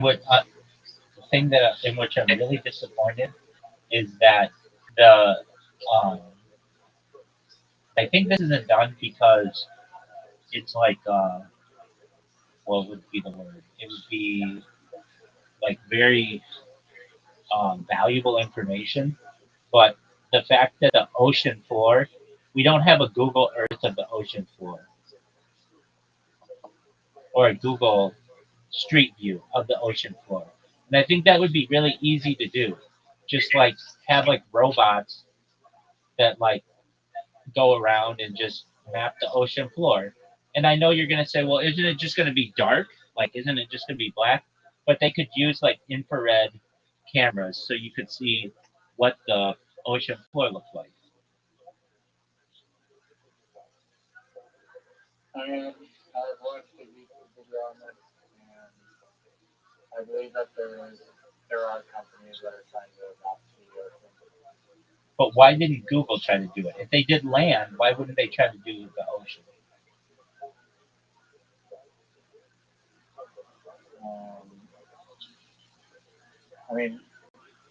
what the thing that in which I'm really disappointed is that the I think this isn't done because it's like what would be the word? It would be like very valuable information, but the fact that the ocean floor, we don't have a Google Earth of the ocean floor or a Google Street View of the ocean floor, and I think that would be really easy to do. Just like have like robots that like go around and just map the ocean floor. And I know you're gonna say, well, isn't it just gonna be dark? Like, isn't it just gonna be black? But they could use like infrared cameras so you could see what the ocean floor looks like. I mean, I've watched a YouTube video on this, and I believe that there are companies that are trying to adopt the ocean. But why didn't Google try to do it? If they did land, why wouldn't they try to do the ocean? Um, I mean,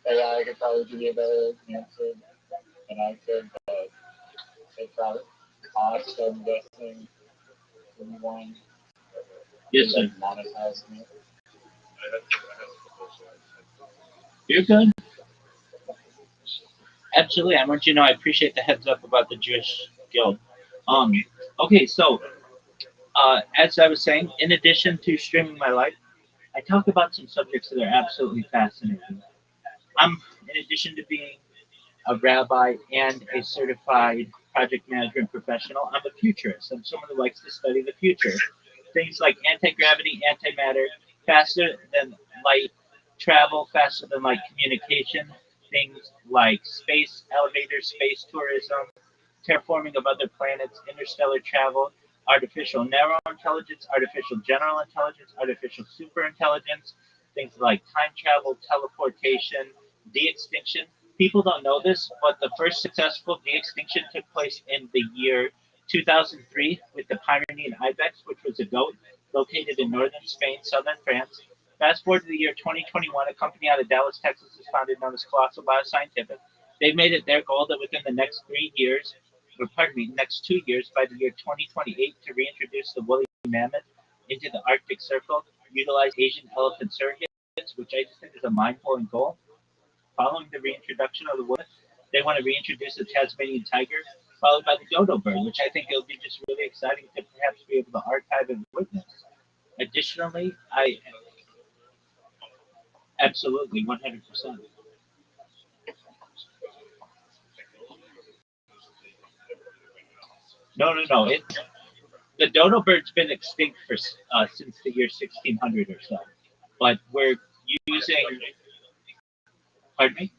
AI could probably give you a better answer than I could, but it probably cost, I'm guessing, anyone Yes, is sir. like monetizing it. You're good. Absolutely. I want you to know I appreciate the heads up about the Jewish Guild. Um, okay, so as I was saying, in addition to streaming my life, I talk about some subjects that are absolutely fascinating. I'm, in addition to being a rabbi and a certified project management professional, I'm a futurist. I'm someone who likes to study the future. Things like anti gravity, antimatter, faster than light travel, faster than light communication, things like space elevators, space tourism, terraforming of other planets, interstellar travel, artificial narrow intelligence, artificial general intelligence, artificial superintelligence, things like time travel, teleportation, de-extinction. People don't know this, but the first successful de-extinction took place in the year 2003 with the Pyrenean ibex, which was a goat located in northern Spain, southern France. Fast forward to the year 2021, a company out of Dallas, Texas, is founded known as Colossal Bioscientific. They've made it their goal that within the next 3 years, or pardon me, next 2 years, by the year 2028, to reintroduce the woolly mammoth into the Arctic Circle, utilize Asian elephant surrogates, which I just think is a mind-blowing goal. Following the reintroduction of the woolly, they want to reintroduce the Tasmanian tiger, followed by the dodo bird, which I think it'll be just really exciting to perhaps be able to archive and witness. Additionally, I absolutely 100%. No, no, no. The dodo bird's been extinct for since the year 1600 or so, but we're using. Pardon me.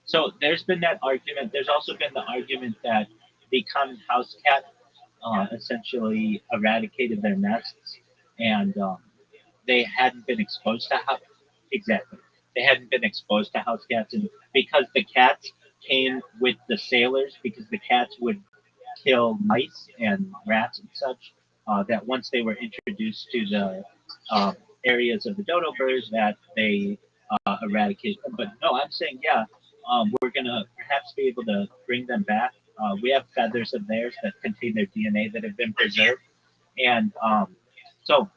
So there's been that argument. There's also been the argument that the common house cat essentially eradicated their nests, and they hadn't been exposed to house. Exactly, they hadn't been exposed to house cats, and because the cats came with the sailors, because the cats would kill mice and rats and such. That once they were introduced to the areas of the dodo birds, that they eradicate them. But no, I'm saying yeah, we're gonna perhaps be able to bring them back. We have feathers of theirs that contain their DNA that have been preserved, and so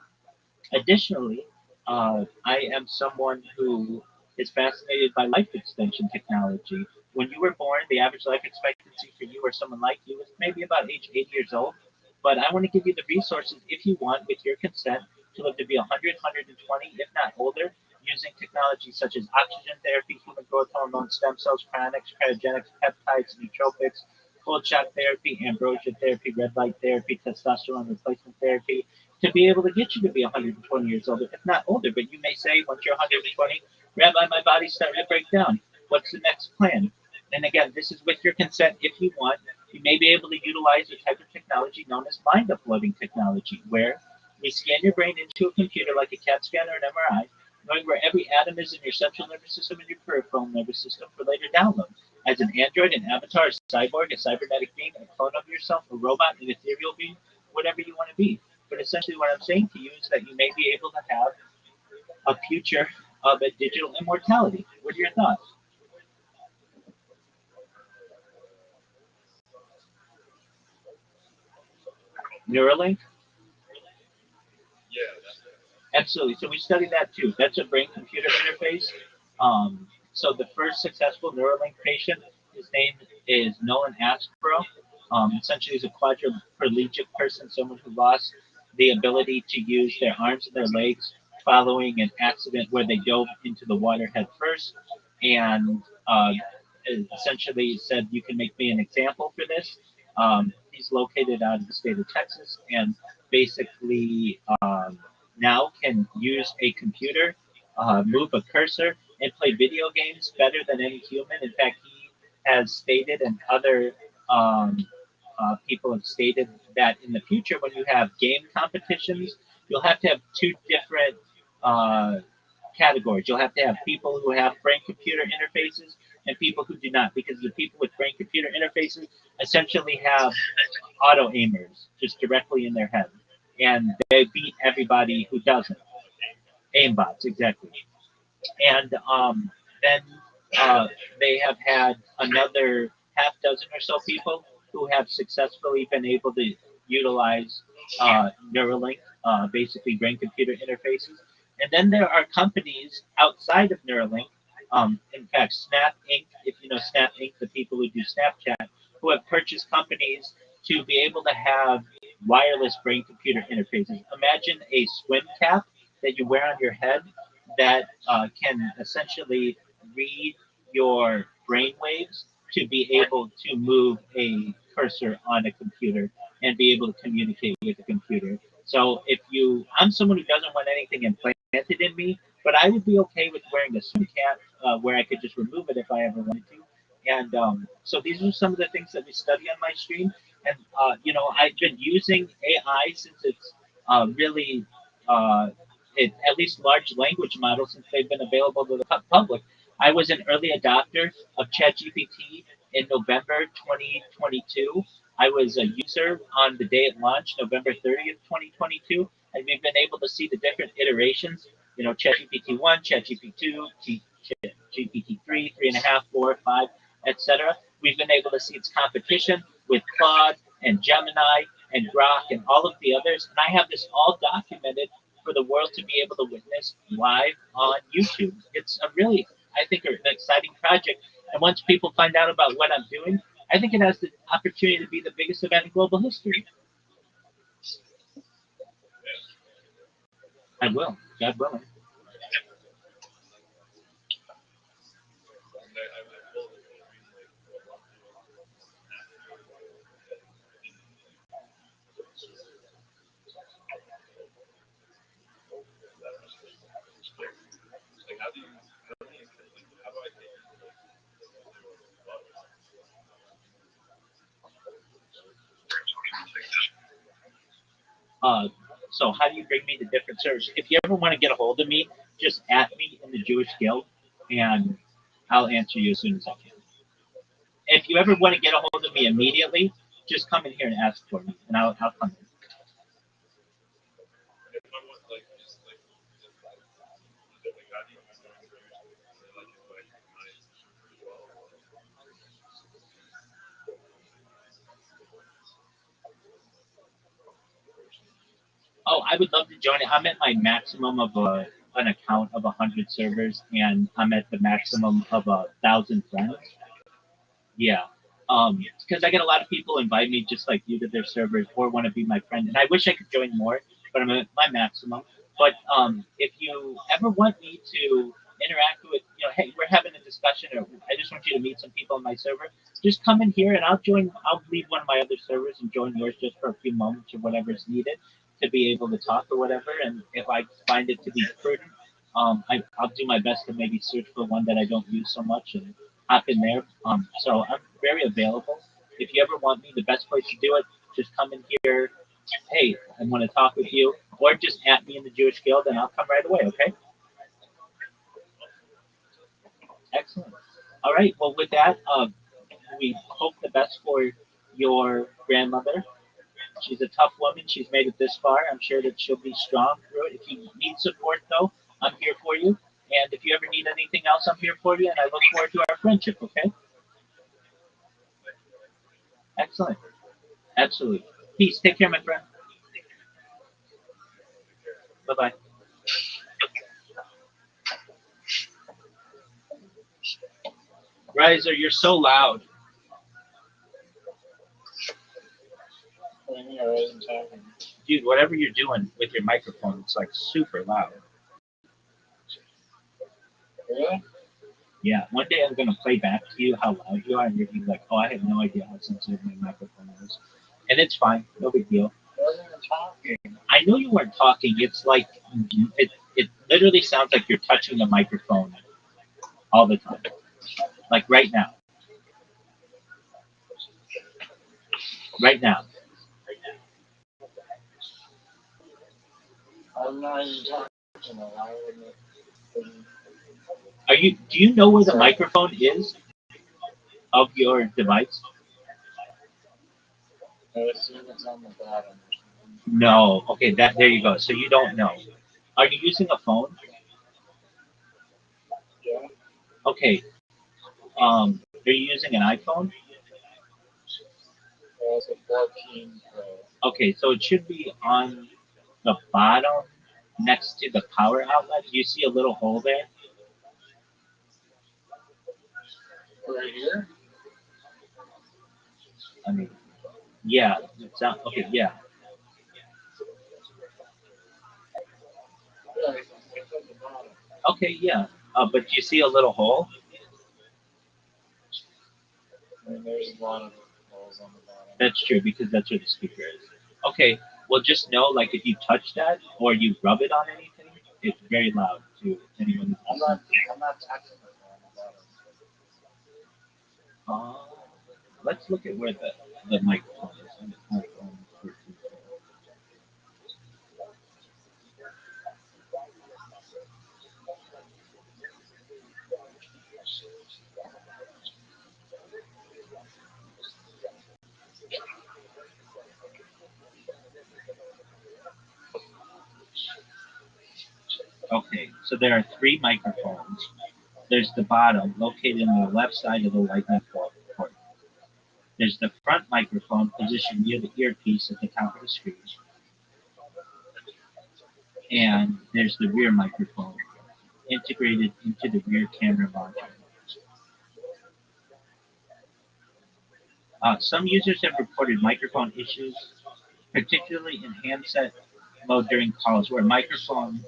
additionally, I am someone who is fascinated by life extension technology. When you were born, the average life expectancy for you or someone like you was maybe about age 80 years old. But I want to give you the resources, if you want, with your consent, to live to be 100, 120, if not older, using technology such as oxygen therapy, human growth hormone, stem cells, cryonics, cryogenics, peptides, nootropics, cold shock therapy, ambrosia therapy, red light therapy, testosterone replacement therapy, to be able to get you to be 120 years old, if not older. But you may say, once you're 120, Rabbi, my body's starting to break down. What's the next plan? And again, this is with your consent if you want. You may be able to utilize a type of technology known as mind uploading technology, where We scan your brain into a computer like a CAT scan or an MRI, knowing where every atom is in your central nervous system and your peripheral nervous system for later download. As an android, an avatar, a cyborg, a cybernetic being, a clone of yourself, a robot, an ethereal being, whatever you want to be. But essentially, what I'm saying to you is that you may be able to have a future of a digital immortality. What are your thoughts? Neuralink? Yes. Absolutely. So we study that too. That's a brain-computer interface. So the first successful Neuralink patient, his name is Nolan Aspro. Essentially, he's a quadriplegic person, someone who lost the ability to use their arms and their legs following an accident where they dove into the water head first, and essentially said, "You can make me an example for this." He's located out of the state of Texas, and basically now can use a computer, move a cursor, and play video games better than any human. In fact, he has stated, and other people have stated, that in the future, when you have game competitions, you'll have to have two different uh, categories. You'll have to have people who have brain computer interfaces and people who do not, because the people with brain computer interfaces essentially have auto aimers just directly in their head, and they beat everybody who doesn't. Aimbots, exactly. And then they have had another half dozen or so people who have successfully been able to utilize Neuralink, basically brain computer interfaces. And then there are companies outside of Neuralink. In fact, Snap Inc., if you know Snap Inc., the people who do Snapchat, who have purchased companies to be able to have wireless brain computer interfaces. Imagine a swim cap that you wear on your head that can essentially read your brain waves to be able to move a cursor on a computer and be able to communicate with the computer. So if you, I'm someone who doesn't want anything implanted in me, but I would be okay with wearing a swim cap where I could just remove it if I ever wanted to. And so these are some of the things that we study on my stream. And I've been using AI since it's really uh, at least large language models, since they've been available to the public. I was an early adopter of ChatGPT in November 2022. I was a user on the day it launched, November 30th, 2022, and we've been able to see the different iterations. ChatGPT 1, ChatGPT 2, GPT 3, 3.5, 4, 5, etc. We've been able to see its competition with Claude and Gemini and Grok and all of the others. And I have this all documented for the world to be able to witness live on YouTube. It's a really, I think, an exciting project. And once people find out about what I'm doing, I think it has the opportunity to be the biggest event in global history. I will, God willing. Uh, so how do you bring me to different servers? If you ever want to get a hold of me, just at me in the Jewish Guild, and I'll answer you as soon as I can. If you ever want to get a hold of me immediately, just come in here and ask for me, and I'll come in. Oh, I would love to join it. I'm at my maximum of an account of 100 servers, and I'm at the maximum of 1,000 friends. Yeah. Because I get a lot of people invite me just like you to their servers or want to be my friend, and I wish I could join more, but I'm at my maximum. But if you ever want me to interact with, hey, we're having a discussion, or I just want you to meet some people on my server, just come in here and I'll join. I'll leave one of my other servers and join yours just for a few moments or whatever is needed to be able to talk or whatever. And if I find it to be prudent, I'll do my best to maybe search for one that I don't use so much and hop in there. So I'm very available. If you ever want me, the best place to do it, just come in here. Hey, I want to talk with you. or just at me in the Jewish Guild, and I'll come right away. Okay. Excellent. All right. Well, with that, we hope the best for your grandmother. She's a tough woman. She's made it this far. I'm sure that she'll be strong through it. If you need support, though, I'm here for you. And if you ever need anything else, I'm here for you. And I look forward to our friendship. Okay. Excellent. Absolutely. Peace. Take care, my friend. Bye bye. Riser, you're so loud. I mean, I wasn't talking. Dude, whatever you're doing with your microphone, it's like super loud. Really? Yeah, one day I'm gonna play back to you how loud you are, and you're gonna be like, "Oh, I have no idea how sensitive my microphone is," and it's fine, no big deal. I wasn't even talking. I know you weren't talking. It's like it literally sounds like you're touching the microphone all the time, like right now, right now. I'm not even talking. I wouldn't have. Are you? Do you know where the microphone is of your device? I assume it's on the bottom. No. Okay, that there you go. So you don't know. Are you using a phone? Yeah. Okay. Are you using an iPhone? It's a 14 Pro. Okay, so it should be on the bottom next to the power outlet. Do you see a little hole there? Right here? I mean, yeah. It's not, okay, yeah. Yeah, it's at the bottom. Okay, yeah. But do you see a little hole? I mean, there's a lot of holes on the bottom. That's true because that's where the speaker is. Okay, well, just know, like, if you touch that or you rub it on anything, it's very loud to anyone who's I'm listening. not touching it on the bottom. Uh, let's look at where the microphone is on the iPhone 13. Okay, so there are three microphones. There's the bottom, located on the left side of the lightning port. There's the front microphone, positioned near the earpiece at the top of the screen. And there's the rear microphone, integrated into the rear camera module. Some users have reported microphone issues, particularly in handset mode during calls, where microphone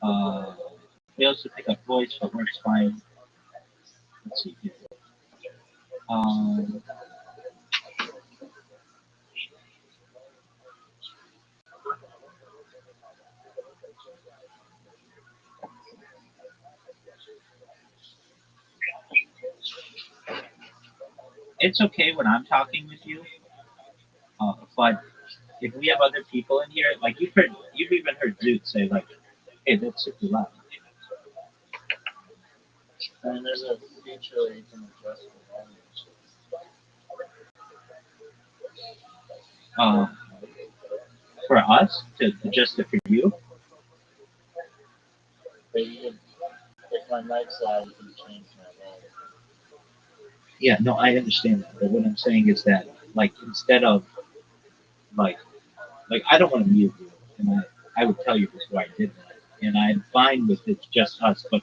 uh, fails to pick up voice but works fine. Let's see here. Um, it's okay when I'm talking with you, but if we have other people in here, like you've even heard Zoot say like, "Hey, that's super loud." I mean, there's a feature where you can adjust the volume. Um, for us to adjust it for you. But you can, if my mic's loud, you can change my volume. Yeah, no, I understand that. But what I'm saying is that, like, instead of like, I don't want to mute you, and I would tell you before I did that, and I'm fine with it just us. But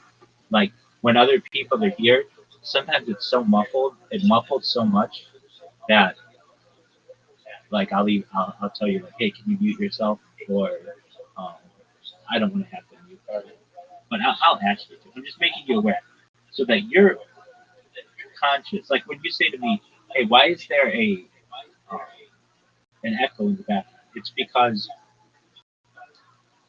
like when other people are here, sometimes it's so muffled, it muffles so much that like I'll tell you like, hey, can you mute yourself? Or um, I don't want to have to mute you, but I'll ask you to. I'm just making you aware so that you're conscious. Like when you say to me, hey, why is there um, an echo in the background? It's because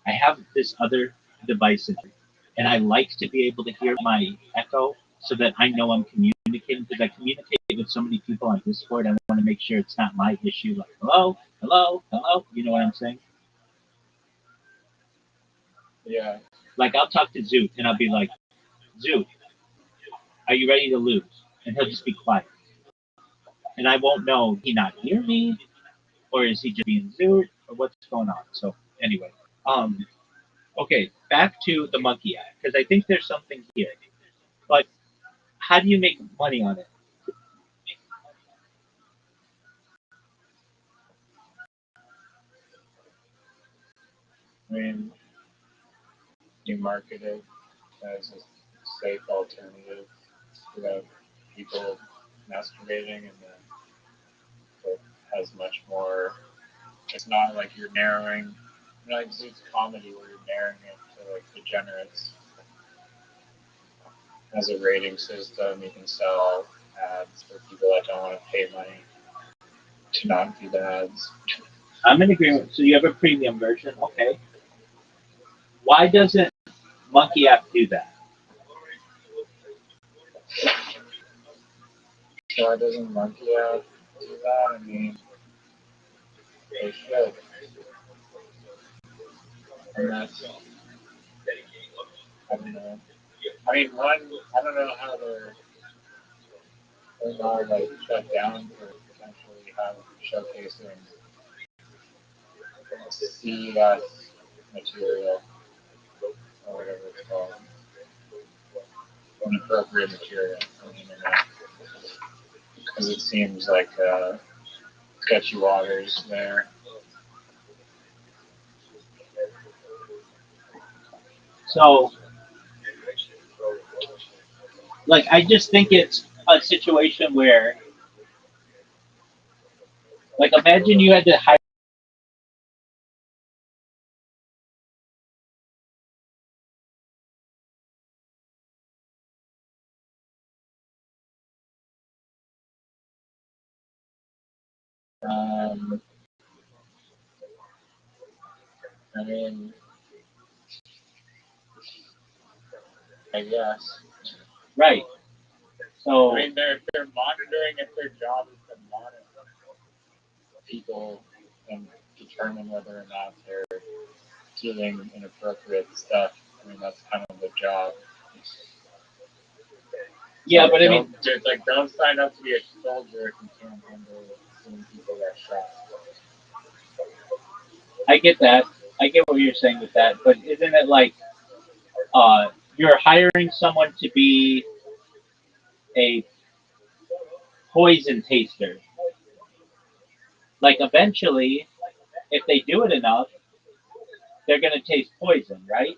I have this other device in here, and I like to be able to hear my echo so that I know I'm communicating because I communicate with so many people on Discord. I want to make sure it's not my issue. Like, hello, hello, hello. You know what I'm saying? Yeah. Like I'll talk to Zoot and I'll be like, Zoot, are you ready to lose? And he'll just be quiet. And I won't know, he not hear me, or is he just being Zoot, or what's going on? So anyway, um, okay, back to the monkey app because I think there's something here. But how do you make money on it? I mean, you market it as a safe alternative without people masturbating, and then it has much more. It's not like you're narrowing, like Zoot's comedy where you're narrowing it to like degenerates. As a rating system, you can sell ads for people that don't want to pay money to not do the ads. I'm in agreement. So you have a premium version, okay? Why doesn't Monkey App do that? So why doesn't Monkey App do that? I mean, they should. And that's, I don't know. I mean, I don't know how they're not like shut down for potentially showcasing CES material or whatever it's called, inappropriate material on the internet, because it seems like sketchy waters there. So, like, I just think it's a situation where, like, imagine you had to hire. Um, I mean, I guess. Right. So, I mean, they're monitoring if their job is to monitor people and determine whether or not they're doing inappropriate stuff. I mean, that's kind of the job. yeah, Like, but I mean, don't sign up to be a soldier if you can't handle seeing people get shot. I get that. I get what you're saying with that. But isn't it like you're hiring someone to be a poison taster? Like, eventually, if they do it enough, they're going to taste poison, right?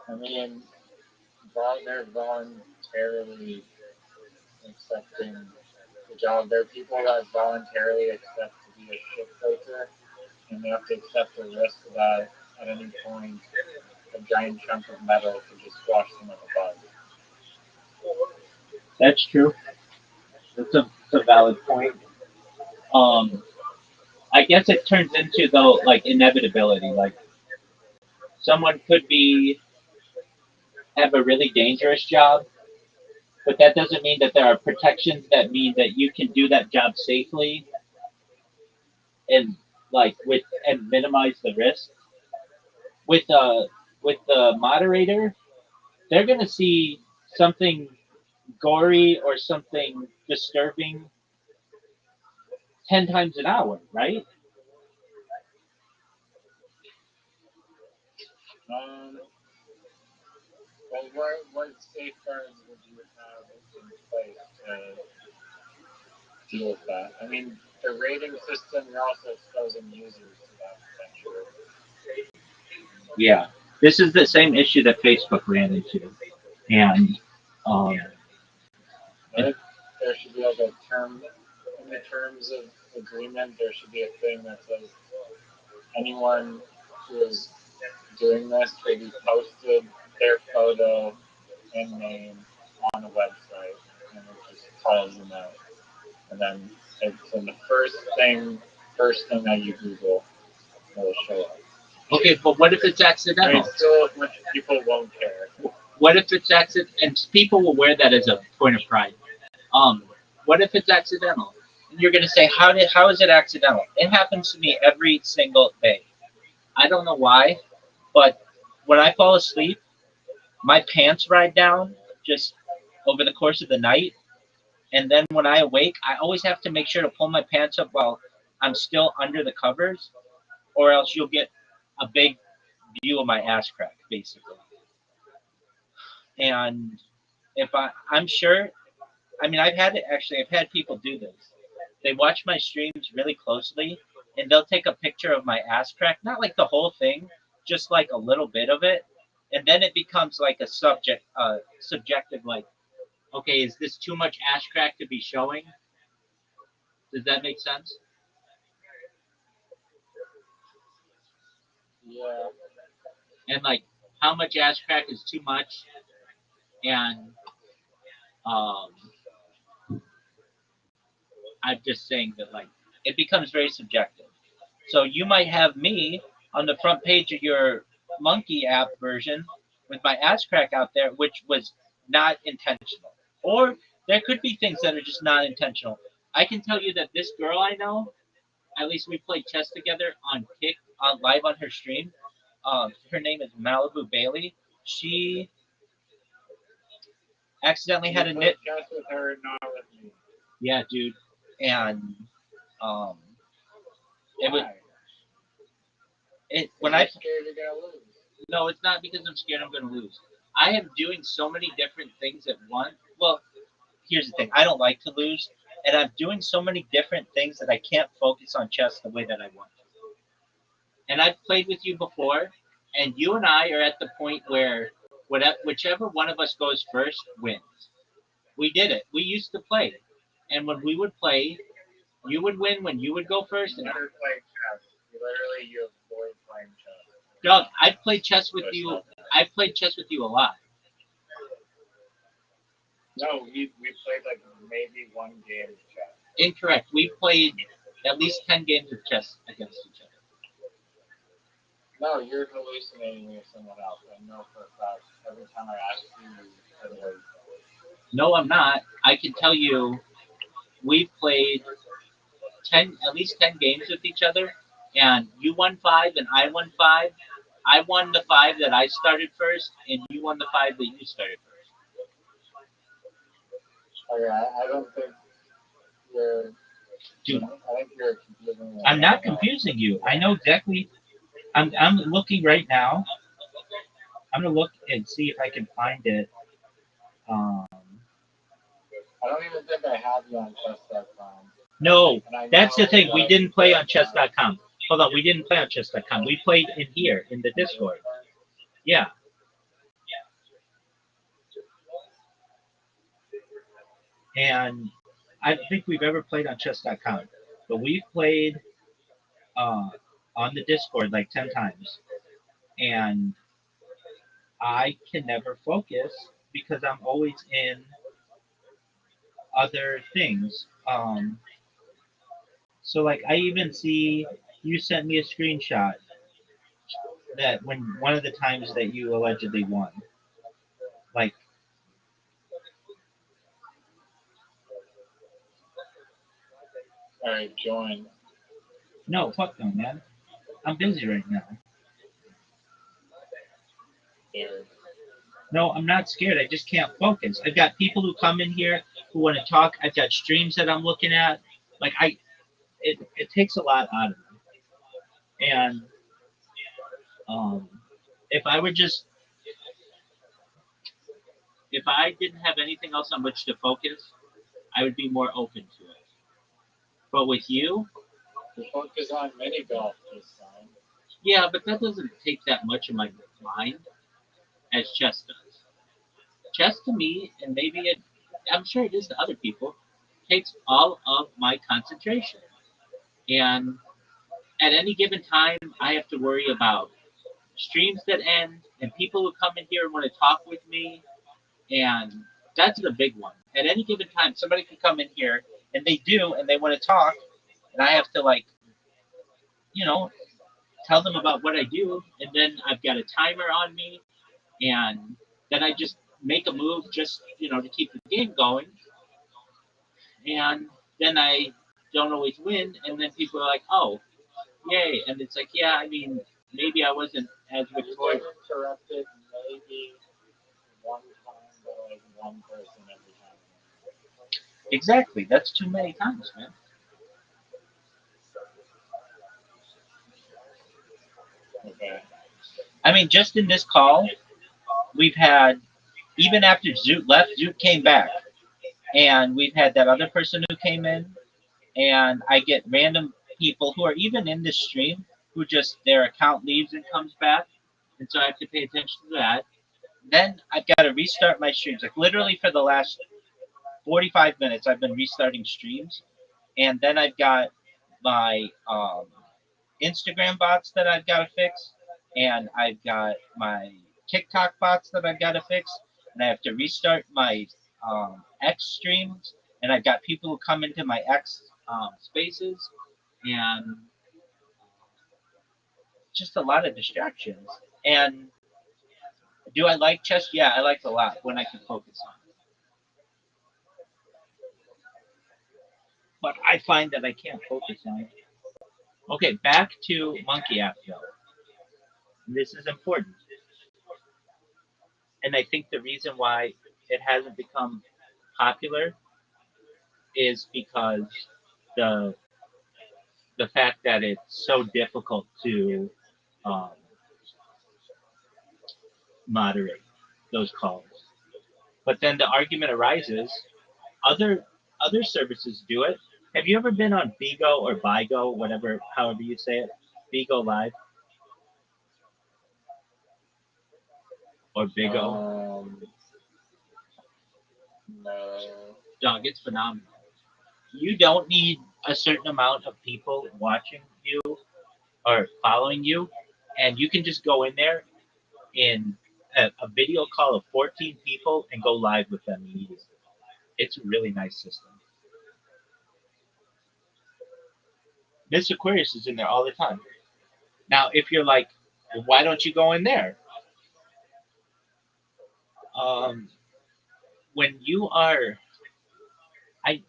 I mean, they're voluntarily accepting the job. There are people that voluntarily accept to be a shipbreaker, and they have to accept the risk that at any point a giant chunk of metal could just squash them like a bug. That's true. That's a valid point. Um, I guess it turns into though like inevitability. Like someone could be have a really dangerous job, but that doesn't mean that there are protections that mean that you can do that job safely and like with and minimize the risk. With the moderator, they're gonna see something gory or something disturbing 10 times an hour, right? Um, well, what safeguards would you have in place to deal with that? I mean, the rating system, you're also exposing users to that potentially. Yeah. This is the same issue that Facebook ran into. And um, But there should be like a term in the terms of agreement. There should be a thing that says anyone who is doing this will be posted their photo and name on a website, and it just calls them out. And then it's in the first thing that you Google, it'll show up. okay, but what if it's I mean, accidental? still, much people won't care. What if it's accident? And people will wear that as a point of pride. Um, what if it's accidental? And you're gonna say, how is it accidental? It happens to me every single day. I don't know why, but when I fall asleep, my pants ride down just over the course of the night. And then when I awake, I always have to make sure to pull my pants up while I'm still under the covers, or else you'll get a big view of my ass crack, basically. And I'm sure, I mean, I've had people do this. They watch my streams really closely, and they'll take a picture of my ass crack, not like the whole thing, just like a little bit of it, and then it becomes like a subjective, like, okay, is this too much ass crack to be showing? Does that make sense? Yeah. And like, how much ass crack is too much? And um, I'm just saying that like it becomes very subjective. So you might have me on the front page of your monkey app version with my ass crack out there, which was not intentional. Or there could be things that are just not intentional. I can tell you that this girl I know, at least we played chess together on Kick on live on her stream. Her name is Malibu Bailey. She accidentally had a knit. Chess with her, not with me. Yeah, dude. And um, it was Why? it when You're I scared you're gonna lose. no, it's not because I'm scared I'm going to lose. I am doing so many different things at once. Well, here's the thing: I don't like to lose, and I'm doing so many different things that I can't focus on chess the way that I want to. And I've played with you before, and you and I are at the point where whichever one of us goes first wins. We did it. We used to play, and when we would play, you would win when you would go first. You And never play chess. You avoid playing chess. Doug, I've played chess with you. I've played chess with you a lot. No, we played like maybe one game of chess. Incorrect. We played at least 10 games of chess against each other. No, you're hallucinating with someone else. I know for a fact. Every time I ask you, you said it. No, I'm not. I can tell you we've played 10, at least 10 games with each other, and you won 5 and I won 5. I won the 5 that I started first, and you won the 5 that you started first. Okay, I don't think you're. Dude, I think you're confusing me. I'm not confusing you. I know exactly. I'm looking right now. I'm gonna look and see if I can find it. Um, I don't even think I have you on chess.com. no, that's the thing. We didn't play on chess.com. Hold on, we didn't play on chess.com. We played in here in the Discord. Yeah. And I don't think we've ever played on chess.com, but we've played uh, on the Discord like 10 times. And I can never focus because I'm always in other things. So, like, I even see you sent me a screenshot that when one of the times that you allegedly won, like, Alright, join. no, fuck no, man. I'm busy right now. There. No, I'm not scared. I just can't focus. I've got people who come in here who want to talk. I've got streams that I'm looking at. Like it takes a lot out of me. And um, if I were just if I didn't have anything else on which to focus, I would be more open to it. But with you, The focus on mini golf this time. yeah, but that doesn't take that much of my mind as chess does. Chess to me, and maybe I'm sure it is to other people, takes all of my concentration. And at any given time, I have to worry about streams that end and people who come in here and want to talk with me. And that's the big one. At any given time, somebody can come in here and they do, and they want to talk, and I have to like, you know, tell them about what I do, and then I've got a timer on me, and then I just make a move just to keep the game going, and then I don't always win, and then people are like, oh, yay, and it's like, yeah, I mean, maybe I wasn't as You victorious. get interrupted maybe one time by like one person every time. Exactly. That's too many times, man. Okay. I mean, just in this call, we've had, even after Zoot left, Zoot came back. And we've had that other person who came in, and I get random people who are even in this stream who just their account leaves and comes back. And so I have to pay attention to that. Then I've got to restart my streams. Like literally for the last 45 minutes, I've been restarting streams. And then I've got my Instagram bots that I've got to fix, and I've got my TikTok bots that I've got to fix, and I have to restart my X streams, and I've got people who come into my X spaces, and just a lot of distractions. And do I like chess? Yeah, I like it a lot when I can focus on it. But I find that I can't focus on it. Okay, back to Monkey App though. This is important. And I think the reason why it hasn't become popular is because the the fact that it's so difficult to um, moderate those calls. But then the argument arises: other other services do it. Have you ever been on Bigo or Bigo, whatever, however you say it, Bigo Live or Bigo? No. Dog, it's phenomenal. You don't need a certain amount of people watching you or following you, and you can just go in there in a video call of 14 people and go live with them immediately. It's a really nice system. Miss Aquarius is in there all the time. Now, if you're like, well, why don't you go in there? Um, when you are, I,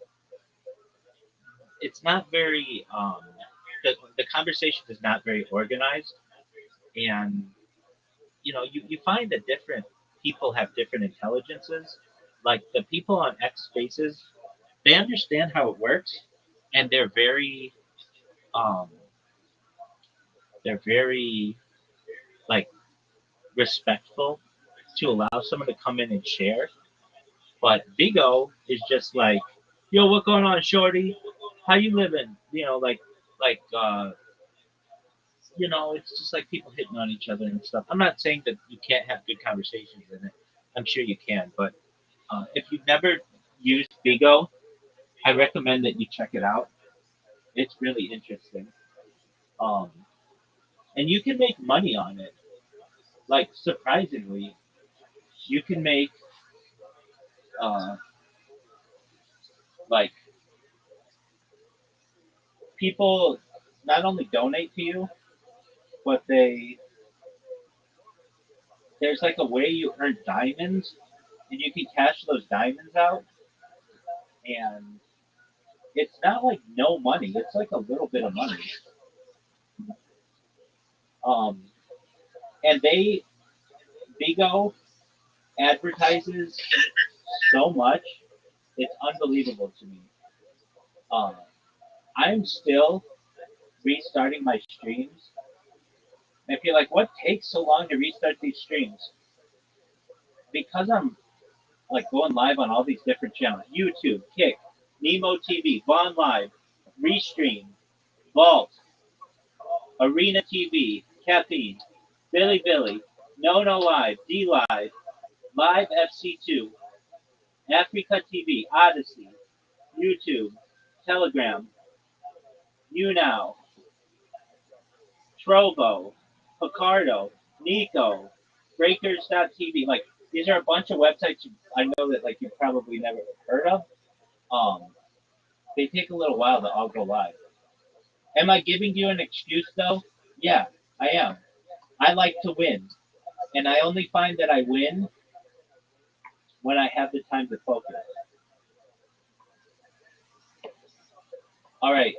it's not very, the conversation is not very organized, and you find that different people have different intelligences. Like the people on X Spaces, they understand how it works, and um, they're very like respectful to allow someone to come in and share. But Vigo is just like, yo, what going on, shorty? How you living? It's just like people hitting on each other and stuff. I'm not saying that you can't have good conversations in it. I'm sure you can, but if you've never used Vigo, I recommend that you check it out. It's really interesting. Um, and you can make money on it. Like surprisingly, you can make uh, like people not only donate to you, but there's like a way you earn diamonds, and you can cash those diamonds out, and it's not like no money. It's like a little bit of money. Um, and Bigo advertises so much, it's unbelievable to me. Um, I'm still restarting my streams. And if you're like, what takes so long to restart these streams? Because I'm like going live on all these different channels: YouTube, Kick, Nemo TV, Vaughn Live, Restream, Vault, Arena TV, Caffeine, Billy Billy, No No Live, D Live, Live FC2, Africa TV, Odyssey, YouTube, Telegram, YouNow, Trovo, Picardo, Nico, Breakers.tv. Like these are a bunch of websites I know that like you've probably never heard of. Um, they take a little while to all go live. Am I giving you an excuse though? Yeah, I am. I like to win, and I only find that I win when I have the time to focus. All right.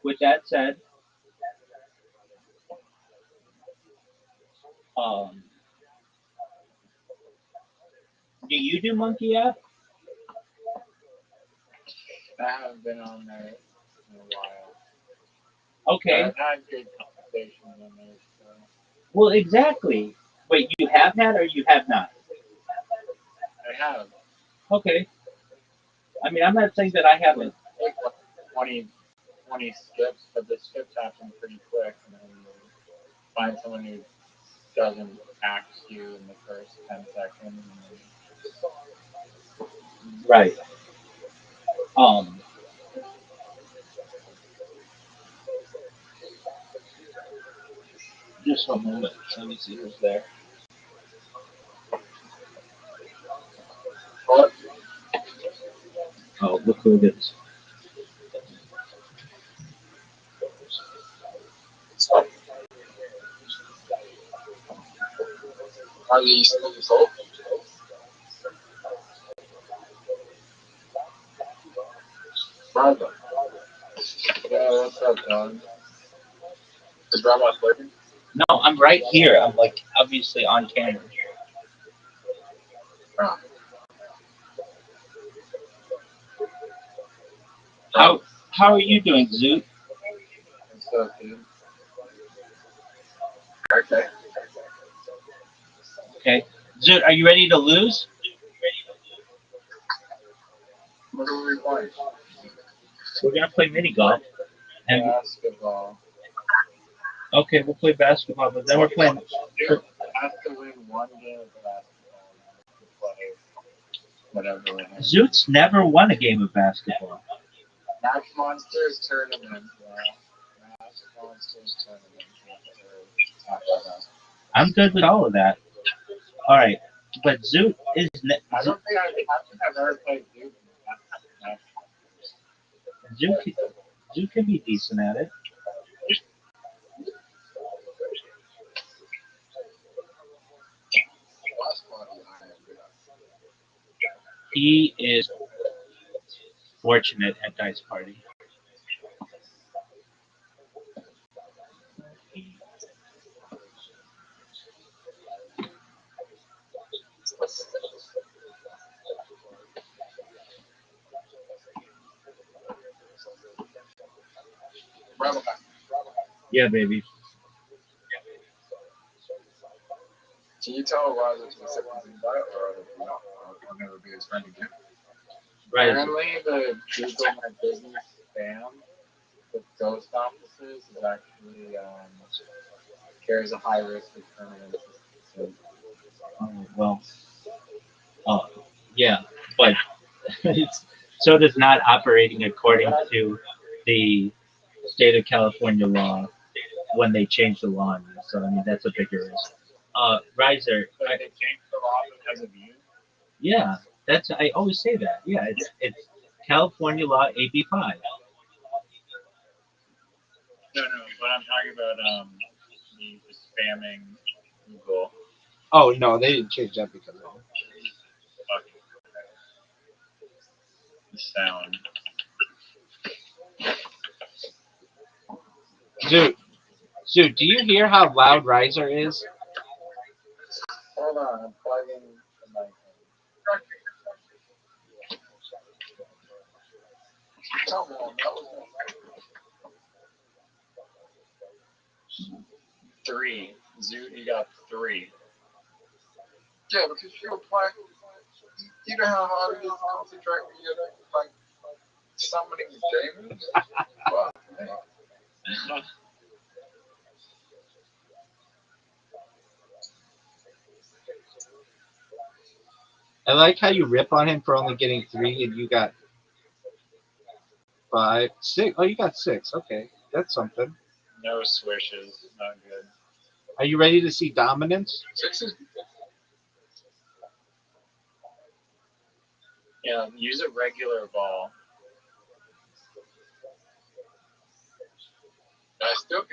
With that said, Um, do you do Monkey app? I haven't been on there in a while. Okay. But I've had good conversations on there. So. Well, exactly. Wait, you have had or you have not? I have. Okay. I mean, I'm not saying that I haven't. Like 20 skips, but the skips happen pretty quick. And then you find someone who doesn't axe you in the first 10 seconds. Right. Um. Just one moment. Let me see who's there. What? Oh, look who it is. Are you still sold? Brother. Yeah, what's up, Don? Is Grandma sleeping? No, I'm right here. I'm like obviously on camera. Oh. How are you doing, Zoot? What's up, dude? Okay. Okay. Zoot, are you ready to lose? What are we playing? We're gonna play mini golf. And Basketball. okay, we'll play basketball, but then we're playing. You have to win one game of basketball to play whatever it is. Zoot's never won a game of basketball. Match Monsters Tournament. Match Monsters Tournament. I'm good with all of that. All right, but Zoot is. I don't think I've ever played Duke. Zoot can be decent at it. He is fortunate at Dice Party. Yeah, baby. Can you tell why the specific invite or I'll never be his friend again? Right. Apparently, the Google My Business spam with ghost offices is actually carries a high risk of permanent. Well, yeah, but it's so does not operating according to the state of California law when they changed the law. So I mean that's a bigger risk. Riser. But they changed the law because of you. Yeah, that's I always say that. Yeah, it's California law AB5. No, but I'm talking about the spamming Google. Oh no, they didn't change that because of it. The sound. Dude, do you hear how loud Riser is? Hold on, I'm plugging the mic in. Come on, that was 3. Zoot, you got 3. Yeah, because you're playing. You know how hard it is to concentrate when you're like summoning demons? Fuck, man. I like how you rip on him for only getting 3 and you got 5, 6. Oh, you got 6. Okay, that's something. No swishes, not good. Are you ready to see dominance? 6 is. Yeah, use a regular ball. It's still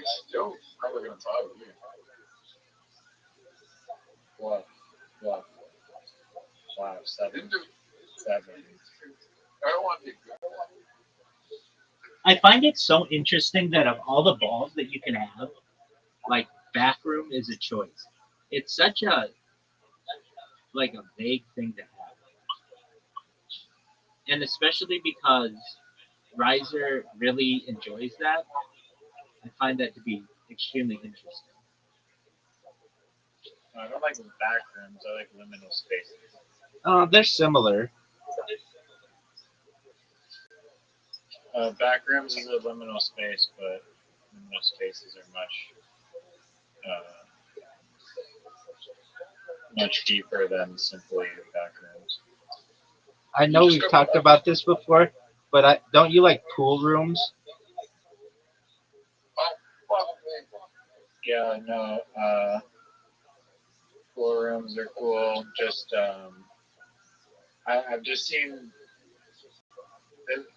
probably gonna tie with you. What? 5, 7. 7. I don't want to be good. I find it so interesting that of all the balls that you can have, like backroom is a choice. It's such a like a vague thing to have, and especially because Riser really enjoys that. I find that to be extremely interesting. I don't like backrooms. I like liminal spaces. They're similar. Backrooms is a liminal space, but liminal spaces are much deeper than simply backrooms. I know we've talked about this before, but don't you like pool rooms? Yeah, no. Pool rooms are cool. I've just seen.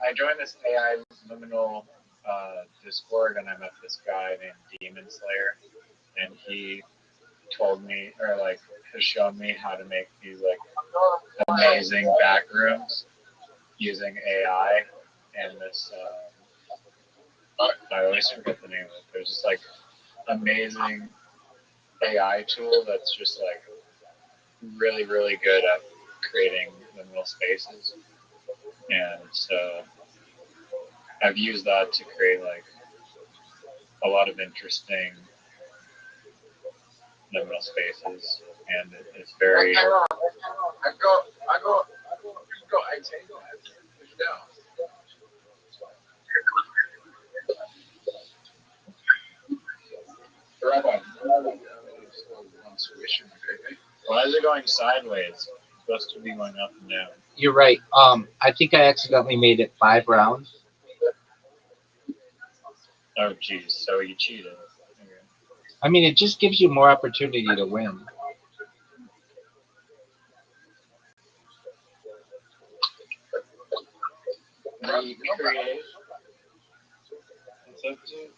I joined this AI liminal Discord, and I met this guy named Demon Slayer, and he told me, or like, has shown me how to make these like amazing back rooms using AI and this. I always forget the name of it. There's this like amazing AI tool that's just like really, really good at creating liminal spaces. And so I've used that to create like a lot of interesting liminal spaces, and it's very. Rabbi, why is it going sideways? It's supposed to be going up and down. You're right. I think I accidentally made it 5 rounds. Oh, geez. So you cheated. Okay. I mean, it just gives you more opportunity to win. Recreate. What's up, dude?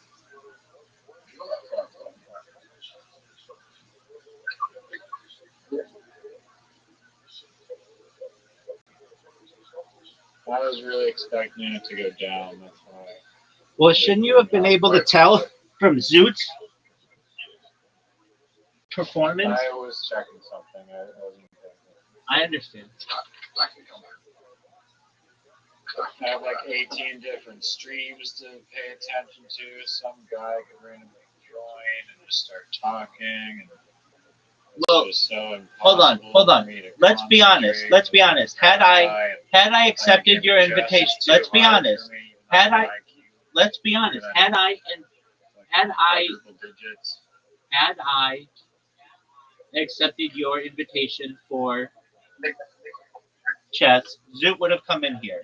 I was really expecting it to go down. That's why. Well, shouldn't you have been able to tell? From Zoot's performance, I was checking something. I wasn't. I understand. I have like 18 different streams to pay attention to. Some guy could randomly join and just start talking. And Well, it's just so hold on. impossible for me to Let's be honest. concentrate Let's be with honest. this Had guy, I and accepted like, your it's invitation, just too let's be hard for honest. me, even Had though I, like you, let's be honest. like, Had I digits. accepted your invitation for chess, Zoot would have come in here.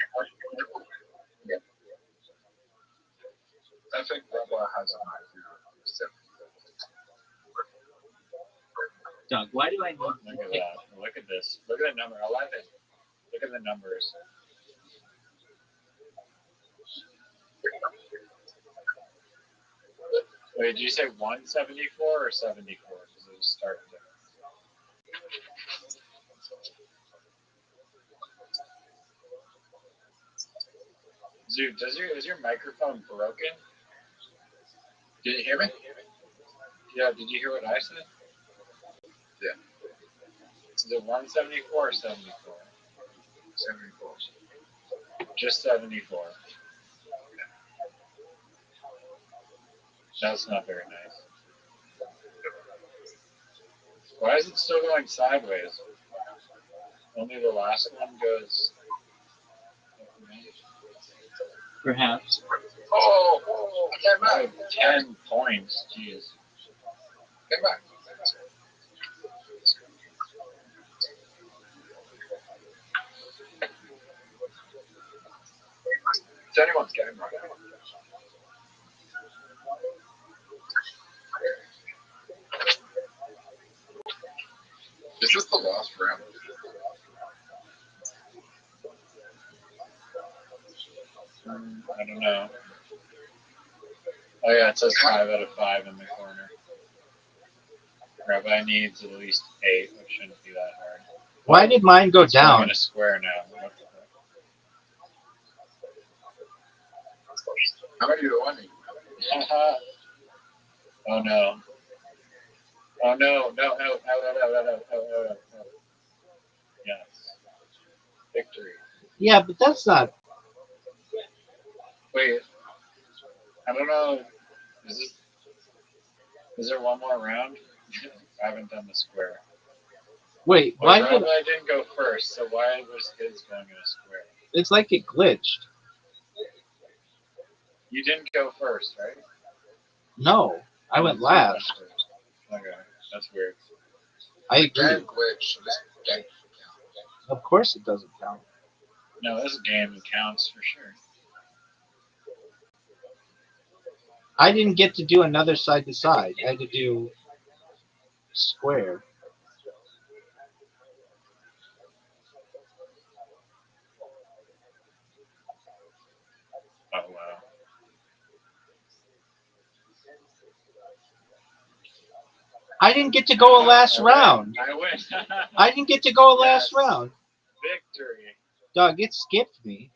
I think Rabbi has an idea. Doug, why do I need Look at that. Look at this. Look at the number 11. Look at the numbers. Wait, did you say 174 or 74? Because it was starting to. Dude, is your microphone broken? Did you hear me? Yeah, did you hear what I said? Yeah. Is it 174 or 74? 74. Just 74. That's not very nice. Why is it still going sideways? Only the last one goes. perhaps? Oh, I have 10 points. Jeez. Came back. It's anyone's game right now. Is this the last round? I don't know. Oh yeah, it says 5 out of 5 in the corner. Rabbi needs at least 8, which shouldn't be that hard. Why did mine go It's going down? in a square now. What the heck? How many do I need? Oh no. Oh no, no, no, no. Yes. Victory. Yeah, but that's not. Wait, I don't know. Is there one more round? I haven't done the square. Wait, why did Rabbi didn't go first, so why was his going in a square? it's like it glitched? You didn't go first, right? No, I went last. Okay, that's weird. I agree. Game glitch. This game Of course, it doesn't count. No, this game counts for sure. I didn't get to do another side to side. I had to do square. Oh wow. I didn't get to go a last round. I win. I didn't get to go a last Yes. round. Victory. Dog, it skipped me.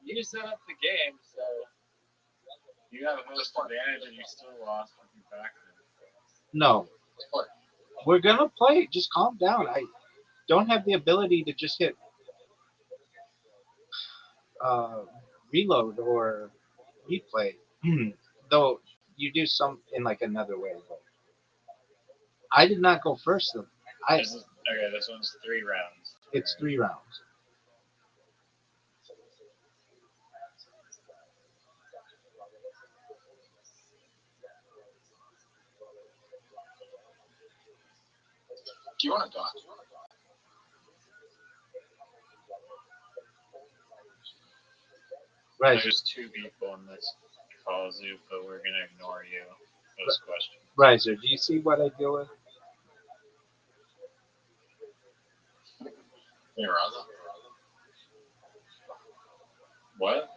You set up the game, so you have a host advantage, and you still lost if you backed it. No. We're gonna play. Just calm down. I don't have the ability to just hit reload or replay. Though you do some in like another way. But I did not go first though. This one's 3 rounds. It's 3 rounds. Do you want to talk? Right. There's 2 people in this call zoo, but we're gonna ignore you. Those questions. Riser, do you see what I deal with? Hey, Raza. What?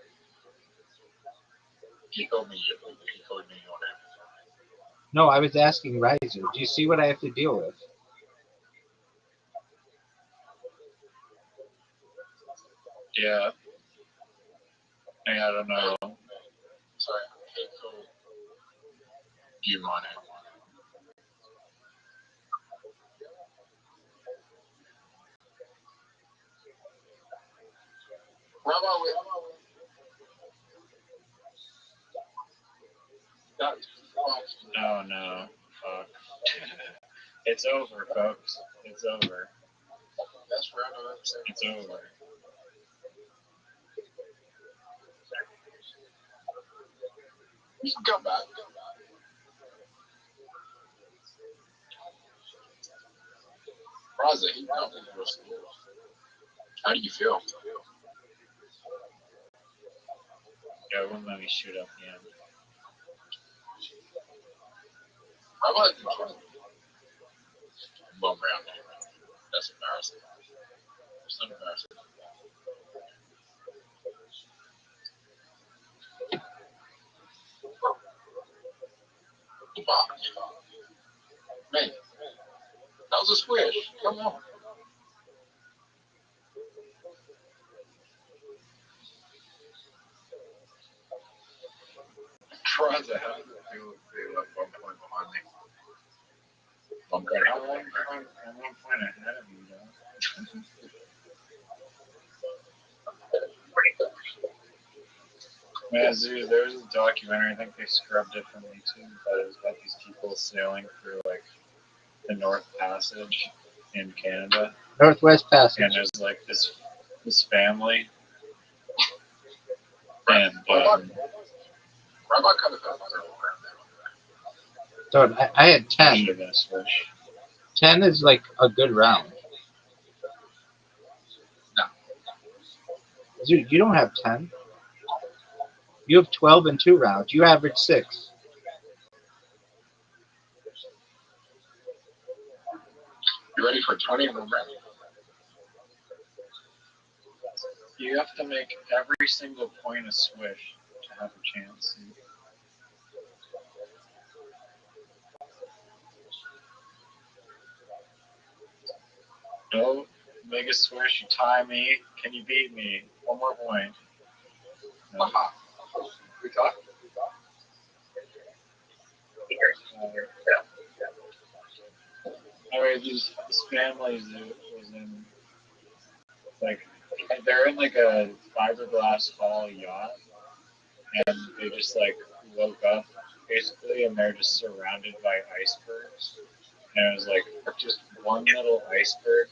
He told me your name. No, I was asking Riser. Do you see what I have to deal with? Yeah. I don't know. Sorry, he told you my name. Rabbi, Oh no. Fuck. It's over, folks. It's over. That's random. It's over. You can come back. Raza, he told me you were school. How do you feel? Yeah, it wouldn't let me shoot up the end. Rabbi didn't try to bum around me. That's embarrassing. It's not embarrassing. Man, that was a squish. Come on. Raza, how did it feel to be like 1 point behind me? I'm going I'm 1 point ahead of you, though. Man, dude, there was a documentary, I think they scrubbed it from YouTube, but it was about these people sailing through, like, the North Passage in Canada. Northwest Passage. And there's, like, this family. And, Rabbi kind of felt Dude, I had 10. should have been a switch. 10 is like a good round. No. Dude, you don't have 10. You have 12 in 2 rounds. You average 6. You ready for 20 in the round? You have to make every single point a swish to have a chance. Don't make a swish, you tie me. Can you beat me? 1 more point. No. We talk? Anyway, this family was in like they're in like a fiberglass hull yacht, and they just like woke up basically, and they're just surrounded by icebergs. And it was like just one little iceberg.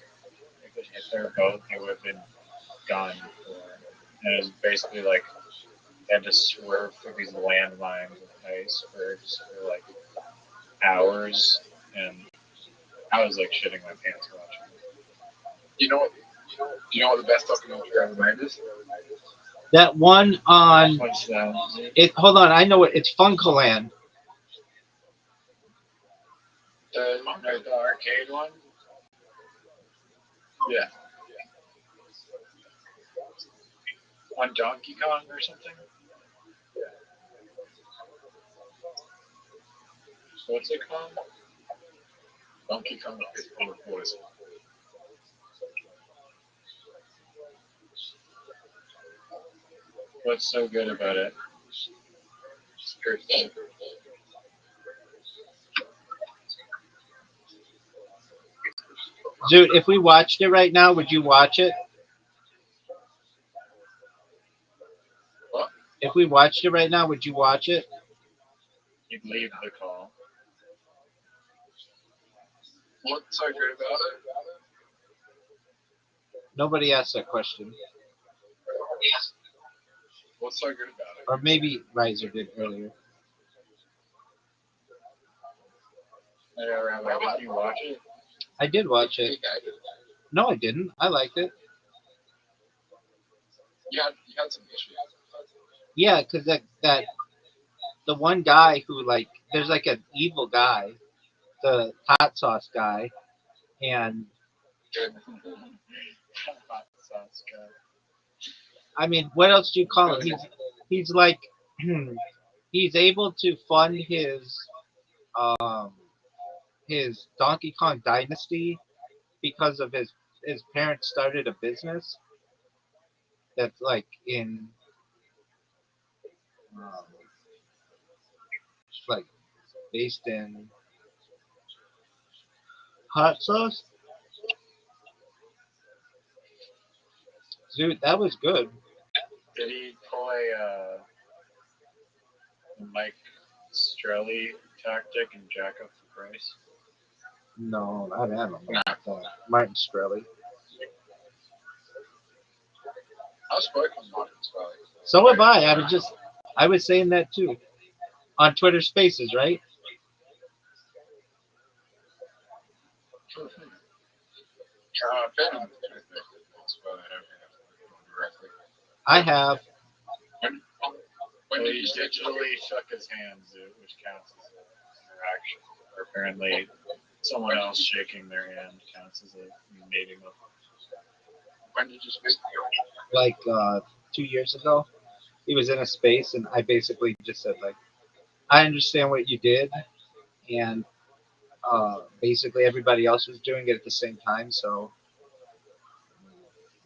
If it hit their boat, they would have been gone before. And it was basically like they had to swerve through these landmines of icebergs for like hours, and I was like shitting my pants watching it. You know what? You know what the best documentary I ever made is? That one on What's that? it. Hold on, I know it. It's Funkoland. The arcade one? Yeah. On Donkey Kong or something? What's it called? Donkey Kong is full of boys. What's so good about it? It's very fun. Dude, if we watched it right now, would you watch it? What? If we watched it right now, would you watch it? You'd leave the call. What's so good about it? Nobody asked that question. What's so good about it? Or maybe Riser did earlier. Hey, Rabbi, did you watch it? I did watch it. Yeah, I did. No, I didn't. I liked it. You had some issues. Yeah, because that the one guy who like there's like an evil guy, the hot sauce guy, and Good. Hot sauce guy. I mean, what else do you call him? He's like he's able to fund um his Donkey Kong Dynasty because of his parents started a business that's like in um, like based in hot sauce. Dude, that was good. Did he pull a Mike Strelly tactic and jack up the price? No, not Adam. Nah. Martin Shkreli. I was spoken Martin Scully. So have I. I was saying that too on Twitter Spaces, right? Ben on Scully, I don't know directly. I have. When Well, did he you get digitally shook his hands, which counts as an interaction. Or apparently, someone else shaking their hand counts as a meeting. When did you speak? Like 2 years ago. He was in a space, and I basically just said like, I understand what you did, and basically everybody else was doing it at the same time. So,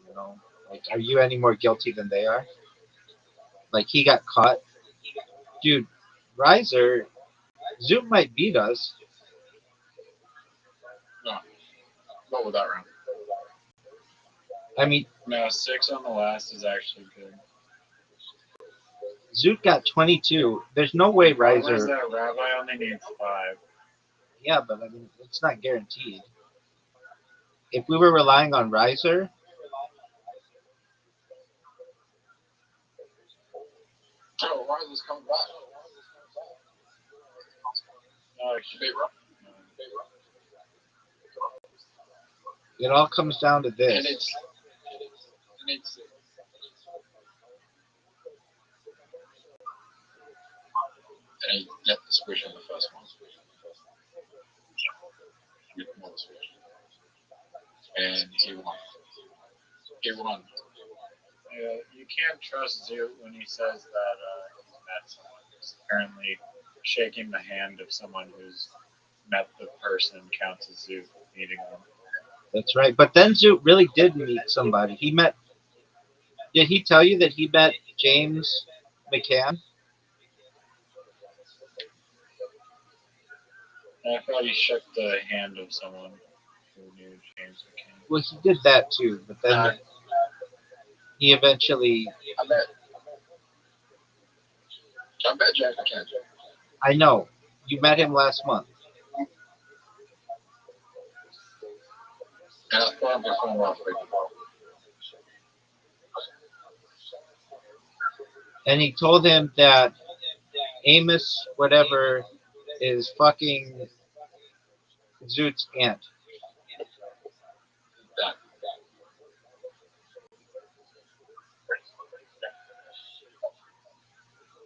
you know, like, are you any more guilty than they are? Like he got caught, dude. Riser, Zoom might beat us. No, not with that round. I mean, No, 6 on the last is actually good. Zoot got 22. There's no way The problem is Riser. that Rabbi only needs 5. Yeah, but I mean, it's not guaranteed. If we were relying on Riser, Oh, why is this coming back? No, Should be rough. it all comes down to And this. it's and he got the switch on the first one. With more switch. And he won. He won. you can't trust Zoot when he says that he's met someone who's apparently shaking the hand of someone who's met the person counts as Zoot meeting them. That's right. But then Zoot really did meet somebody. He met. Did he tell you that he met James McCann? And I thought he shook the hand of someone. James McCain. Well, he did that too, but then he eventually. I bet Jack McCain. I know you met him last month, And I thought this one was big. and he told him that Amos, whatever, is fucking Zoot's aunt. That.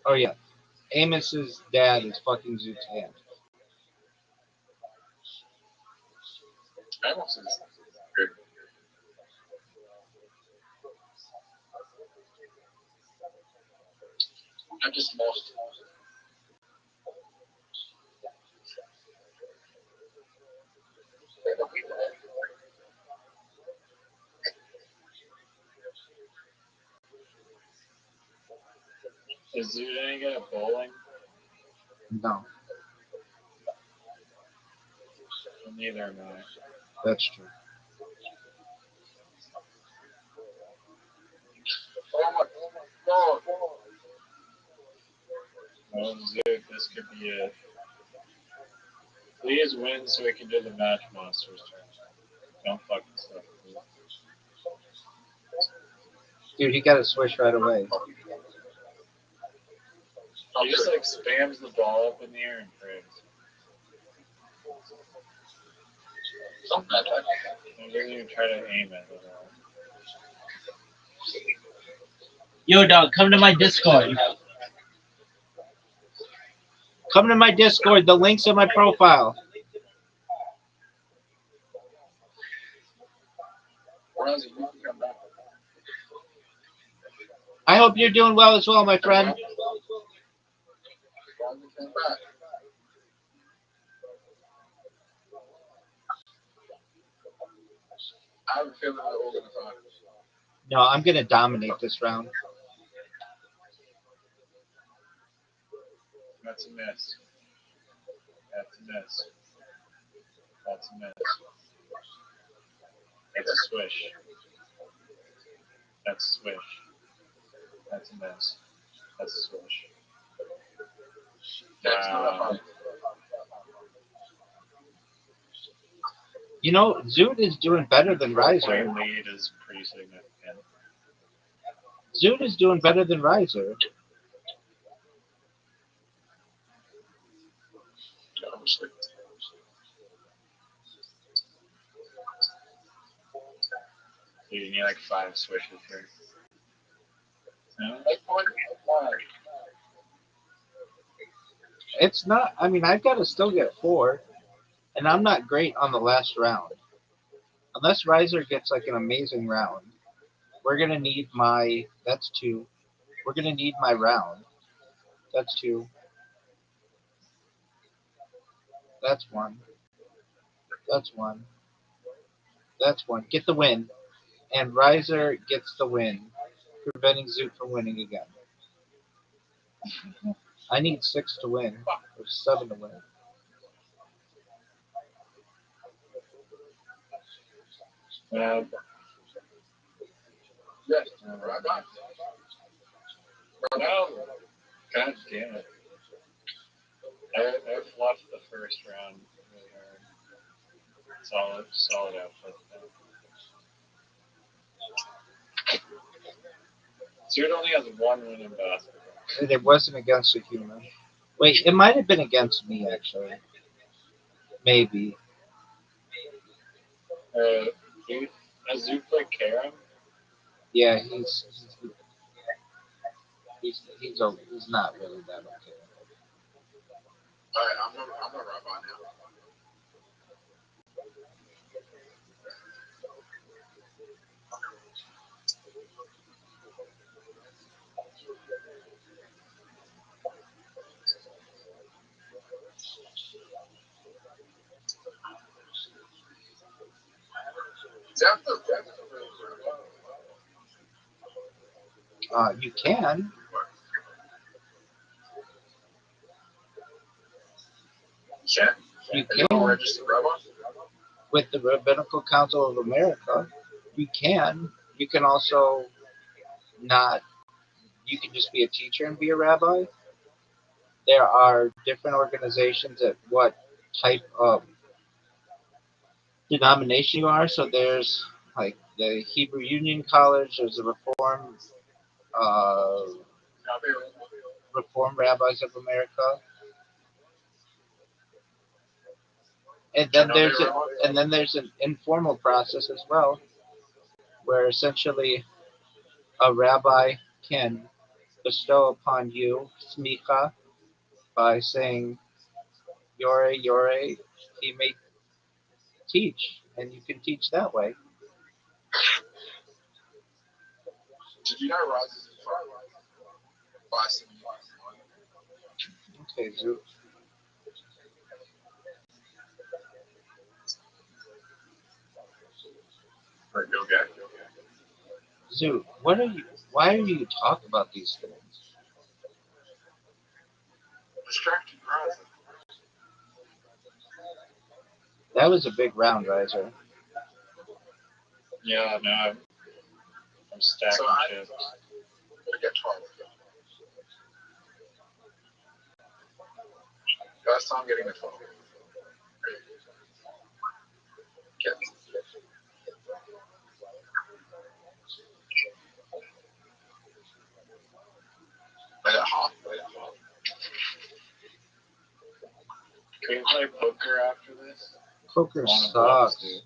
Oh yeah, Amos's dad is fucking Zoot's aunt. Amos is good. I just lost. Is Zoot any good at bowling? No, Neither am I. that's true. Oh my God. Well, Zoot, this could be it. Please win so we can do the match monsters turn. Don't fucking suck. Dude, he got a swish right away. He just like spams the ball up in the air and prays. Something like that. I didn't even try to aim it at all. Yo, dog, come to my Discord. Come to my Discord. The link's in my profile. Where else you can come back? I hope you're doing well as well, my friend. Where else you come back? I have a feeling that we're gonna find. No, I'm gonna dominate this round. That's a miss. That's a miss. That's a miss. That's a swish. That's a swish. That's a miss. That's a swish. That's not Wow. fun. You know, Zoot is doing better than Riser. Point lead is pretty significant. Zoot is doing better than Riser. Obviously. Dude, you need like 5 swishes here. No? Like point one. It's not. I mean, I've got to still get 4, and I'm not great on the last round. Unless Riser gets like an amazing round, we're gonna need my. That's 2. We're gonna need my round. That's 2. That's 1. That's 1. That's 1. Get the win, and Riser gets the win, preventing Zoot from winning again. I need 6 to win, or 7 to win. Yes. Rabbi. No. God damn it. I fluffed the first round really hard. Solid output. Zoot only has 1 win in basketball. And it wasn't against a human. Wait, it might have been against me actually. Maybe. Does Zoot play Karam? Yeah, he's not really that okay. Alright, I'm a rabbi now. You can. Yeah. You Are you can. a registered rabbi? with the Rabbinical Council of America, you can. You can also not. You can just be a teacher and be a rabbi. There are different organizations at what type of denomination you are. So there's like the Hebrew Union College. There's the uh, Reform Rabbis of America, and then there's an informal process as well, where essentially a rabbi can bestow upon you smicha by saying yore yore. He may teach, and you can teach that way. Did you know Roz is Boston? Okay, Zoot. Or go get. Zoot, what are you? Why are you talk about these things? Distracted Roz. That was a big round riser. Yeah, no, I'm stacking chips. I get 12. Last time getting a 12. Yes. Let it hop. Can we play poker after this? Poker I wanna bluff, sucks. dude.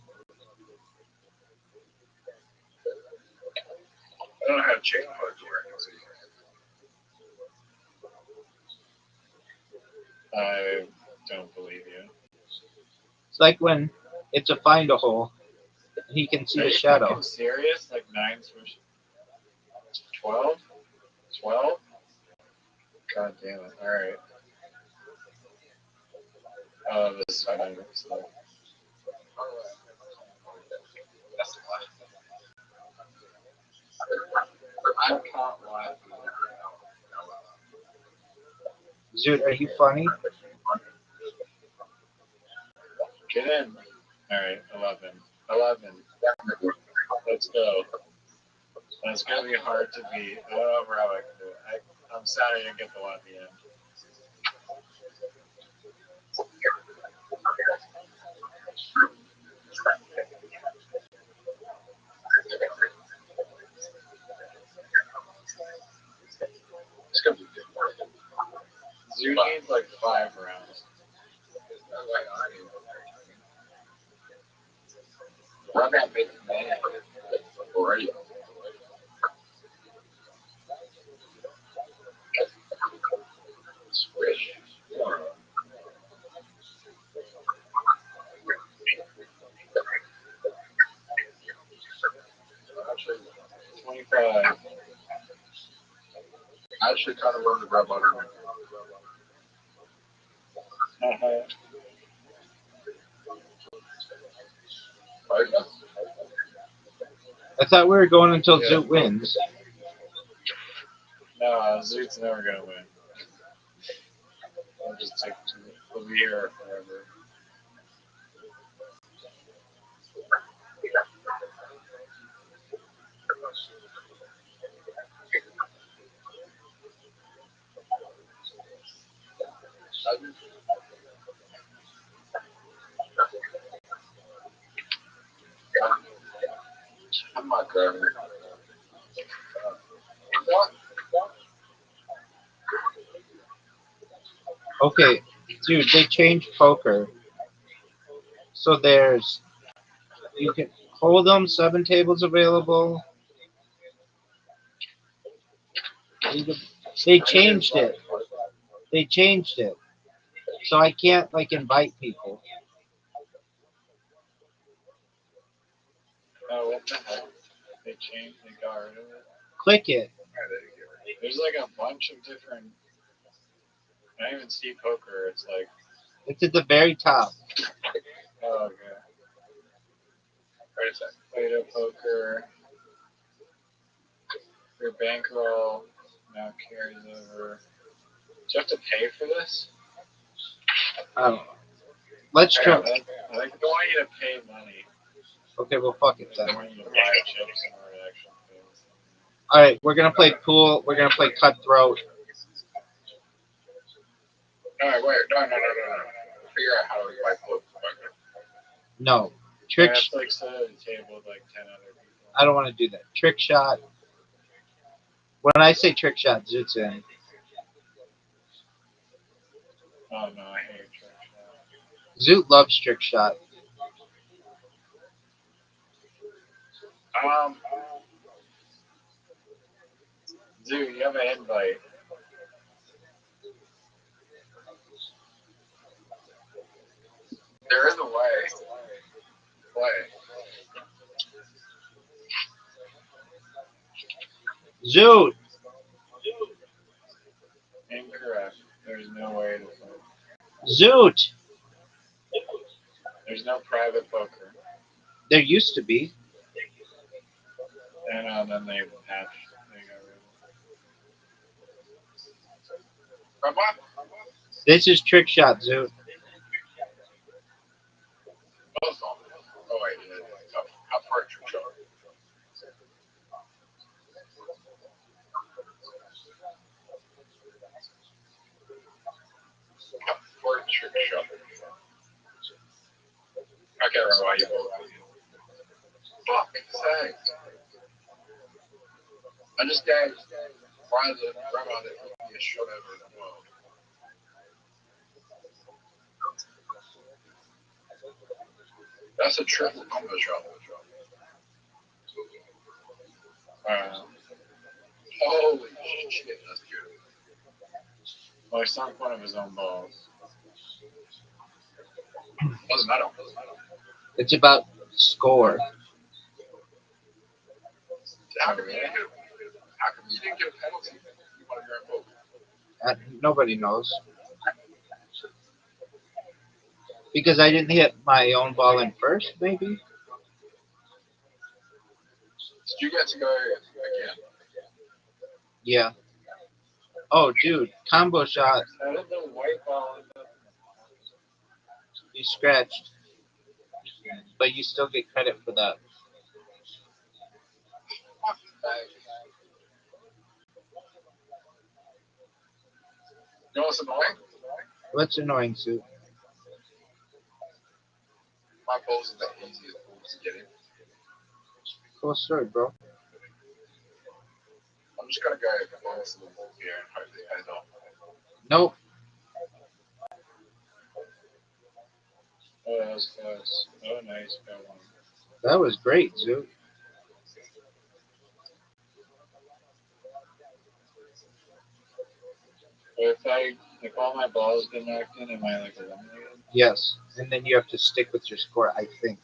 I don't know how to change cards work. I don't believe you. It's like when it's a find a hole. He can see Are a you shadow. fucking serious? Like 9 switch? 12? 12? God damn it. Alright. This I know. So. That's the lie. I can't lie. Zoot, are you funny? Get in. Alright, 11. 11. Let's go. That's gonna be hard to beat. I don't know how I can do it. I'm sad I didn't get the one at the end. It's going to be good. Zoo needs like 5 rounds. Run that big man already. Swish. 25. I actually kind of love the rub on it. I thought we were going until Yeah. Zoot wins. No, Zoot's never gonna win. I'll just take 2. We'll be here forever. I'm not good. Okay, dude, they changed poker. So there's you can hold them, 7 tables available. They changed it. They changed it. So I can't like invite people. Oh, what the hell? They changed, they got rid of it. Click it. There's like a bunch of different. I don't even see poker. It's like, It's at the very top. oh, okay. Wait a second. Play-Doh poker. Your bankroll now carries over. Do you have to pay for this? Let's try. I think they want you to pay money. Okay, well, fuck it They then. want you to buy chips in order to actually pay. All right, we're gonna play pool. We're gonna play cutthroat. No, wait, no. Figure out how to buy clothes. No, I trick. have to like sit at a table with like 10 other people. I don't want to do that. Trick shot. When I say trick shot, Zoot's in. Oh no, I hate trick shot. Zoot loves trick shot. Dude, you have an invite. There is a way. Zoot. Incorrect. There's no way to play. Zoot. There's no private poker. There used to be. And then they patched. They got rid of it. Rabbi? This is trick shot, Zoot. Oh, wait. How far is your show? How far is your show? I can't remember why you fuck say. I just gave Rabbi the easiest shot ever in the world. That's a triple combo shot. Holy shit, that's good. Well, he sunk one of his own balls. Doesn't matter. It's about score. How come you didn't get a penalty? You wanted your own vote. Nobody knows. Because I didn't hit my own ball in first, maybe? Did you get to go again? Yeah. Oh, dude. Combo shot. How did the white ball end up? You scratched. But you still get credit for that. You know what's annoying? What's annoying, Zoot? My balls are the easiest balls to get in. Cool story, bro. I'm just gonna go balls to the wall here and hope they pays off. Nope. Oh, that was close. Oh, nice. Got one. That was great, Zoot. If all my balls get knocked in, am I like eliminated? Yes. And then you have to stick with your score, I think.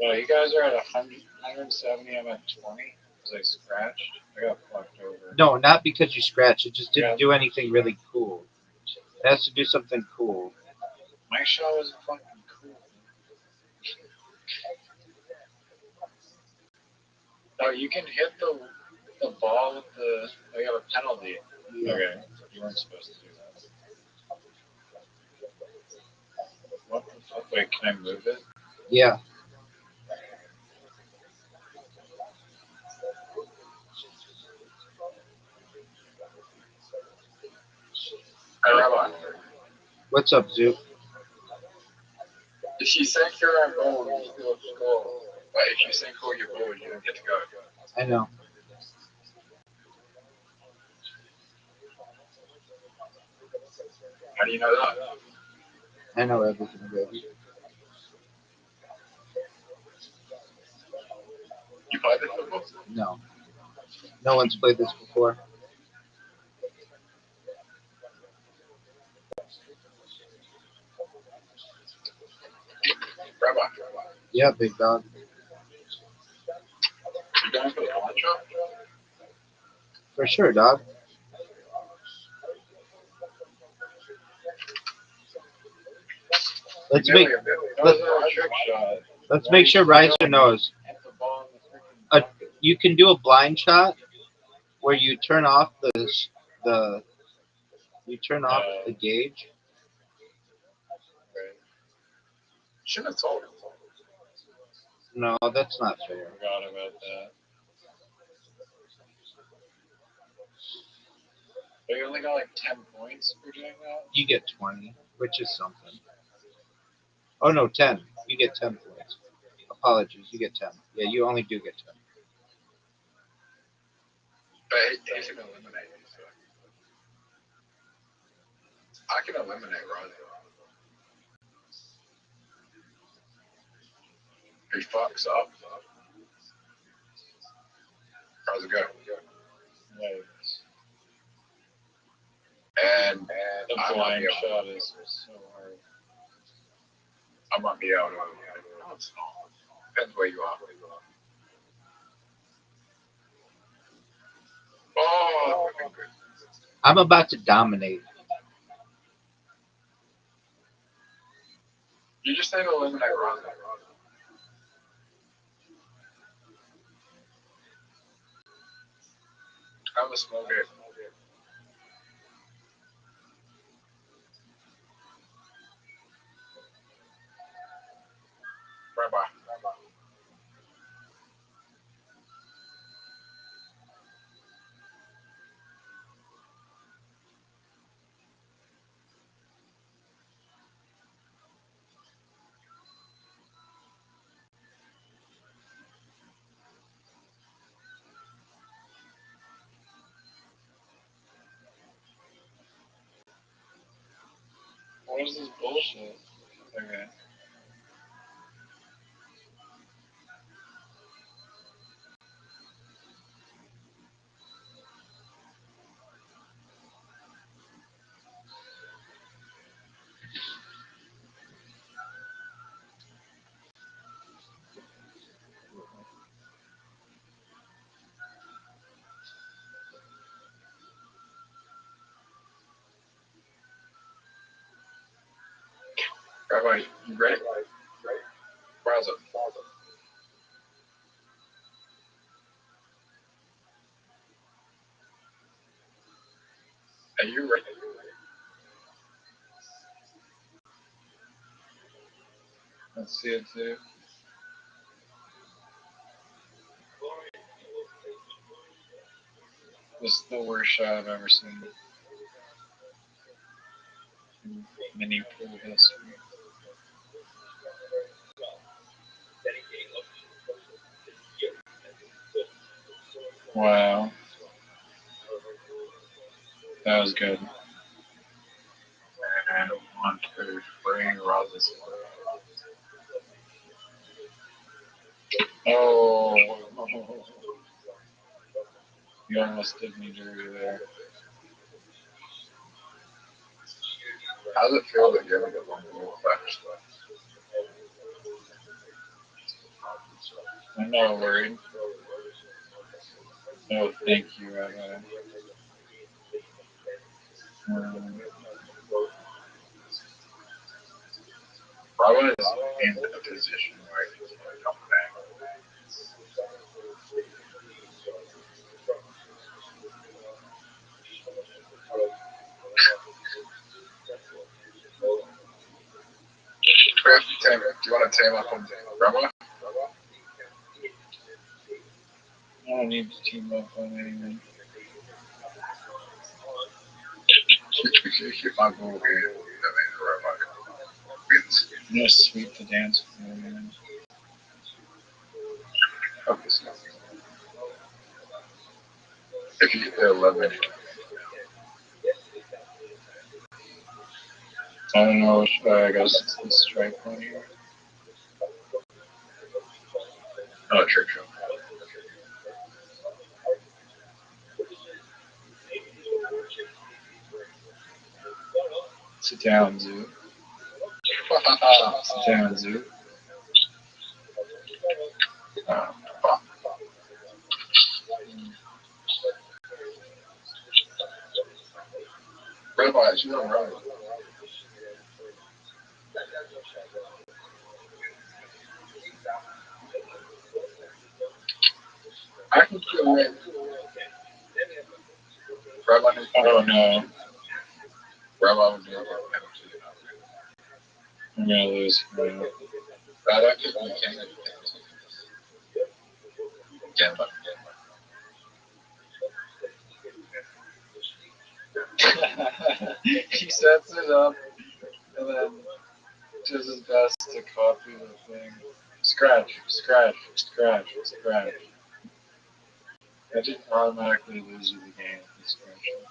Well, you guys are at 170. I'm at 20 because I scratched. I got fucked over. No, not because you scratched. It just didn't Yeah. do anything really cool. It has to do something cool. My shot was fucking cool. No, you can hit the ball with the. Oh, you have a penalty. Yeah. Okay, you weren't supposed to do that. What the fuck? Wait, can I move it? Yeah. Hey, Rabbi, What's up, Zoot? if you sink your own ball, you still score. But if you sink all your balls, you don't get to go. I know. How do you know that? I know everything, baby. You played this before? No. No one's played this before. Rabbi, Yeah, big dog. you going for the line shot? For sure, dog. Let's make That was a trick shot. let's make sure Riser knows. Hit the ball in the freaking. You can do a blind shot where you turn off the gauge, Shouldn't have told him. No, that's not fair. Forgot about that. They only got like 10 points for doing that. You get 20, which is something. Oh no, 10. You get 10 points. Apologies, you get 10. Yeah, you only do get 10. But he can eliminate me. So. I can eliminate Ronnie. He fucks up. How's it go? Like, And the I might blind be able, shot is so hard. I might be able to. No, it's not. Depends where you are. Oh, that would be good. I'm about to dominate. You just need to eliminate Ronnie. Have a small game. Rabbi. What is this bullshit? Okay. Rabbi, you ready? Browser. Are you ready? Let's see it too. This is the worst shot I've ever seen in mini pool history. Wow. That was good. And 1, 2, 3, Roses. Oh. You almost did me dirty there. How does it feel that you haven't got one more left? I'm not worried. Oh, thank you, Rabbi. Bravo is in a position where he's going to come back. Do you want to team up on Bravo? I don't need to team up on anything. If I go here, that means Bravo wins. I'm gonna sweep the dance floor, man. Okay, so if you get the 11, I don't know which I guess it's the strike one here. oh, trick shot. Sit down, Zoo. Sit down, Zoo. Fuck. Rabbi, she's on Rabbi. I can feel it. Rabbi, I don't know. Rabbi would do a penalty. I'm gonna lose for now. I don't think we can. Gamma. He sets it up and then does his best to copy the thing. Scratch, scratch, scratch, scratch. I just automatically lose you the game if you scratch it.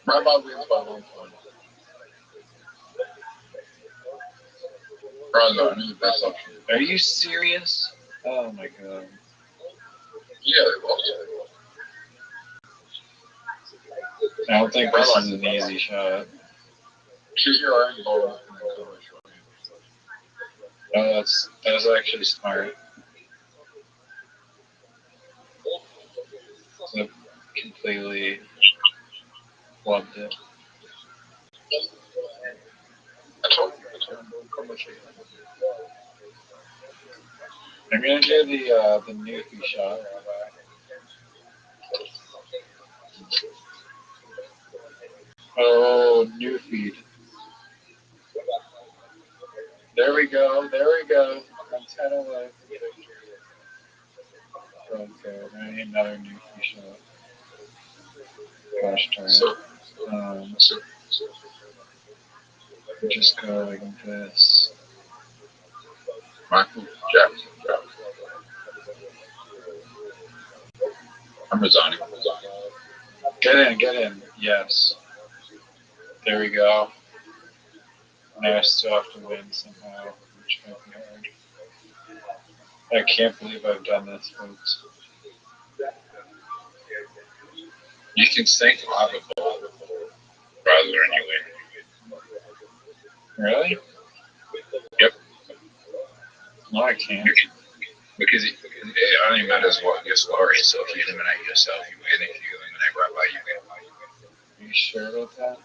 Rabbi wins by 1 point. Probably not the best option. Are you serious? Oh my god. Yeah, they lost. I don't think this is an easy shot. Shoot your own ball and then cover short. Oh, that's actually smart. So completely flubbed it. I told you it's going to cover short. I'm gonna do the Newfie shot. Oh, new feed. There we go. There we go. I'm 10 away. Okay, I need another new shot. Gosh darn it. Just go like this. Michael Jackson. I'm resigning. Get in, get in. Yes. There we go. Now I still have to win somehow, which might be hard. I can't believe I've done this, folks. You can sink lava ball rather than you win. Really? Yep. No, I can't. Because it only matters what your score is. So if you eliminate yourself, you win. If you eliminate Rabbi, you win. Are you sure about that?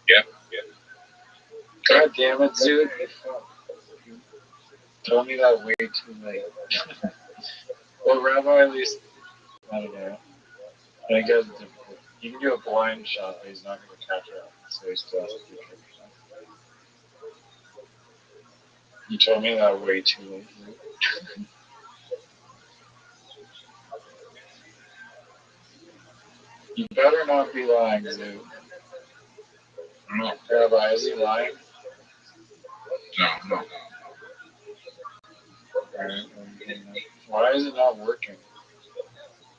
Yep. God damn it, dude. You told me that way too late. Well, Rabbi, at least, I don't know. I think that's difficult. You can do a blind shot, but he's not going to catch it. So he still has to do trick shots. You told me that way too late. You better not be lying, Zoo. No. Rabbi, is he lying? No. Alright, why is it not working?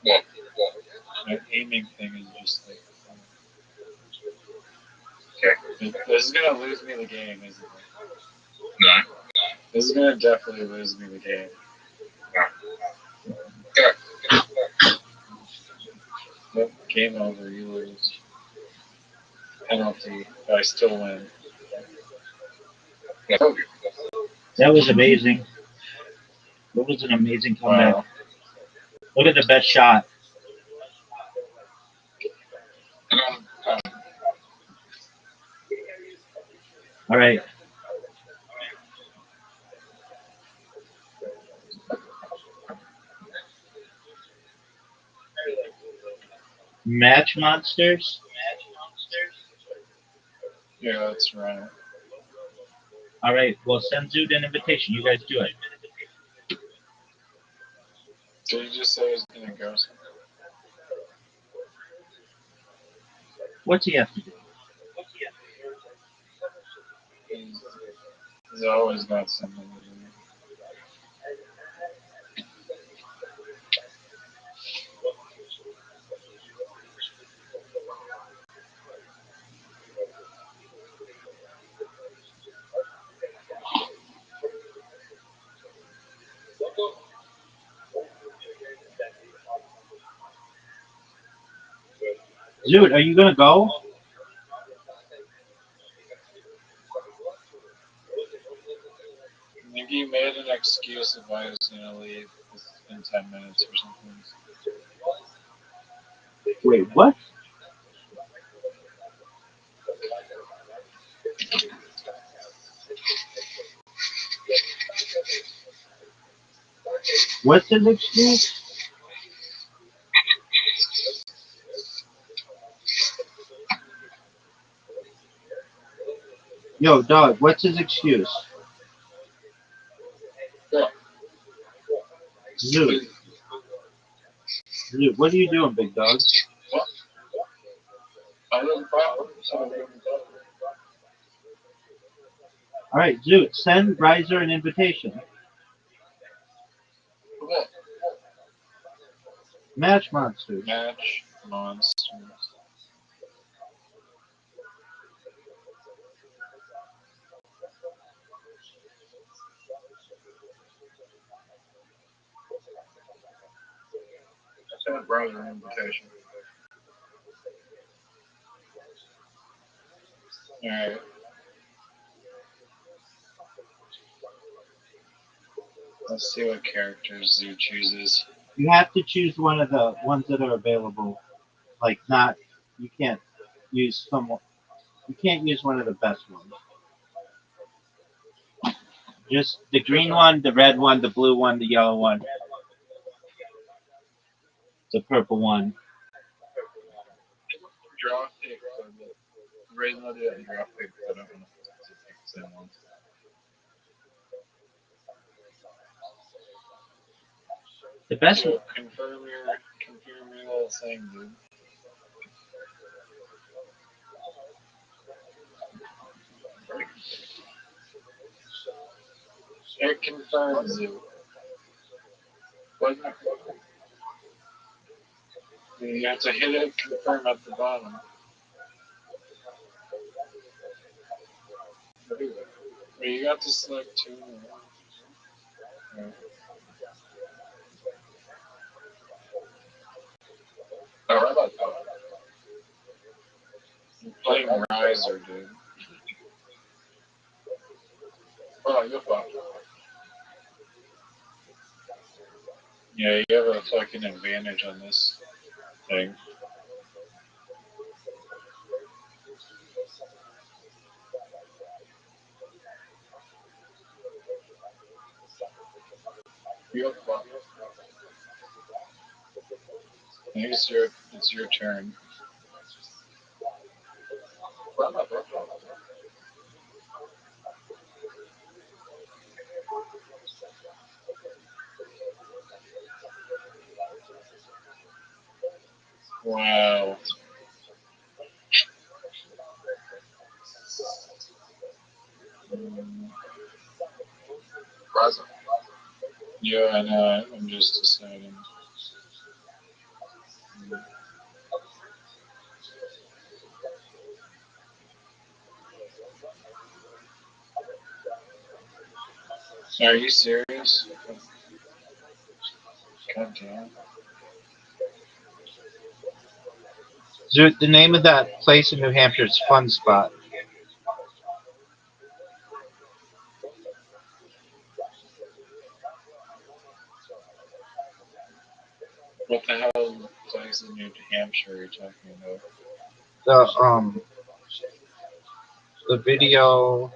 What? My aiming thing is just like. Okay. This is gonna lose me the game, isn't it? No. This is gonna definitely lose me the game. No. Okay. Nope, game over, you lose. Penalty, but I still win. I told you. That was amazing. That was an amazing comeback. Wow. Look at the best shot. All right. Match monsters. Yeah, that's right. All right. Well, send Zoot an invitation. You guys do it. Did he just say he's gonna go somewhere? What's he have to do? He's always got something to do. Zoot, are you gonna go? I think he made an excuse of why he was gonna leave in 10 minutes or something. Wait, what? What's his excuse? Yo, dog, what's his excuse? Yeah. Dude, dude, what are you doing, big dog? What? I didn't follow. So I didn't follow. All right, Zoot, send Riser an invitation. What? Match monsters. Match monsters. I sent a browser invitation. Alright. Let's see what characters Zoo chooses. You have to choose one of the ones that are available. Like, not, you can't use someone, you can't use one of the best ones. Just the green one, the red one, the blue one, the yellow one, the purple one. Draw pick. Right now they have draw pick. I don't want to pick the same ones. The best. So confirm your little thing, dude. It confirms you. What? You have to hit it confirm at the bottom. Well, you got to select two. Right. Oh, right about that. You're playing Riser, dude. Oh, you're fucked. Yeah, you have a fucking advantage on this thing. You're fucked. It's your turn. Right about that. Wow. Mm, Rising. yeah, I know. I'm just deciding. Are you serious? God damn. Zoot, the name of that place in New Hampshire is Fun Spot. What the hell place in New Hampshire are you talking about? The video.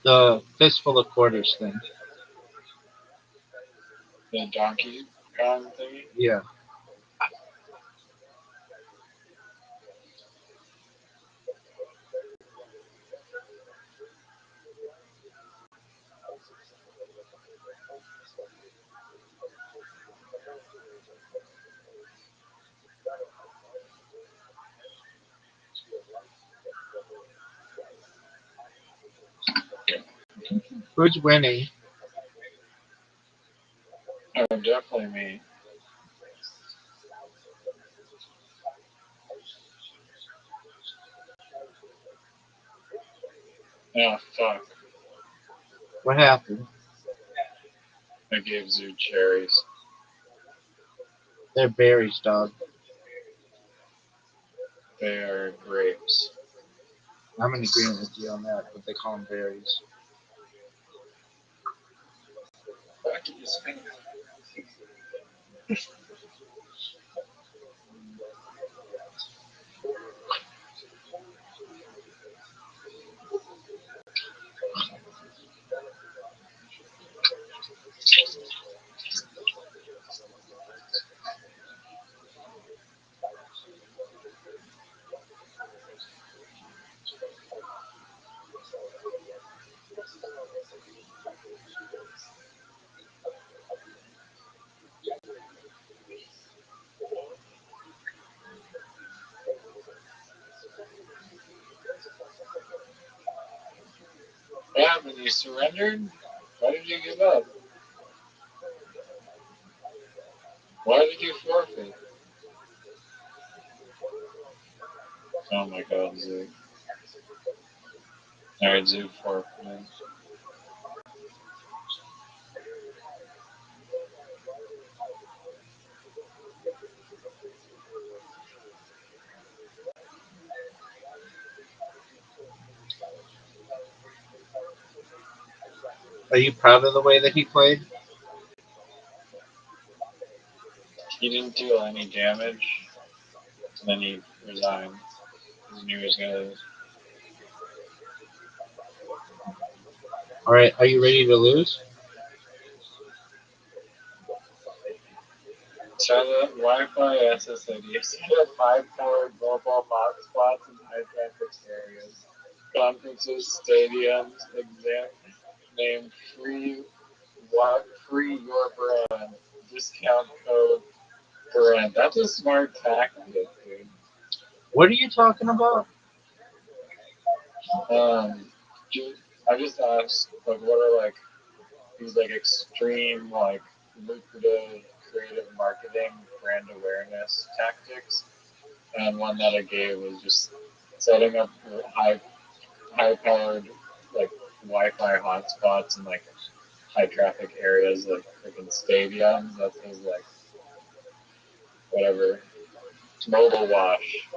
The fistful of quarters thing. The Donkey Kong thingy? Yeah. Who's winning? Oh, definitely me. Oh, fuck. What happened? I gave Zoo cherries. They're berries, dog. They are grapes. I'm in agreement with you on that, but they call them berries. Back to this thing. What happened? You surrendered? Why did you give up? Why did you forfeit? Oh my god, Zoo. Alright, Zoo forfeited. Are you proud of the way that he played? He didn't do any damage, and then he resigned. He knew he was gonna lose. All right, are you ready to lose? Set up Wi-Fi SSID. Set up high-powered mobile hotspots in high-traffic areas. Conferences, stadiums, exam name free your brand. Discount code brand. That's a smart tactic, dude. What are you talking about? Um, I just asked, like, what are like these like extreme, like lucrative, creative marketing, brand awareness tactics? And one that I gave was just setting up high powered like Wi-Fi hotspots in like high traffic areas, like freaking stadiums. That says like whatever mobile wash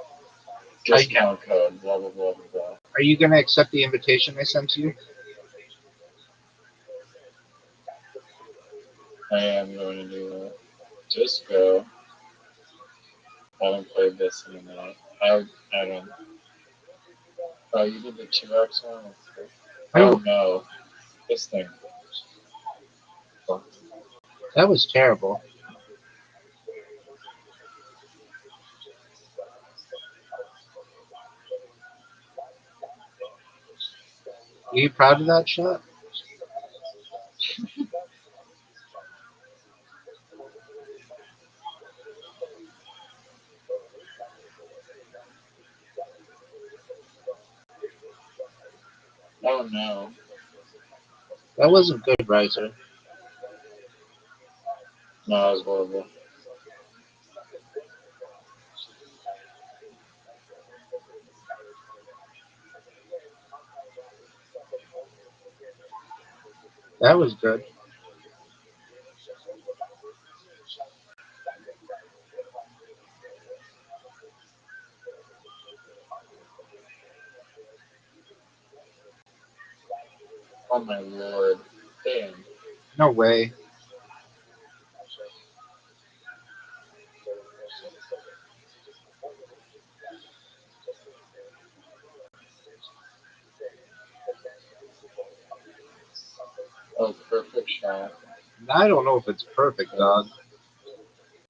discount code, blah blah blah blah blah. Are you going to accept the invitation I sent to you? I am going to do that. Just go. I haven't played this in a minute. I don't. Oh, you did the 2x one? Oh no. This thing. That was terrible. Are you proud of that shot? Oh no. That wasn't good, Riser. No, that was horrible. That was good. Oh my lord. Damn. No way. Oh, perfect shot. I don't know if it's perfect, dog.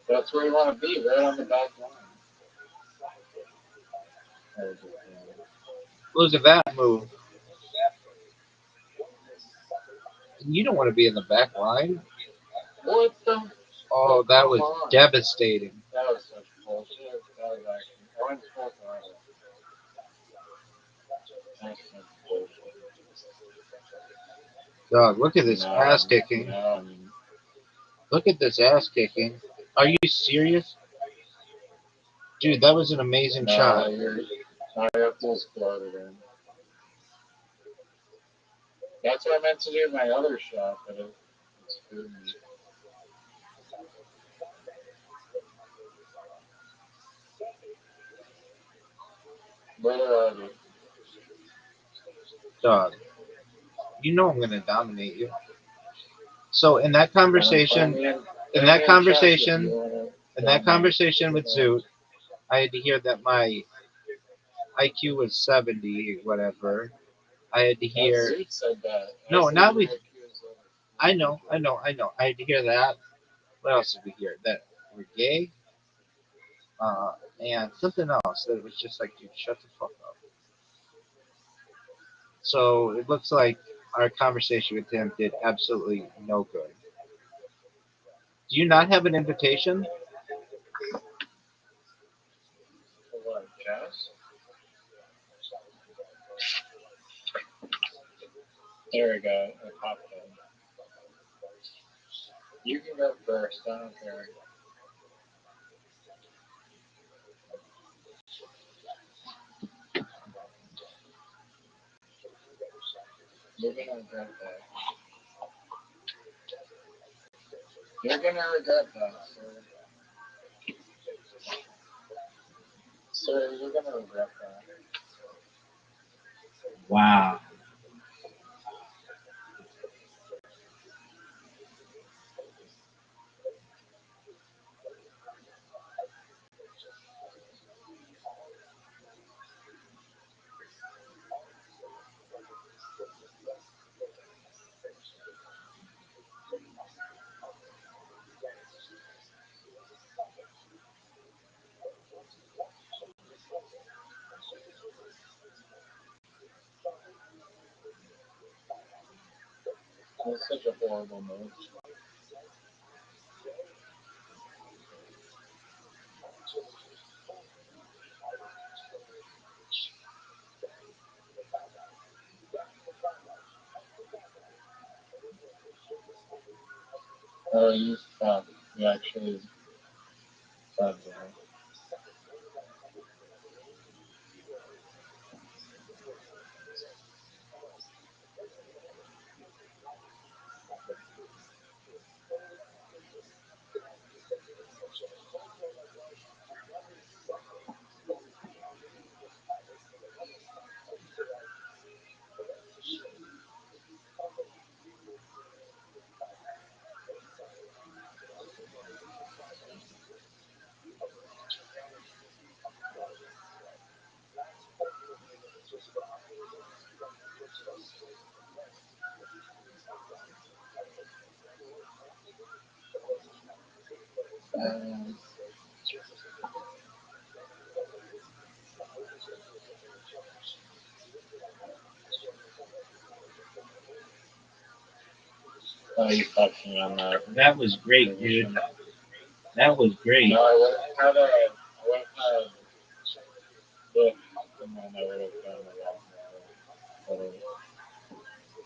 That's where you want to be, right on the back line. Look at that move. You don't want to be in the back line. What the? Oh, that was devastating. That was such bullshit. That was actually. I went full throttle. That's such bullshit. Dog, look at this ass kicking. No. Look at this ass kicking. Are you serious? Dude, that was an amazing shot. Now you have to explode it in. That's what I meant to do with my other shot, but it screwed me. Where are we? Dog, you know I'm gonna dominate you. So in that conversation, in that conversation, in that conversation with Zoot, I had to hear that my IQ was 70, whatever. I had to hear. Zoot said that. No, not with. I know. I had to hear that. What else did we hear? That we're gay, and something else that was just like, dude, shut the fuck up. So it looks like our conversation with him did absolutely no good. Do you not have an invitation? For what, Jazz? There we go. It popped in. You can go first. I don't care. You're gonna regret that. You're gonna regret that, sir. Sir, you're gonna regret that. Wow. That's such a horrible move. Oh, you thought you actually thought that. Um, oh, you fucked me on that. That was great, dude. That was great. No, I would have had look, and then I would have done a lot more.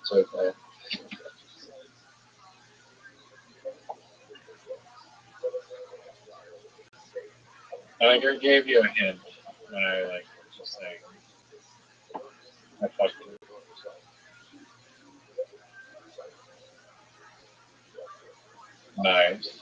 It's okay. I think I gave you a hint when I just saying I fucked you. Nice.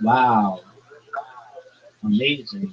Wow. Amazing.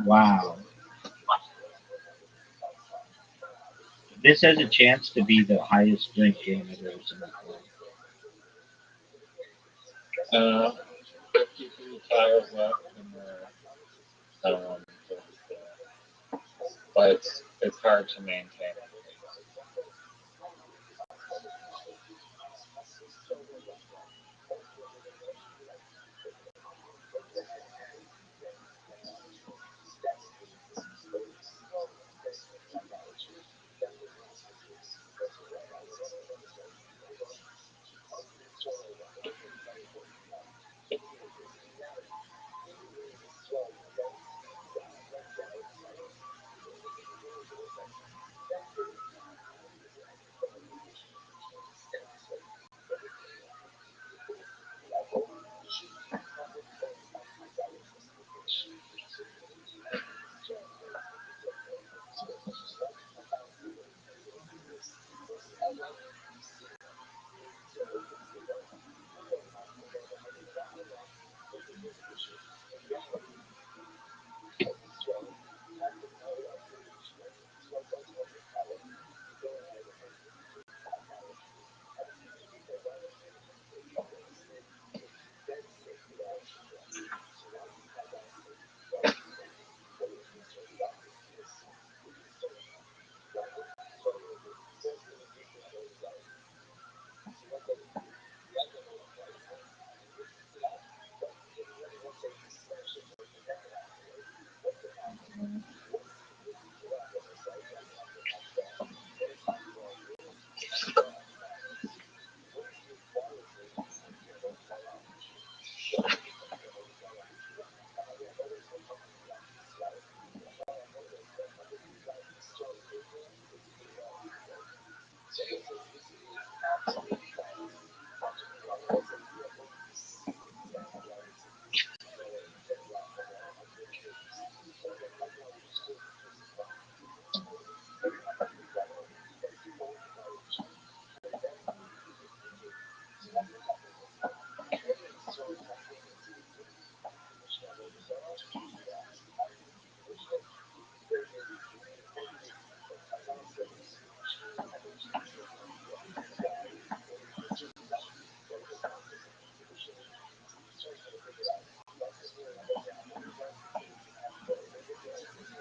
Wow. This has a chance to be the highest ranked game I've ever seen before. 53 tiles left in the but it's hard to maintain.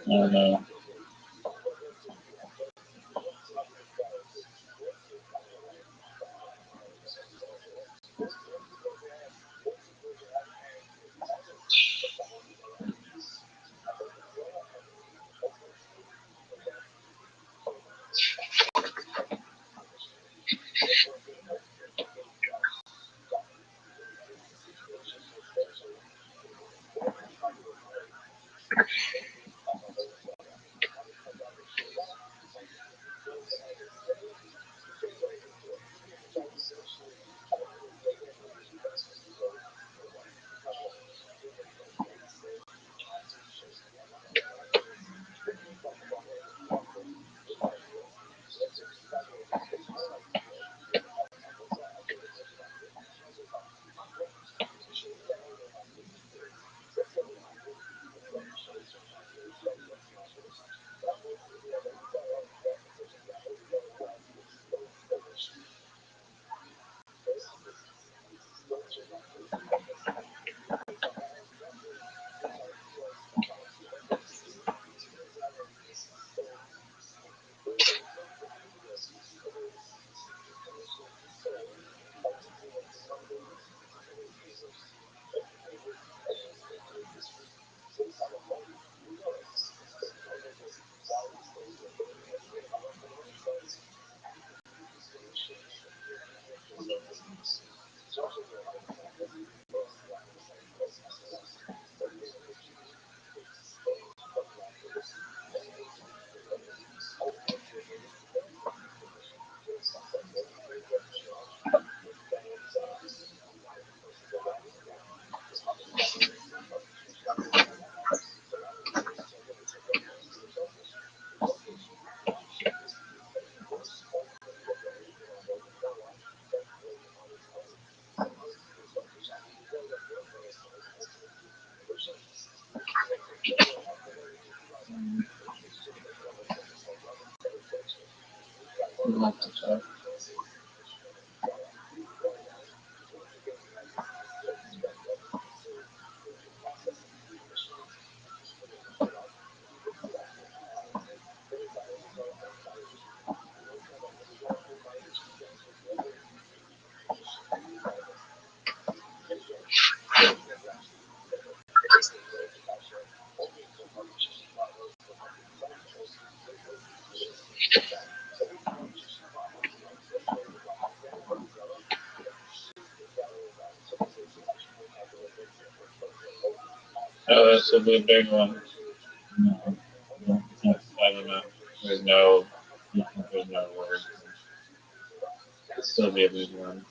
Oh no. We'll have to check. Oh, this will be a big one. No, no, that's, I don't know. There's no, yeah. there's no words. It'll still be a big one.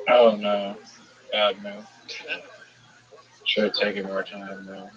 Oh no. God no. Should have taken more time though.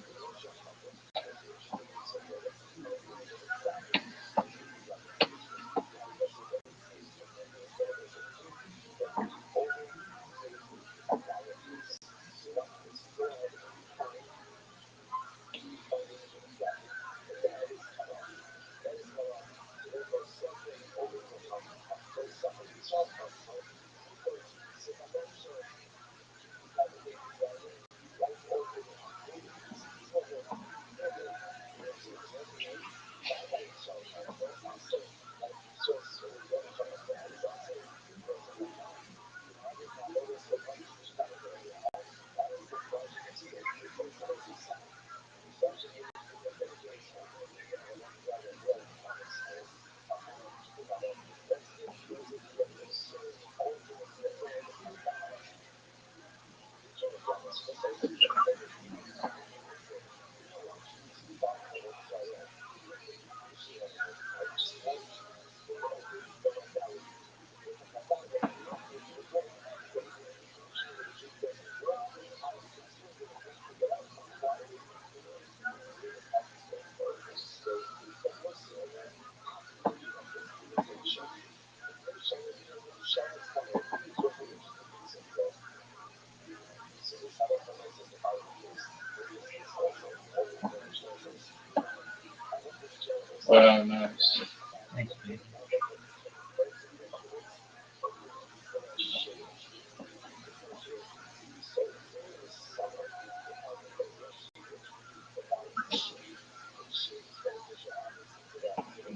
Nice. Thanks, baby.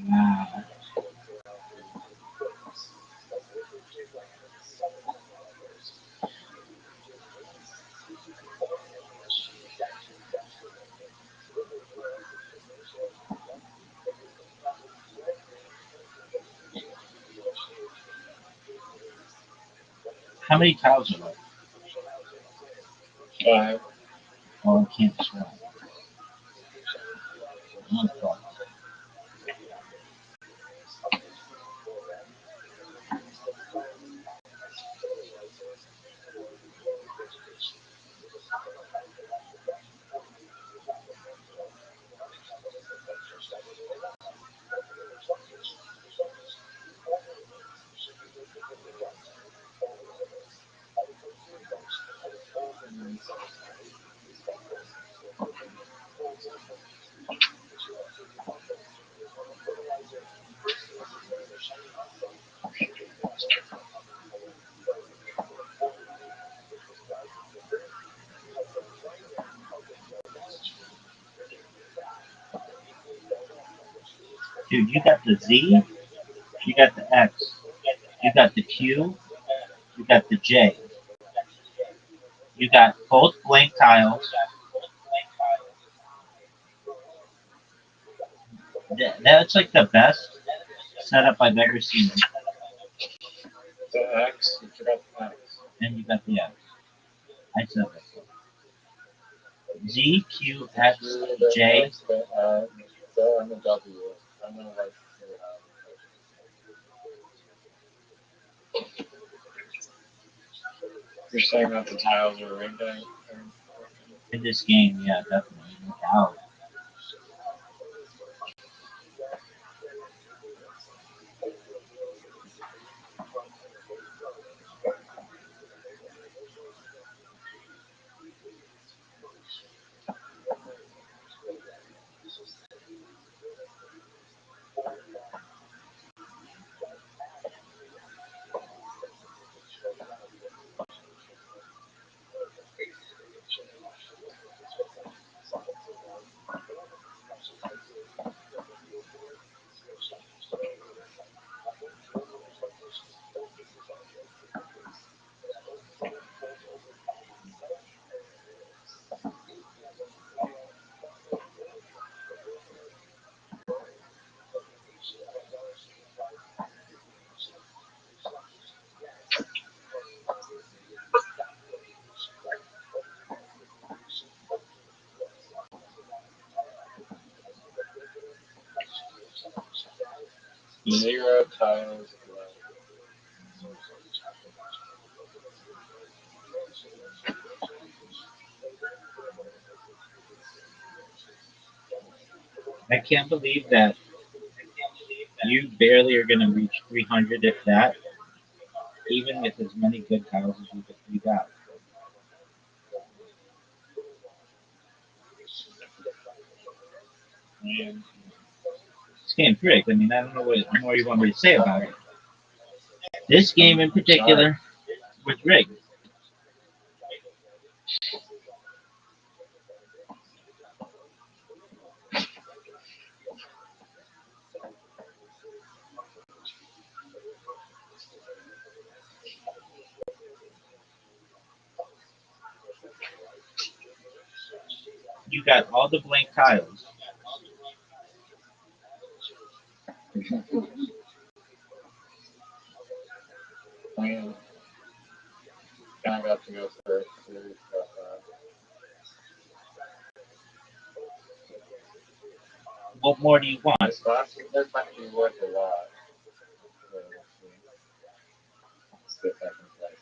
Wow. How many tiles are left? 5. Oh, I can't swap. Oh, fuck. Dude, you got the Z, you got the X, you got the Q, you got the J. You got both blank tiles. That's like the best setup I've ever seen. The X. You forgot the X. And you got the X. I said that. Z, Q, X, The J. X, the and the W. I don't know like you're saying that the tiles are rigged. In this game, yeah, definitely. No doubt. Zero tiles. I can't believe that you barely are going to reach 300 if that, even with as many good tiles as you got. And This game's rigged. I mean, I don't know what more you want me to say about it. This game in particular was rigged. You got all the blank tiles. and kind of got to go first. What more do you want? This last this might be worth a lot. So let's see. Let's see if I can play it.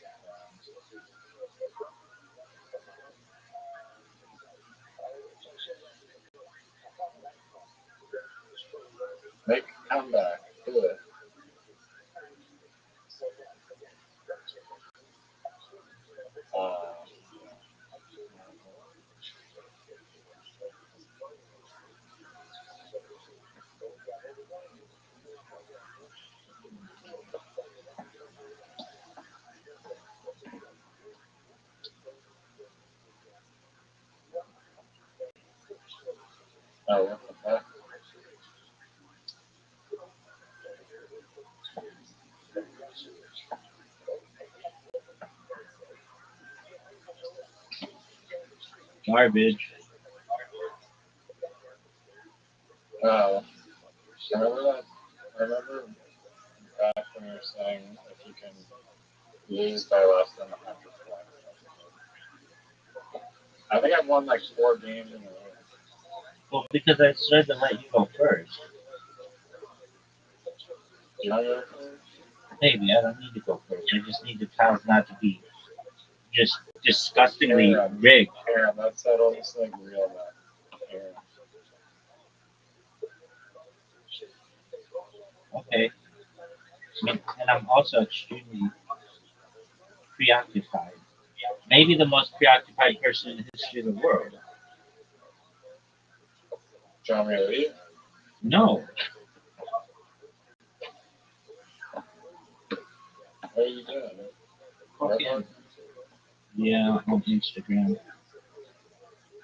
Make a comeback. Do it. Uh, Garbage. Oh, I remember back when you were saying if you can lose by less than 100 points. I think I've won like 4 games in a row. Well, because I said to let you go first. Do you want to go first? Maybe I don't need to go first. I just need the tiles not to be just disgustingly rigged. Aaron, that settles like real bad. Aaron. Okay. And I'm also extremely preoccupied. Maybe the most preoccupied person in the history of the world. Do you want me to leave? No. What are you doing? Fucking, yeah, on Instagram.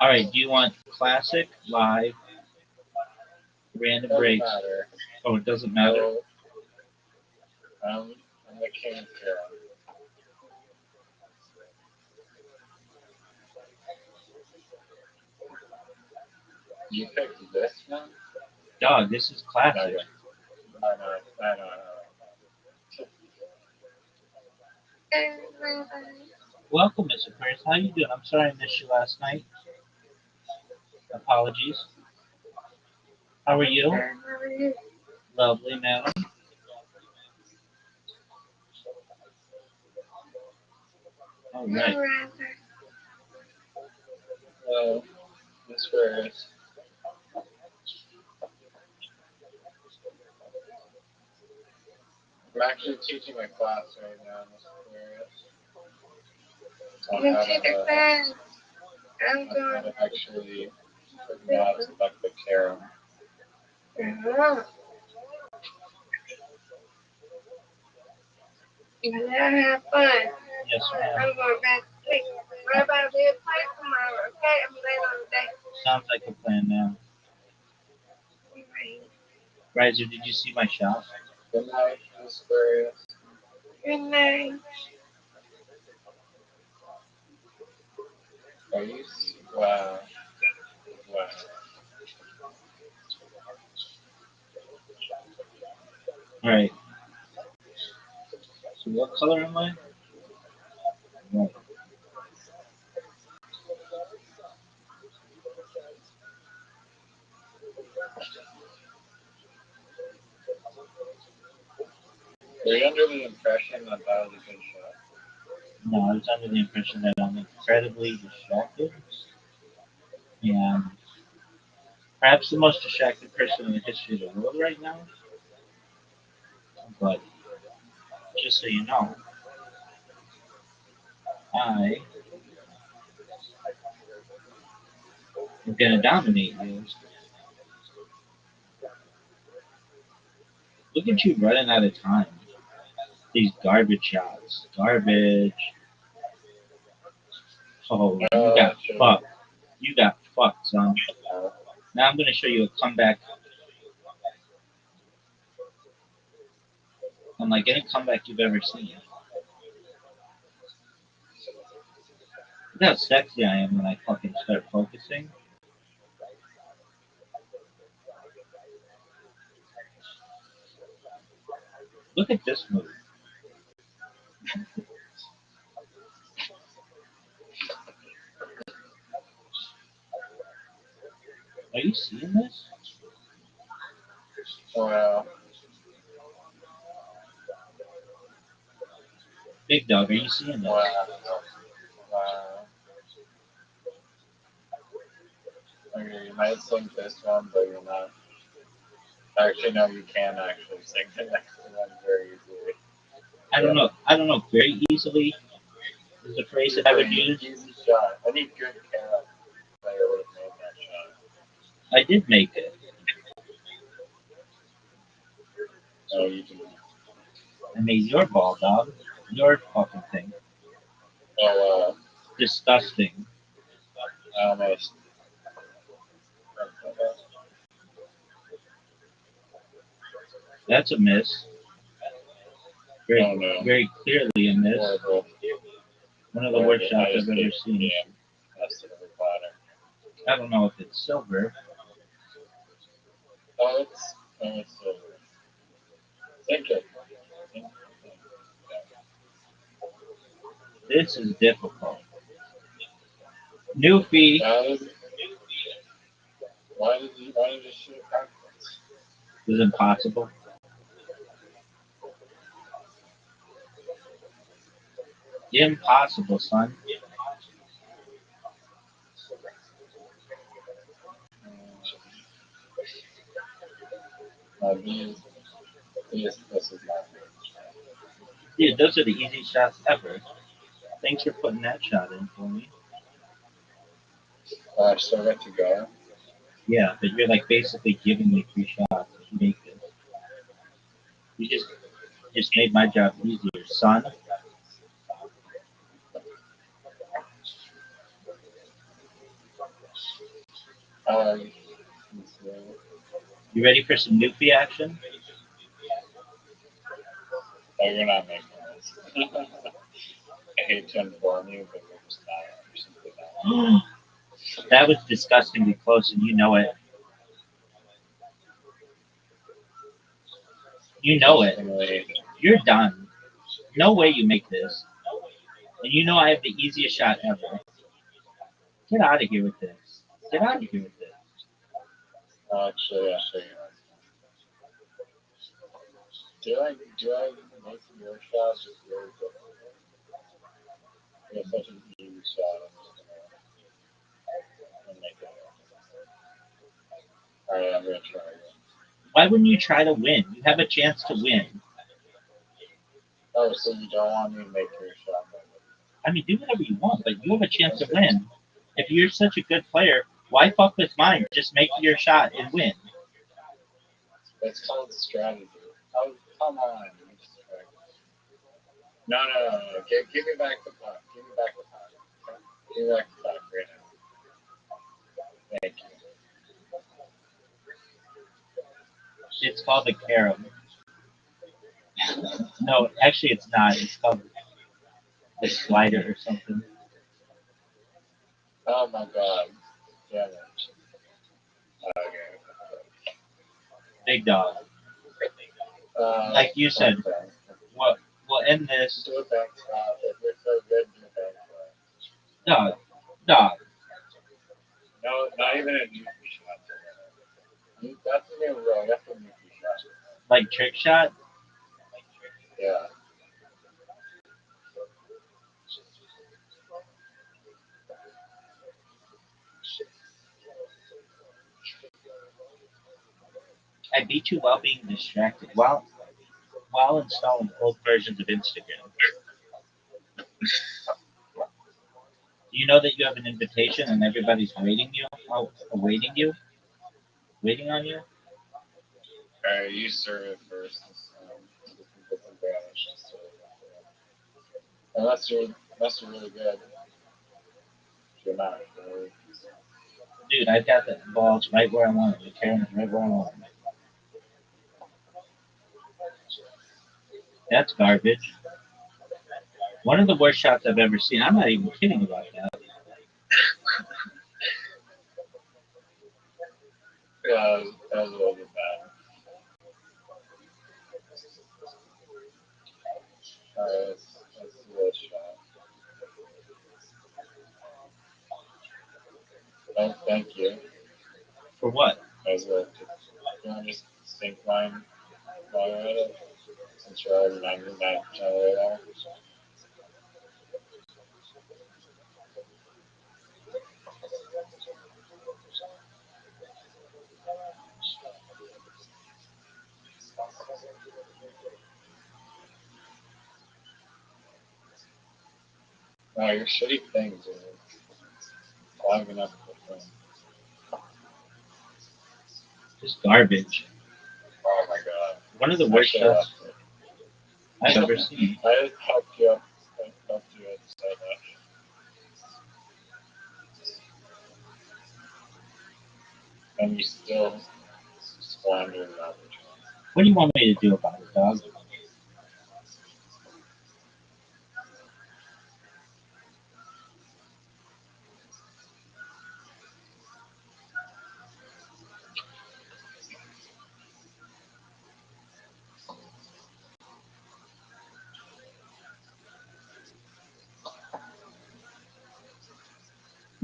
Alright, do you want classic, live, random Doesn't breaks? matter. Oh, it doesn't matter? No, I'm the king of Aaron. You picked this one? Dog, this is classic. No. Welcome, Mr. Prince. How you doing? I'm sorry I missed you last night. Apologies. How are you? Lovely, madam. All right. Hello, Miss Ferris. I'm actually teaching my class right now, Miss Ferris. On how to actually know how to select the carom. Yes, ma'am. Sounds like a plan now. Riser, did you see my shot? Good night, Miss Ferris. Are you? Wow. All right. So what color am I? Right. Were you under the impression that that was a good shot? No, I was under the impression that I'm incredibly distracted and perhaps the most distracted person in the history of the world right now. But just so you know, I am gonna dominate you. Look at you running out of time. These garbage shots. Garbage. Oh, you got fucked. You got fucked, son. Now I'm gonna show you a comeback. Unlike any comeback you've ever seen. Look how sexy I am when I fucking start focusing. Look at this move. Are you seeing this? Wow. Big dog, are you seeing this? Wow. Okay, you might sing this one, but you're not. Actually, no, you can actually sing the next one very easily. I don't know. Very easily is a phrase that I would use. Easy shot. Any good carom player would have made that shot. I did make it. No, you didn't. I made your ball, dog. Your fucking thing. Oh, Disgusting. I almost. That's a miss. Very, Oh, no. very clearly a miss. Horrible. One of the worst shots I've ever seen. Yeah, that's the platter. I don't know if it's silver. Oh, it's silver. Think it. Think, This is difficult. Newfie why did you shoot backwards? is impossible. Impossible, son. This is not good. Dude, those are the easiest shots ever. Thanks for putting that shot in for me. I still got to go. Yeah, but you're like basically giving me 3 shots if you make this. You just made my job easier, son. Um, You ready for some Newfie action? oh, you're not making this. I hate to inform you, but you're just not. You're simply not. That was disgustingly close, and you know it. You know it. You're done. No way you make this. And you know I have the easiest shot ever. Get out of here with this. Get out of here with this. Actually, do I make your shots just really different? You have such an easy shot. I'm just gonna make it. Alright, I'm gonna try again. Why wouldn't you try to win? You have a chance to win. Oh, so you don't want me to make your shot? I mean, do whatever you want, but you have a chance to win. If you're such a good player, why fuck with mine? Just make your shot and win. That's called strategy. Oh, come on. No. Give me back the puck. Give me back the puck. Give me back the puck right now. Thank you. It's called a carom. No, actually, it's not. It's called a slider or something. Oh my god. Damn it. Okay. Big dog. Like you said, we'll end this. Do it back top. If we're so good, do it back Dog. top. Dog. No, not even a new shot. That's a new rule. That's a new shot. Like trick shot? Yeah. I beat you while being distracted, while installing old versions of Instagram. Do you know that you have an invitation and everybody's waiting on you? Alright, you serve it first. Get some damage. Unless you're really good. You're not. Dude, I got the balls right where I want it. The Karen is right where I want it. That's garbage. One of the worst shots I've ever seen. I'm not even kidding about that. Yeah, that was a little bit bad. Let's see what shot. Oh, thank you. For what? As well. You want to just stink line while you're at it? Since you're already 99% of the way there. No, your shitty things are clogging up the thing. Just garbage. Oh my god. One of the worst shots I've ever seen. I just helped you up. I helped you up so much. And you still squandered an opportunity. What do you want me to do about it, dog?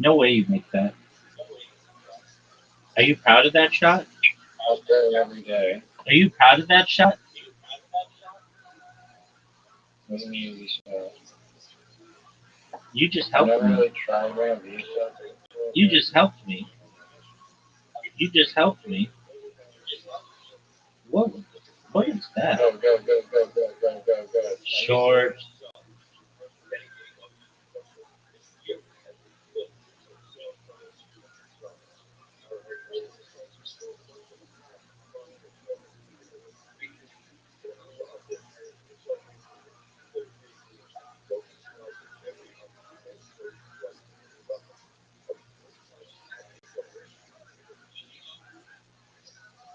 No way you make that. Are you proud of that shot? I'll pray every day. Are you proud of that shot? It was an easy shot. You just I helped never me. really tried one of these shots before. You just helped me. You just helped me. What? What is that? Go, go, go, go, go, go, go, go. Short.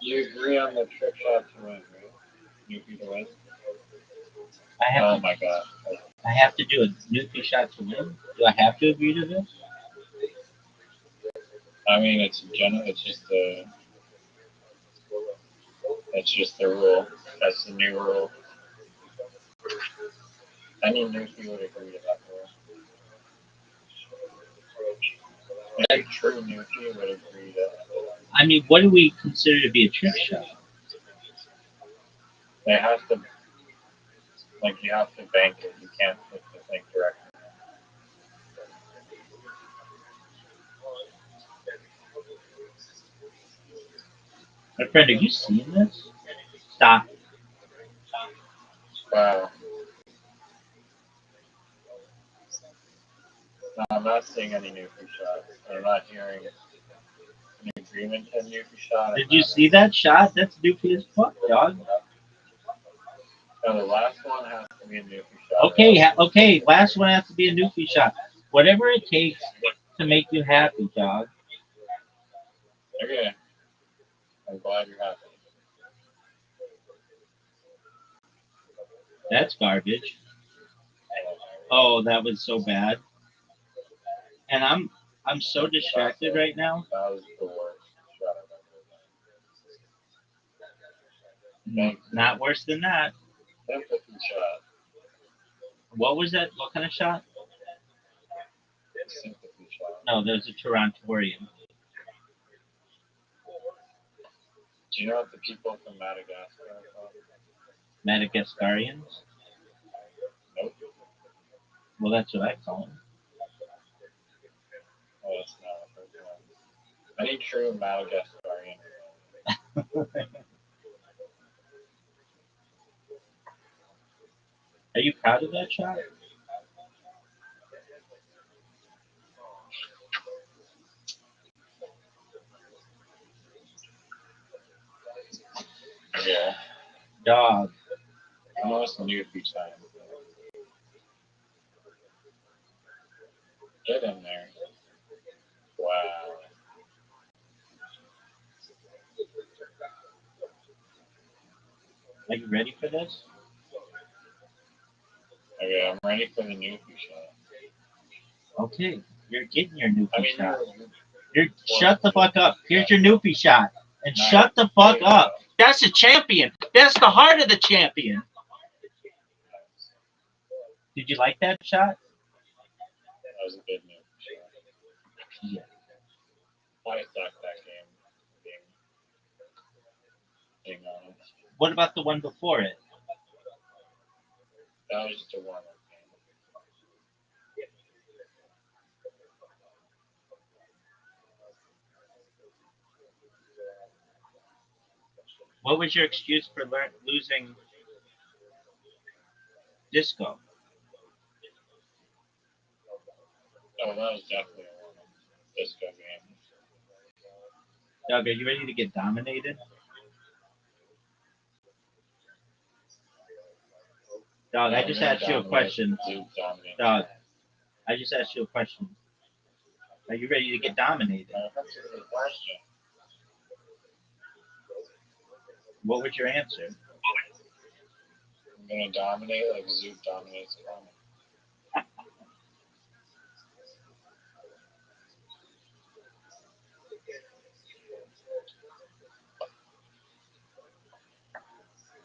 You agree on the trick shot to win, right? You agree to win? I have Oh to. my god. I have to do a nuclear shot to win. Do I have to agree to this? I mean, it's just the. It's just the rule. That's the new rule. Any newfie would agree to that rule. Any true newfie would agree to that. I mean, what do we consider to be a trick shot? They have to, you have to bank it. You can't hit the thing directly. My friend, are you seeing this? Stop. Wow. No, I'm not seeing any newfie shots. I'm not hearing an agreement to a newfie shot. Did you see that shot? That's newfie as fuck, dog. No, the last one has to be a newfie shot. Okay. Last one has to be a newfie shot. Whatever it takes to make you happy, dog. Okay. I'm glad you're happy. That's garbage. Oh, that was so bad. And I'm so distracted right now. That was the worst shot I've ever done. Not worse than that. Sympathy shot. What was that? What kind of shot? Sympathy shot. No, there's a Torontorian. Do you know what the people from Madagascar are called? Madagascarians? Nope. Well, that's what I call them. Oh, that's not a first one. Any true Madagascarian. Are you proud of that shot? Yeah. Dog. Almost newfie time. Get in there. Wow. Are you ready for this? Okay, I'm ready for the newfie shot. Okay, you're getting your newfie I mean, shot. Shut the fuck up. Here's your newfie shot. And shut the fuck up. That's the champion. That's the heart of the champion. Did you like that shot? That was a good newfie shot. Yeah. I sucked that game. Being honest. What about the one before it? That was just a warm-up game. What was your excuse for losing disco? Oh, that was definitely a warm-up disco game. Doug, are you ready to get dominated? Dog, I just asked you a question. Dog, I just asked you a question. Are you ready to get dominated? That's a good question. What was your answer? I'm gonna dominate like Zoot dominates comic.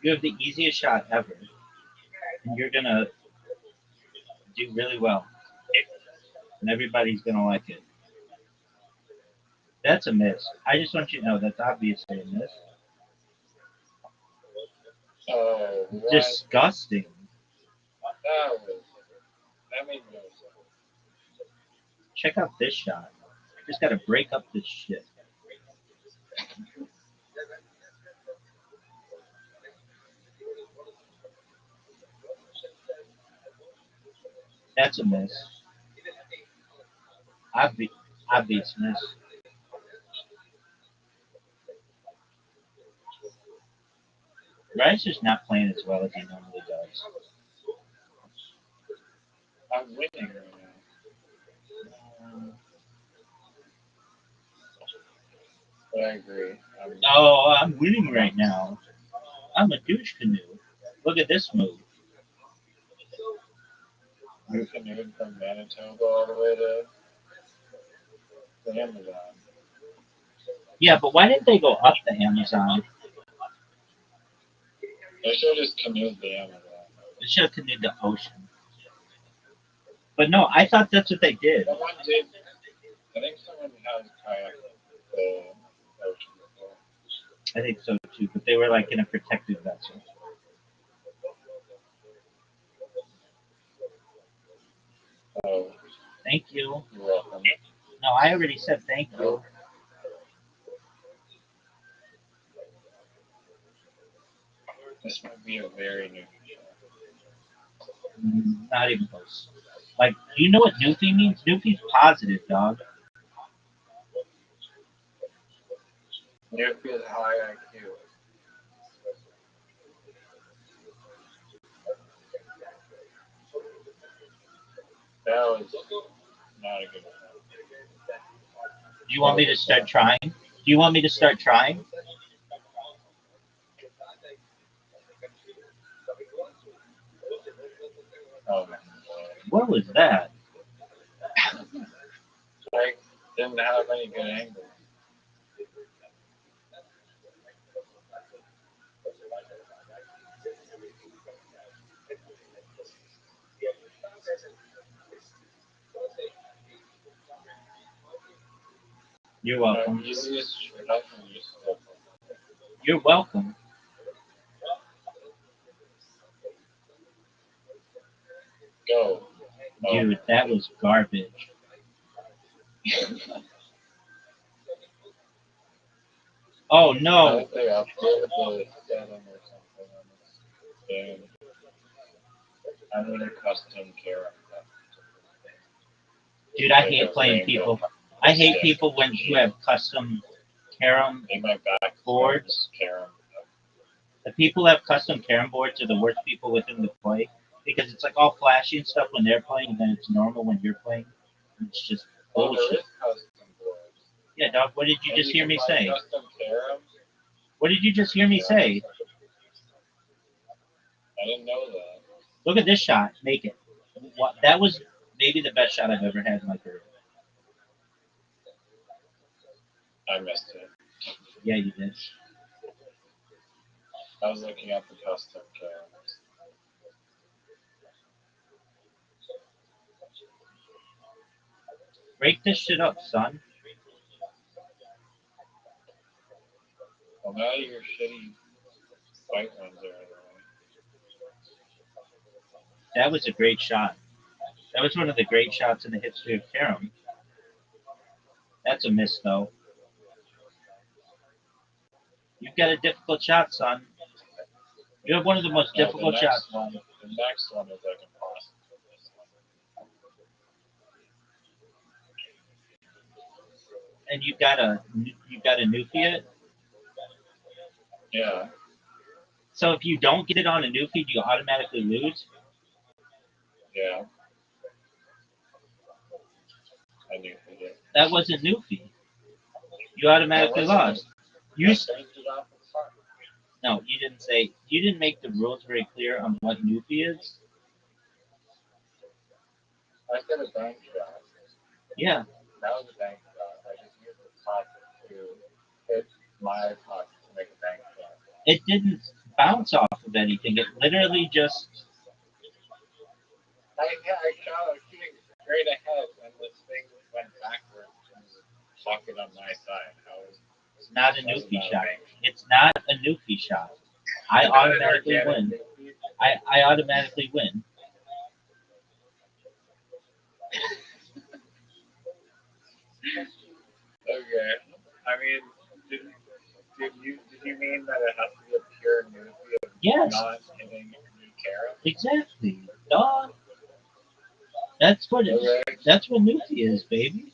You have the easiest shot ever, and you're gonna do really well, and everybody's gonna like it. That's a miss. I just want you to know that's obviously a miss. Oh, what? Disgusting. That made no sense. Check out this shot. Just gotta break up this shit. That's a miss. Obvious miss. Rice is not playing as well as he normally does. I'm winning right now. But I agree. Oh, I'm winning right now. I'm a douche canoe. Look at this move. You canoed from Manitoba all the way to the Amazon. Yeah, but why didn't they go up the Amazon? They should have just canoed the Amazon. They should have canoed the ocean. But no, I thought that's what they did. Someone did. I think someone has kayaked the ocean before. I think so too, but they were like in a protected vessel. Oh, Thank you. you're welcome. No, I already said thank you. This might be a very new Not even close. Like, do you know what Newfie means? Newfie's positive, dog. New feels high IQ. That was not a good one. Do you want me to start trying? Do you want me to start trying? Oh man. What was that? I didn't have any good angles. You're welcome. Easiest shit I can use. You're welcome. Go. Dude, that was garbage. Oh I no. think they updated the setting or something on this game. I need a custom camera. Dude, I hate playing people. I hate people when who have custom carom Make my back boards. Carom. The people who have custom carom boards are the worst people within the play because it's like all flashy and stuff when they're playing, and then it's normal when you're playing. It's just Oh, there bullshit. is custom boards. Yeah, dog. What did you just hear me say? Custom carom? What did you just hear me say? I didn't know that. Look at this shot. Make it. What? That was maybe the best shot I've ever had in my career. I missed it. Yeah, you did. I was looking at the custom caroms. Break this shit up, son. Well, now your shitty white ones are in the way. That was a great shot. That was one of the great shots in the history of carom. That's a miss, though. You've got a difficult shot, son. You have one of the most No, difficult the shots. next one is like impossible. This one. And you've got a Newfie it. Yeah. So if you don't get it on a Newfie, do you automatically lose? Yeah. I knew it. That wasn't Newfie. You automatically lost. You I changed it off the front. no, you didn't say. You didn't make the rules very clear on what Newfie is. I said a bank shot. Yeah. That was a bank shot. I just used the puck to hit my puck to make a bank shot. It didn't bounce off of anything. It literally just. I shot. I was shooting straight ahead, and this thing went backwards. pocket on my side. How is It's not a how's Newfie that shot. bank? It's not a Newfie shot. I automatically win. I automatically win. Okay. I mean, did you mean that it has to be a pure newbie of Yes, not hitting any carrot? exactly. Duh. That's what Okay. that's what Newfie is, baby.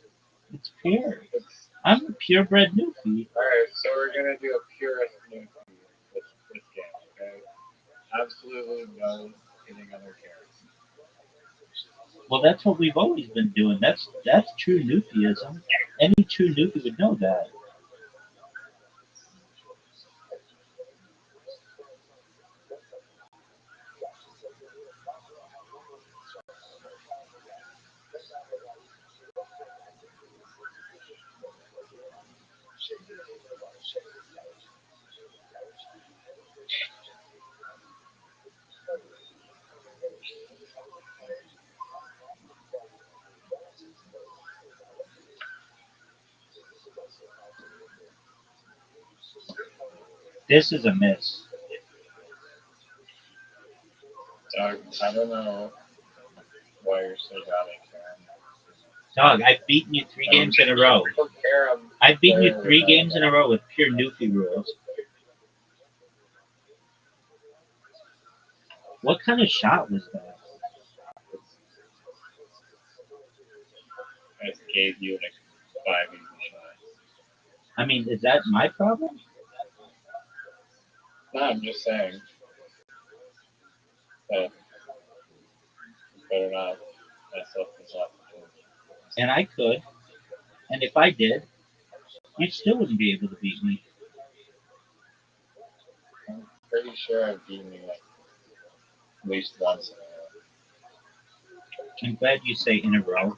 It's pure. It's, I'm a purebred Newfie. alright, so we're gonna do a purist newbie this game, okay? Absolutely no hitting other carrots. Well, that's what we've always been doing. That's true Newfieism. Any true Newfie would know that. This is a miss. Doug, I don't know why you're so bad at carom. Dog, I've beaten you three games in a row. For carom, I've beaten you three games in a row with pure Newfie rules. What kind of shot was that? I just gave you like 5 easy shots. I mean, is that my problem? No, I'm just saying that you better not mess up this opportunity. And I could. And if I did, you still wouldn't be able to beat me. I'm pretty sure I've beaten you like at least once in a row. I'm glad you say in a row,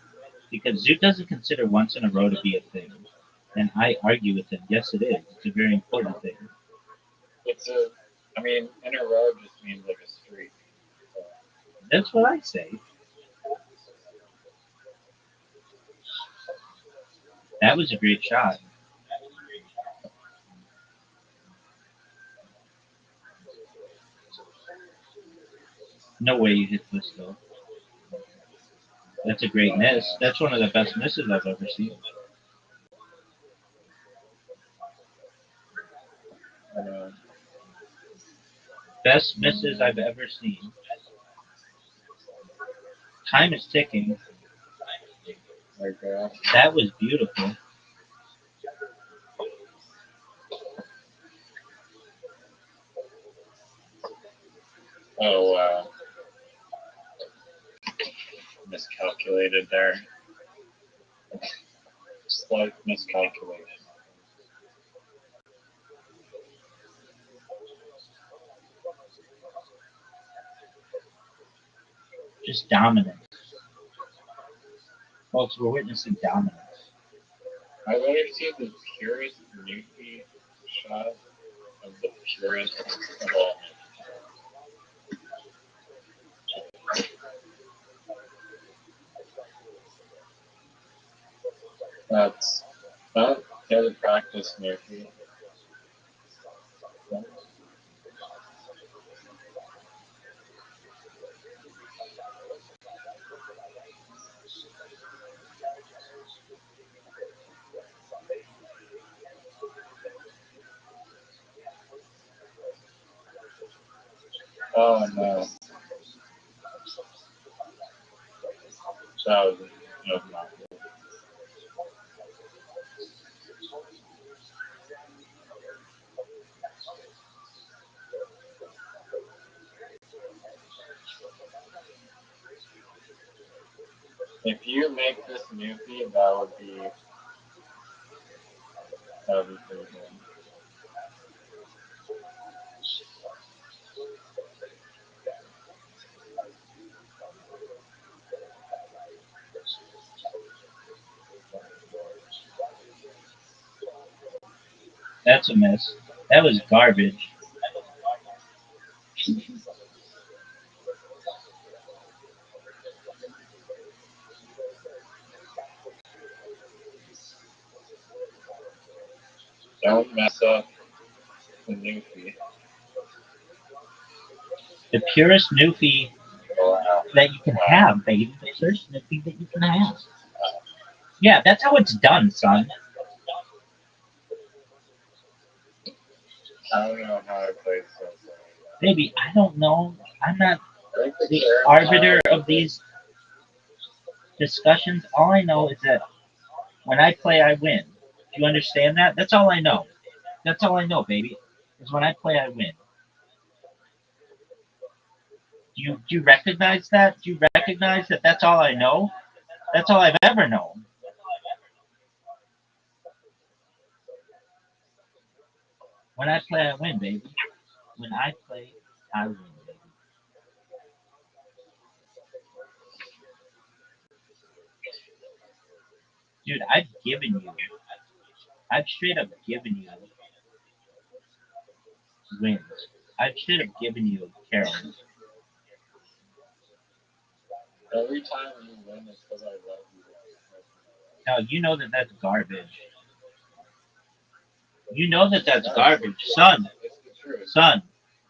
because Zoo doesn't consider once in a row to be a thing. And I argue with him. Yes, it is. It's a very important thing. I mean, in a row just means like a streak. So, That's what I say. That was a great shot. No way you hit this though. That's a great miss. That's one of the best misses I've ever seen. uh, Best misses I've ever seen. Time is ticking. like, That was beautiful. oh, miscalculated there. Slight miscalculation. Just dominance. Folks, we're witnessing dominance. I've ever seen the purest newbie shot of the purest of all. That's not the other practice newbie. Oh no, that was not good. If you make this newbie, that would be pretty good. That's a miss. That was garbage. Don't mess up the newfie. The purest Newfie Wow. that you can have, baby. The purest Newfie that you can have. Yeah, that's how it's done, son. I don't know how I played so far. Baby, I don't know. I'm not I think the Sarah arbiter and I of these discussions. All I know is that when I play, I win. Do you understand that? That's all I know. That's all I know, baby. Is when I play, I win. Do you recognize that? Do you recognize that that's all I know? That's all I've ever known. When I play, I win, baby. When I play, I win, baby. Dude, I've straight up given you wins. I've straight up given you carols. every time you win, it's because I love you. Now, you know that that's garbage. You know that that's garbage. Son, It's the truth. son,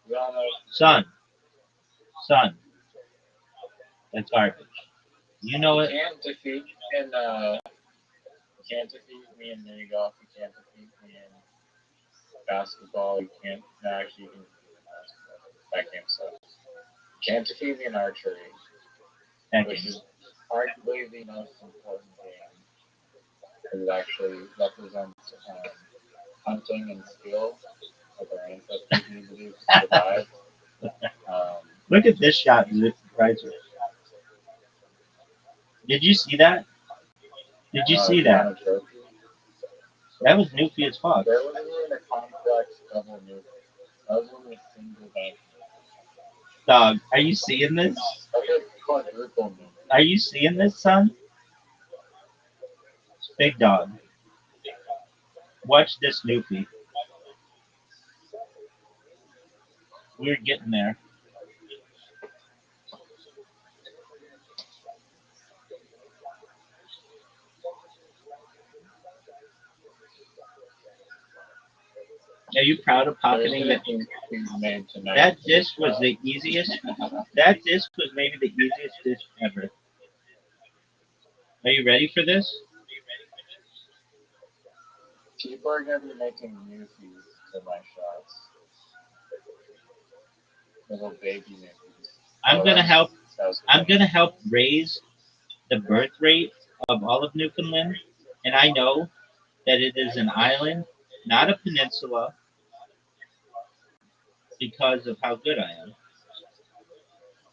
We all know. son, son. That's garbage. You know You it. can't defeat in you can't defeat me in mini golf. You can't defeat me in basketball. You can't. No, actually, you can defeat me in basketball. That game sucks. You can't defeat me in archery, That which game. is arguably the most important game. Because it actually represents hunting and skill, what our ancestors need to do to survive. Look at this shot, Riser. Did you see that? Did you see that? Not a trophy. That was newfie as fuck. There wasn't even a complex double nuke. That was only a single bank. Dog, are you seeing this? Okay, quadruple nuke. Are you seeing this, son? Big dog. Watch this newfie. We're getting there. Are you proud of pocketing that? That disc was the easiest. That disc was maybe the easiest disc ever. Are you ready for this? People are gonna be making newfies to my shots. Little baby newfies. I'm gonna help raise the birth rate of all of Newfoundland, and I know that it is an island, not a peninsula, because of how good I am.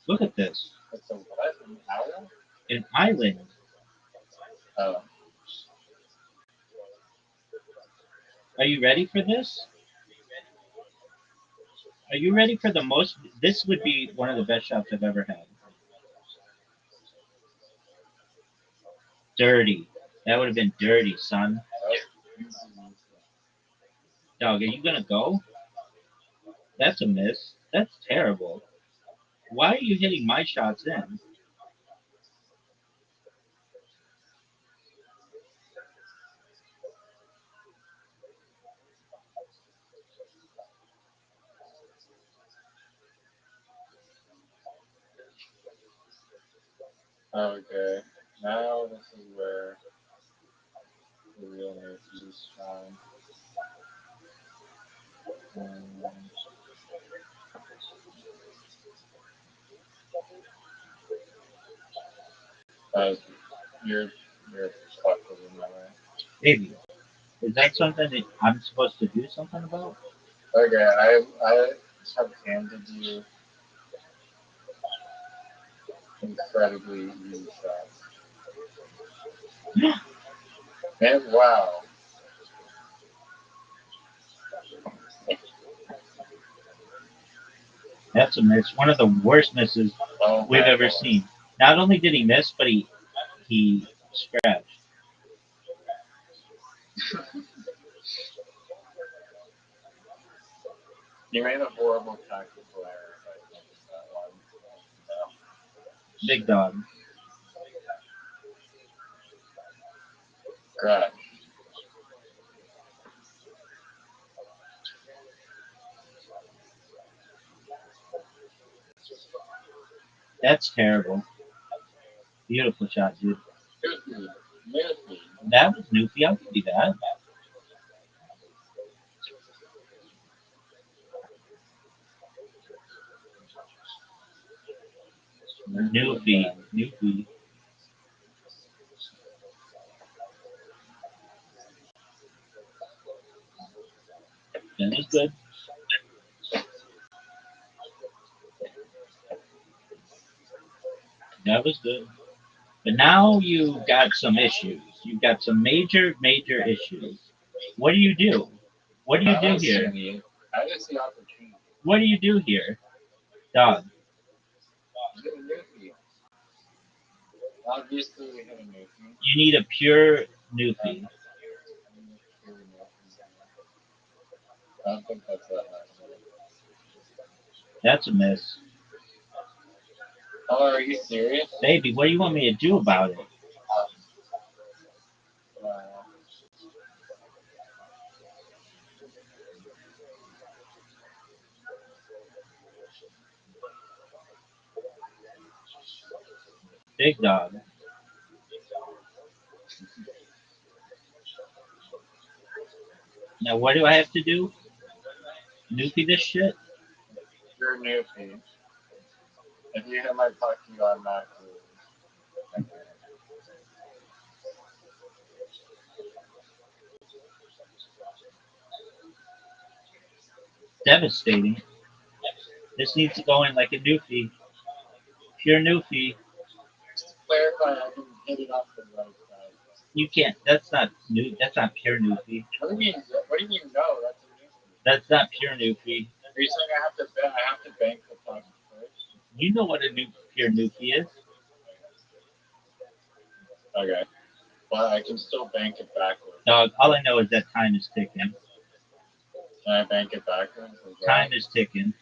Look at this. It's a what? An owl? An island. Oh. Are you ready for this? Are you ready for the most? This would be one of the best shots I've ever had. Dirty. That would have been dirty, son. Dog, are you gonna go? That's a miss. That's terrible. Why are you hitting my shots in? Okay. Now this is where the real newfies shine. Uh, your fuck was in my way. Baby, is that something that I'm supposed to do something about? Okay, I have handed you incredibly easy shots. And wow. That's a miss. One of the worst misses Oh we've ever God. seen. Not only did he miss, but he scratched. You made a horrible tactical error by thinking that one. Big dog. Scratch. That's terrible. Beautiful shot, dude. Newfie. That was Newfie. I'll give you that. Newfie. Newfie. That was good. That was good. But now you got some issues. You've got some major, major issues. What do you do? What do you do here? I just see opportunity. What do you do here, dog? Newfie. Obviously, we have a Newfie. You need a pure Newfie. I don't think that's that hard. That's a miss. Oh, are you serious? Baby, what do you want me to do about it? Wow. Big dog. Now, what do I have to do? Newfie this shit? You're a Newfie. If you hit my puck, you automatically lose. Devastating. This needs to go in like a Newfie. Pure Newfie. Just to clarify, I didn't hit it off the right side. You can't. That's not new. That's not pure Newfie. What do you mean? What do you mean? No, that's a Newfie. That's not pure Newfie. Are you saying I have to bet? I have to bank the puck first? You know what a pure Newfie is. Okay, but I can still bank it backwards. Dog, all I know is that time is ticking. Can I bank it backwards? Time is ticking.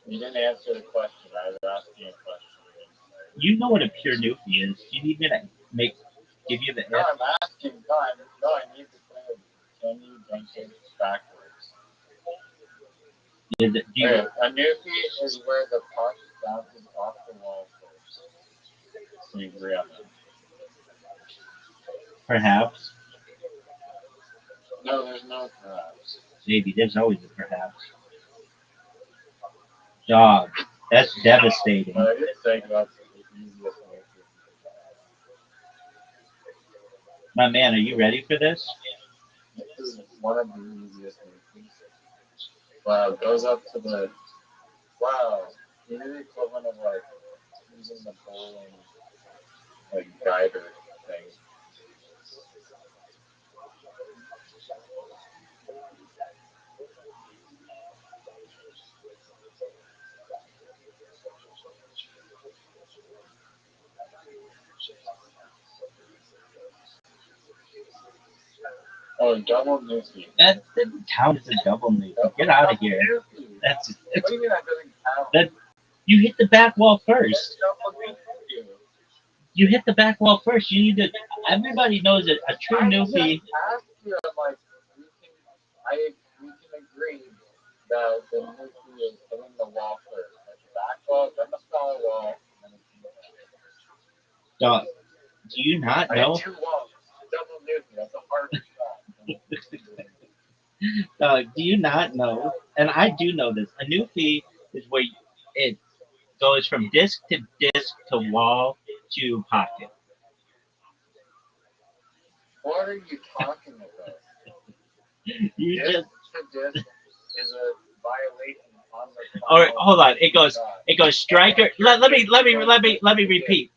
You didn't answer the question. I was asking a question. You know what a pure Newfie is. You need me to give you the No, hint? I'm asking. No, I need the clarity. Can you bank it backwards? Is it? Do you, Okay, a Newfie is where the puck bounces off the wall first. So you agree on that? perhaps. No, there's no perhaps. Maybe. There's always a perhaps. Dog, that's devastating. But I did say that's the easiest Newfie. My man, are you ready for this? This is one of the easiest Newfies. Wow, it goes up to the. Wow, you're the equivalent of like using the bowling like guider thing. Oh, double Newfie. That didn't count as a double Newfie. Get out of here. Newfie. That's What do you mean that doesn't count? that. You hit the back wall first. Double Newfie. You hit the back wall first. You need to. Everybody knows that a true I Newfie. just asked you, I'm like, we can agree that the Newfie is hitting the wall first. Like the back wall, then the smaller wall, and then the Dog, do you not I know? had 2 walls. Double Newfie. That's a hard shot. Do you not know? And I do know this. A Newfie is where it goes from disc to wall to pocket. What are you talking about? You Disc just. to disc is a violation on the. Or hold on. It goes striker. Let me repeat. Let me repeat.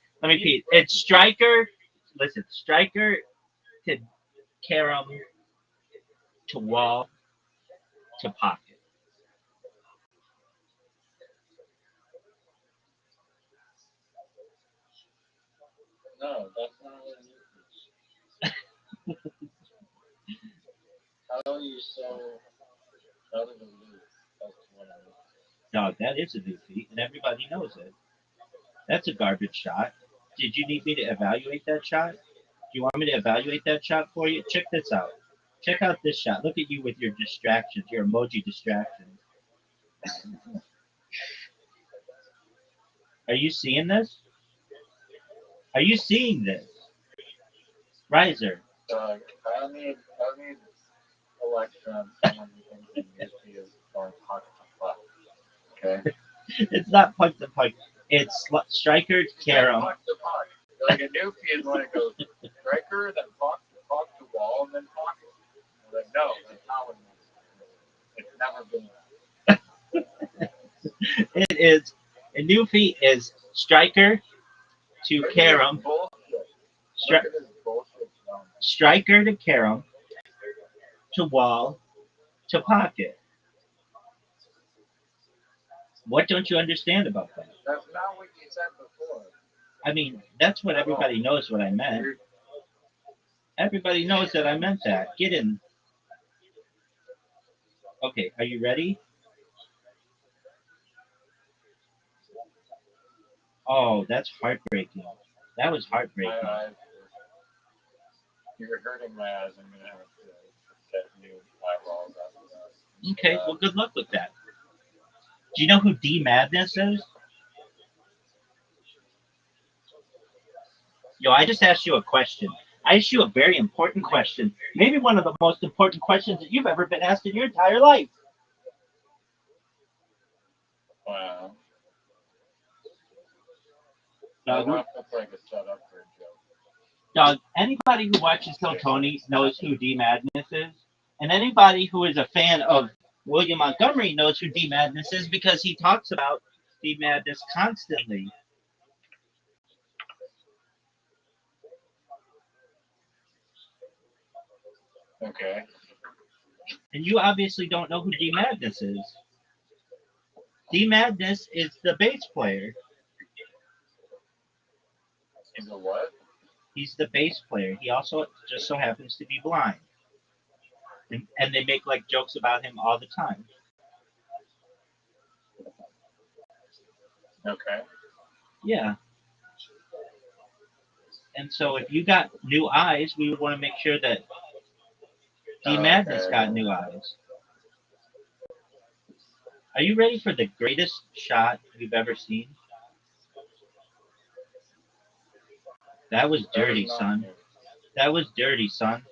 It's striker. Listen, striker to carom to wall to pocket. No, that's not what it is. How are you so out of the loop as to what I mean? Dog, that is a Newfie, and everybody knows it. That's a garbage shot. Did you need me to evaluate that shot? Do you want me to evaluate that shot for you? Check this out. Check out this shot. Look at you with your distractions, your emoji distractions. Are you seeing this? Are you seeing this? Riser. I need electrons. Someone who thinks that Newsy is going puck to puck. Okay. It's not puck to puck. It's striker to carom. Puck to puck. Like a Newsy is when it goes striker, then puck to wall, and then pocket. Like no, that's not what it is. It's never been that. It is. A new feat is striker to carom. Bullshit. Stri- Look at this bullshit zone. striker to carom to wall to pocket. What don't you understand about that? That's not what you said before. I mean, that's what everybody knows what I meant. Everybody knows that I meant that. Get in. Okay, are you ready? Oh, that's heartbreaking. That was heartbreaking. My eyes. You're hurting my eyes. I'm gonna have to get new eyeballs after that. Okay, well, good luck with that. Do you know who D Madness is? Yo, I just asked you a question. I asked you a very important question. Maybe one of the most important questions that you've ever been asked in your entire life. Wow. Dog, That's like a setup for a joke. dog, anybody who watches Kill Tony knows who D Madness is. And anybody who is a fan of William Montgomery knows who D Madness is because he talks about D Madness constantly. Okay. And you obviously don't know who D Madness is. D Madness is the bass player. He's a what? He's the bass player. He also just so happens to be blind. And they make like jokes about him all the time. Okay. Yeah. And so if you got new eyes, we would want to make sure that D Madness got new eyes. Are you ready for the greatest shot you've ever seen? That was dirty, son. That was dirty, son.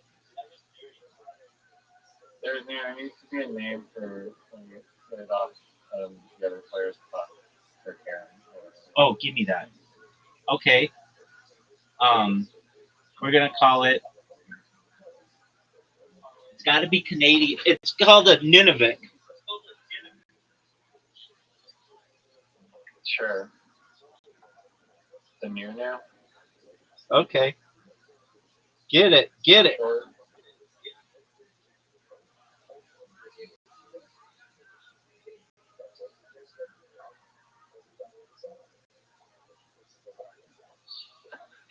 There needs to be a name for when you put it off the other player's puck for Karen. Oh, give me that. Okay. We're gonna call it. It's got to be Canadian. It's called a Nunavik. Sure. The new now? Okay. Get it. Get it. Or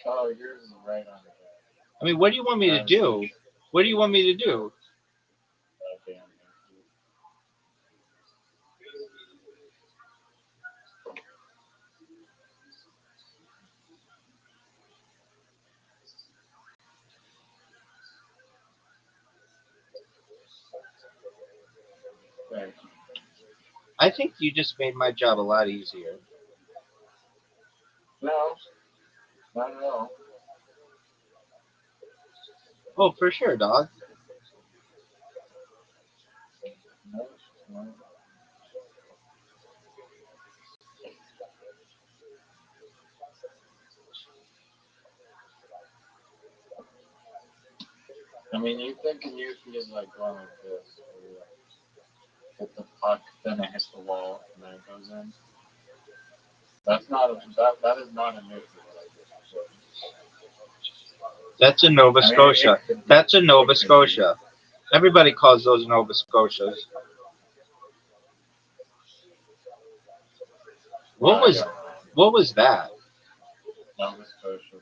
oh, yours is right on the I mean, what do you want me to do? What do you want me to do? damn. Right. I think you just made my job a lot easier. No, not at all. Oh, for sure, dog. No, no. I mean, you think a Yuffie is like going like this, where you like hit the puck, then it hits the wall, and then it goes in. That's not a that is not a Yuffie. That's a Nova Scotia. That's a Nova Scotia. Everybody calls those Nova Scotias. What was that? Nova Scotia?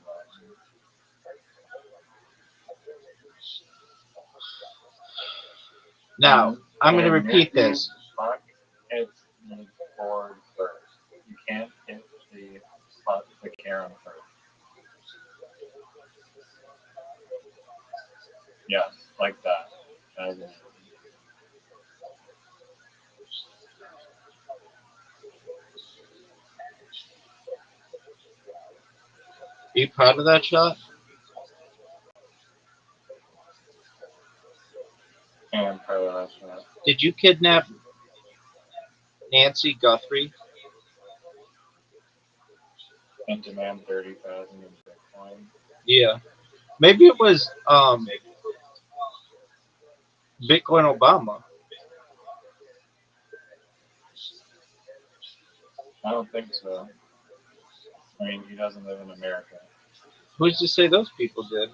Now, I'm going to repeat this. Puck hits the board first. You can't hit the puck, the Karen first. Yes, like that. As in, you proud of that shot? And part of that shot. Did you kidnap Nancy Guthrie? And demand 30,000 in Bitcoin. Yeah. Maybe it was Bitcoin Obama. I don't think so. I mean, he doesn't live in America. Who's to say those people did?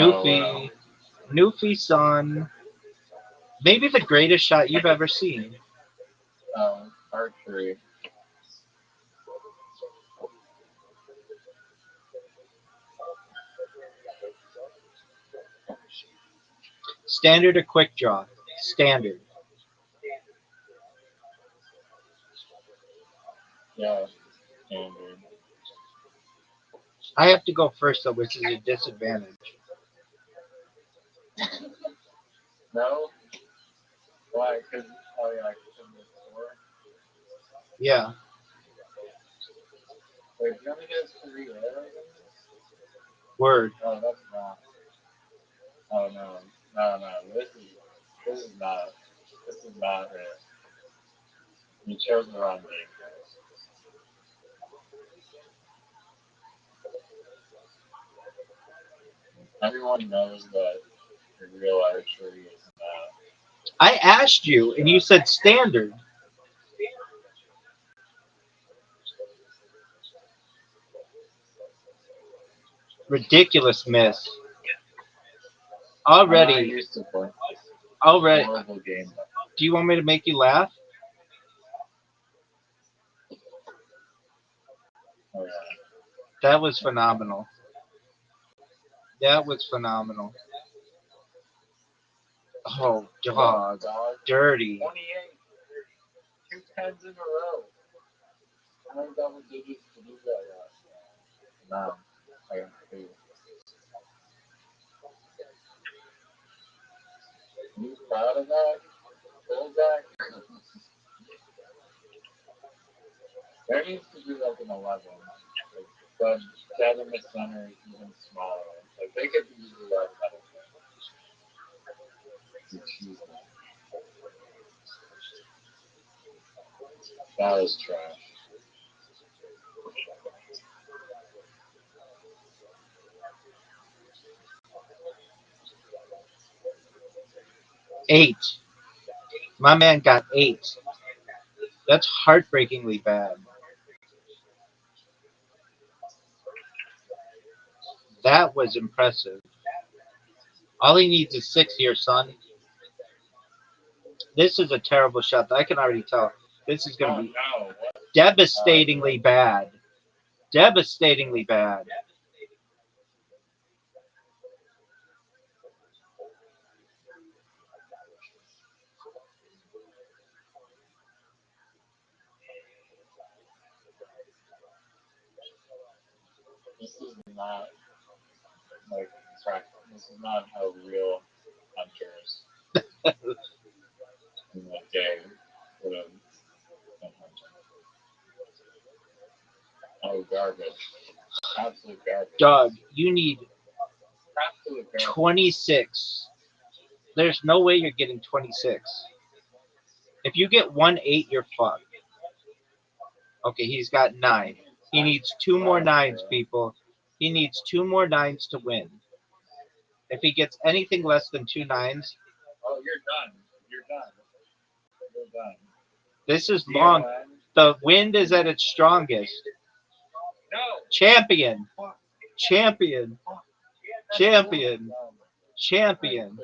Oh, Newfie. Newfie son. Maybe the greatest shot you've ever seen. Archery. Standard or quick draw? Standard. Yeah, standard. I have to go first though, which is a disadvantage. No? Why? Because, oh yeah, because of the score? Yeah. Wait, do you only get 3 arrows in this? Word. Oh, that's not. Oh, no. No. This is not it. You chose the wrong game. Everyone knows that the real archery is not. I asked you and you said standard. Ridiculous miss. I'm not Already. used to playing Already. horrible game. Do you want me to make you laugh? Oh, yeah. That was phenomenal. That was phenomenal. Oh, dog. Dog. Dirty. 28. 2 tens in a row. How many double digits did you get last time? No. I got 2. You proud of that? Fullback? There needs to be like an 11. Like, but dead in the center is even smaller. Like they could easily like that. Excuse me. That was trash. Eight. My man got 8. That's heartbreakingly bad. That was impressive. All he needs is 6 here, son. This is a terrible shot. I can already tell. This is going to be no. What? devastatingly bad. Devastatingly bad. This is not like practice. This is not how real hunters in the day would have been hunting. Oh, garbage. Absolute garbage. Dog, you need Absolute garbage. 26. There's no way you're getting 26. If you get 1-8, you're fucked. Okay, he's got 9. He needs 2 more 9s, people. He needs 2 more 9s to win. If he gets anything less than 2 9s, Oh, you're done. You're done. You're done. this is long. The wind is at its strongest. No. Champion. Champion. Champion. No. Champion.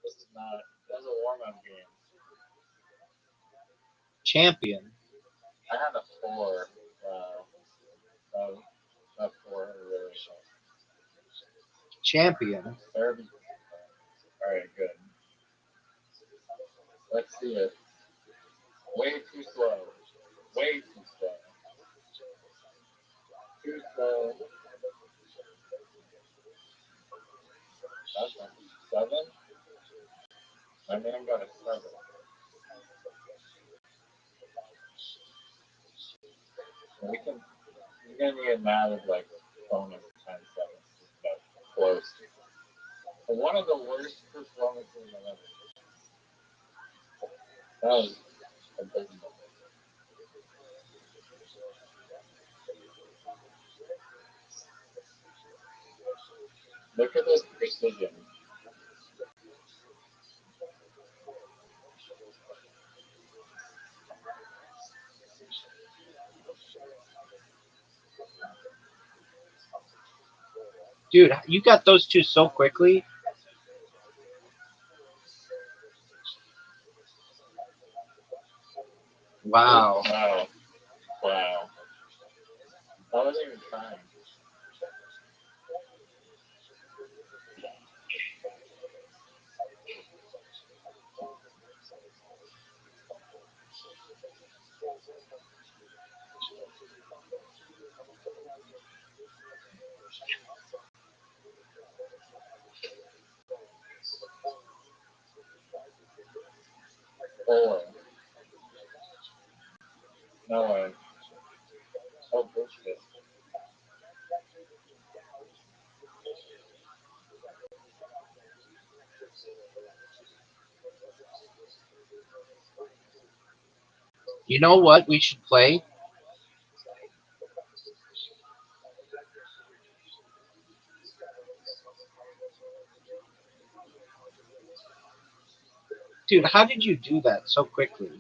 This is not. That's a warm-up game. Champion. I had a 4. That 4 really shot. Champion. Third. All right, good. Let's see it. Way too slow. Way too slow. Too slow. That's not 7. My man got a 7. We can. You're gonna get mad at like bonus 10 seconds. That's close. But one of the worst performances I've ever. That was abysmal. Look at this precision. Dude, you got those two so quickly. Wow. Wow. Wow. I wasn't even trying. Four. No way. Oh, bullshit. You know what we should play? Dude, how did you do that so quickly?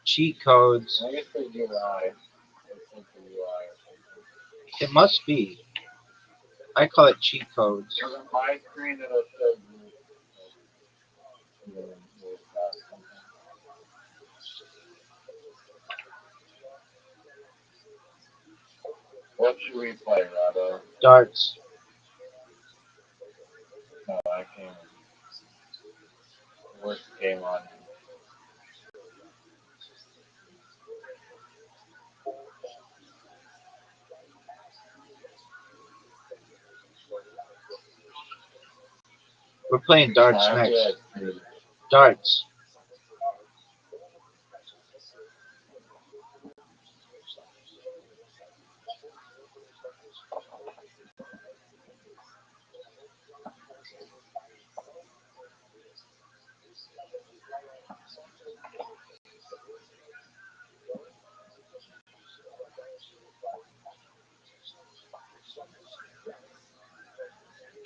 Cheat codes. I guess the UI. It's like the UI or something. It must be. I call it cheat codes. Because on my screen it'll show you. What should we play, Rabbi? Darts. No, I can't. Worst game on. We're playing darts I next. have to. Darts.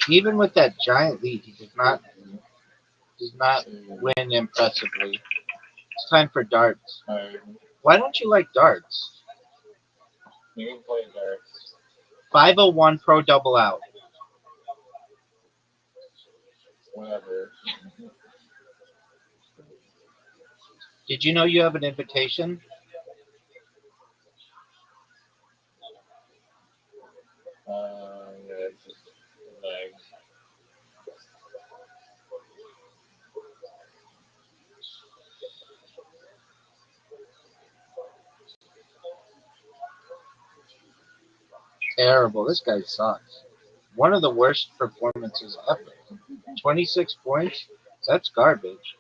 Even with that giant lead, he does not win impressively. It's time for darts. Why don't you like darts? You can play darts. 501 pro double out. Whatever. Did you know you have an invitation? Yeah, it's just lag. Terrible. This guy sucks. One of the worst performances ever. 26 points? That's garbage.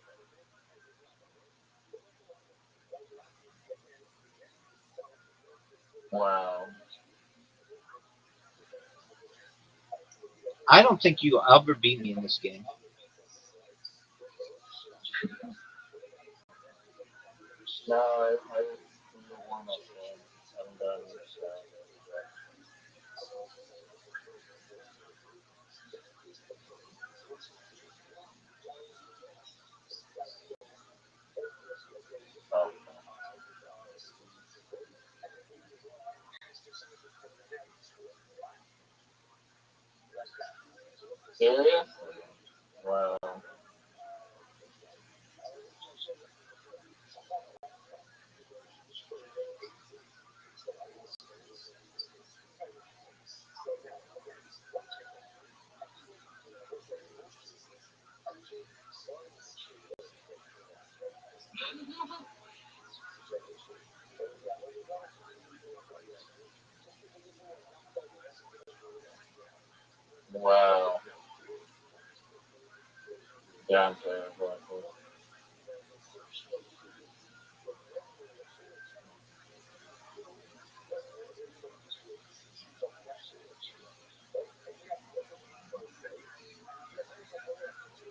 Wow. I don't think you'll ever beat me in this game. No, I was warm up game. I'm done with that. Oh, serious? Wow. Wow. Yeah, I'm terrible at this.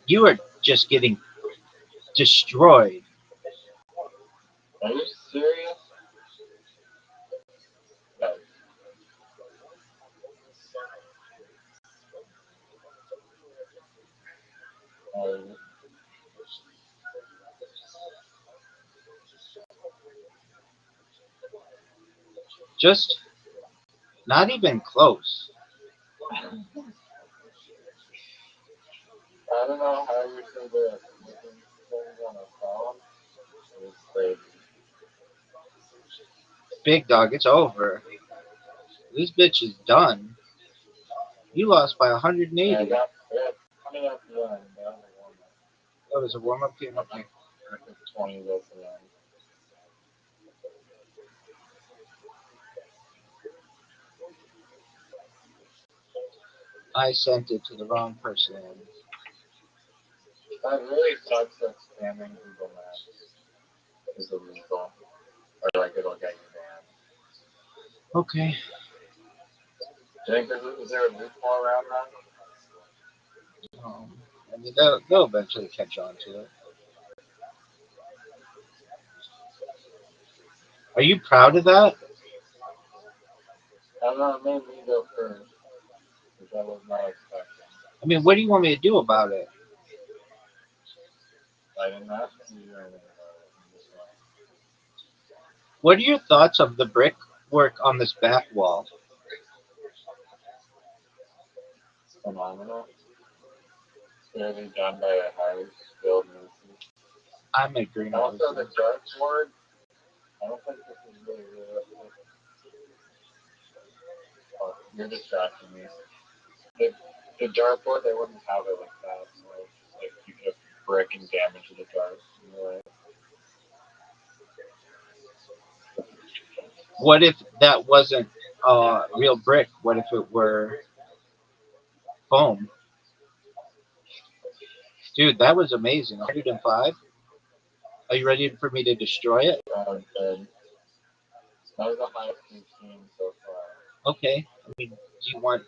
You are just getting destroyed. Are you serious? No. Uh, Just not even close. I don't know how you're so good at making things on a phone. It's crazy. Big dog, it's over. This bitch is done. You lost by Yeah, 180. I got coming up to one. That was a warm up. That was a warm up game. Okay. I think 20 votes for them. I sent it to the wrong person. That really sucks that spamming Google Maps is illegal. Or like it'll get you banned. Okay. Do you think is there a loophole around that? Um, I mean, they'll eventually catch on to it. Are you proud of that? I don't know, it made me go first, which I was not expecting. I mean, what do you want me to do about it? I didn't ask you to do anything about it. I'm just like, What are your thoughts of the brickwork on this back wall? it's phenomenal. It's clearly done by a highly skilled nurse. I'm agreeing with Also, the you. dartboard, I don't think this is really realistic. Oh, you're distracting me. The, the dartboard, they wouldn't have it like that, so it's just like you could have brick and damage the dart. Anyway. What if that wasn't real brick? What if it were foam? Dude, that was amazing. 105. Are you ready for me to destroy it? Good. That was the highest we've seen so far. Okay. I mean, do you want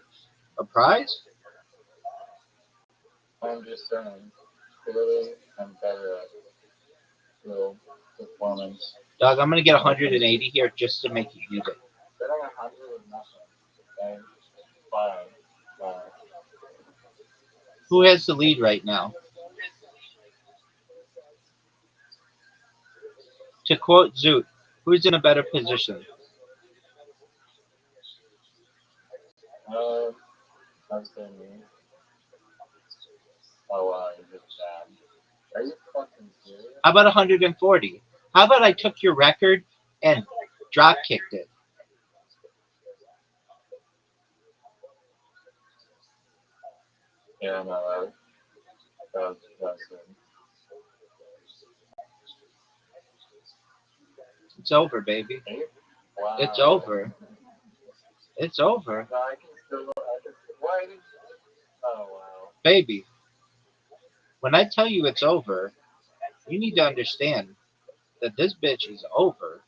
a prize? I'm just saying, clearly, I'm better at real performance. Dog, I'm gonna get 180 here just to make you use it. Getting 100 is nothing. Okay? Five. Five. Who has the lead right now? To quote Zoot, who's in a better position? Uh, I'm saying me. Oh, wow, you're just bad. Are you fucking serious? How about 140? How about I took your record and drop kicked it? Yeah, no, that's good. It's over, baby. Are you? Wow. It's over. It's over. No, I can, why did, oh, wow. Baby, when I tell you it's over, you need to understand that this bitch is over.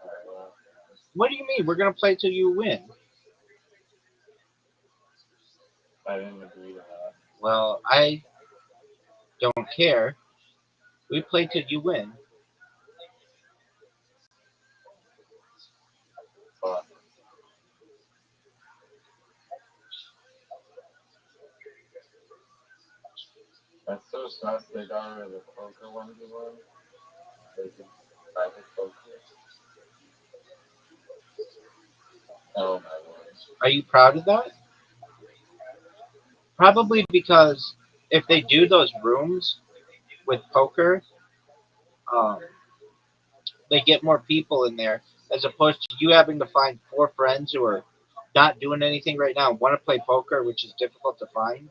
Alright, well, What do you mean? We're gonna play till you win. I didn't agree to that. Well, I don't care. We play till you win. But that's so sus they got rid of the poker ones again. They can private poker. Oh my lord. Are you proud of that? Probably because if they do those rooms with poker, um, they get more people in there as opposed to you having to find four friends who are not doing anything right now, want to play poker, which is difficult to find.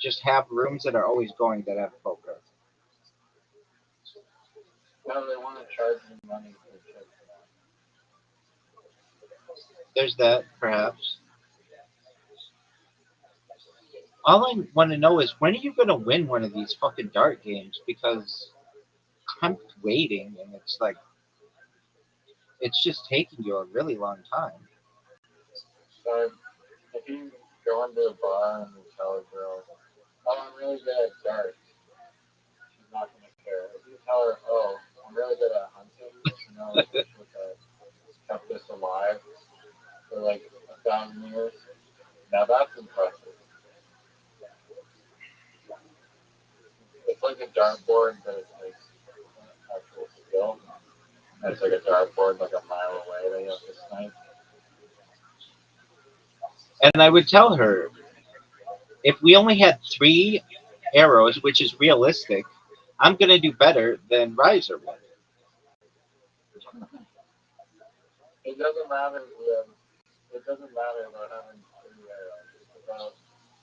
Just have rooms that are always going that have poker. No, they want to charge you money for chips now. There's that, perhaps. All I want to know is when are you going to win one of these fucking dart games? Because I'm waiting and it's like, it's just taking you a really long time. So if you go into a bar and you tell a girl, "Oh, I'm really good at darts," she's not gonna care. If you tell her, "Oh, I'm really good at hunting," with kept this alive for like 1,000 years. Now that's impressive. It's like a dartboard, but it's like actual skill. And it's like a dartboard like a mile away that you have to snipe. And I would tell her, if we only had 3 arrows, which is realistic, I'm gonna do better than Riser would. It doesn't matter if we have, it doesn't matter about having 3 arrows. It's about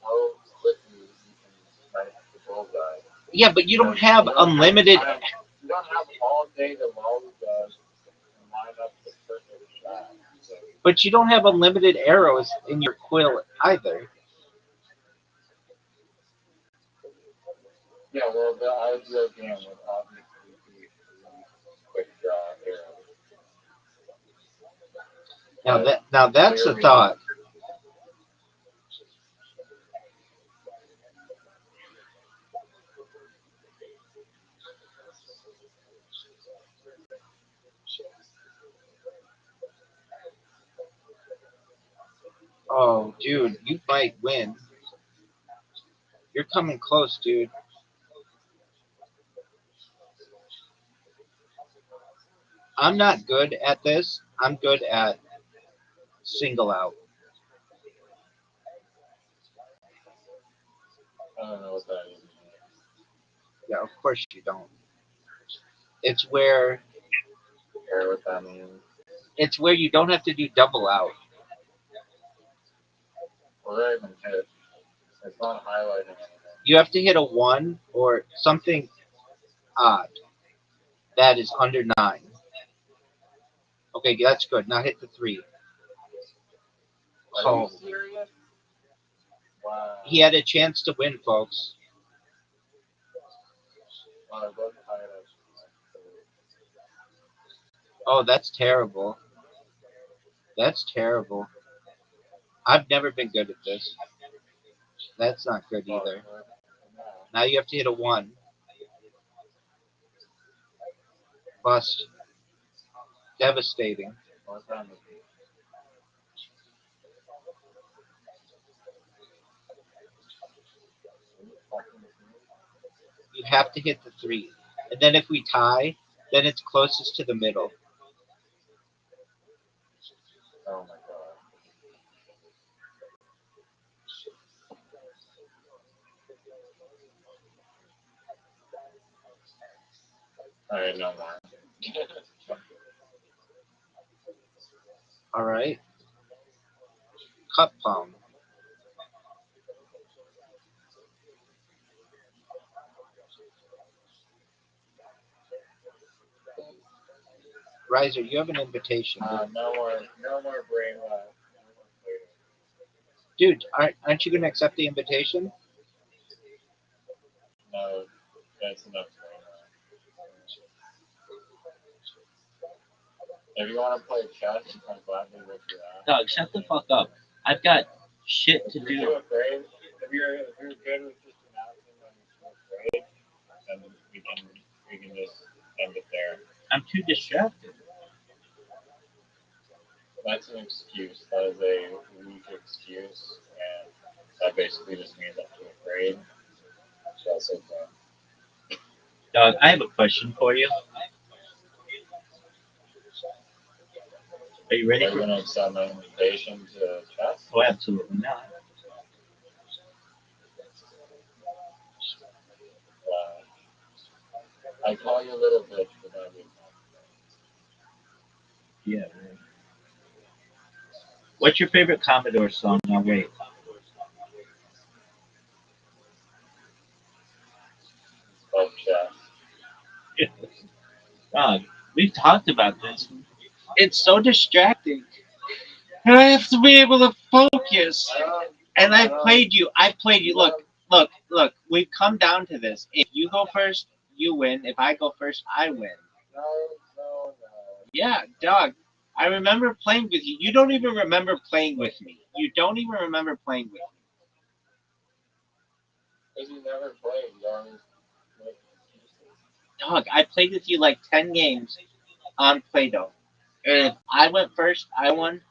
how quickly you can snipe the bullseye. Yeah, but you don't Because have unlimited. you don't have all day to lollygag and line up the perfect shot. So, But you don't have unlimited arrows in your quill either. yeah, well, the ideal game would obviously be quick draw arrows. Now that's a thought. Oh, dude, you might win. You're coming close, dude. I'm not good at this. I'm good at single out. I don't know what that is. Yeah, of course you don't. It's where Care what that means. you don't have to do double out. What did I even hit? It's not highlighting anything. You have to hit a 1 or something odd that is under 9. Okay, that's good. Now hit the 3. Are you Oh, serious? Wow. he had a chance to win, folks. Wow, I wasn't high enough. Oh, that's terrible. That's terrible. I've never been good at this. That's not good either. Now you have to hit a 1. Bust. Devastating. What's wrong with me? You have to hit the 3. And then if we tie, then it's closest to the middle. Oh my god. Alright, no more. All right. Cup palm. Riser, you have an invitation. No more brain left. Dude, aren't you going to accept the invitation? No, that's enough brain left. If you want to play chess, I'm gladly with you out. Dog, shut the fuck up. I've got shit to If you're do. too afraid, if you're good with just announcing that you're too afraid, then we can just end it there. I'm too distracted. That's an excuse. That is a weak excuse, and that basically just means I'm too afraid. So that's okay. Dog, I have a question for you. Are you ready Are you for gonna accept my invitation to chess? Oh, absolutely not. I call you a little bitch, but that'd be Yeah. Right. What's your favorite Commodore song? Now wait. about chess. Dog, we've talked about this. It's so distracting. And I have to be able to focus. And I've played you. I've played you. Look. We've come down to this. If you go first, you win. If I go first, I win. No. Yeah, dog. I remember playing with you. You don't even remember playing with me. You don't even remember playing with me. Because you never played. You always make excuses. Dog, I played with you like 10 games on Play-Doh. And if I went first, I won.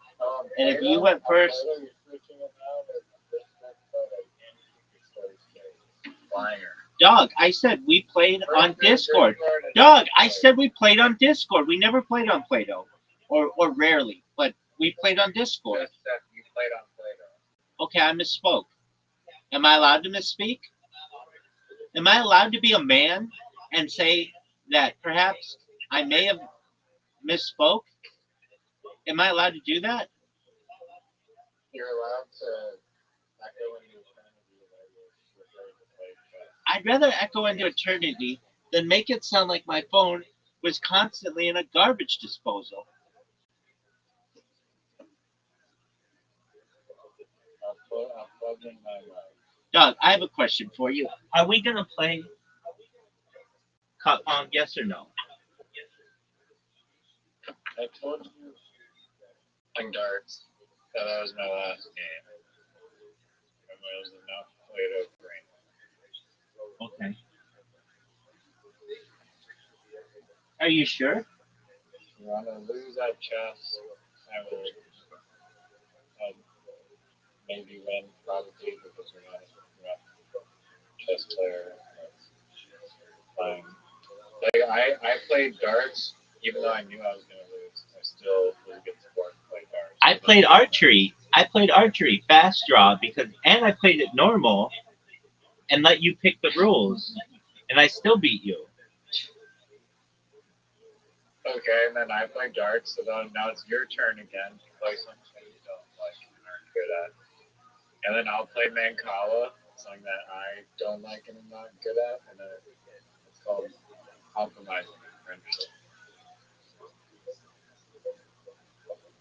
And if you went first, Play-Doh, you're switching it out at this next photo. You can't keep your story straight. Liar. dog, I said we played on First name Discord. and Dog, I play. said we played on Discord. We never played on Play-Doh. Or rarely, but we played on Discord. Just that you played on Play-Doh. Okay, I misspoke. Am I allowed to misspeak? Am I allowed to be a man and say that perhaps I may have misspoke? Am I allowed to do that? You're allowed to echo into eternity that you're ready to play chess. I'd rather echo into eternity than make it sound like my phone was constantly in a garbage disposal. I'll plug in my mic. Doug, I have a question for you. Are we gonna play yes or no? I told you playing darts that was my last game. And it was enough Play-Doh brain. Okay. Are you sure? If you want to lose at chess, I will maybe win, probably, because you're not a chess player. Fine. Like, I played darts, even though I knew I was going to lose. I still was a good sport to play darts. I played archery. Fast draw, and I played it normal and let you pick the rules. And I still beat you. Okay, and then I play darts, so now it's your turn again to play something you don't like and aren't good at. And then I'll play Mancala, something that I don't like and I'm not good at, and it's called compromising friendship.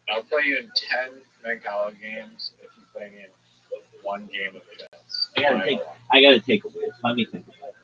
I'll play you in 10 Mancala games if you play me in one game of chess. I gotta take a whiff. Let me think about it.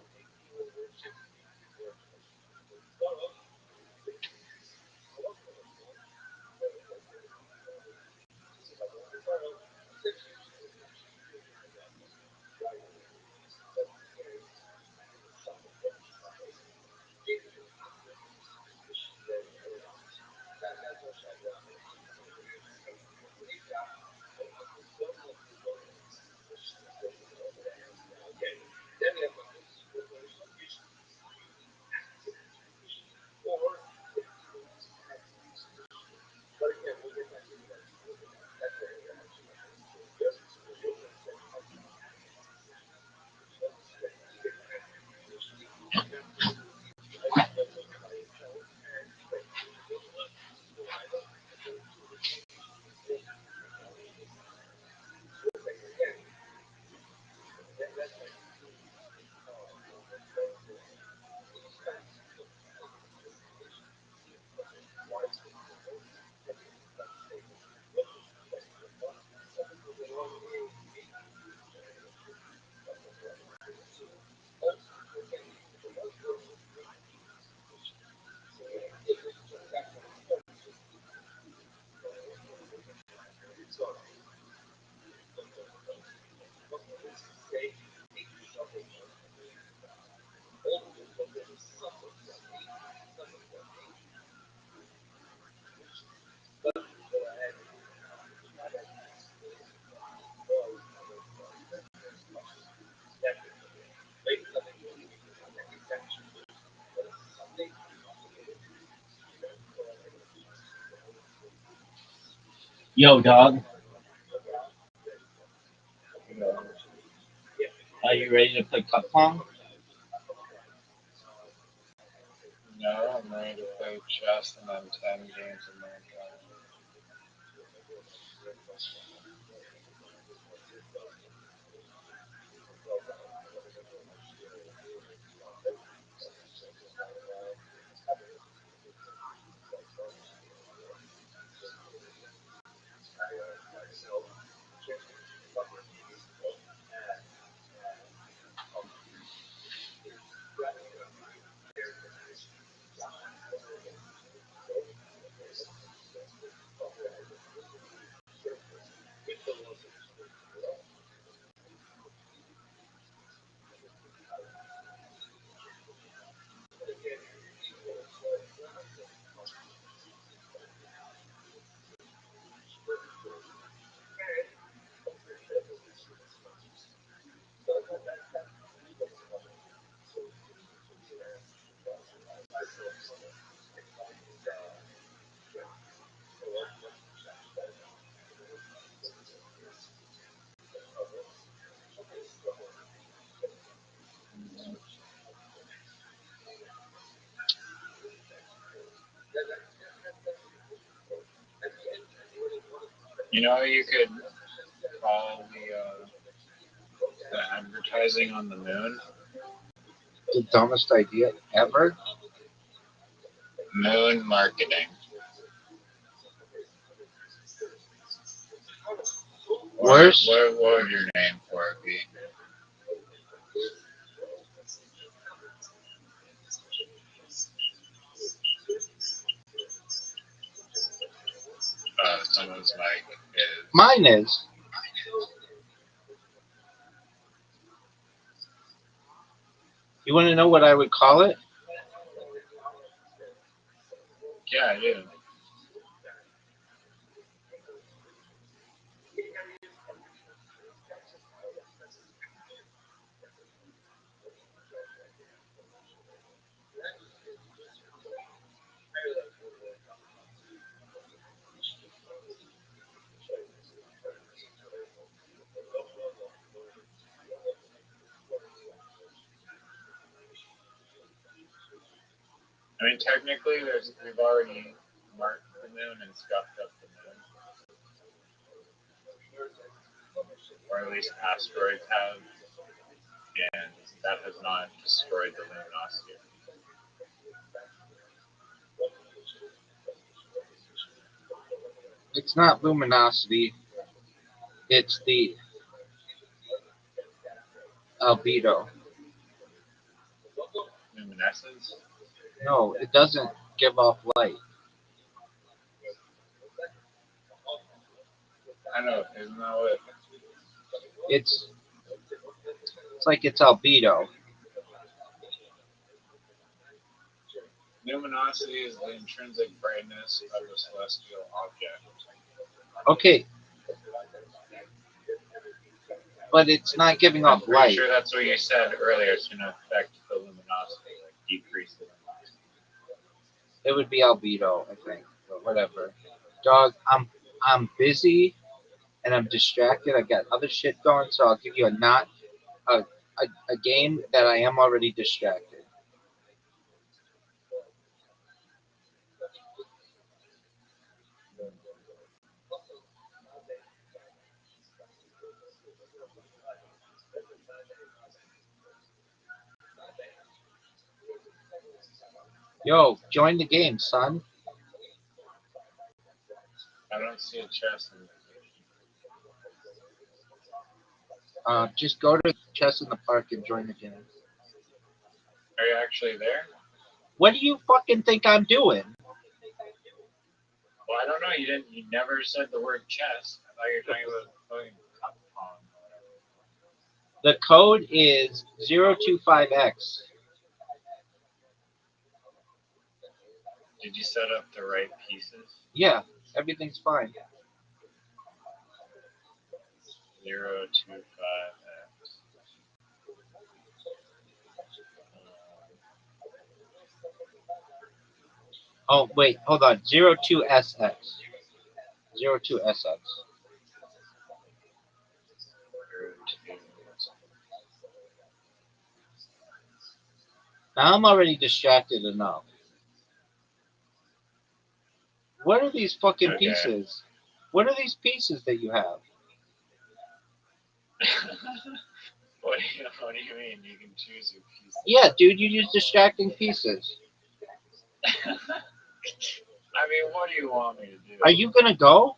Yo, dog. Are you ready to play cup pong? No, I'm ready to play chess and then 10 games of Mancala. You know, you could call the advertising on the moon The dumbest idea ever. moon marketing. Worse. What would your name for it be? Someone's mic is. Mine is. You want to know what I would call it? Yeah, I do. I mean, technically, we've already marked the moon and scuffed up the moon, or at least asteroids have, and that has not destroyed the luminosity. It's not luminosity. It's the albedo. Luminescence? No, it doesn't give off light. I know, isn't that what? It's like it's albedo. Luminosity is the intrinsic brightness of a celestial object. Okay, but it's not giving I'm off pretty light. sure that's what you said earlier. It's going to affect the luminosity, like decrease the luminosity. It would be albedo, I think. But whatever. Dog, I'm busy and I'm distracted. I got other shit going, so I'll give you a game that I am already distracted. Yo, join the game, son. I don't see a chess in Just go to Chess in the Park and join the game. Are you actually there? What do you fucking think I'm doing? Well, I don't know. You never said the word chess. I thought you were talking about playing cup pong. The code is 025X. Did you set up the right pieces? Yeah, everything's fine. 025X. Oh, wait, hold on. 02SX. 02SX. 02. Now I'm already distracted enough. What are these fucking Okay. pieces? What are these pieces that you have? What do you mean? You can choose your pieces. Yeah, dude, you use distracting pieces. I mean, what do you want me to do? Are you gonna go?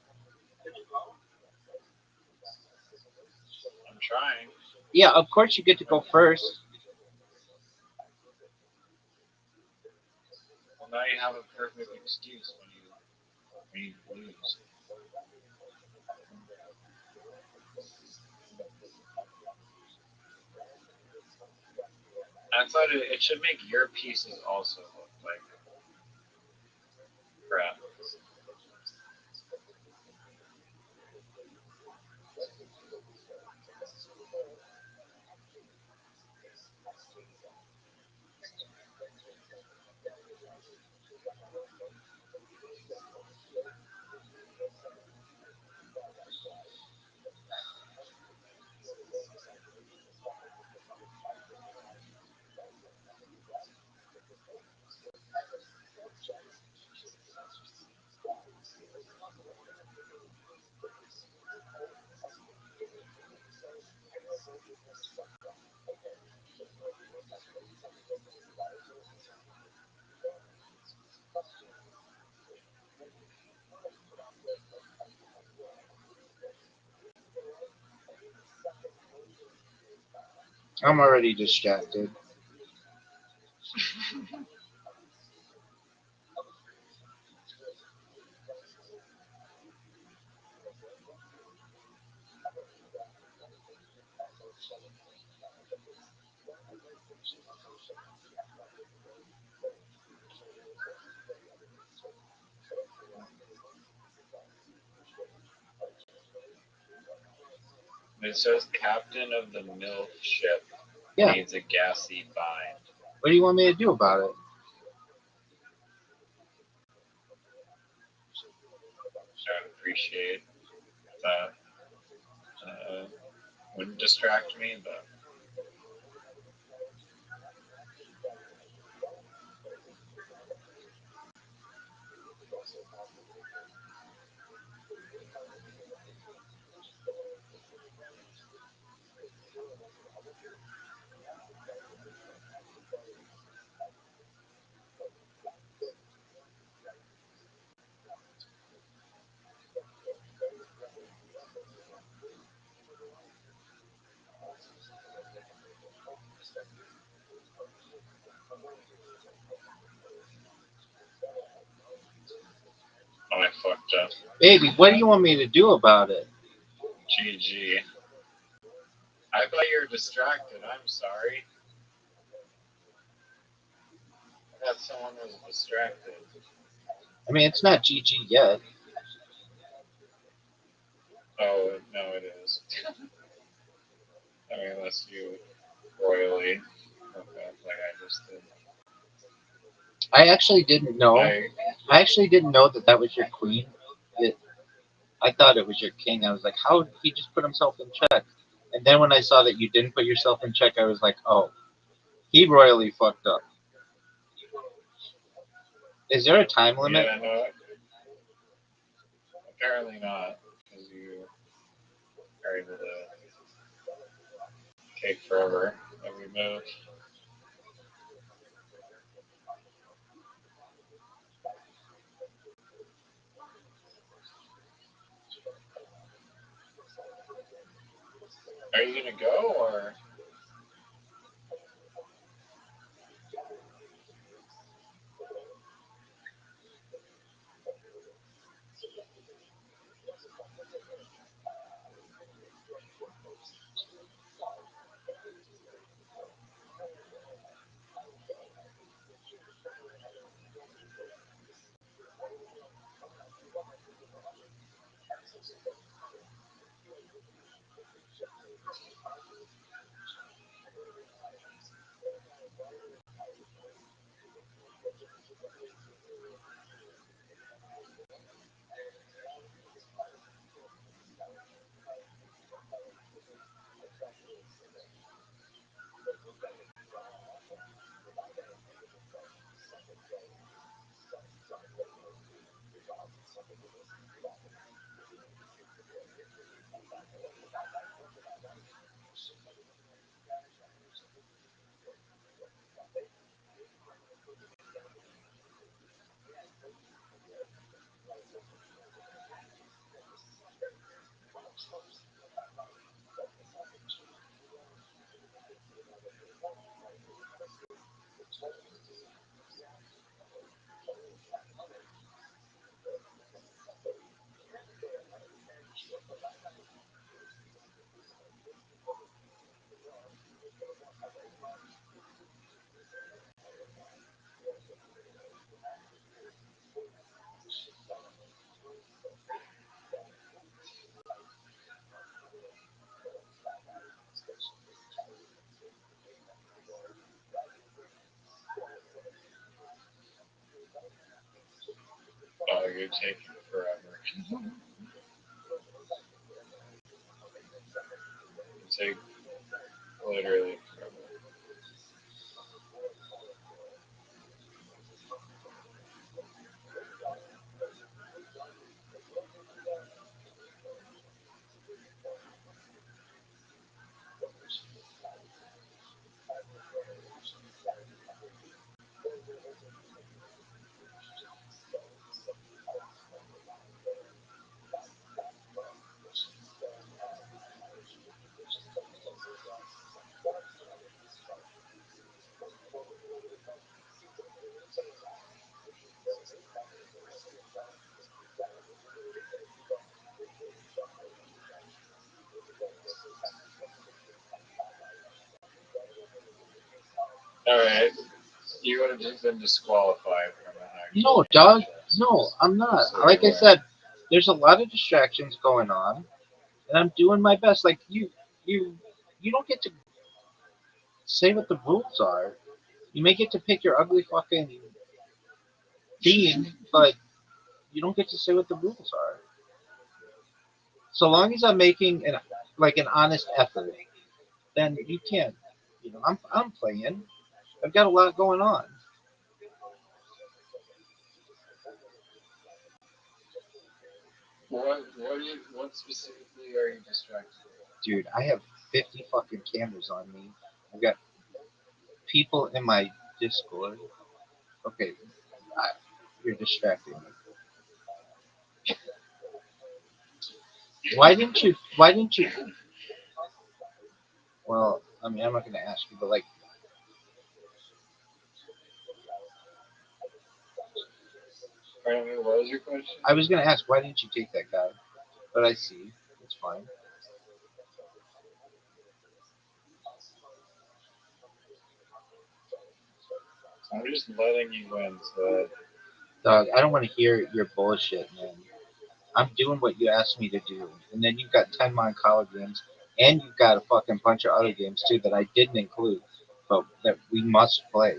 I'm trying. Yeah, of course you get to go first. Well, now you have a perfect excuse when you lose. I thought it should make your pieces also look like crap. I'm already distracted. It says captain of the milk ship Yeah. needs a gassy bind. What do you want me to do about it? I would appreciate that. Wouldn't distract me, but I fucked up. Baby, what do you want me to do about it? GG. I thought you were distracted. I'm sorry. I thought someone was distracted. I mean, it's not GG yet. Oh, no, it is. I mean, unless you royally hook up like I just did. I actually didn't know. I actually didn't know that that was your queen. It, I thought it was your king. I was like, how did he just put himself in check? And then when I saw that you didn't put yourself in check, I was like, oh, he royally fucked up. Is there a time limit? Yeah, no, apparently not, because you are able to take forever every move. Are you gonna go or? Oh, you're taking forever. You take literally forever. All right, you would have been disqualified from the No, actual dog. game. No, I'm not. So Like I you said, there's a lot of distractions going on, and I'm doing my best. Like you, you don't get to say what the rules are. You may get to pick your ugly fucking theme, but you don't get to say what the rules are. So long as I'm making an honest effort, then you can. I'm playing. I've got a lot going on, what specifically are you distracted with? dude. I have 50 fucking cameras on me. I've got people in my Discord. Okay, you're distracting me. Why didn't you? Why didn't you? Well, I mean, I'm not gonna ask you, but like, Pardon me, what was your question? I was gonna ask, why didn't you take that guy? But I see, it's fine. I'm just letting you win, so Dog, I don't want to hear your bullshit, man. I'm doing what you asked me to do, and then you've got 10 Mon College games, and you've got a fucking bunch of other games too that I didn't include, but that we must play.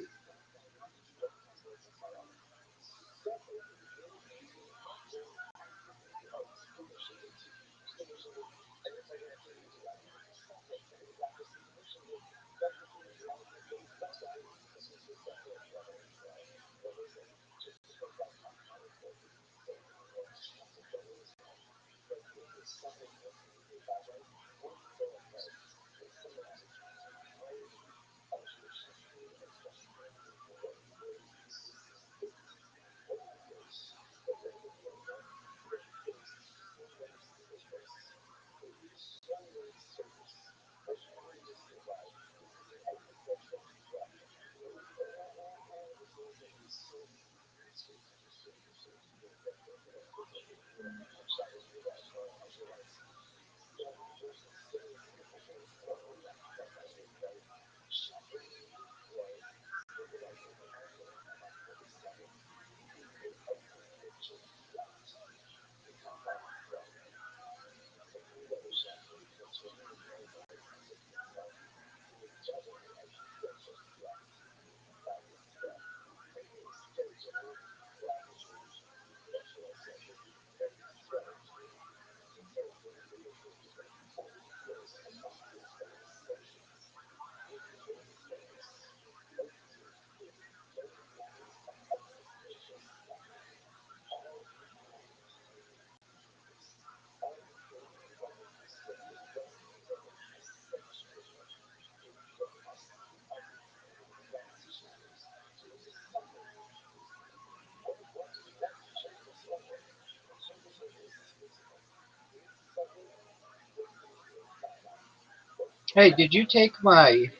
Hey, did you take my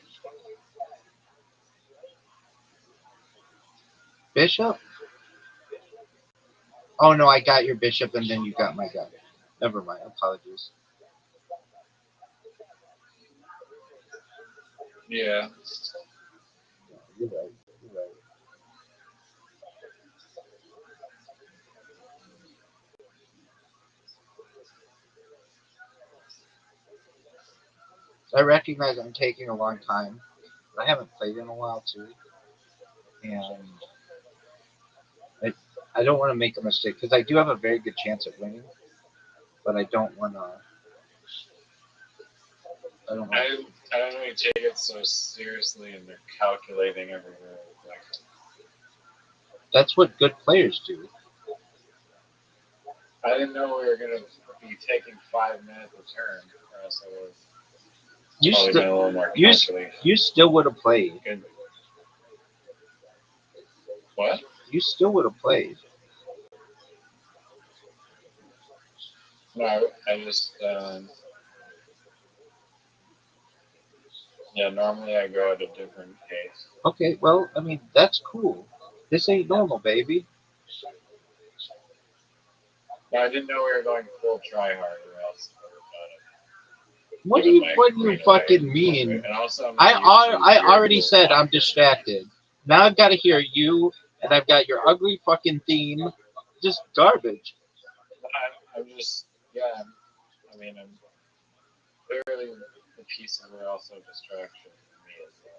bishop? Oh no, I got your bishop, and then you got my guy. Never mind. Apologies. yeah. You're right. You're right. I recognize I'm taking a long time. But I haven't played in a while too, and I don't want to make a mistake because I do have a very good chance at winning, but I don't want to. I don't. I I don't really take it so seriously, and they're calculating every move. Like That's what good players do. I didn't know we were gonna be taking 5 minutes a turn, or else I would have You probably still been a little more you calculated. you still would have played. Good. What? You still would have played. No, I just yeah. Normally I go at a different pace. Okay, well, I mean, that's cool. This ain't normal, baby. No, I didn't know we were going full try hard, or else I would What have do given you my what do you queen away. fucking mean? And also, I'm not used to I your already dual said I'm blocker. distracted. Now I've got to hear you, and I've got your ugly fucking theme. Just garbage. I'm just yeah. I mean, I'm clearly the pieces are also a distraction for me as well.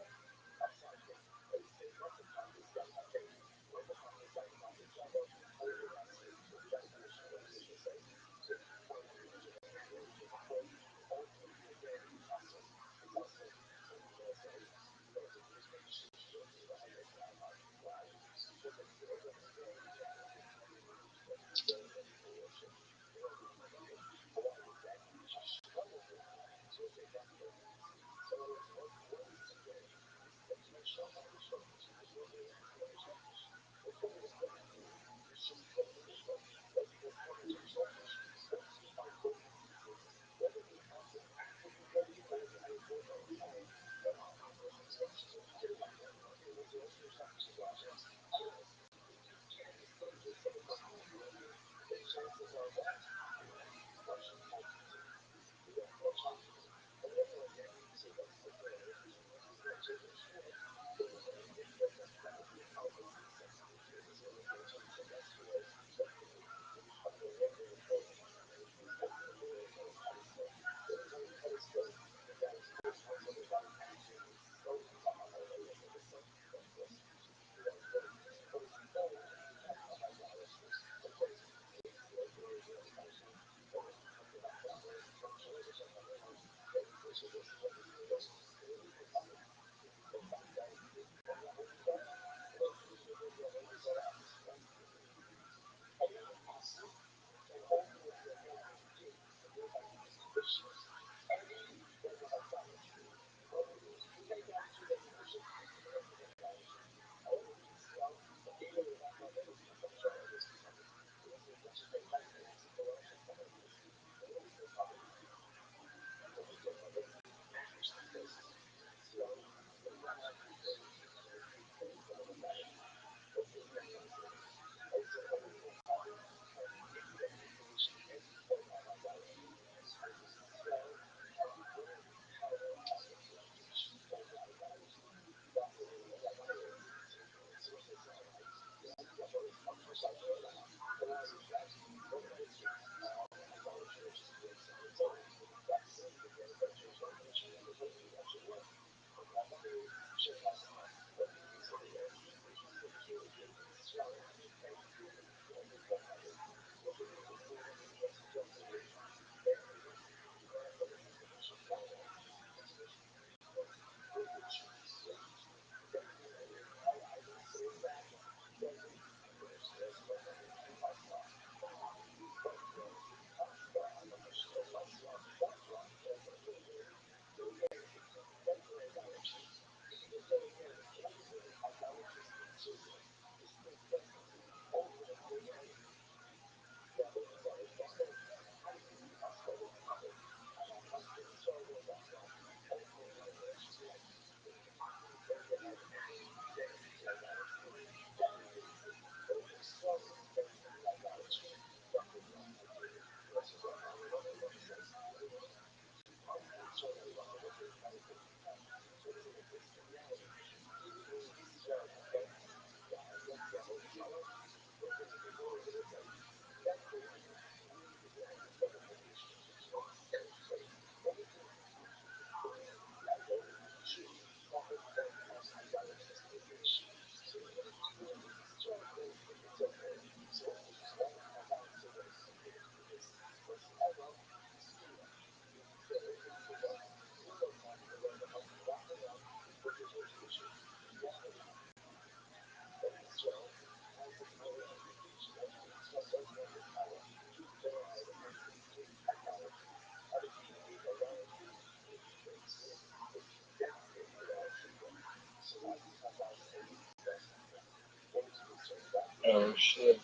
Oh shit,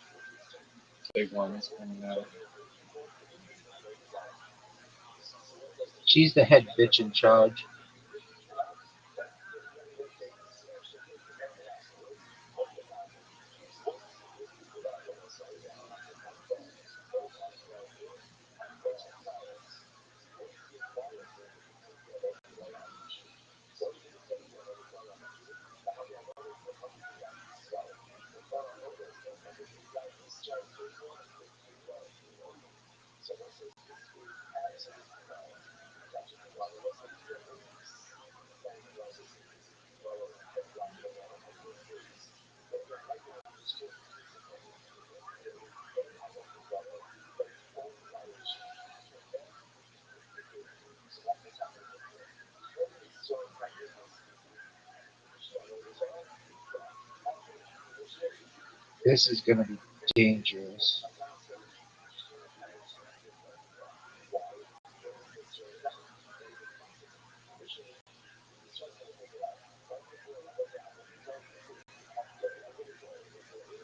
big one's coming out. She's the head bitch in charge. This is gonna be dangerous.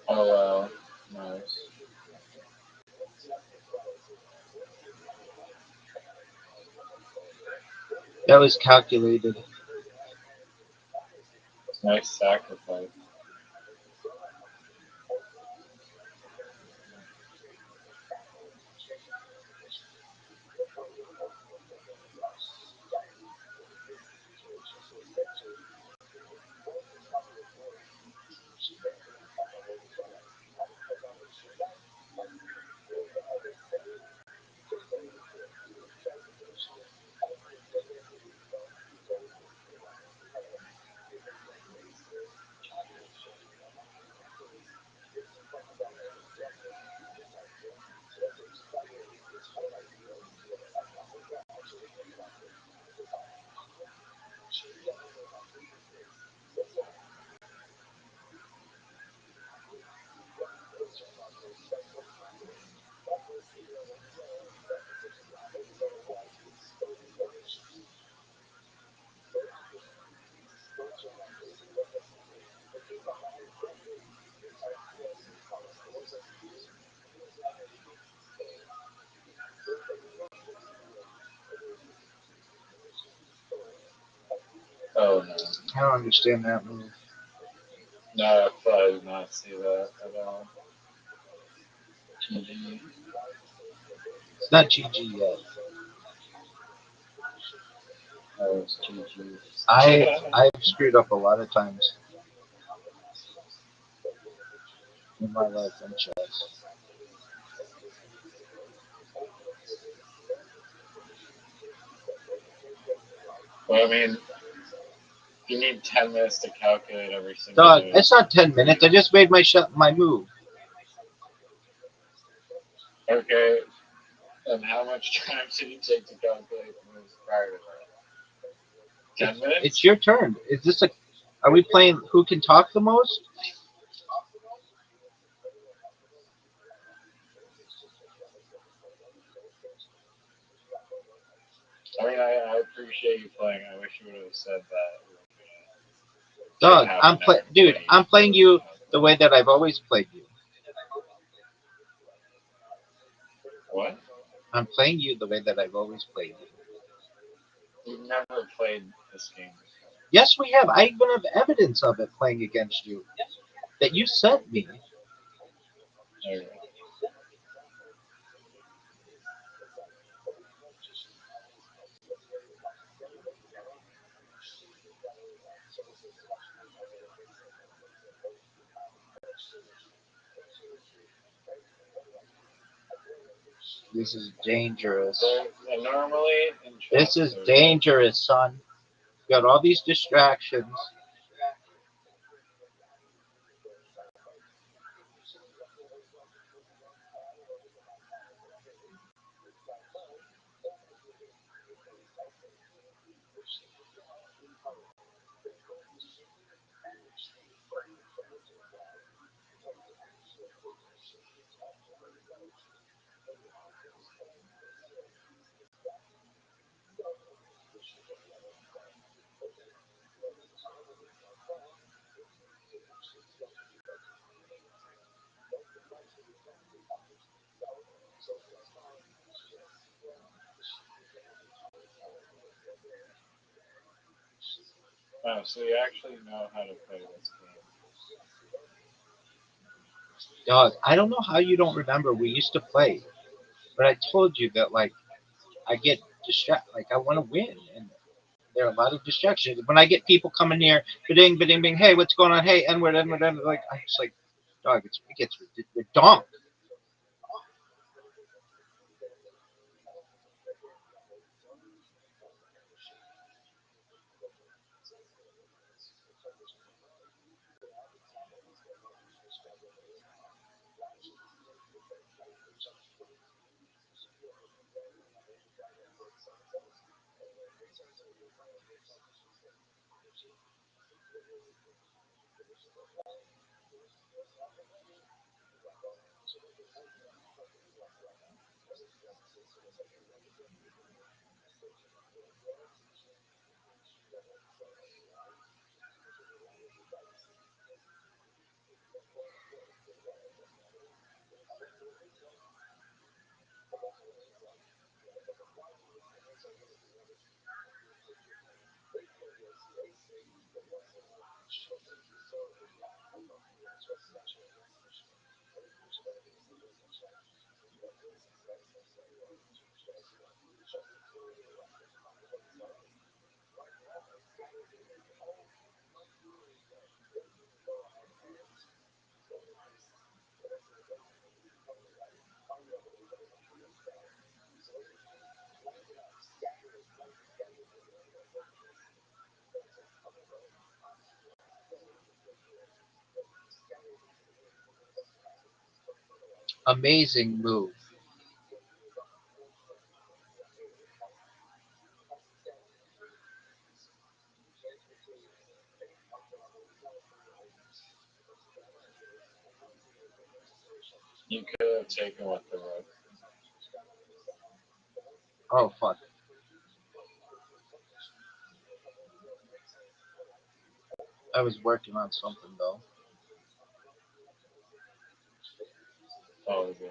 Oh wow, nice. That was calculated. Nice sacrifice. Oh no. I don't understand that move. No, I did not see that at all. GG. It's not GG yet. That was GG. I've screwed up a lot of times in my life in chess. Well, I mean, you need 10 minutes to calculate every single Dog, move. it's not 10 minutes. I just made my move. Okay, and how much time did it take to calculate the moves prior to that? 10 minutes? It's your turn. Is this a? Are we playing who can talk the most? I mean, I appreciate you playing. I wish you would have said that. Dog, dude. I'm playing you the way that I've always played you. What? I'm playing you the way that I've always played you. We've never played this game before. Yes, we have. I even have evidence of it playing against you that you sent me. Okay. This is dangerous. And normally in This is dangerous, son. You got all these distractions. Oh, so you actually know how to play this game. Dog, I don't know how you don't remember. We used to play, but I told you that like I get distracted. Like I want to win, and there are a lot of distractions. When I get people coming near, bidding, bidding, bing, hey, what's going on? Hey, N-word, N-word, N-word. Like I'm just like, dog, it gets dumb. Amazing move. You could have taken with the rook. Oh fuck. I was working on something though. Oh, good.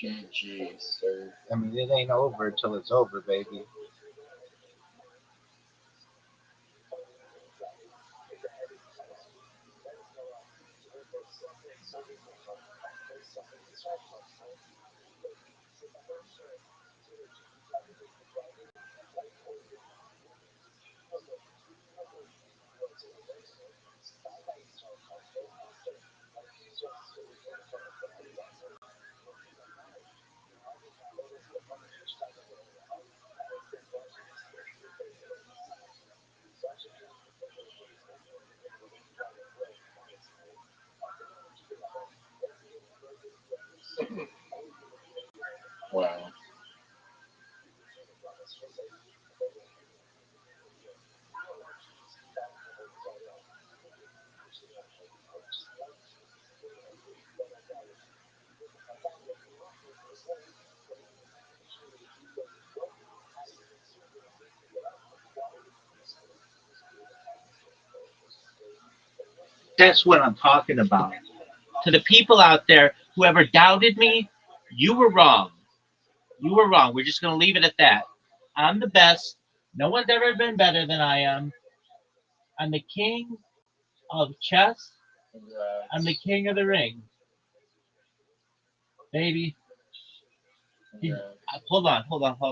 GG, sir. I mean, it ain't over till it's over, baby. Wow. That's what I'm talking about. To the people out there who ever doubted me, you were wrong. You were wrong. We're just going to leave it at that. I'm the best. No one's ever been better than I am. I'm the king of chess. I'm the Congrats. king of the ring, baby. Congrats. Hold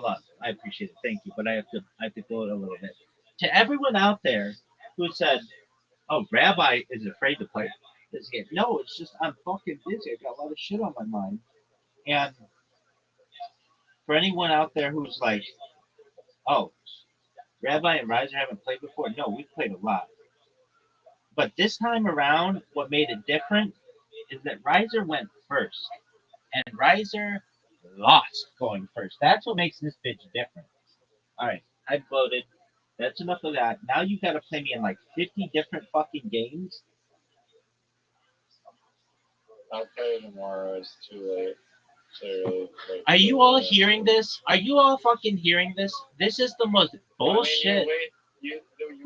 on. I appreciate it. Thank you, but I have to go it a little bit. To everyone out there who said, "Oh, Rabbi is afraid to play this game," no, it's just I'm fucking busy. I got a lot of shit on my mind. And for anyone out there who's like, "Oh, Rabbi and Riser haven't played before," no, we've played a lot. But this time around, what made it different is that Riser went first, and Riser lost going first. That's what makes this bitch different. All right, I voted. That's enough of that. Now you got to play me in like 50 different fucking games. I'll play tomorrow. It's too late. Too late. Are you all hearing this? Are you all fucking hearing this? This is the most bullshit. You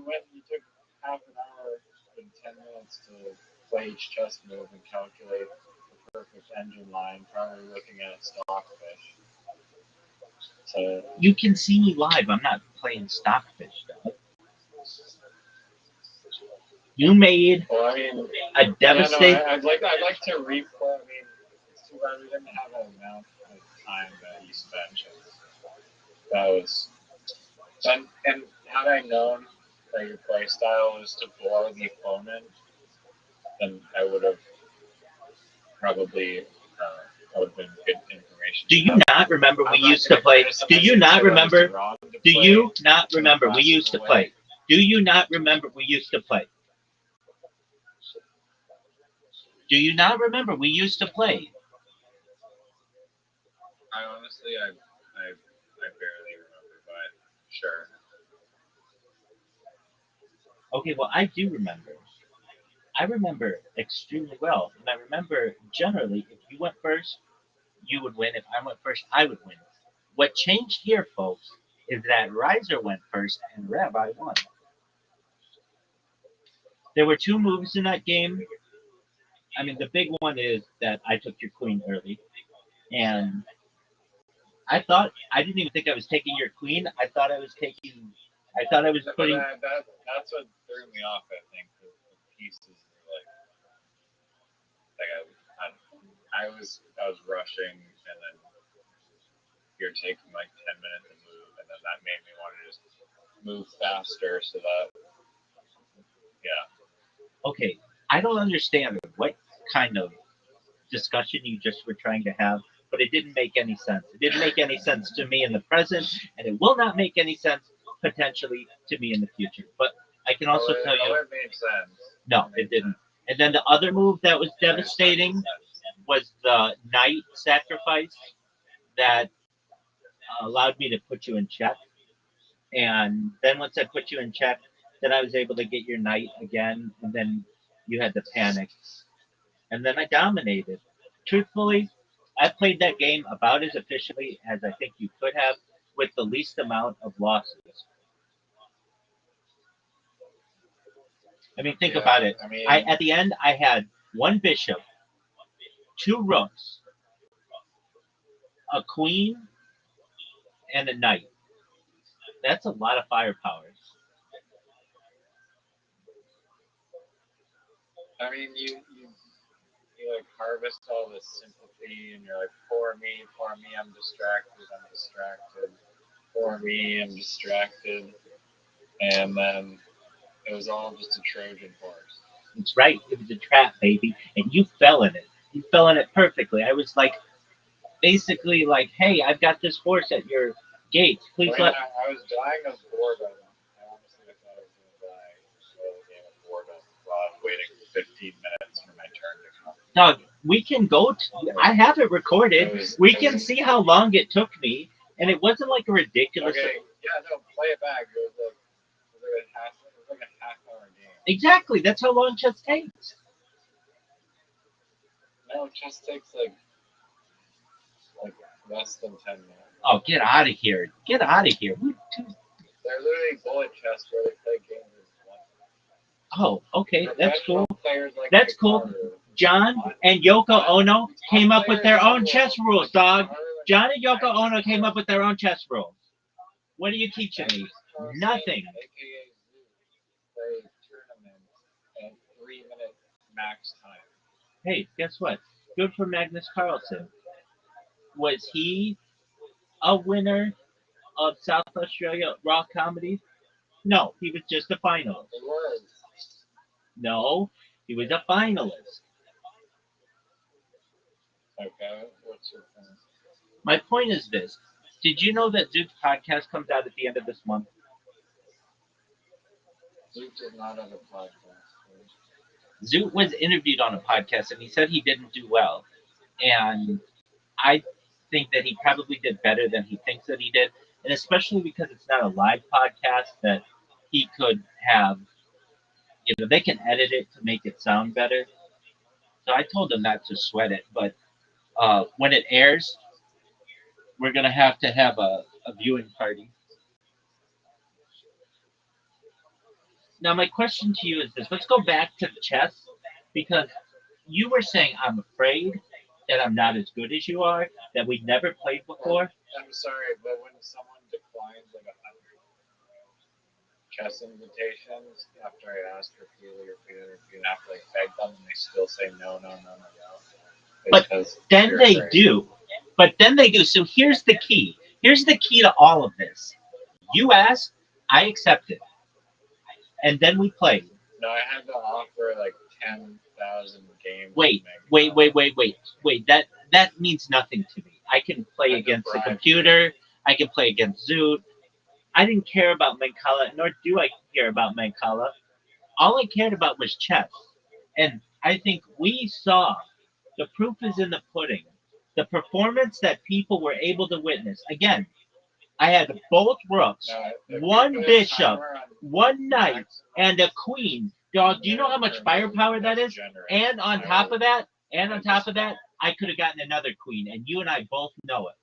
went. You took half an hour and 10 minutes to play each chess move and calculate the perfect engine line, probably looking at stockfish. So You can see me live. I'm not playing stockfish stuff. You made a devastating. Yeah, no, I'd like to replay. I mean, it's too bad we didn't have an amount of time that you spent. That was, and had I known that your play style was to bore the opponent, then I would have probably that would have been good information. Do you not remember we used to play? Do you not remember? Do you not remember we used to play? Do you not remember we used to play? Do you not remember we used to play? I honestly, I barely remember, but sure. Okay, well, I do remember. I remember extremely well. And I remember generally, if you went first, you would win. If I went first, I would win. What changed here, folks, is that Riser went first and Rabbi won. There were two moves in that game. I mean, the big one is that I took your queen early. And I didn't even think I was taking your queen. I thought I was putting. That's what threw me off. I think the pieces were I was rushing, and then you're taking like 10 minutes to move, and then that made me want to just move faster. So that, yeah. Okay, I don't understand what kind of discussion you just were trying to have, but it didn't make any sense. It didn't make any sense to me in the present, and it will not make any sense potentially to me in the future. But I can also tell you, it made sense. No, it didn't. And then the other move that was devastating was the knight sacrifice that allowed me to put you in check. And then once I put you in check, then I was able to get your knight again, and then you had the panic. And then I dominated. Truthfully, I played that game about as efficiently as I think you could have with the least amount of losses. I mean, think about it. At the end, I had one bishop, two rooks, a queen, and a knight. That's a lot of firepower. I mean, you like harvest all this sympathy, and you're like, poor me, I'm distracted. Poor me, I'm distracted. And then it was all just a Trojan horse. That's right. It was a trap, baby, and you fell in it. You fell in it perfectly. I was like, basically, like, hey, I've got this horse at your gates. Please let. I was dying of boredom. I honestly thought I was going to die of a game of boredom while I was waiting 15 minutes for my turn to come. Dog, we can go. I have it recorded. We can see how long it took me, and it wasn't like a ridiculous. Okay, yeah, no, play it back. It was like a half-hour game. Exactly. That's how long chess takes. No, chess takes like less than 10 minutes. Oh, get out of here! Get out of here! They're literally bullet chess where they play games. Oh, okay, that's cool. Like that's cool. John and Yoko Ono came up with their own chess rules, dog. John and Yoko Ono came up with their own chess rules. What are you teaching me? Nothing. Play tournament at 3-minute max time. Hey, guess what? Good for Magnus Carlsen. Was he a winner of South Australia Raw Comedy? No, he was just a finalist. He was. No, he was a finalist. Okay, what's your point? My point is this. Did you know that Zoot's podcast comes out at the end of this month? Zoot did not have a podcast. Zoot was interviewed on a podcast, and he said he didn't do well. And I think that he probably did better than he thinks that he did, and especially because it's not a live podcast that he could have. They can edit it to make it sound better. So I told him not to sweat it, but when it airs, we're gonna have a viewing party. Now, my question to you is this: let's go back to the chess, because you were saying I'm afraid that I'm not as good as you are, that we've never played before. I'm sorry, but when someone declines like 100 chess invitations after I ask repeatedly, and I have to like beg them, and they still say no, no, no, no, no. But Because then you're they afraid. do. But then they do. So here's the key. Here's the key to all of this. You asked, I accepted, and then we played. No, I had to offer like 10,000 games. Wait. That means nothing to me. I can play against the computer. I can play against Zoot. I didn't care about Mancala, nor do I care about Mancala. All I cared about was chess. And I think we saw the proof is in the pudding. The performance that people were able to witness. Again, I had both rooks, one bishop, one knight, and a queen. Dog, do you know how much firepower that is? And on top of that, I could have gotten another queen, and you and I both know it.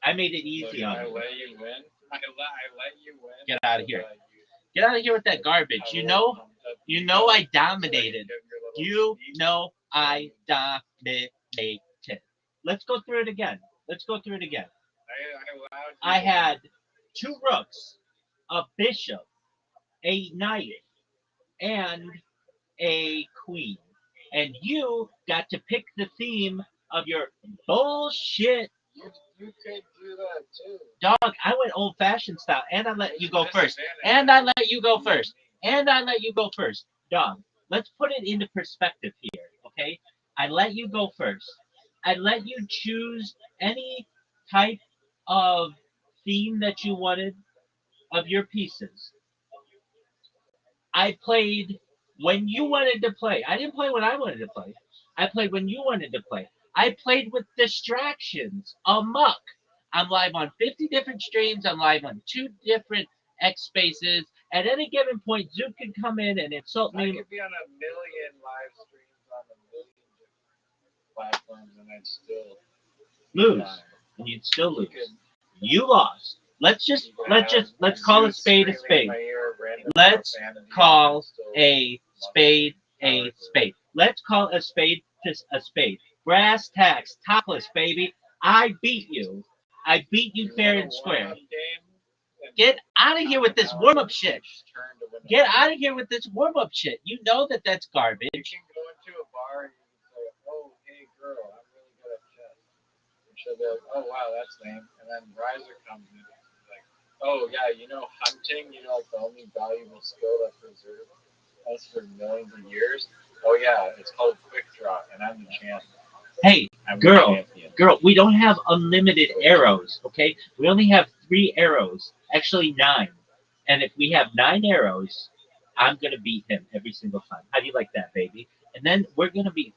I made it easy on I you. let you win. I let you win. Get out of here. Get out of here with that garbage. You know I dominated. You know I dominated. Let's go through it again. I had two rooks, a bishop, a knight, and a queen. And you got to pick the theme of your bullshit. You could do that too. Dog, I went old fashioned style, and I let you go first. Dog, let's put it into perspective here, okay? I let you go first. I let you choose any type of theme that you wanted of your pieces. I played when you wanted to play. I didn't play when I wanted to play. I played when you wanted to play. I played with distractions, amok. I'm live on 50 different streams. I'm live on 2 different X spaces. At any given point, Zoot could come in and insult I me. could be on a million live streams on a million different platforms, and I'd still Lose, and you'd still lose. You lost. Let's call a spade a spade. Let's call a spade a spade. Let's call a spade just a spade. Brass tacks, topless, baby. I beat you. I beat you fair and square. Get out of here with this warm-up shit. Get out of here with this warm-up shit. You know that that's garbage. You can go into a bar and you can say, "Oh, hey girl, I'm really good at chess." And she'll be like, "Oh wow, that's lame." And then Riser comes in and he's like, "Oh yeah, hunting. Like the only valuable skill that's preserved us for millions of years. Oh yeah, it's called quick draw, and I'm the champion." Hey, girl, we don't have unlimited arrows, okay? We only have 3 arrows, actually 9. And if we have 9 arrows, I'm gonna beat him every single time. How do you like that, baby? And then we're gonna be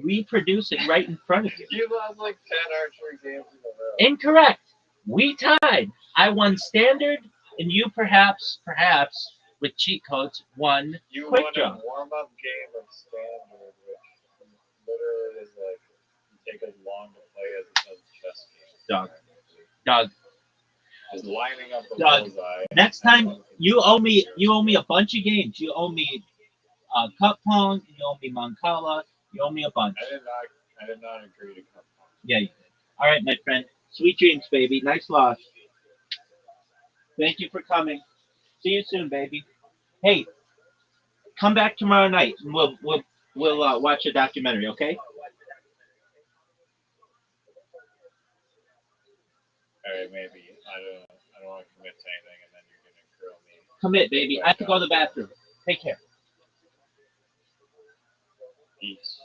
reproducing right in front of you. You lost like 10 archery games in a row. Incorrect. We tied. I won standard, and you perhaps, with cheat codes, won You quick won draw. a warm-up game of standard, which literally is like take as long to play as it does chess games. Dog. Just lining up the Dog. bullseye. Next time you owe me a bunch of games. You owe me Cup Pong, you owe me Mancala, you owe me a bunch. I did not agree to Cup Pong. Yeah, you did. All right, my friend. Sweet dreams, baby. Nice loss. Thank you for coming. See you soon, baby. Hey, come back tomorrow night and we'll watch a documentary, okay? All right, maybe. I don't want to commit to anything, and then you're gonna grill me. Commit, baby. I have to go to the bathroom. Take care. Peace.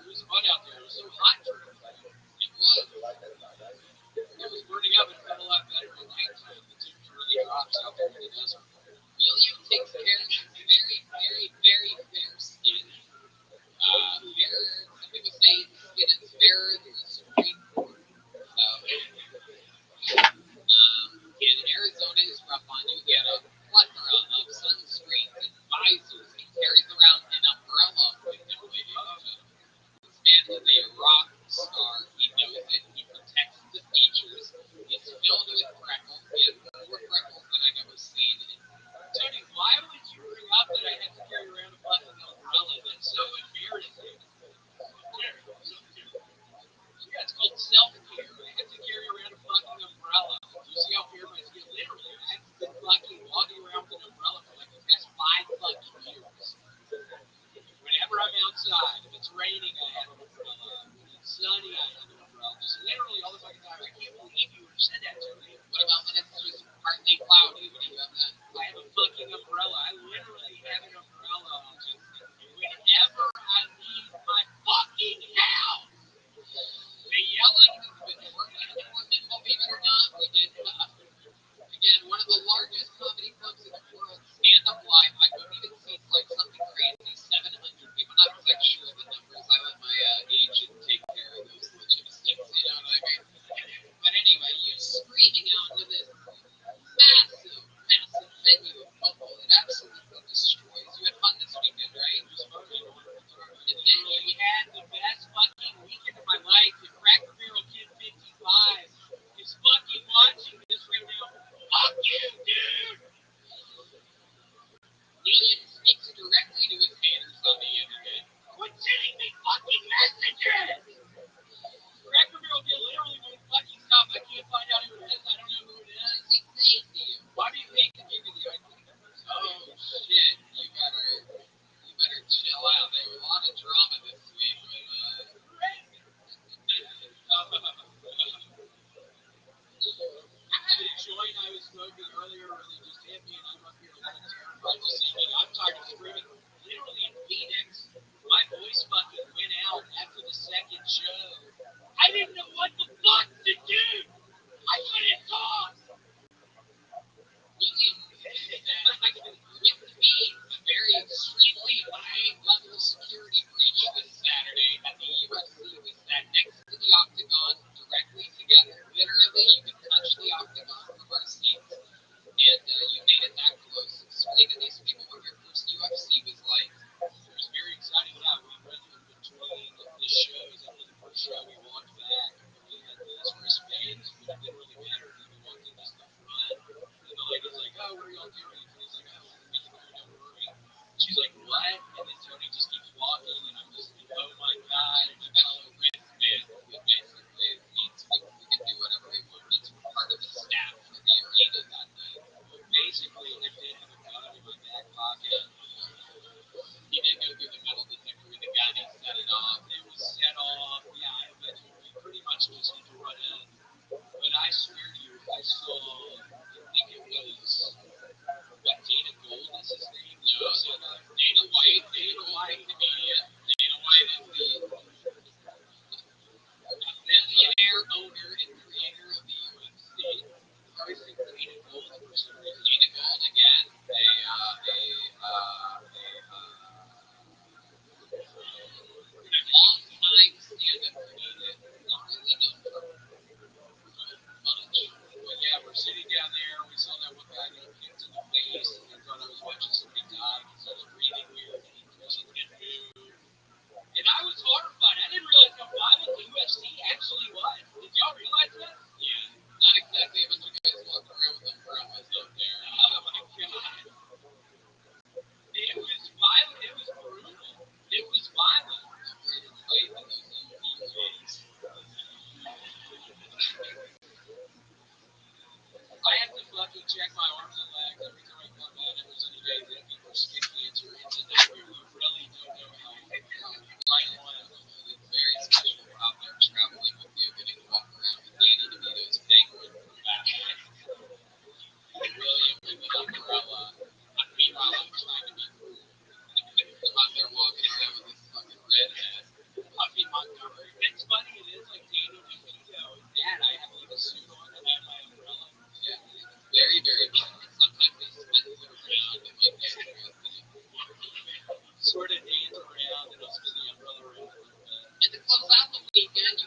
There was mud out there. It was so hot during the day. It was. It was burning up. It felt a lot better at nighttime. The temperature really drops out there in the desert. William takes care of very, very, very fair skin. Some people say skin is fairer than the Supreme Court. So, in Arizona is rough on you. He had a plethora of sunscreens and visors. He carries around an umbrella with him, ladies and gentlemen. This man is a rock star. He knows it. He protects the features. He's filled with freckles. He has more freckles than I've ever seen. Tony, why would you bring up that I had to carry around a fucking umbrella? That's so embarrassing. Yeah, it's called self-care. I have to carry around a fucking umbrella. You see how fair my skin? Literally, I've been fucking walking around with an umbrella for like the past 5 fucking years. Whenever I'm outside, if it's raining, I have an umbrella.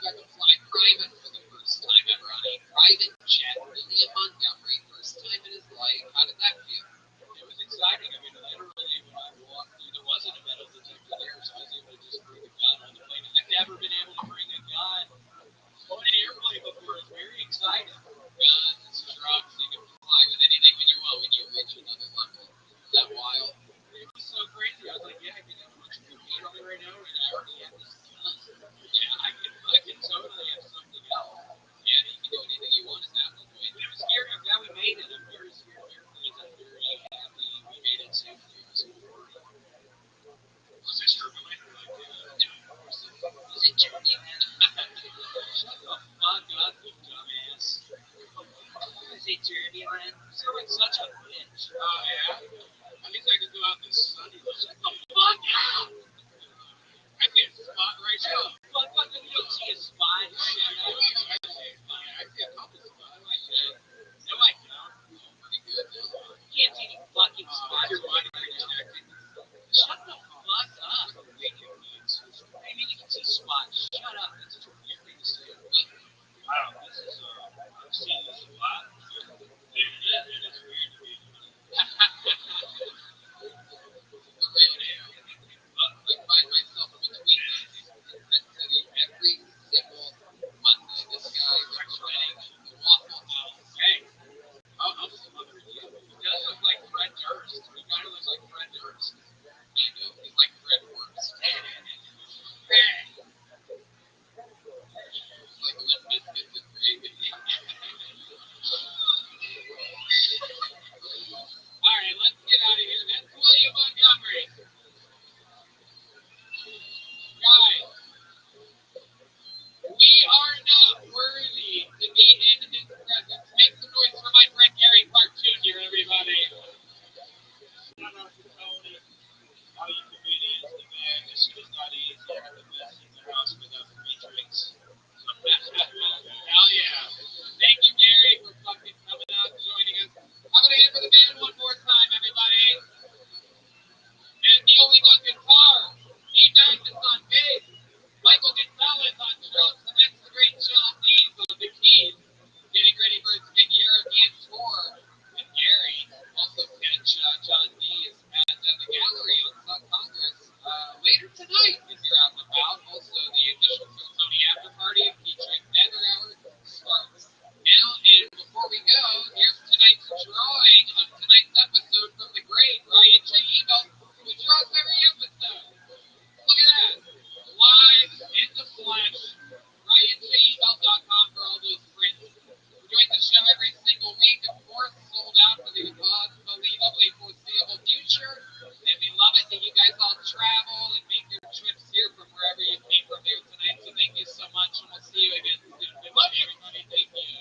got to fly private for the first time ever on a private jet, really in Montgomery, first time in his life. How did that feel? It was exciting. I mean, literally, when I walked through, there wasn't a metal detector there, so I was able to just bring a gun on the plane. I've never been able to bring a gun on an airplane before. It's very exciting. Guns, trucks, you can fly with anything when you want when you reach another level. Is that wild? It was so crazy. I was like, yeah, I can have a bunch of cocaine on me right now, and I already have this gun. Yeah, I can totally have something else. yeah, you can do anything you want at that point. But it was scary. I'm glad we made it. I'm very scared of airplanes. I'm very happy we made it safely. It was horrible. Was it turbulent? No, of course it wasn't. Was it journey, man? Shut the fuck up, you dumbass. Was it turbulent? You're like such a bitch. Oh, yeah? At least I can go out in the sun. Shut the fuck up! I see a spot right Shut now. the fuck up. You don't see a spot. Shit. I see a couple spots. No, I don't. Pretty good, though. You can't see any fucking spots. Your body protected. Shut the fuck up. Radio needs. I mean, you can see spots. Shut up. That's such a weird thing to say. I don't know. This is, I've seen this a lot. And it's weird to me. I find myself between these in Red City every single Monday. This guy is running the Waffle House. Hey, I'm smothering you. He does look like Fred Durst. He kind of looks like Fred Durst. I know, he's like Fred Works. Hey. It's like Limp Bizkit with gravy. Alright, let's get out of here. That's William Montgomery. Guys, we are not worthy to be in his presence. Make some noise for my friend Gary Clark Jr., everybody. Shout out to Tony. All you comedians, the man. This shit is not easy. I'm the best in the house without free drinks. Hell yeah. Thank you, Gary, for fucking coming out and joining us. How about a hand for the band one more time, everybody? And Neil on guitar. Steve Magnus on bass. Michael Gonzalez on drums. And that's the great Sean Dees on the keys. Getting ready for his big European tour with Gary. Also catch John Dees at the gallery on Sun Congress later tonight if you're out and about. Also, the official Phil Tony after party featuring Nether Hour starts now. And before we go, here's tonight's drawing of tonight's episode from the great Ryan J. Ebel, who draws every episode. Look at that. Live in the flesh. RyanJEbel.com for all those prints. We're doing the show every single week, of course, sold out for the unbelievably foreseeable future. And we love it that you guys all travel and make your trips here from wherever you came from here tonight. So thank you so much, and we'll see you again soon. We love you, everybody. Thank you.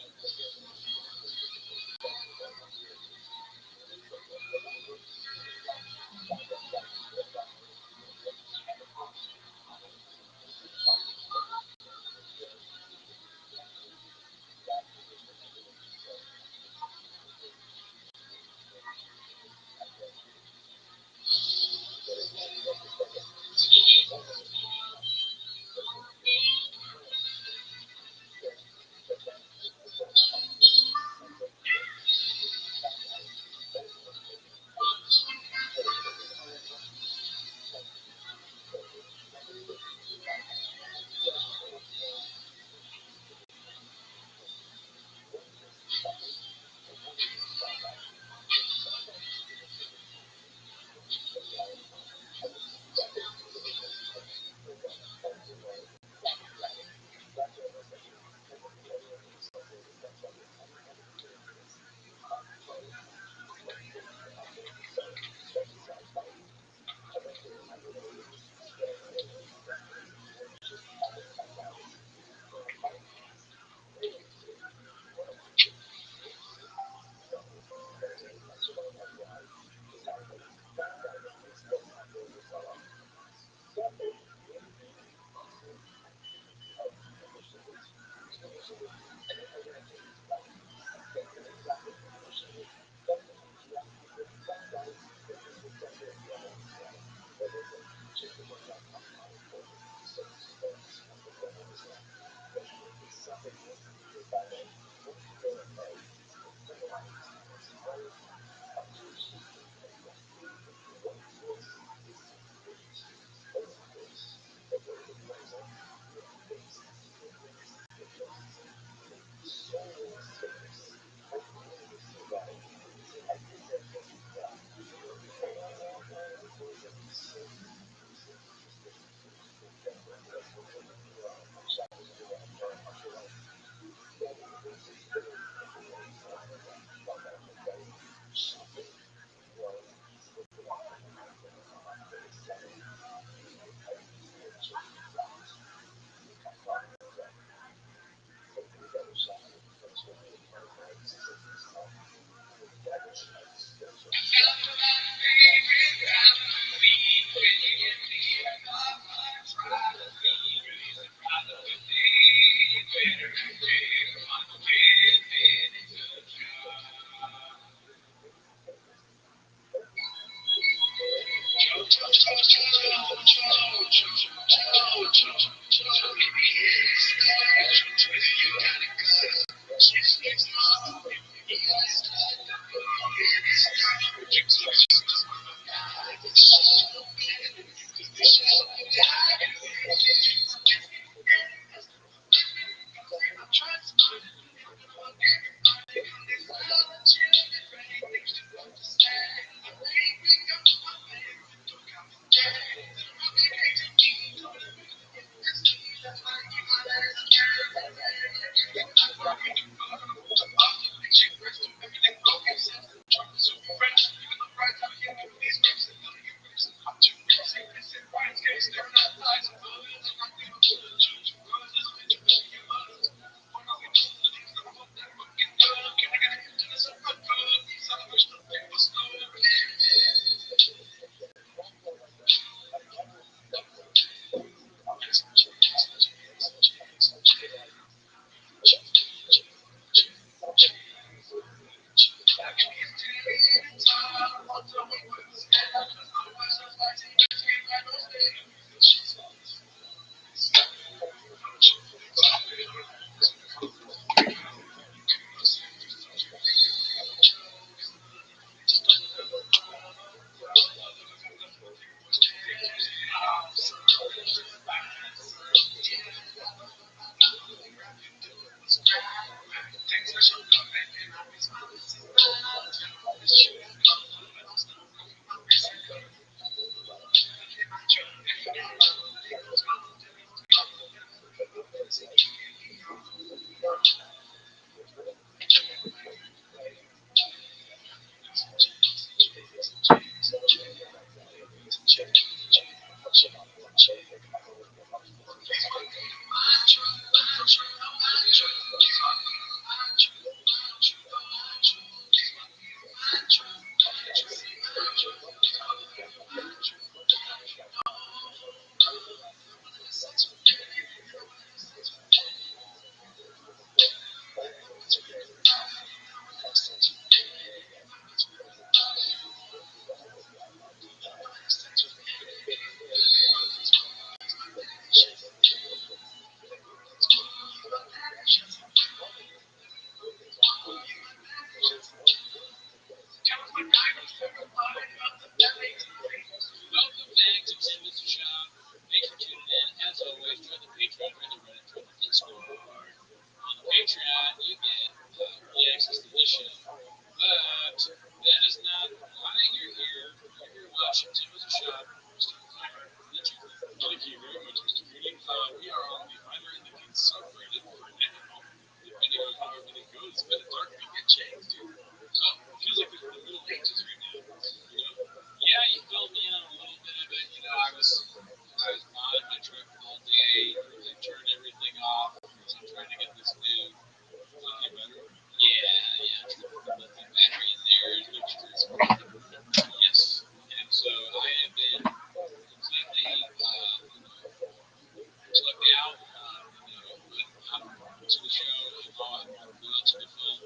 Welcome back to Tim Mr. Shop. Thanks for tuning in. As always, join the Patreon, join the Reddit, join the Discord. On the Patreon, you get early access to this show. But that is not why you're here. You're here watching Tim Mr. Shop. Mr. Clymer, thank you very much, Mr. Mooney. We are on the Finder in the King subreddit for now. Depending on how everything goes, it's been a dark week at James, dude. It feels like we're in the Middle Ages right now. You know? Yeah, you filled me in on a little bit of it. You know, I was modding my truck all day. I turned everything off because I'm trying to get this new lithium battery. Yeah, trying to put the lithium battery in there and make sure it's working. Yes. And so I have been completely plugged out. But I'm to the show. I'm loyal to the film.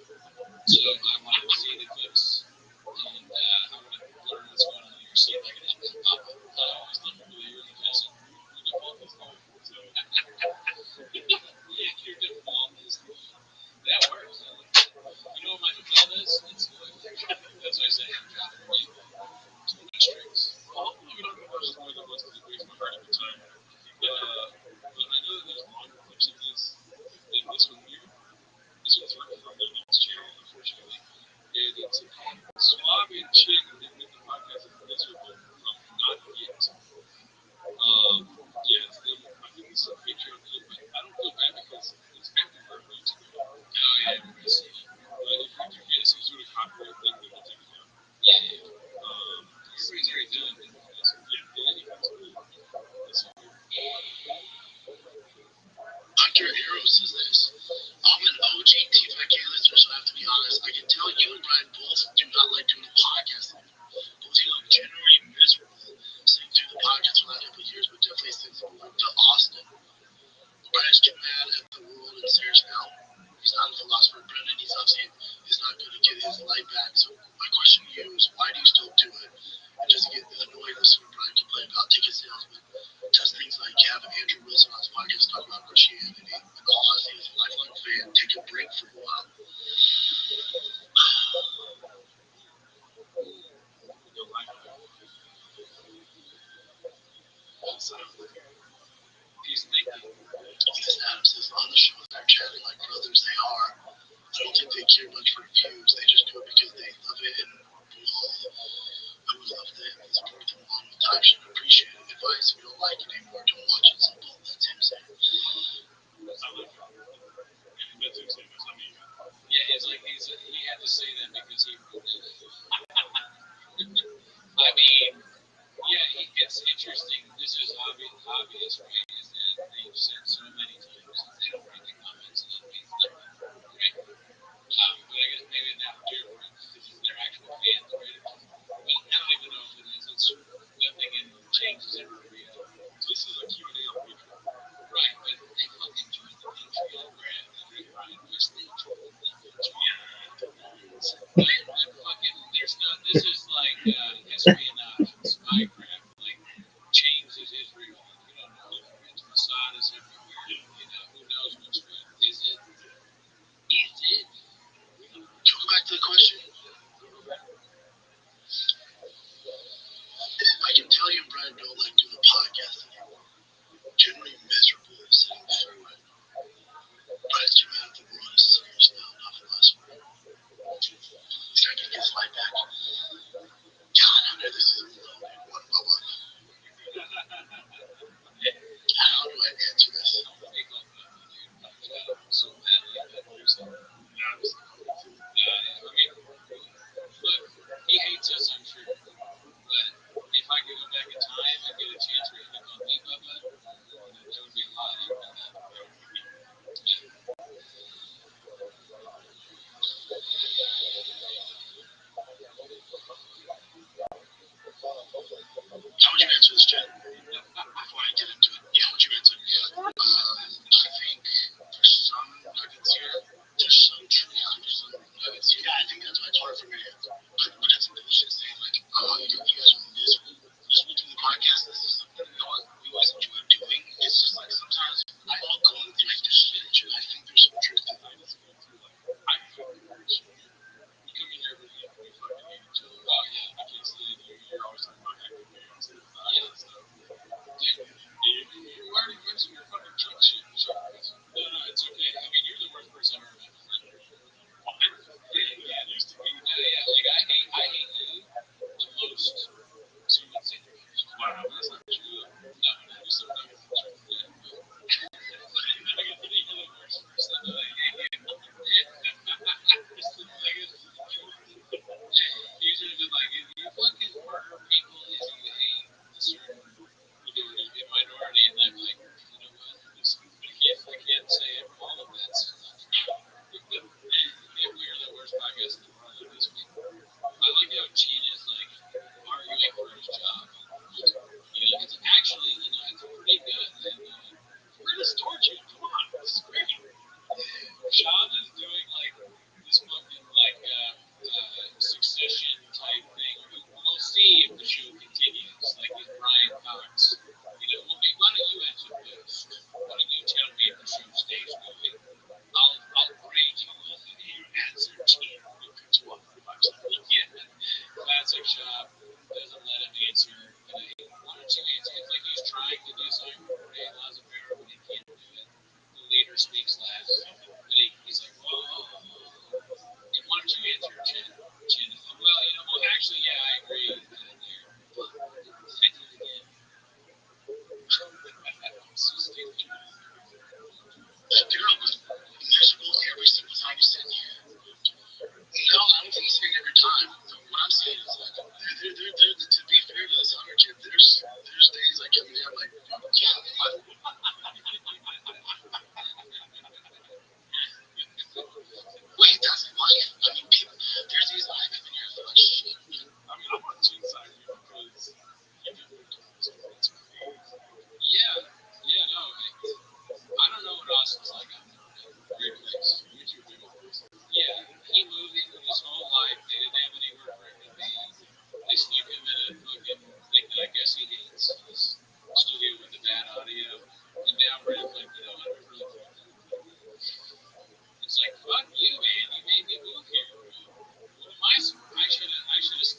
So I wanted to see the clips, and I want to learn what's going on here, see if I can help them out. It's not really your defense who the film is going. So, your default is that works. I like that. You know what my default is? It's good. That's why I say I'm dropping me two my strings. Well, hopefully we don't go those more than once because it breaks my heart every time. But I know that there's longer clips of this than this one here. This one's right from the next channel, unfortunately. And it's a Swab and Chick that make the podcast is miserable from not yet. Yeah, it's them. I think it's a Patreon deal, but I don't feel bad because it's everywhere on YouTube. Oh, yeah, we're going to see it. But if YouTube gets some sort of copyright thing, then we'll take it down. Yeah. Everybody's already done it. Yeah, Danny has it. Let's see here. Hunter Hero says this. I'm an OG T5K listener, so I have to be honest. I can tell you and Brian both do not like doing the podcast anymore. Both of you look generally miserable sitting through the podcast for the last couple of years, but definitely since we moved to Austin. The Brian's getting mad at the world and stares now. He's not a philosopher. Brendan, he's obviously is not going to get his light back. So my question to you is, why do you still do it? And does he get annoyed listening to Brian complain about ticket sales, but does things like having Andrew Wilson on his podcast talk about Christianity? And honestly, as a lifelong fan, take a break for a while. He's thinking. Because Adam says on the show they're chatting like brothers they are. I don't think they care much for views. They just do it because they love it, and we all who love them and support them along with time should appreciate it. Advice: if you don't like it anymore, don't watch it. Simple. That's him saying. That's not like that's him saying. That's not me. Yeah, it's like he had to say that because he wrote it. I mean, yeah, it's interesting. This is obvious, right? Is that they've said so many times that they don't read the comments and that means nothing, right? But I guess maybe not different because they're actual fans, right? But I don't even know if it is. It's nothing and changes every reality. This is a Q&A on Patreon. Right, but they fucking joined the Patreon, right? Right, which they joined the Patreon. Right, but fucking, there's no, this is like espionage and spycraft. Like, James is Israel. You don't know if it's Mossad is everywhere. You know, who knows what's real? Is it? Is it? Go back to the question. I can tell you, Brian, don't like doing a podcast anymore. Generally miserable sitting through it. But it's too bad the world is serious now, nothing less. He's trying to get his life back. God, I know this is a little one Bubba. How do I answer this? So badly about yourself. I mean, look, he hates us, I'm sure. But if I could go back in time and get a chance for him to call me Bubba, there would be a lot of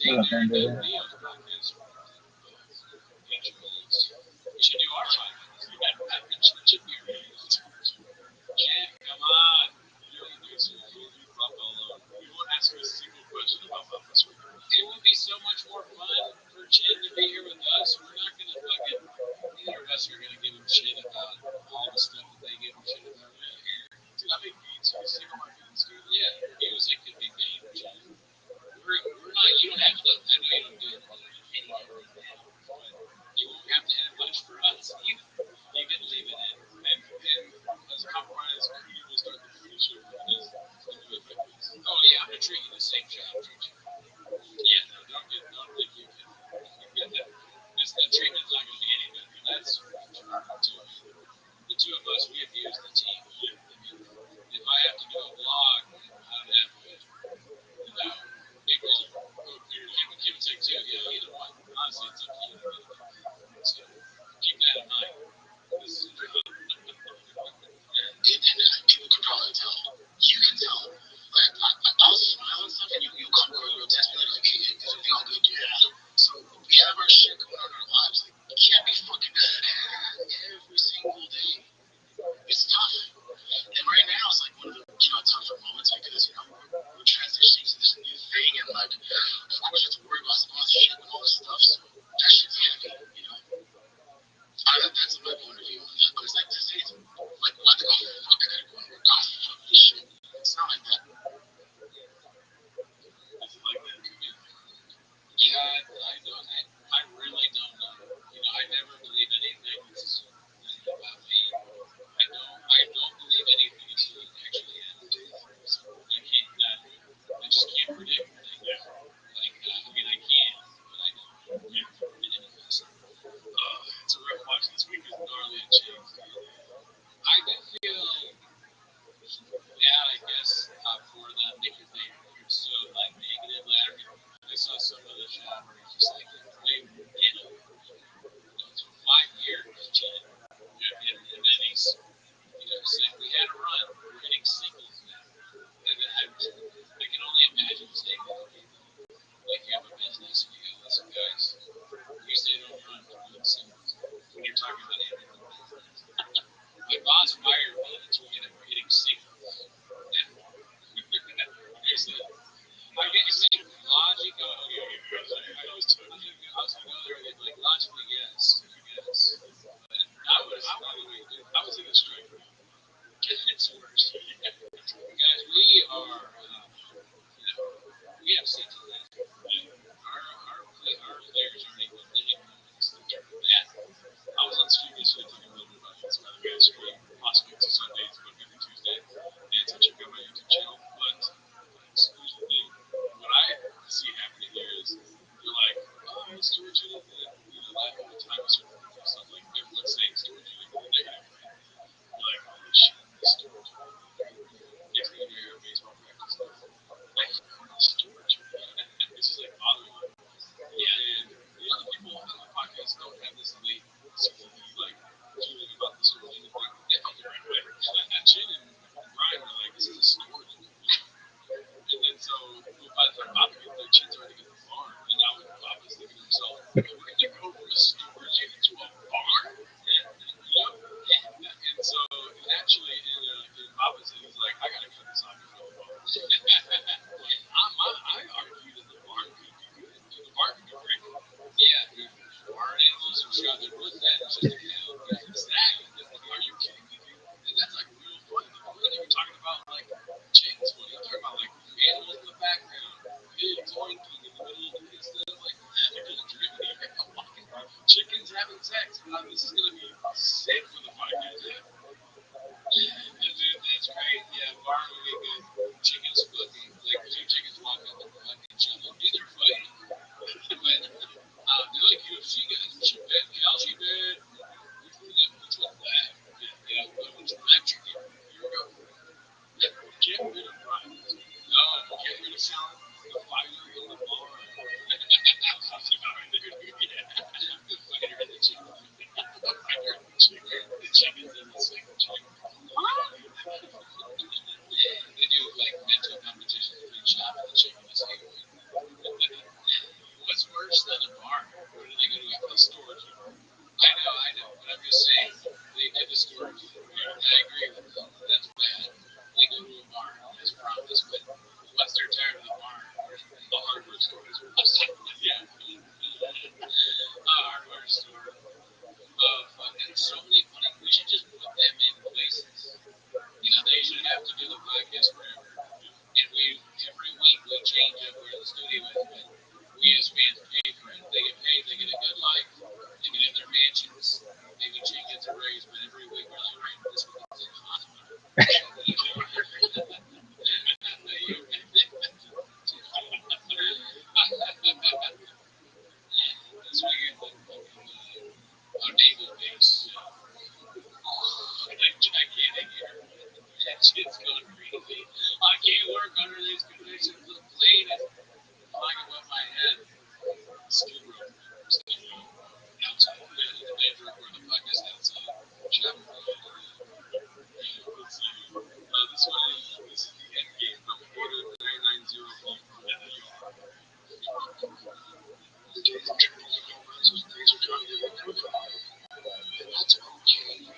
Hey, Darren, Leo's podcast. You should do our podcast. That should be your Jen, come on. You don't do so. You'll leave Buffalo alone. You won't ask me a single question about Buffalo. It would be so much more fun for Jen to be here with us. We're not going to fucking, neither of us are going to give him shit about all the stuff that they give him shit about. Dude, I make beats. You sing all my beats, dude. Yeah, music could be made, Jen. We're not, you don't have to, I know you don't do it anyway right now, but you won't have to edit much for us either. You can leave it in. And as a compromise, you will start the food show with us. Oh, yeah, I'm going to treat you the same job, treat you. Yeah, no, don't think you can. The treatment's not going to be any better. That's the two of us, we abuse the team. I mean, if I have to do a vlog, I don't have to. People give and take too. Yeah, either one. Honestly, it's up to you. So keep that in mind. This is a job. And people can probably tell. You can tell. Like, I'll smile and stuff, and you'll come over, you'll text me, like, hey, is everything all good? Yeah. So we have our shit going on in our lives. Like, you can't be fucking mad every single day. It's tough. And right now, it's like one of the, tougher moments because, we're transitioning to this new thing, and, like, of course, you have to worry about sponsorship and all this stuff, so that shit's heavy, That's my point of view on that. But it's like to say, it's like, why the fuck I gotta go and work off fuck this shit? It's not like that. It's like that to me. Yeah, I don't. I really don't know. I never believe anything about me. I don't believe anything until it actually happens. So I can't. I just can't predict things. Like, I can, but I don't. It's a rough watch. This week is gnarly and changed. I do feel, I guess for them because they're so like negative. Like, I saw some of the shot where he's just like playing piano, for 5 years, Jen, and then he's saying we had a run, we're hitting singles now. And I can only imagine saying that to people. Like, you have a business and you go, listen, guys, you say don't run, we're doing singles. When you're talking about hitting the business. My boss fired me and told me that we're hitting singles. And here's the I get logic. I was totally I was gonna go there and like logically yes, I guess. But I was in the strike. It's worse. Guys, we are we have seen that. Our players aren't even living moments that. I was on stream yesterday talking a little bit about this. By the way, I stream possibly to Sundays, but every Tuesday. And so check out my YouTube channel. But here's the thing. What I see happening here is you're like, oh, storage unit, that whole time is something like everyone's saying storage unit in a negative way. You're like, holy shit, this storage unit. Next thing you know, you're a baseball practice stuff. Like, storage unit. It's just like bothering me. Yeah, and the people on the podcast don't have this late like feeling about the storage unit. They felt the right way. Chin and Brian were like, this is a storage unit. And then so by the time Bob gets there, Chin's already got the farm. And now Bob is thinking to himself, we're going to go from a storage unit to a farm? And so actually, in Bob is he's like, I got to cut this off before the farm. I argue that the farm could be good. The farm could be great. Yeah, farm animals are shot there with that. It's just a cow. Exactly. Are you kidding me, dude? And that's like real fun. When you're talking about like chickens, when you're talking about like animals in the background, pigs oinking in the middle of it, instead of like people walking, chickens having sex. This is gonna be sick for the podcast. Dude, that's great. Yeah, barn would be good. Chickens fucking like two chickens walk up and fuck each other. Dude, they're fighting. But they're like UFC guys. Kelsey agree with them. That's bad. They go to a barn, as promised, but once they're tired of the barn, the hardware store is yeah. Hardware store. Oh, fuck. And so many funny. We should just put them in places. You know, they should have to do the podcast forever. And we every week we change up where the studio is, but we as fans pay for it. They get paid, they get a good life, they get in their mansions, maybe Jane gets a raise, but every week we're like, right, this week is in the hospital. This week at the fucking naval base, like gigantic air. That shit's going crazy. I can't work under these conditions. The plane is flying above my head. Skid row. Skid row. Outside. Yeah, the plane where the fuck is outside. Travel. Let's see. This one is the end game from order 990 from NAR. The days of training and romance, those days are coming and they never come back. And that's okay.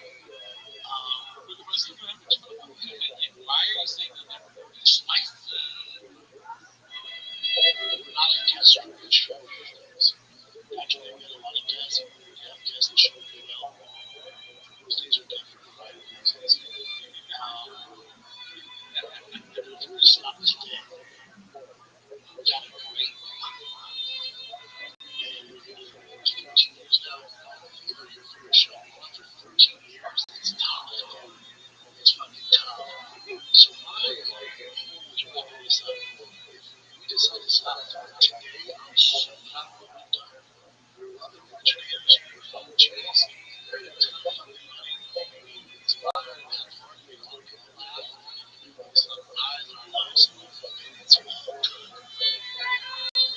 But the rest of them have much fun. And why are you saying that it's life? We're not a guest room, it's show things. Actually, we had a lot of guests, and we have guests that show really well. Those days are definitely provided these days. If we were to stop today, we got a great and we've been doing it for 13 years now. Think about your favorite show. After 13 years, it's tough. It's fucking tough. So my goal was wrapping this up. If we decide to stop today, I'm so proud of what we've done. I've been watching energy, apologies, made a ton of fucking money. We inspired and had fun, made a lot of people laugh. It's not eyes on our lives, so fucking it's all good.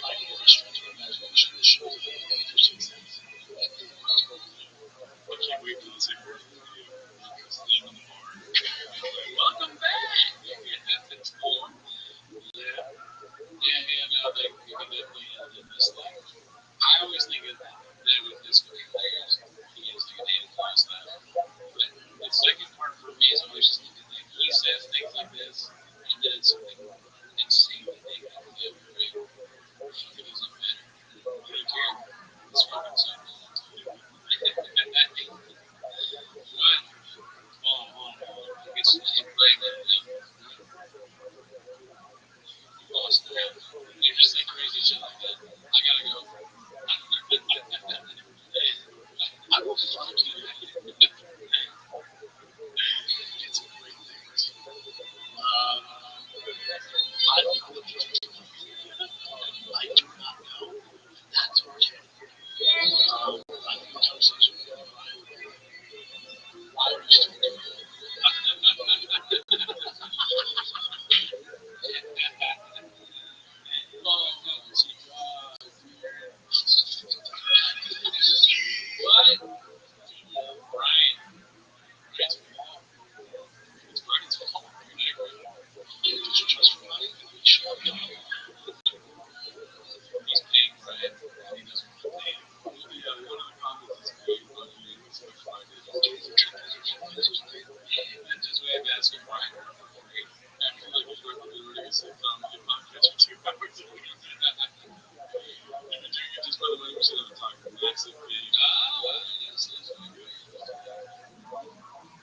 Finding any stretch of imagination that shows that we made for success. I think that's what we do. I can't wait till the second part of the video. Because them in the bar. Welcome back! It's cool. Yeah. Yeah, no, they can definitely end this thing. I always think of them with disco players. He is like an 8 o'clock style. But the second part for me is always just like he says things like this, and then it's something insanely negative. Right? Fucking is it better? I don't care. It's fucking sucks. What? It's playing that. Lost the head. You just say crazy shit like that. I gotta go. I will fuck you. It's some great things. I don't know what these people are. I do not know. That's okay. I think the conversation we have, why are you still doing it? What? Brian. It's fault. It's Brian's fault. Did you trust for money? You should have done it. He's paying Brian. And he doesn't want to pay him. Yeah, one of the comments is great. It's like Friday. Days of training is great. That's his way of asking Brian for free. I feel like he's recording a sitcom on your podcast for 2 hours. Just by the way, we should have a talk. Massive big. Yes, that's really good.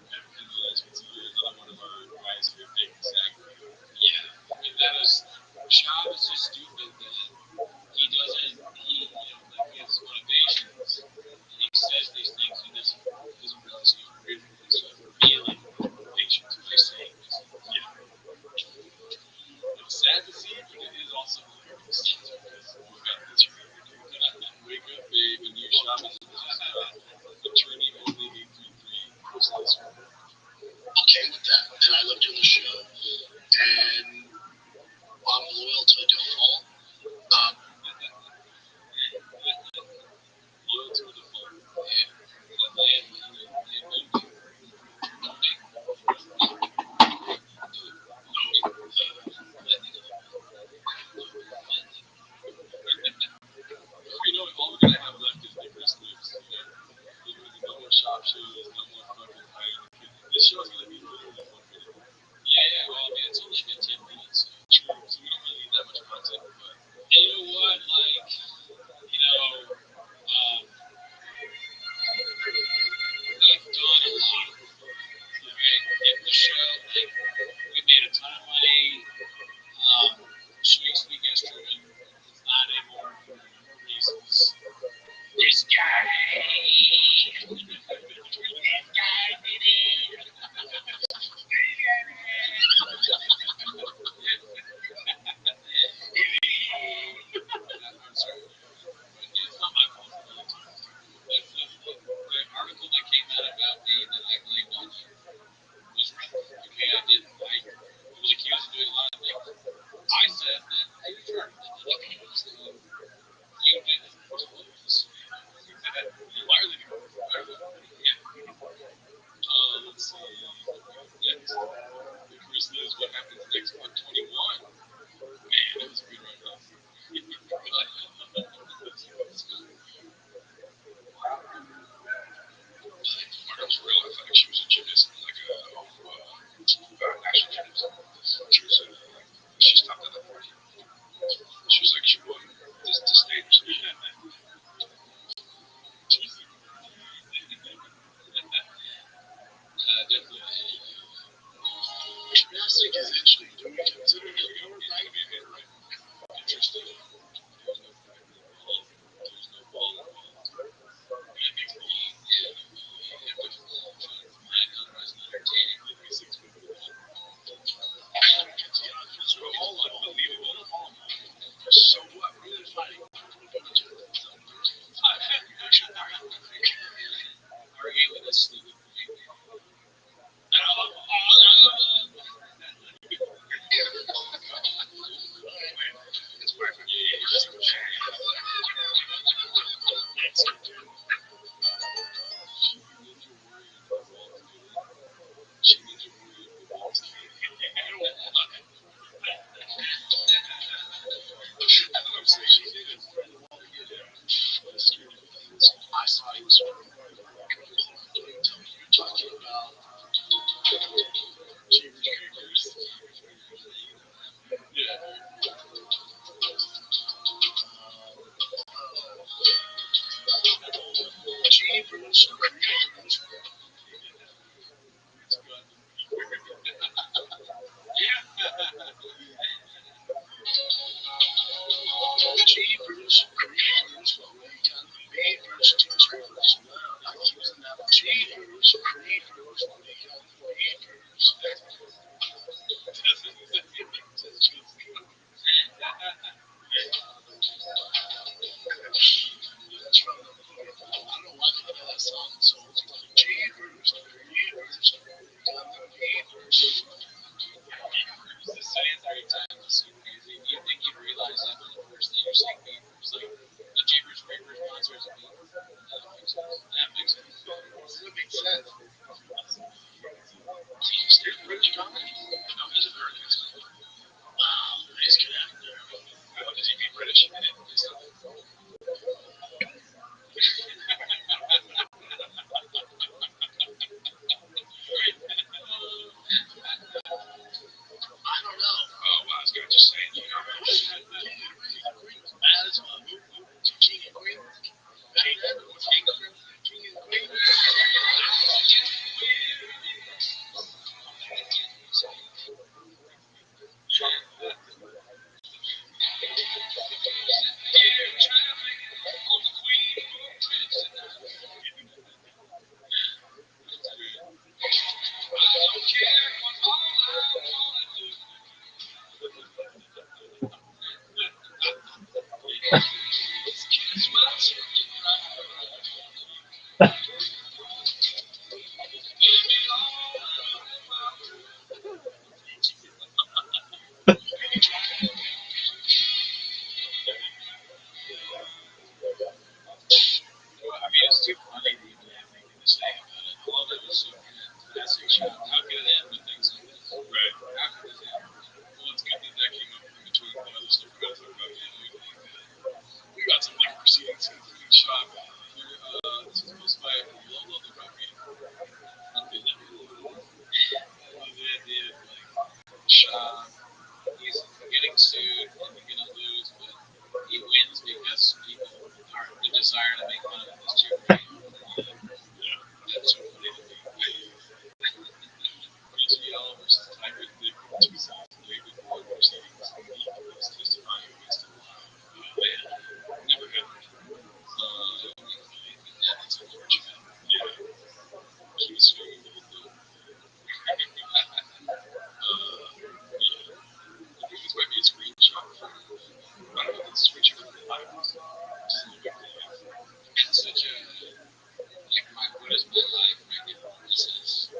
And let's consider another one of our guys who take exactly. Yeah, I mean that is. Shab is so stupid that he doesn't. Like his motivations. He says these things. He doesn't realize he's revealing motivations by saying this. Yeah. It's sad to see, but it is also hilarious because we got this record. Wake up, babe, and your shop is attorney only 833. What's this one? Okay with that. And I love doing the show. And I'm loyal to a default. Loyal to a default. All we're gonna have left is Nicholas Lips. No more shop shows, no more fucking fighting. This show is gonna be Yeah, well, I mean, it's only been 10 minutes, so true. So we don't really need that much content. But and you know what? Like, we've done a lot, right? In the show, like, we made a ton of money. Showing Sweet Guest Driven is not anymore for a number of reasons. This guy! This guy did it! I'm sorry. It's not my fault for the time. The article that came out about me that I blamed on you was wrong. Okay, I didn't. I was accused of doing a lot of things. I said that I returned the videos that you didn't disclose. Why are they going? Yeah. Let's see. Next. The question is, what happens next on 21? Man, it was a good run off. Marcus real. I thought she was a gymnast, like actual gymnast. She was she stopped at the party. She was like she won this state or something. Definitely. Gymnastics is interesting. Do we consider it a sport, right? Interesting. There's no ball. There's no ball involved. And it makes me, yeah, you have to qualify for mine, otherwise it's entertaining. Like a 6 foot ball. It's all unbelievable. So what? We're really fighting. Arguing with a stupid point. It's perfect. That's it, dude. She needs to worry if the ball's I'm saying she did it. I saw you was talking about Jeepers Creepers. Yeah. Jeepers Creepers. Jeepers Creepers. We got the beavers to trailers. I'm using that. Jeepers Creepers. We got the beavers. That's from the movie. I don't know why they got that song so it's like Jeepers Creepers. We got the beavers. The science every time is so crazy. You think you'd realize that when the first thing you're saying beavers, like the Jeepers Creepers monster is a beaver. That makes sense. That makes sense. That makes sense. Steve British comedy? No, he's American. Wow, nice good actor. How does he be British? I didn't think so. Yellow versus Tiger Thick 2 seasons. David Boyd proceedings. He is testifying against him. Man, never happened. That's unfortunate. Yeah. He was swinging the whole thing. Yeah. I think this might be a screenshot from, I don't know, the switcher from the Bibles. Just a little bit clear. It's such a, like, what is my life? My differences.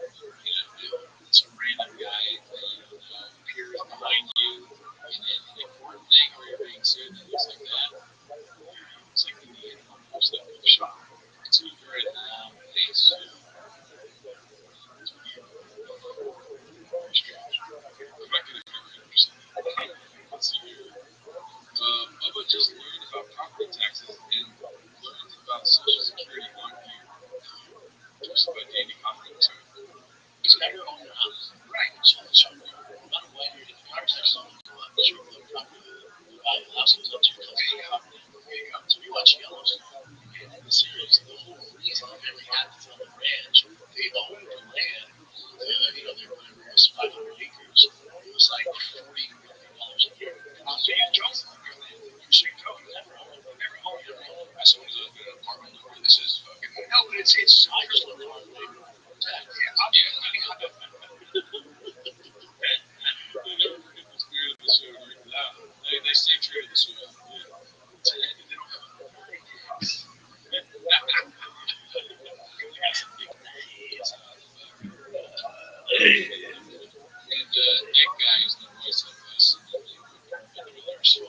Some random guy that you don't know appears behind you in a court thing where you're being sued that looks like that. It's like the Indian almost that we've shot. It's a very long face. It's very strange. I'm not going to figure it out. Let's see here. Bubba just learned about property taxes and learned about Social Security on here. Just by Danny Hoffman, too. Because never own your house. Right. So no matter what, you're going to power taxes on go up. Sure, the property, the value of the house goes up too. There you go. So we watch Yellowstone. And in the series, the whole reason the family had to sell the ranch, they owned the land. They were 500 acres. It was like $40 million a year. So you drove on your land. You should go. You never owned your land. Someone's in an apartment where this is fucking. No, but it's I just love the hard way. They never forget the spirit of the show, dude. They stay true to the show. Yeah. They don't have a house. We got some big names. And that guy is the voice of us and the others.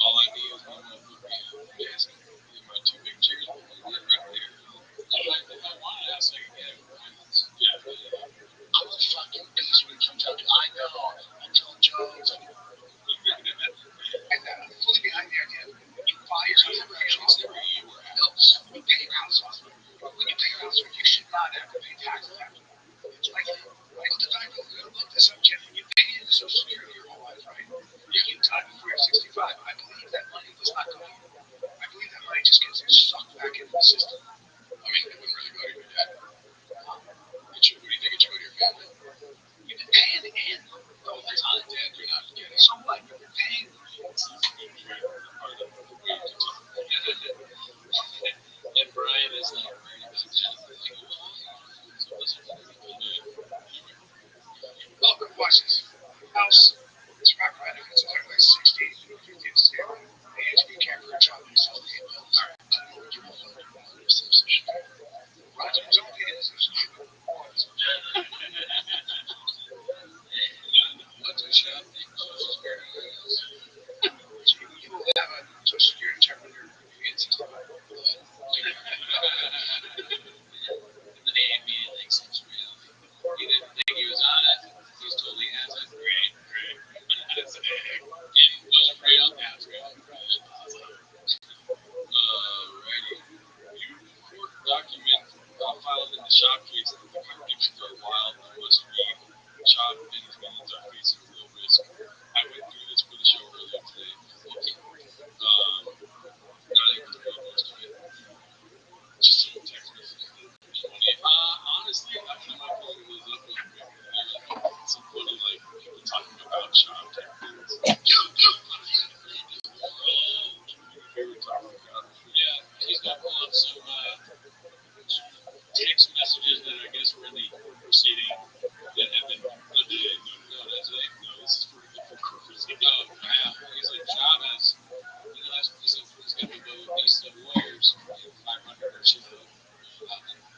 All I need is one more desk and my two big chairs right there. If I wanted, I say, yeah, I'm a fucking beast when it comes out to I know. I'm telling Jones. And I'm fully behind the idea. You buy yourself a house. It's never you or else. You pay your house off. When you pay your house off, you should not have to pay taxes after. It's like, look the time. Look this up, Ken. You pay into Social Security your whole life, right? You time before you're 65. I believe that money does not go to you. I believe that money just gets sucked back into the system. I mean, it wouldn't really go to your dad. What do you think it should go to your family? You've been paying in the whole time. Dad, you're not getting So what? You've been paying. And Brian is like worried about that. Well, but watch this. House, it's rock right if it's only like 60, 50 to stable. They have to be careful for a child who's self made bills. All right, I don't know what you're going to do. Roger, don't get it. What's a shop? You will have a Social Security check when you're 65. And then he immediately accepts reality. He didn't think he was on it. He was totally has it. Great. That's it. It wasn't real. Now it's real. Alrighty. You court document filed in the shop case. The convictions are wild. You must read. Shop and his millions are facing real risk. I went through this for the show earlier today. Not able to read most of it. Just some text messages. Honestly, I think my phone was up with some funny, like, people talking about shop techniques. We were talking about, yeah, he's got pull up some text messages that I guess were in the court proceeding that have been updated. No, that's it. No, this is for the full court proceeding. Oh, wow. He's like, Chavez, that's what he said, he's going to go with these lawyers, 500 or so.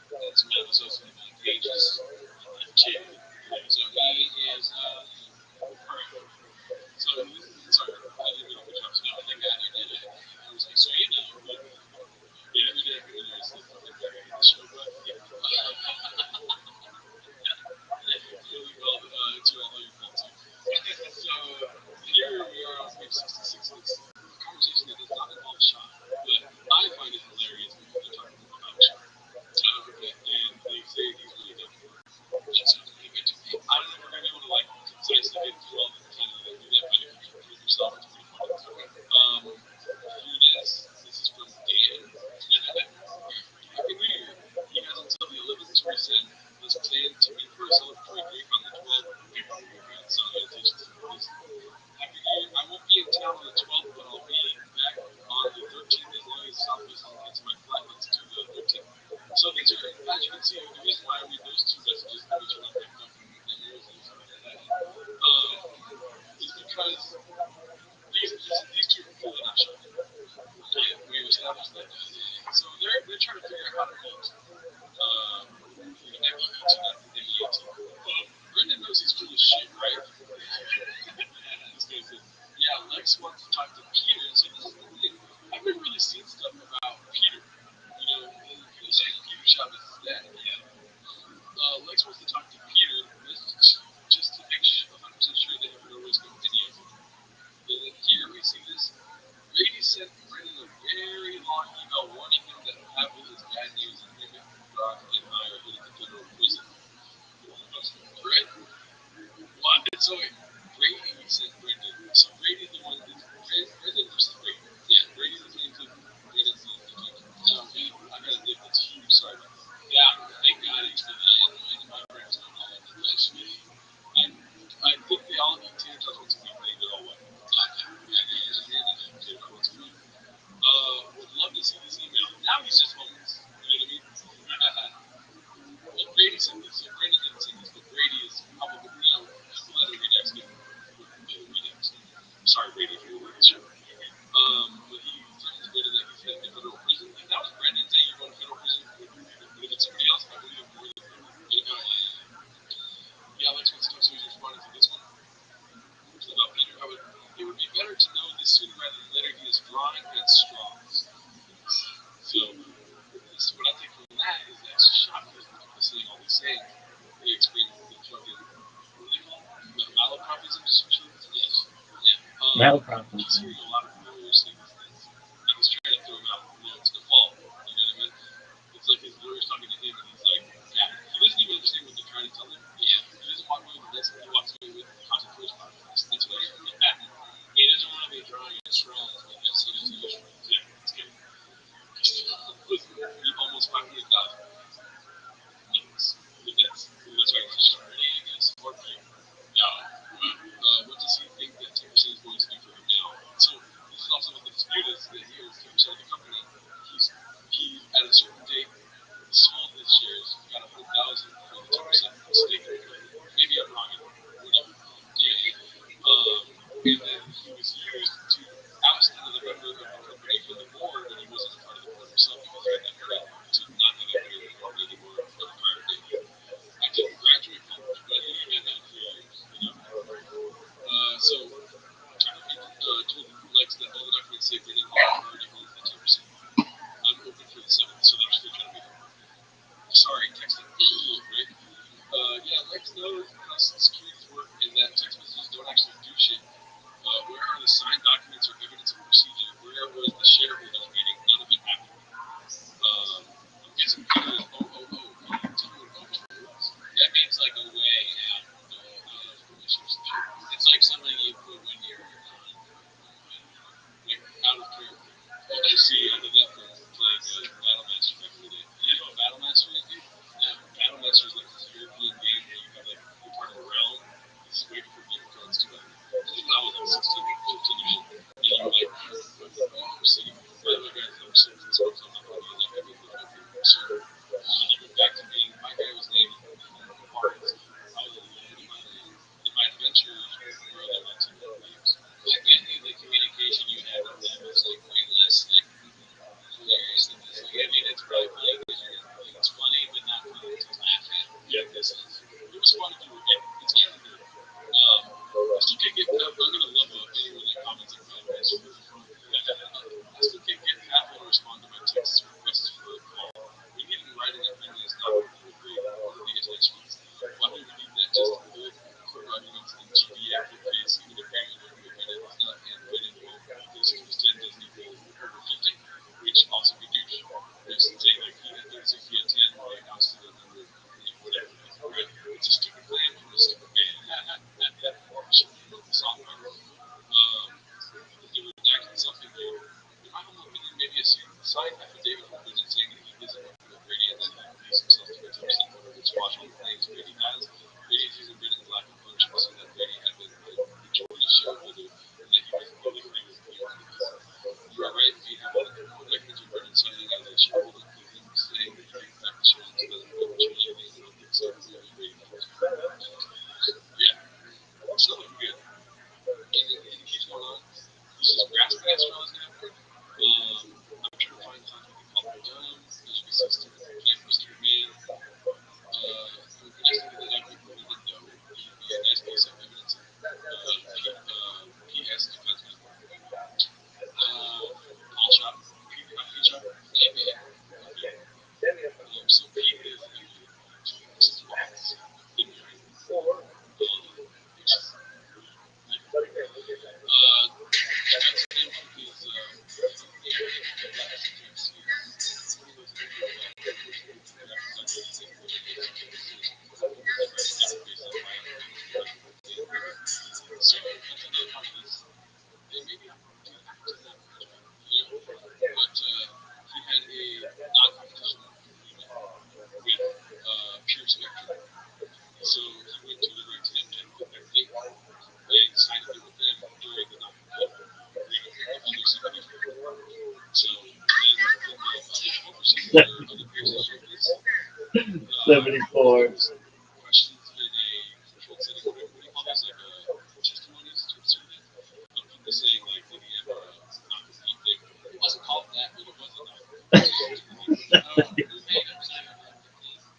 That's about so many pages. So he is, so sorry, I didn't know which house. No, I think I did it. I was like, so you know, but yeah, we did. There's the fucking very show, but yeah. Jeffrey said, let's plan to meet for a celebratory drink on the 12th. Okay, so meditations for the list. Happy New Year. I won't be in town on the 12th, but I'll be back on the 13th as long as Southwest doesn't cancel my flight. Let's do the 13th. So these are, as you can see, the reason why I read those two messages, which are not breaking up from memories and stuff like that, is because these two are completely not shy. We've established that. So they're trying to figure out how to meet. M-E-E-T, Brendan knows he's full of shit, right? This guy says, yeah, Lex wants to talk to Peter. So this is the thing. I've never really seen stuff about Peter. People saying Peter Chavez is dead. Yeah. Lex wants to talk to Peter just to make 100% sure they have no risk of video. And then here we see this. Brady sent Brendan a very long email warning him that Apple is bad news and him, Brock, and I are headed to federal prison. Right? What? So Brady sent Brendan. So Brady's the one that's Brendan versus Brady. Yeah, Brady's the plaintiff. Brendan's the defendant. I gotta dip this huge. Sorry about that. Yeah, thank God actually. My brain's going all over the place. I think they all eat tater tots once a week. They're all white. Would love to see this email. Now he's just homeless. You know what I mean? Well, Brady sent this. So Brandon didn't send this, but Brady is probably let her redux me. Sorry, Brady, if you're this show. But he threatens Brandon that he's heading to federal prison. If that was Brandon saying you're going to federal prison, but if it's somebody else, I believe him more than yeah, Lex wants to talk, so he's responding to this one. About Peter, it would be better to know this sooner rather than later. He is drawing at straws. So, what I take from that is that Shaka is seeing all these sayings. They experience the fucking, what do they call it? The malapropism? Yes. Yeah. Malapropism. He's hearing a lot of lawyers saying these things. And he's trying to throw him out, to the fall. You know what I mean? It's like his lawyer's talking to him, and he's like, yeah, he doesn't even understand what they're trying to tell him. Yeah. He doesn't walk away with this, he walks away with consequence. That's what I heard. He doesn't want to be drawing at straws, but yes, he does use straws. Yeah, it's good. He almost 500,000. Yes. That's right, to start already, I guess. Or you. No. What does he think that 10% is going to do for him now? So, this is also what the dispute is that he owns 10% of the company. He at a certain date, sold his shares, got 100,000 for the 10% stake. Maybe I'm wrong. Whatever. Yeah. And then he was used to oust another member of the company from the board when he wasn't a part of the board himself because he had that credit to not be the owner of the company anymore for the prior date. I didn't graduate college, but he had that for years. So told Lex that all the documents say Brendan already owns the 10%. I'm open for the 7th, so they're still trying to make it. Sorry, texting. Right? Yeah, Lex knows how securities work and that text messages don't actually do shit. Where are the signed documents or evidence of procedure? Where was the shareholders meeting? None of it happened. I'm guessing Peter is OOO. Tell me what OOO is. That means like a way out of permission or some shit. It's like something you put when you're like out of character. Oh, see, I did that from playing Battle Master back in the day. You know what Battle Master is, dude? Yeah, Battle Master is like this European game where you have like you're part of a realm. This is waiting for Game of Thrones to happen. When I was like 16 or 15 years old, and you're like, oh, see, my guys never said this was on the body, and like everything was like, so when you went back to being, my guy was named Barnes. I was alone in my adventures were other ones in the games. I bet you the communication you had with them was like way less like hilarious than this. Like, I mean, it's probably funny because it's funny, but not funny to laugh at. Yeah, this is. It was fun if you were gay. It's kind of weird. I still can't get. I'm gonna love anyone that comments on my message. I still can't get Apple to respond to my texts requests for a call. We need in writing that Brendan is not working with the attachments. Why do we need that? Just hold court arguments in GDA for case, even if anyone working with Brendan is not, and Brendan won't. 36% doesn't equal over 50, which also be douche. Just saying like he had 36, he had 10, or like ousted a number of whatever. Right? It's a stupid plan from a stupid man. Software. They redacted something here. In my humble opinion, maybe a signed affidavit from Brendan saying that he isn't working with Brady and that he believes himself to be 10%. to watch all the things Brady has. Brady has even been in lack of ownership, so that Brady had been the majority shareholder, and that he wasn't really agree with people. You are right. We have all records of Brendan signing as a shareholder. He didn't say that he brings back the shares doesn't really change anything. I don't think so. We have a Brady knows. Yeah, so looking good. And it keeps going on. He's just grasping at straws now. I'm trying to find times we can call him dumb. As you can see, Stephen Mr. Man. I'm projecting that I would move it though. It would be a nice piece of evidence. P.S. defenseman. Paul Shop. Pete Shop. Amen. Okay. So Pete is just spots. Pure spectrum. So he went to the right to them and put their thing and signed a deal with them during the so then the peers issue is 74. questions in a controlled setting, whatever. What do you call those? Like testimonies to observe it. People saying like did he ever not compete thing. It wasn't called that, but it was a not compete. Hey, I'm sorry.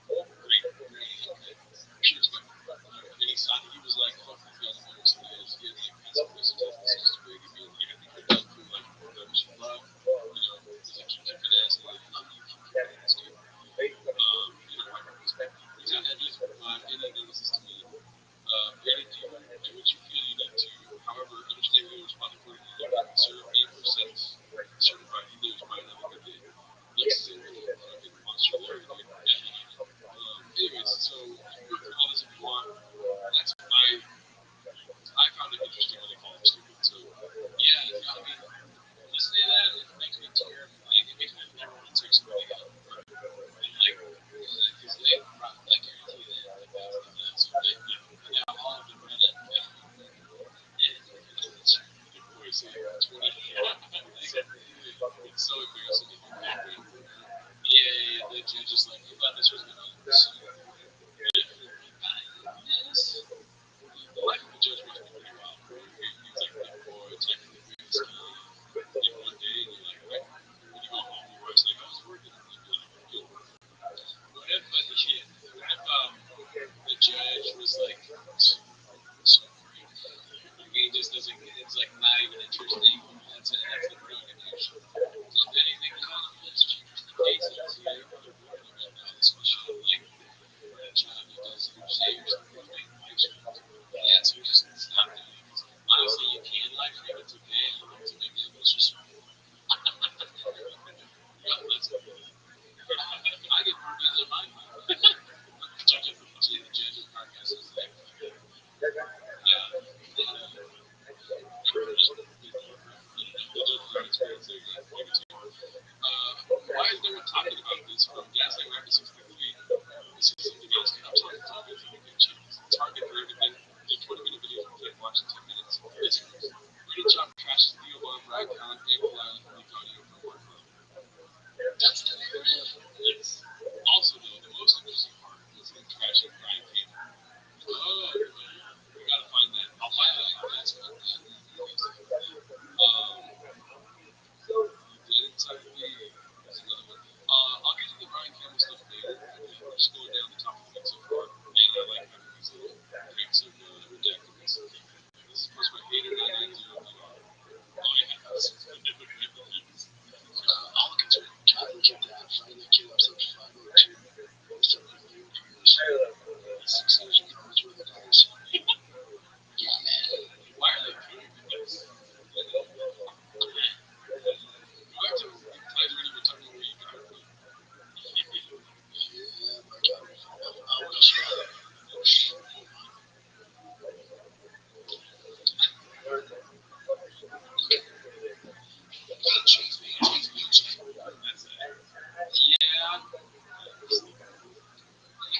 Great. Okay. Pure spectrum. And he signed. He was like, "Fuck these guys, I'm going to this." He had like passive aggressive text messages to Brady, being like, "I think you're done for like that we should love." He's like, "Keep kicking ass," and like, "Love you, keep kicking ass, dude." He's not that just any notices to me. Brady, do what you feel you need to. However, understand you respond accordingly. You can serve 8% certified healers by another good day. Next is a fucking monster there, dude. Anyways, so you can call this if you want. That's I found it interesting when they called him stupid. So yeah, I mean, listening to that, it makes me terrible. Like it makes me never want to take somebody out. And like, because they, I guarantee that. Like that's the thing. So they, and now all of them are in it. It's your boy saying 20. It's so embarrassing if you're that way. Yeah, that you're just like, you thought this was gonna.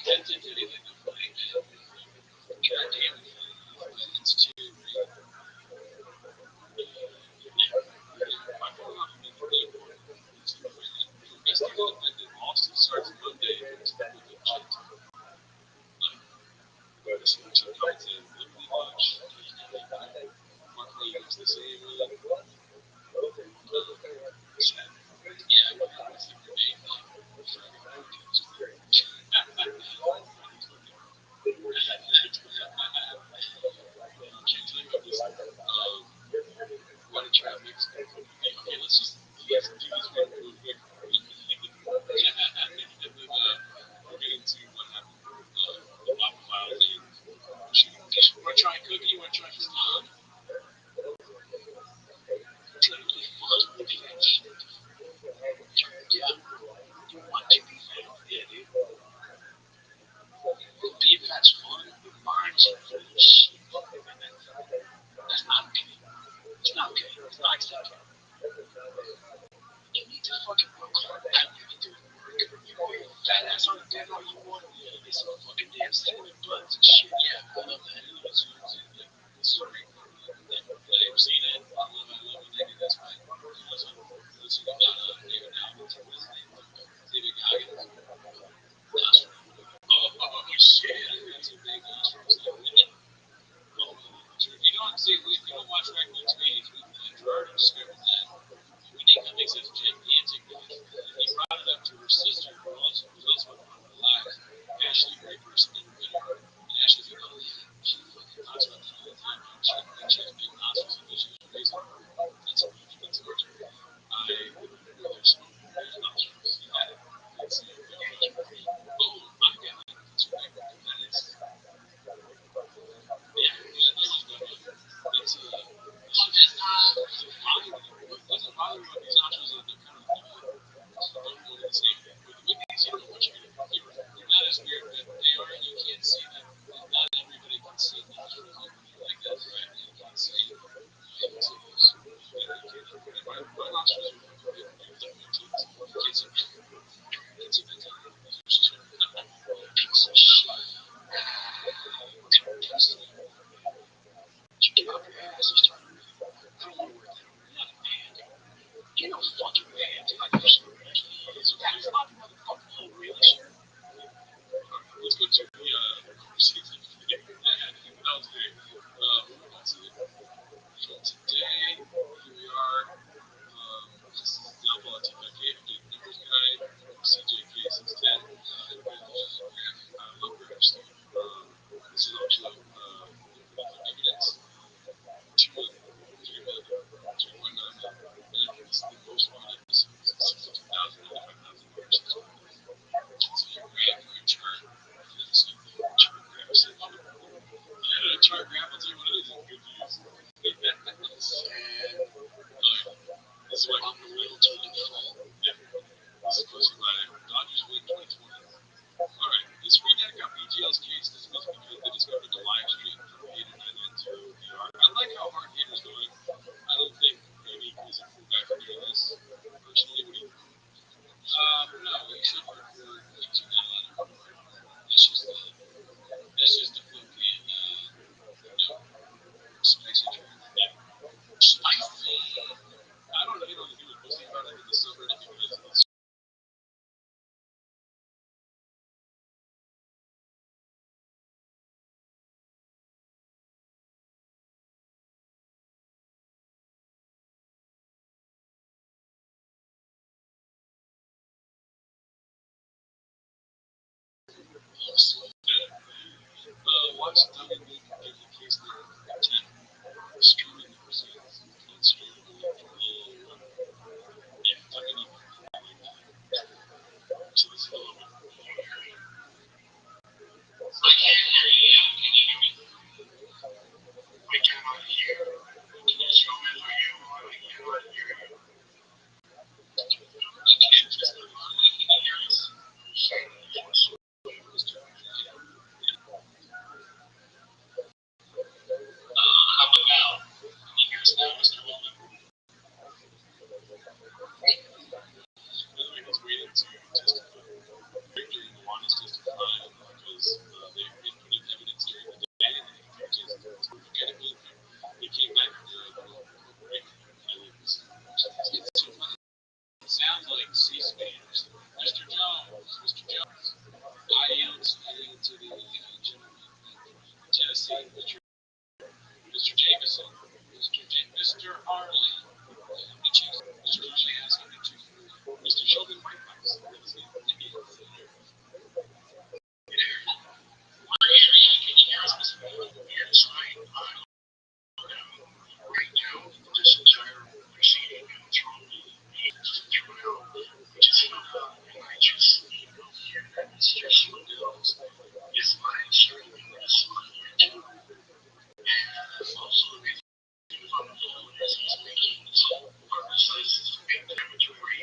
That did anything to funny, man. Goddamn it. It's too real. My phone off me for the domestic independent Austin starts Monday. It's that we can check. But it's like some kinds of Liberty Lodge. Mark Lee was the same. Yeah, it's the Grenade thing. Can't tell you about this. Want to try Mexico? Okay, let's just do these real quick. And then we'll get into what happened with the lava file thing. You want to try cookie? You want to try flan? Yeah. You want to be fat? Yeah, dude. Being fat's fun. Mine's fun as shit. That's not okay. It's not okay. It's not acceptable. You need to fucking work hard. I really do work. You know, you fat ass on the bed all you want. It's a fucking damn cinnamon buns and shit. Yeah, I love that. It's great. I've never seen it. I love it. They do this, right? Listen to David Allen's David Goggins. That's right. Oh, shit. That's a big Nostrums. Oh, you don't see, if you don't watch Raccoon's meetings with Gerard, discovered that we think that makes us gigantic. He brought it up to her sister, who was also one of her lives. Ashley, a great person, never met her. And Ashley's like, oh, yeah, she fucking talks about that all the time. She has big nostrils and she was raised on her. That's a huge that's torture. Where there's smoke, there's nostrils. You got it. It's a huge party. Oh, my God. That's right. That is. Yeah, it's doesn't bother me about these options that they're kind of don't go the same. With these, you don't know what you're going to hear. They're not as weird, but they are. You can't see them. Not everybody can see nostrils like that, right? You can't see it. My nostrils are good. You can't see me. Can't see my tongue. Piece of shit. You get up your ass and start. I don't want to work that. I'm not a man. You're no fucking man. Like, that's not motherfucking really sure. Let's go to the conversation. That was great. So today, here we are. This is the example I took my update numbers guide, CJK 610. I love graphs. This is also evidence. 2 million, 3 million, 3.9 million. And this is the most viewed episodes, 62,000, 95,000 viewers. So you grab your chart, this chart graph section. Yeah, chart graph, I'll tell you what it is, good views. And this is why I'm a little too full. Yeah. This is posted by Dodgers Week 2020. Alright, this redneck got BGL's case dismissed because they discovered the live stream from Hater 992 VR. I like how hard Hater's going. I don't think maybe he's a cool guy for doing this. Personally, what do you think? No, he should work for things you're not allowed to work for. That's just the fluky and spicy truth. Yeah. Spicy. I don't know, he was posting about it in the subreddit because it's watch Duncan Lee give the case their 10 streaming proceedings. Unstreamable for yeah, Duncan Lee. So this is a little bit. I can't hear you. Can you hear me? I cannot hear. Can you show me where you are? I cannot hear you. You can't just hear us. How about now? Can you hear us now, Mr. Woman? He's waiting to testify. Victor and Juan is testifying. Mr. Jameson, Mr. Harley. Mr. Harley has him to Mr. Sheldon White House. What area can you hear us, Mr. White? Yes, right now, this entire proceeding goes through throughout, which is and I just hear that it's just what goes. It's live streaming this on YouTube. And also the reason he was on the phone is he's making some purposes to make the inventory.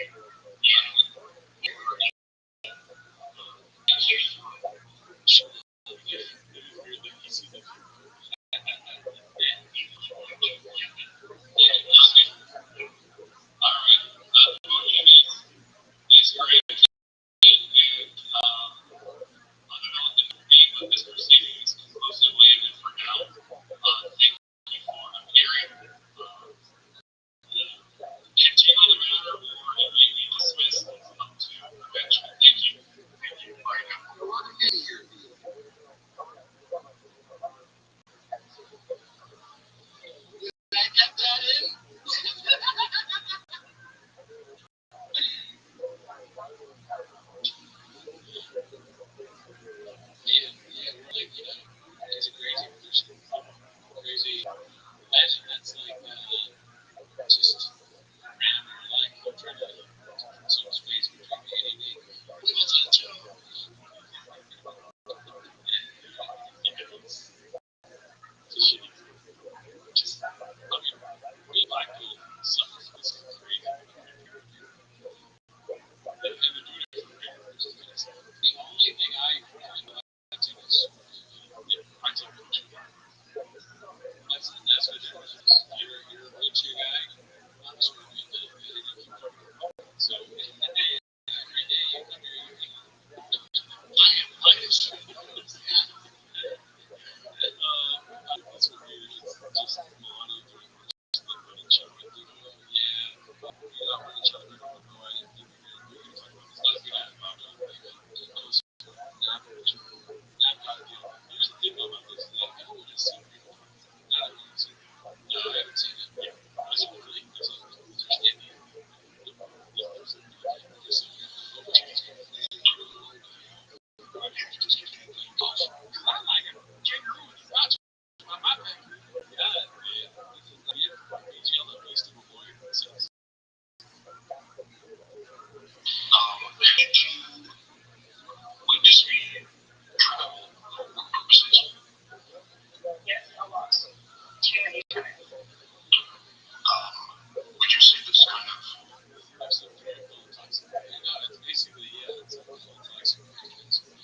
Would you say this kind of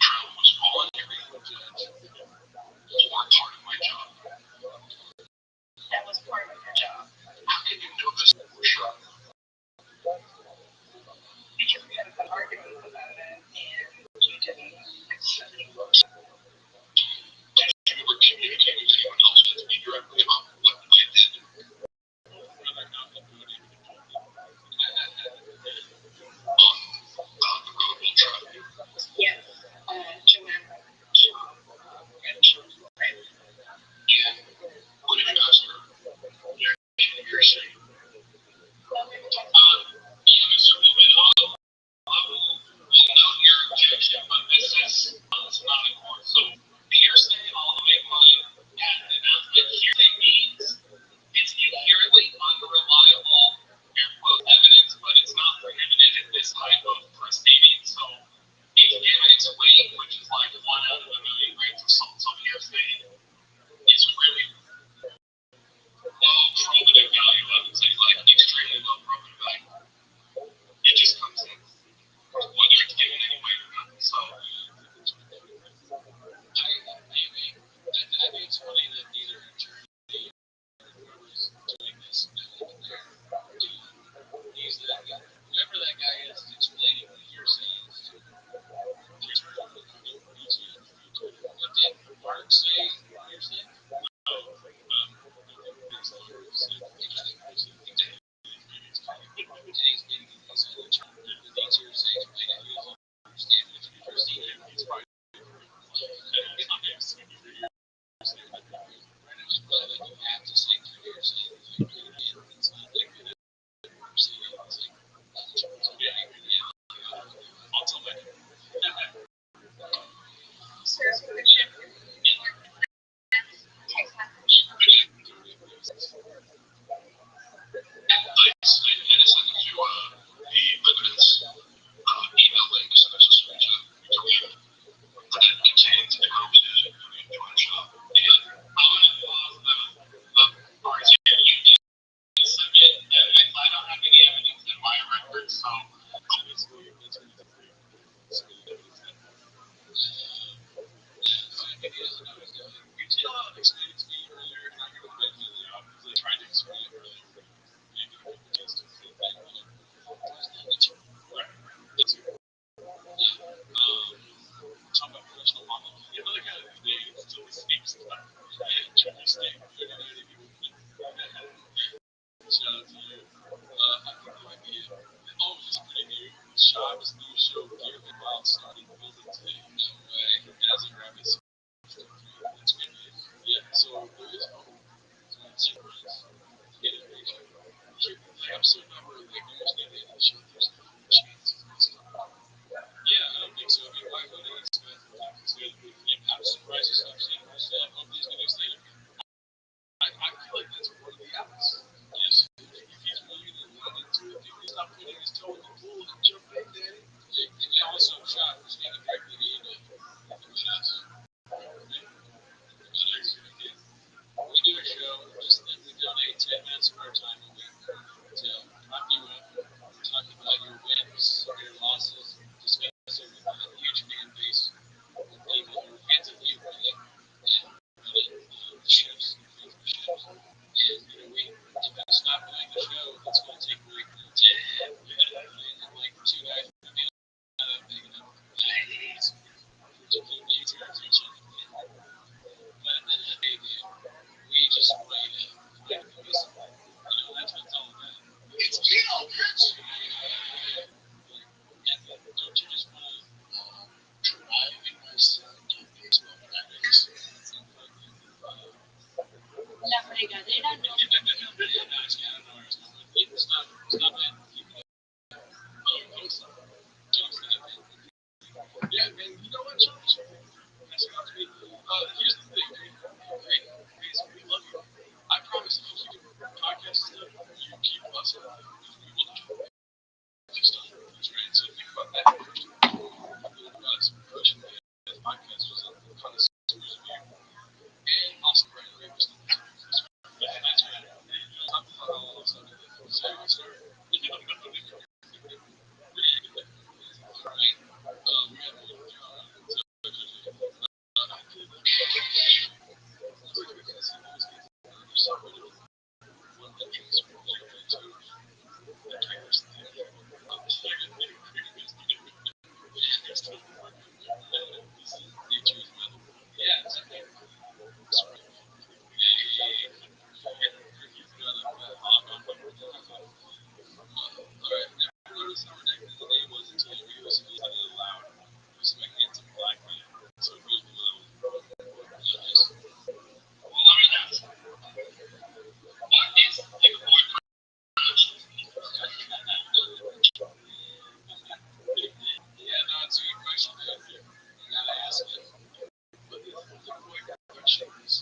travel was professional model. You know, the kind of thing, it's still the same stuff. Trying to stay, you know what I mean? Shout out to you. I think that might be it. Oh, it's pretty new. Shab's new show, Gear the Wild, started building today. No way. As a Rabbi. That's great. Yeah, so there is hope. So it's surprise. Get it, Rachel. The episode number, like, almost near the end of the show, there's no chance it's going to stop. Yeah, I don't think so. I mean, why would it? It's going to have surprises, stuff, seeing more stuff. Hopefully, he's going to extend it. I feel like that's one of the outs. Yes, if he's willing to lean into it, dude, stop putting his toe in the pool and jump in, Daddy. And also, Shot was speaking directly to you, with us. We do a show, just that we donate 10 minutes of our time a week to prop you up, talk about your wins or your losses, discuss it with a huge fan base of people who are fans of you, really, and the shifts and things the shifts. And, you know, if we stop doing the show, it's going to take like 10 minutes, and like 2 guys are going to be big enough to keep your attention. But at the end of the day, we just want you to find peace. You know, that's what it's all about. It's Kino, bitch! And don't you just want to driving my son to baseball practice? La fregadera no. Stop it. Yeah, man, you know what, John? Here's the thing, dude. Hey, we love you. I promise if you keep podcast stuff, you keep us alive. We will not. Just on that's right. So think about that first. Us pushing the podcast was a connoisseur's view. And also, right away, was the yeah, that's right. You know, talk about all of us. So, start. You know, all right. We have a little yeah, it's okay. Yeah, no, it's a good question. You gotta ask it. But the question is,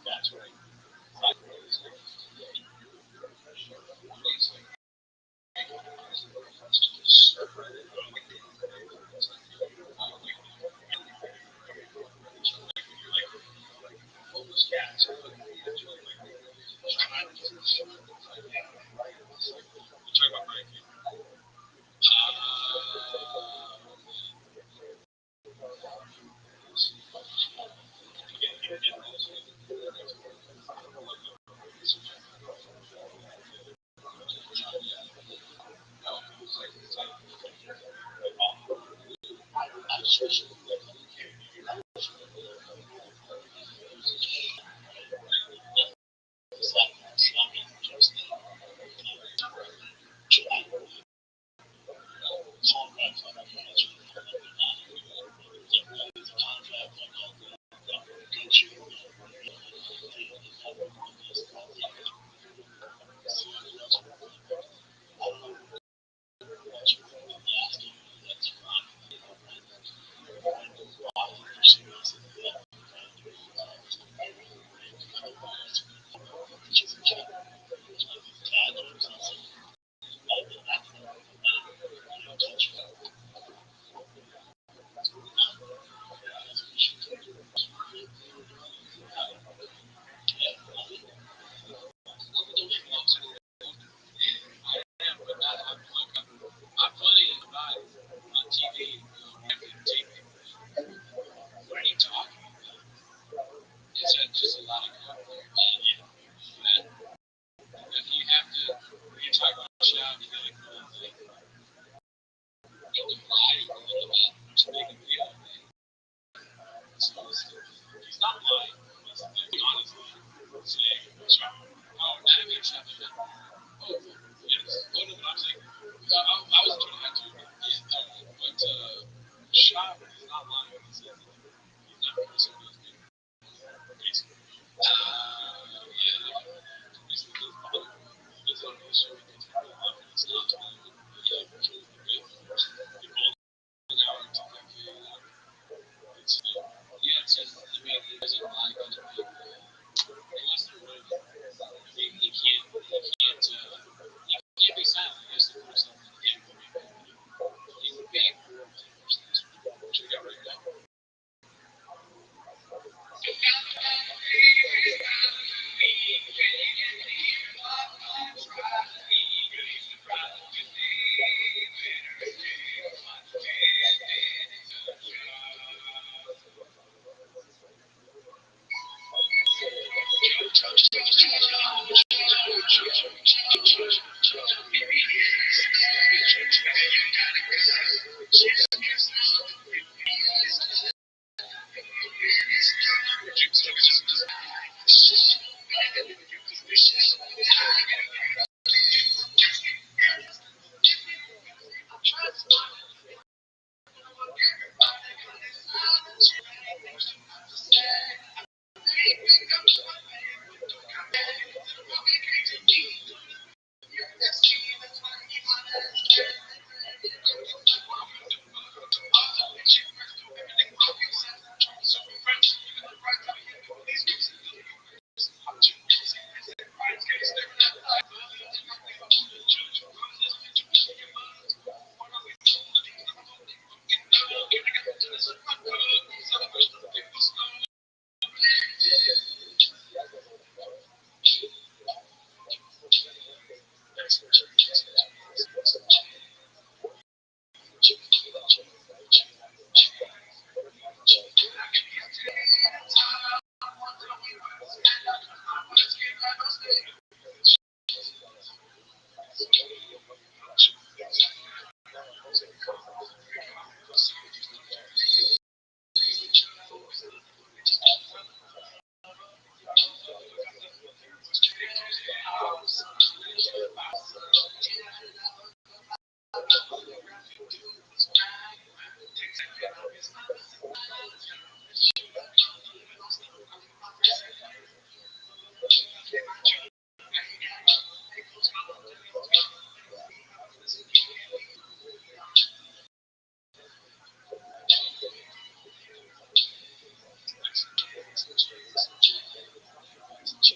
that's right. talk about shop, you gotta go and like get the variety a little bit to make a video. So he's not lying. He's being honest, saying, "Oh, that makes sense." Oh, yes. Oh no, but I'm saying, I was trying to have to, yeah, but shop is not lying when he says that he's not cursing those people. Basically, yeah, basically this bottom is on the issue. It's not, yeah, controls the bit. The golden hour to decade. It's yeah, it says he doesn't lie about the big. Unless they're running, he can't be silent. He has to put himself in the game to make that video. He would be horrible to watch this. Should have got right down.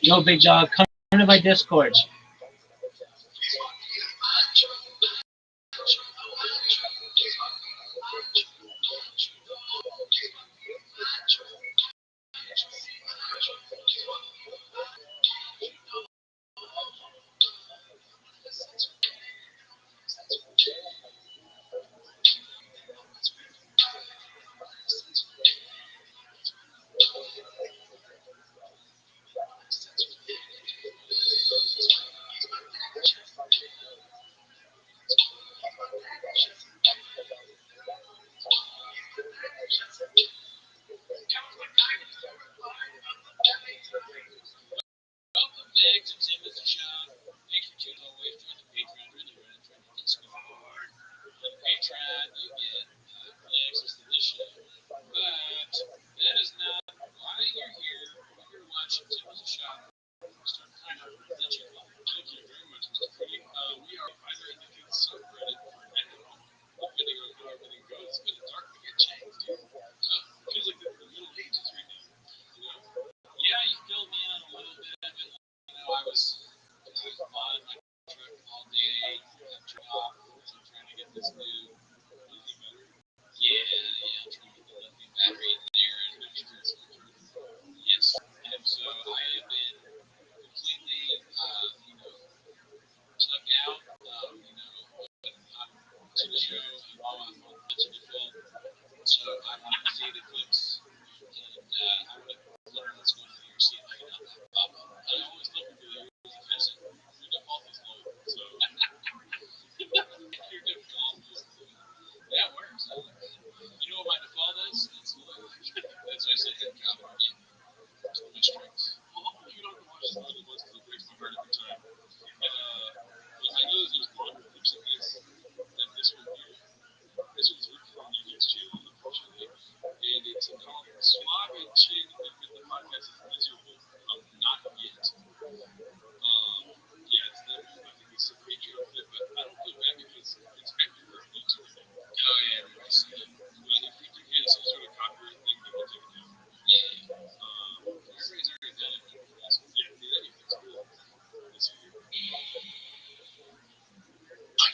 Yo, big dog, come to my Discord. Welcome back to Timothy Shop. Thanks for tuning in. Always join the Patreon. Really run and join the Discord. On Patreon, you get early access to this show. But that is not why you're here. You're watching Timothy Shop. Start kind of glitching. Thank you very much, Mr. Freddie. We are fighting against subreddit. I don't know. Depending on how everything goes, it's been a dark weekend change, dude. Feels like the Middle Ages right now. You know? Yeah, you filled me in on a little bit of it. I was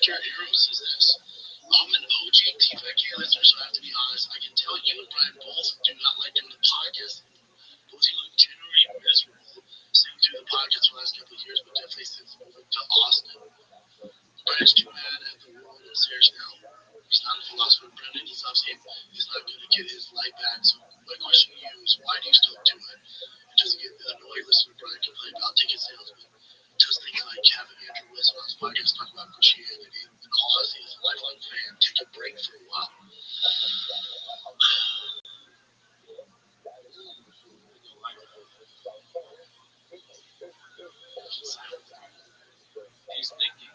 Accurate Hero says this. I'm an OG TFAK listener, so I have to be honest. I can tell you and Brian both do not like doing the podcast anymore. Both of you look generally miserable. Sitting through the podcast for the last couple of years, but definitely since moving to Austin. Brian's too mad at the world and serious now. He's not a philosopher, Brendan. He's not going to get his life back. So my question to you is, why do you still do it? It doesn't get annoyed listening to Brian complain about ticket sales, but does things like having Andrew Wilson on his podcast talk about Christianity, and all I see is a lifelong fan take a break for a while. He's thinking.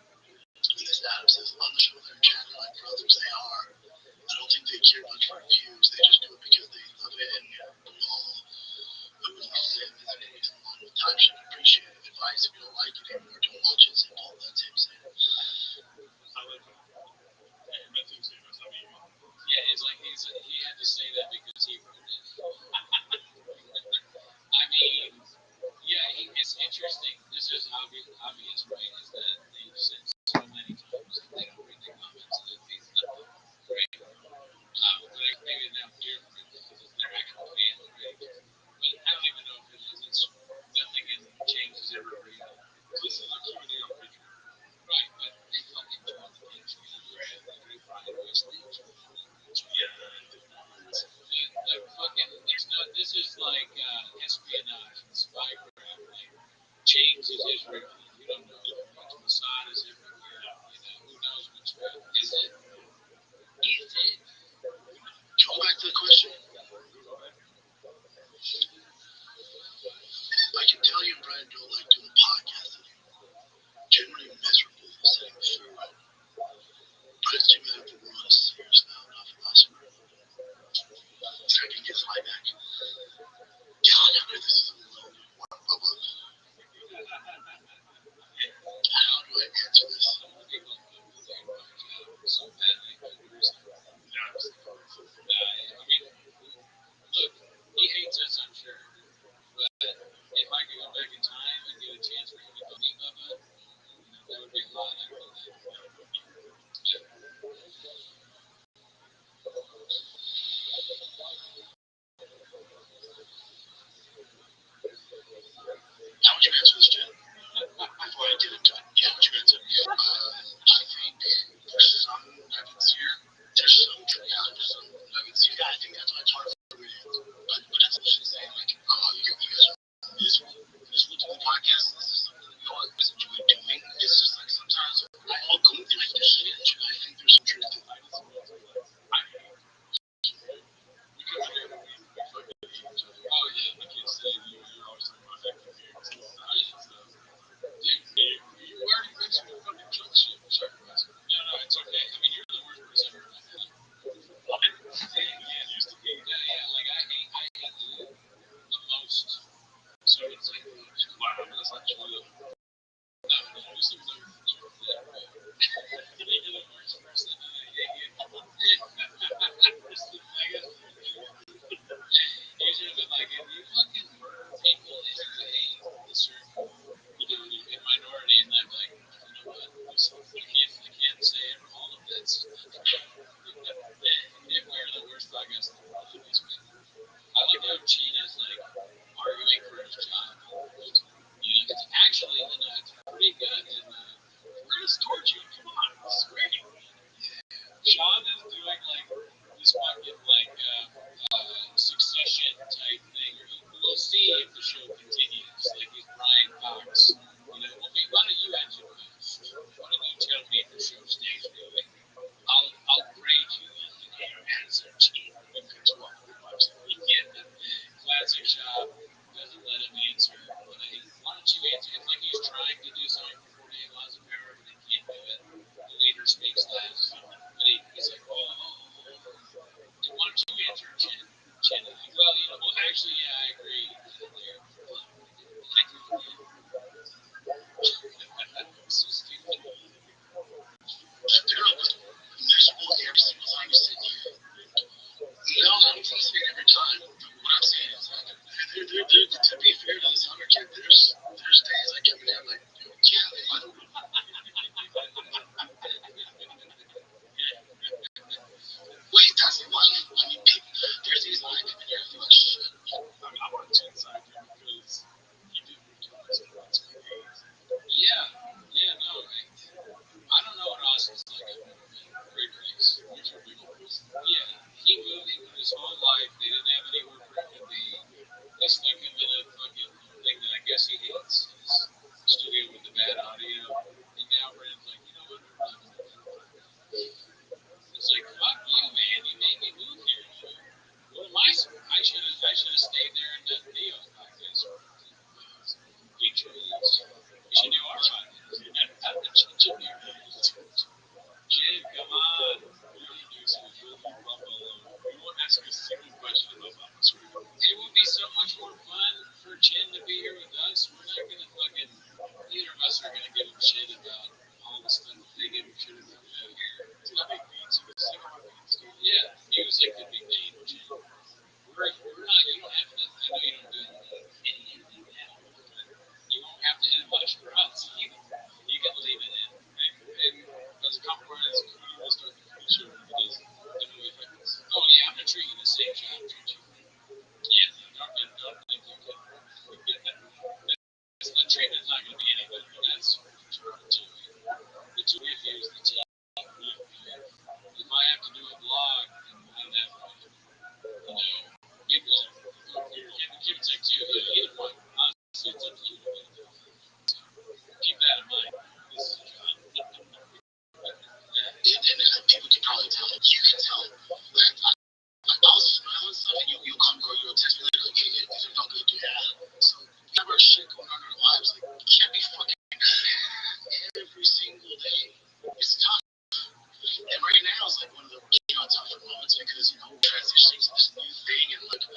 This Adam says, on the show they're chatting like brothers, they are. I don't think they care much for reviews. They just do it because they love it, and we all who loves it, this movies along with time should appreciate it. Advice, if you don't like it anymore, don't watch it. Simple. That's him saying. I like that. Yeah, that's him saying that's not me. Yeah, it's like he had to say that because he wrote it. I mean, yeah, it's interesting. This is obvious, right? Is that they've said so many times that they don't read the comments and it means nothing, right? But maybe now different because it's their actual fans, right? But I don't even know if it is. It's nothing changes ever real. This is a Q&A on Patreon. Right, but they fucking join the Patreon. They find ways to Yeah. like fucking, it's not. This is like espionage and spycraft. Like James is Israel. You don't know. Like Mossad is everywhere. Who knows what's real? Is it? Is it? Go back to the question. I can tell you, Brian, don't like doing the podcast anymore. Generally miserable sitting through it. But it's too bad the world is serious now, not philosopher. So I can get his life back. God, I know this is a little one bubble. How do I answer this? So bad they could do something. I mean, look, he hates us, I'm sure. But if I could go back in time and get a chance for him to call me Bubba, that would be a lot. I feel that. How would you answer this, Jen? Before I get into it, yeah, how would you answer? I think there's some nuggets here. There's some nuggets here. I think that's why it's hard for me to answer. But that's what she's saying. Like, you guys are miserable to the podcast. This is something that we all always enjoy doing. It's just like sometimes I'll go 2 years the team. If I have to do a blog and I have, people, or give or take too, either one. Honestly, it's up to you. So keep that in mind. This is John. And people can probably tell. You can tell. I'll smile and stuff, and you'll come or you'll text me later, like, hey, these are not good, dude. So we have our shit going on in our lives. Like, you can't be fucking every single day. It's tough. And right now is like one of the tougher moments because transitioning to this new thing, and like, of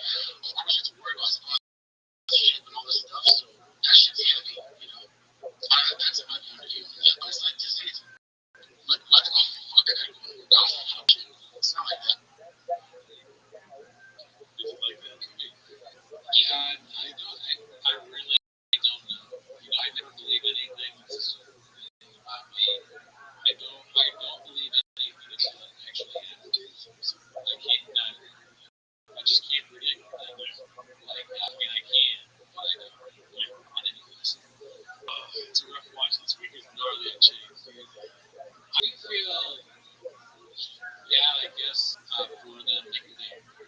course, you have to worry about sponsorship and all this stuff. So that shit's heavy. That's my point of view. Yeah, but it's like to say it's like, what the fuck? I gotta go to golf. It's not like that. Is it like that for me? Yeah, I really don't know. I never believe anything that's about me. I don't believe anything until it actually happens. So I can't. I just can't predict things. Like, I mean, I can, but I don't. And anyways, it's a rough watch. This week is gnarly and changed. How do you feel? Yeah, I guess for them, they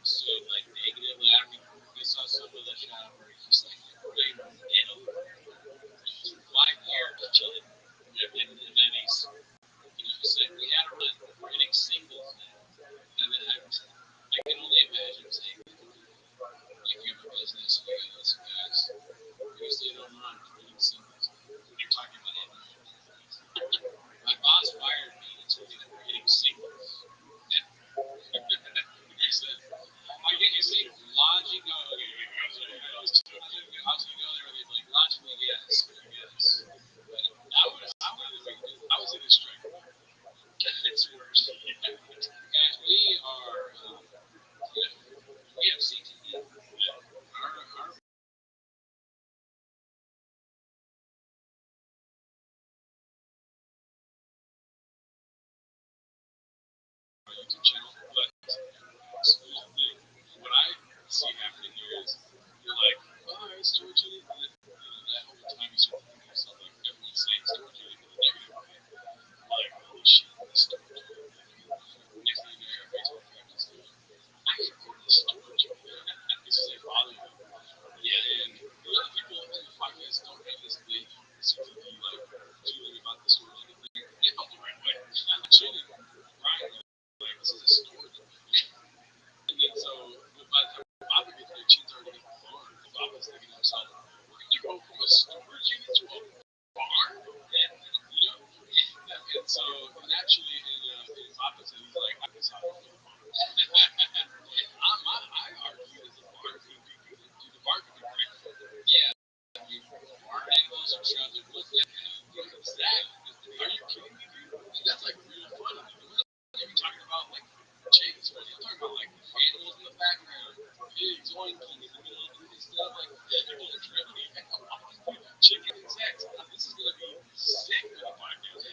so like negatively. I mean, we saw some of the shot where he's like, they were in over 5 years chilling, and then he's, he said we had a run. We're hitting singles now, and then I can only imagine saying, like you have a business, you got some guys, you stay home run for hitting singles. You're talking about hitting home runs. My boss fired me and told me that we're hitting singles. He said, I get you say logic. Oh, okay, I always tell them, how do you go there? They're like, logically, yes, I guess. But I was in a strike. It's worse. Guys, we are, we have CTE. Our YouTube channel, but here's the thing. What I see happening here is you're like, oh, it's storage unit. And then, that whole time you start thinking to yourself, like, everyone's saying storage unit in a negative way. Like, holy shit, this storage unit. Next thing you know, everybody's talking about this stuff. I hate this storage unit. This is like bothering me. Yeah, and a lot of people in the podcast don't have this big CTE, like, feeling about the storage unit thing. They felt the right way. Shane and Ryan, like, this is a storage unit. And then so, by the time Bobby gets there, Chin's already in the barn. Bobby's thinking to himself, we're going to go from a storage unit to a barn? And so, naturally, in Bobby's head, he's like, I guess I'll go to the barn. I argue that the barn could be good. Dude, the barn could be great. Yeah, barn animals are shot there. What's that? What's that? Are you kidding me, dude? That's like really funny. You're talking about like chickens, but you're talking about like animals in the background, pigs, oinking in the middle of it, instead of like people are drilling. Chicken insects. This is gonna be sick for the podcast.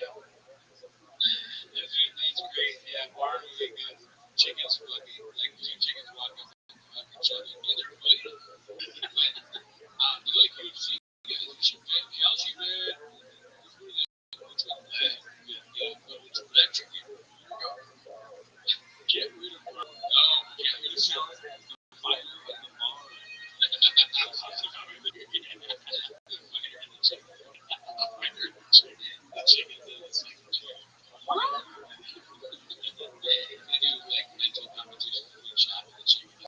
That's great. Yeah, barn would be good. Chickens fucking like two chickens walk up and fuck each other. Yeah, they're fighting. But do like UFC guys, Kelsey man. Which one? Yeah, but it's electric. Here we go. Get rid of her. No, get rid of Sean. The fighter and the barn. The fighter and the chicken. The fighter and the chicken. The chicken and the second chicken. They do like mental competition between Chop and the chicken.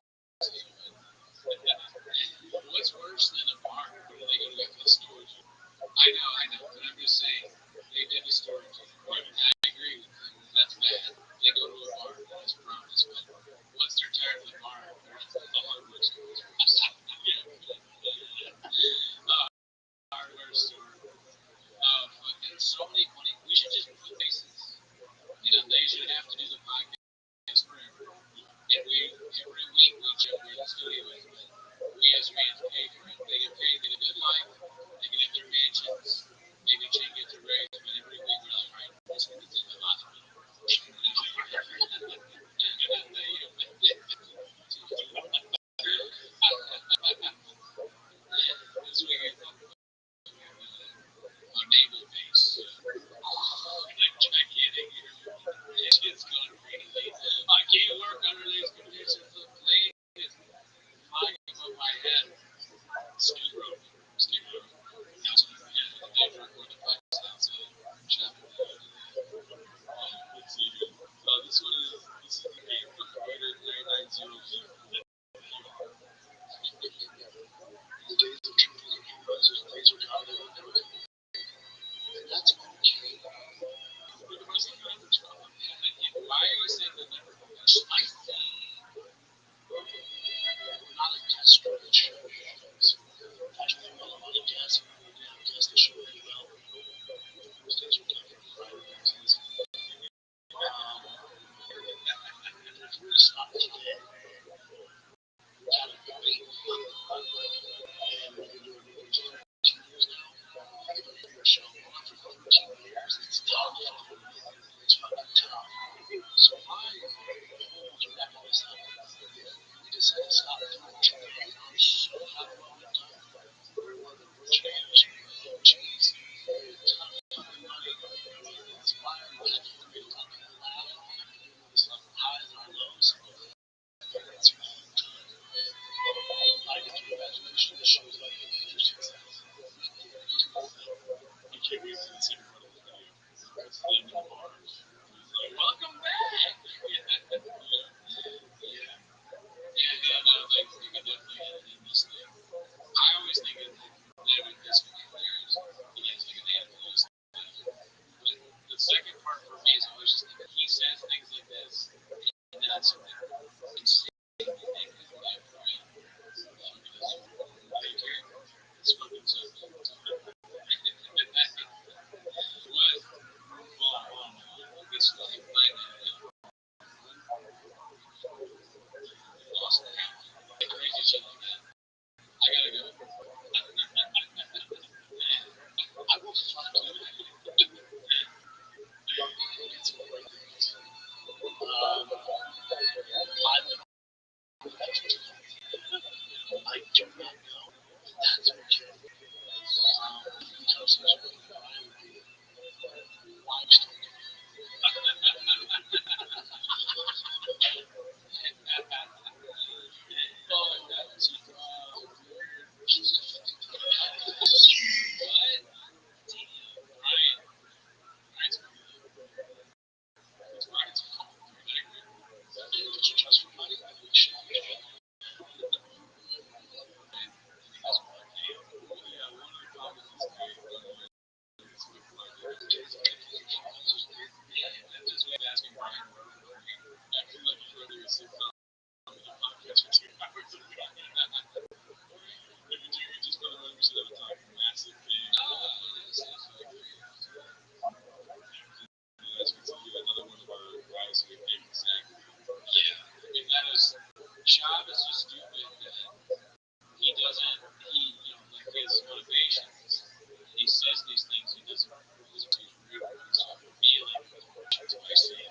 was just thinking, he says things like this, and then it's insane. Right? It's fucking so. It's fucking fine. Lost the hat. Crazy shit like that. I gotta go. I will fuck you. It's great things. I do not know. That's okay. Because there's one why I'm still here. Just for money, I would shop. Job is so stupid that he doesn't, like his motivations, he says these things, he doesn't real, he's feeling I see it.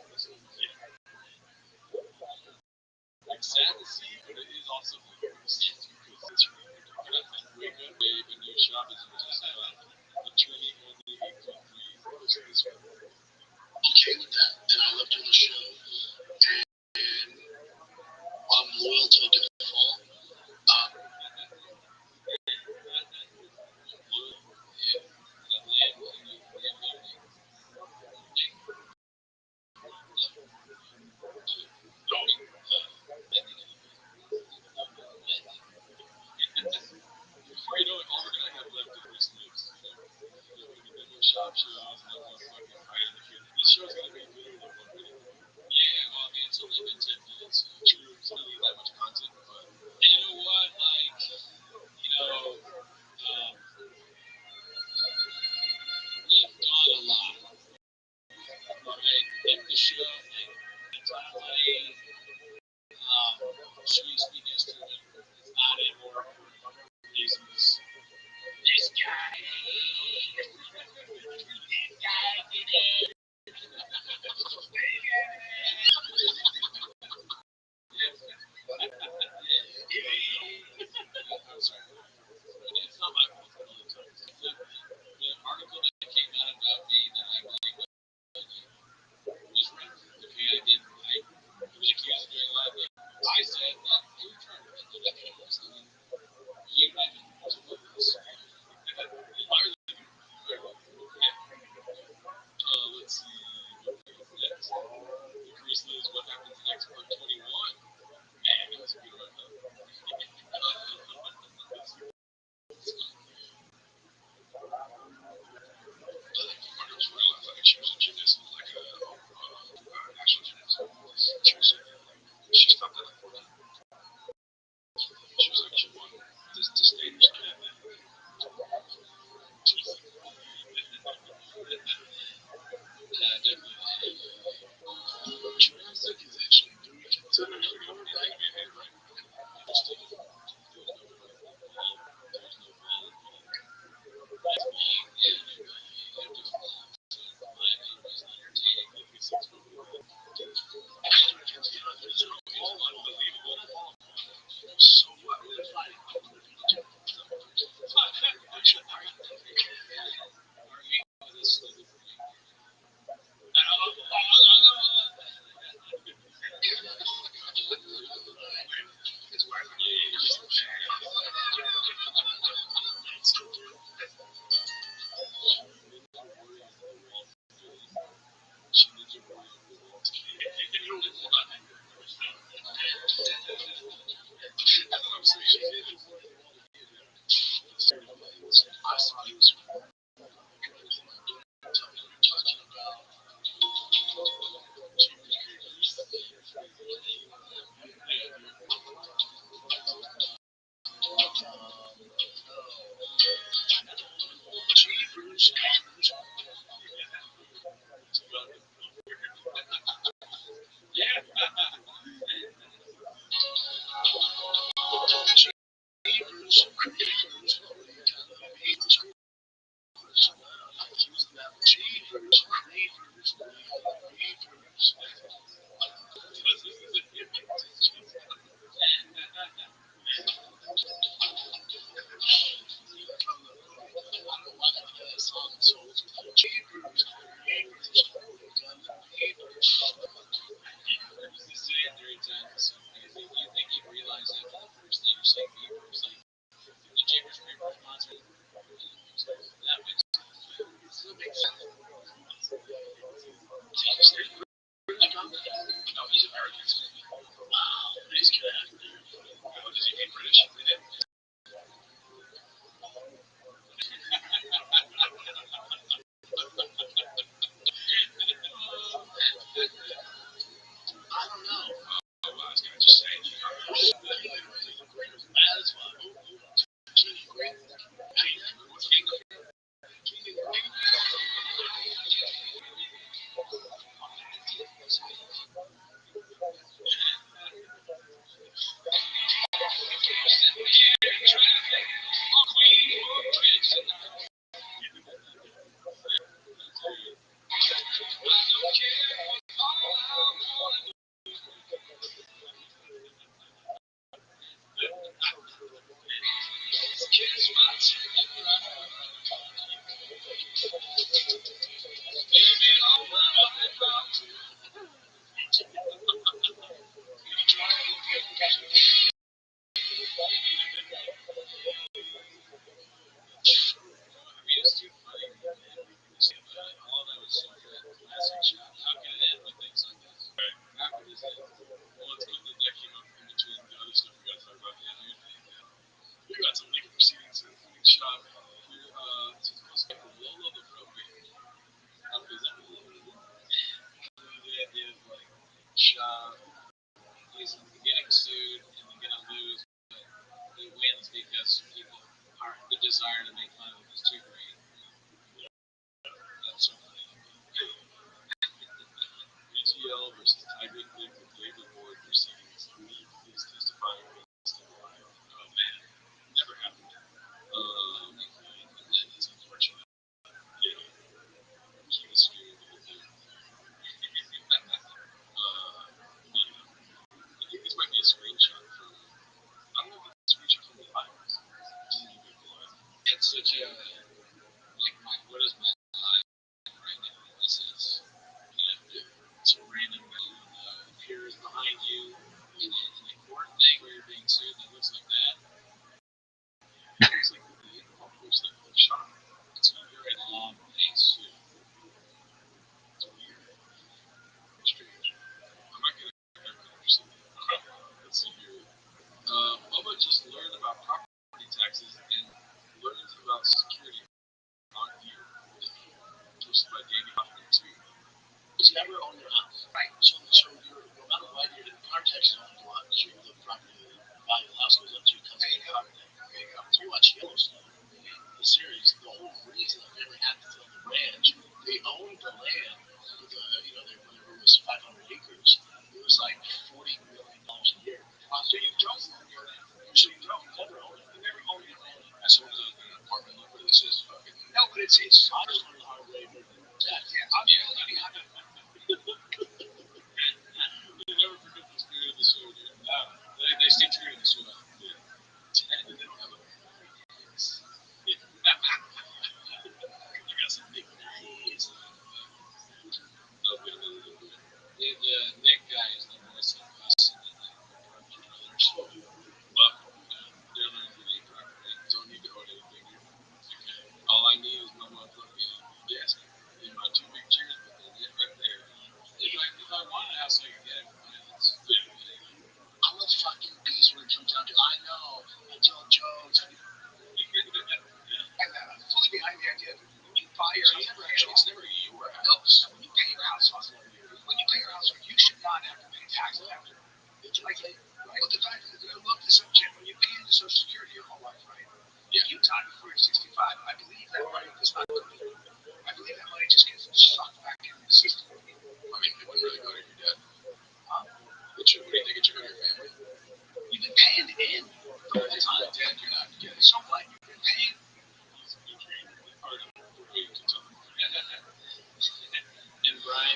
Like sad to see, but it is also hilarious. It's wake up, babe, and your shop is just attorney only 8.3. Okay with that. And I love doing the show. And I'm loyal to the default. Before you know it, all we're gonna have left is Chris Lives. No more shop shows, no more fucking fighting. This show's gonna be literally 1 minute. Yeah, well, I mean, it's only been 10 minutes. True, it's not really that much content, but you know what? Like, we've done a lot. Right? In the show, entirely, she speaking as to it. It's not anymore. This guy. This guy did it. I'm sorry. It's not my fault. The article that came out about me that I believe was right. Okay, I did. He was accused of doing a lot of things. I said that you were trying to make the difference. You might be also with this. Let's see. Next. Chris Liz, what happens next? Part 21. Man, it was a good one. She was a gymnast, like a national gymnast. She stopped at like 14. She was like, she won this stage. Gymnastic is actually doing consider so what? I saw you.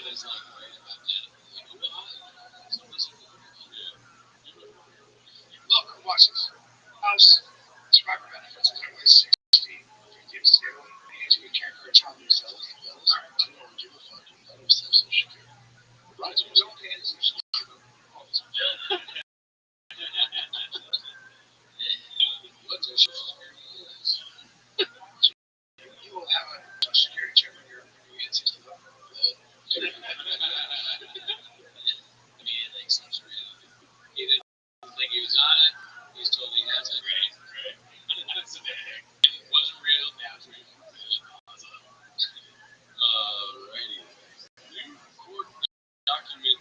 is like right about that. Like, well, so listen, Look, watch this. House, survivor benefits, is like 60 if he gives 0. He needs to be caring for a child himself. Alright, I don't give a fuck. Let him sell Social Security. Right, so he's okay in Social Security. What Social Security is? You will have a Social Security check when you get 65. I mean, it makes sense, really. He didn't think he was on it. He's told he hasn't. Right. That's the day. It wasn't real. Now it's real. Alrighty. New court document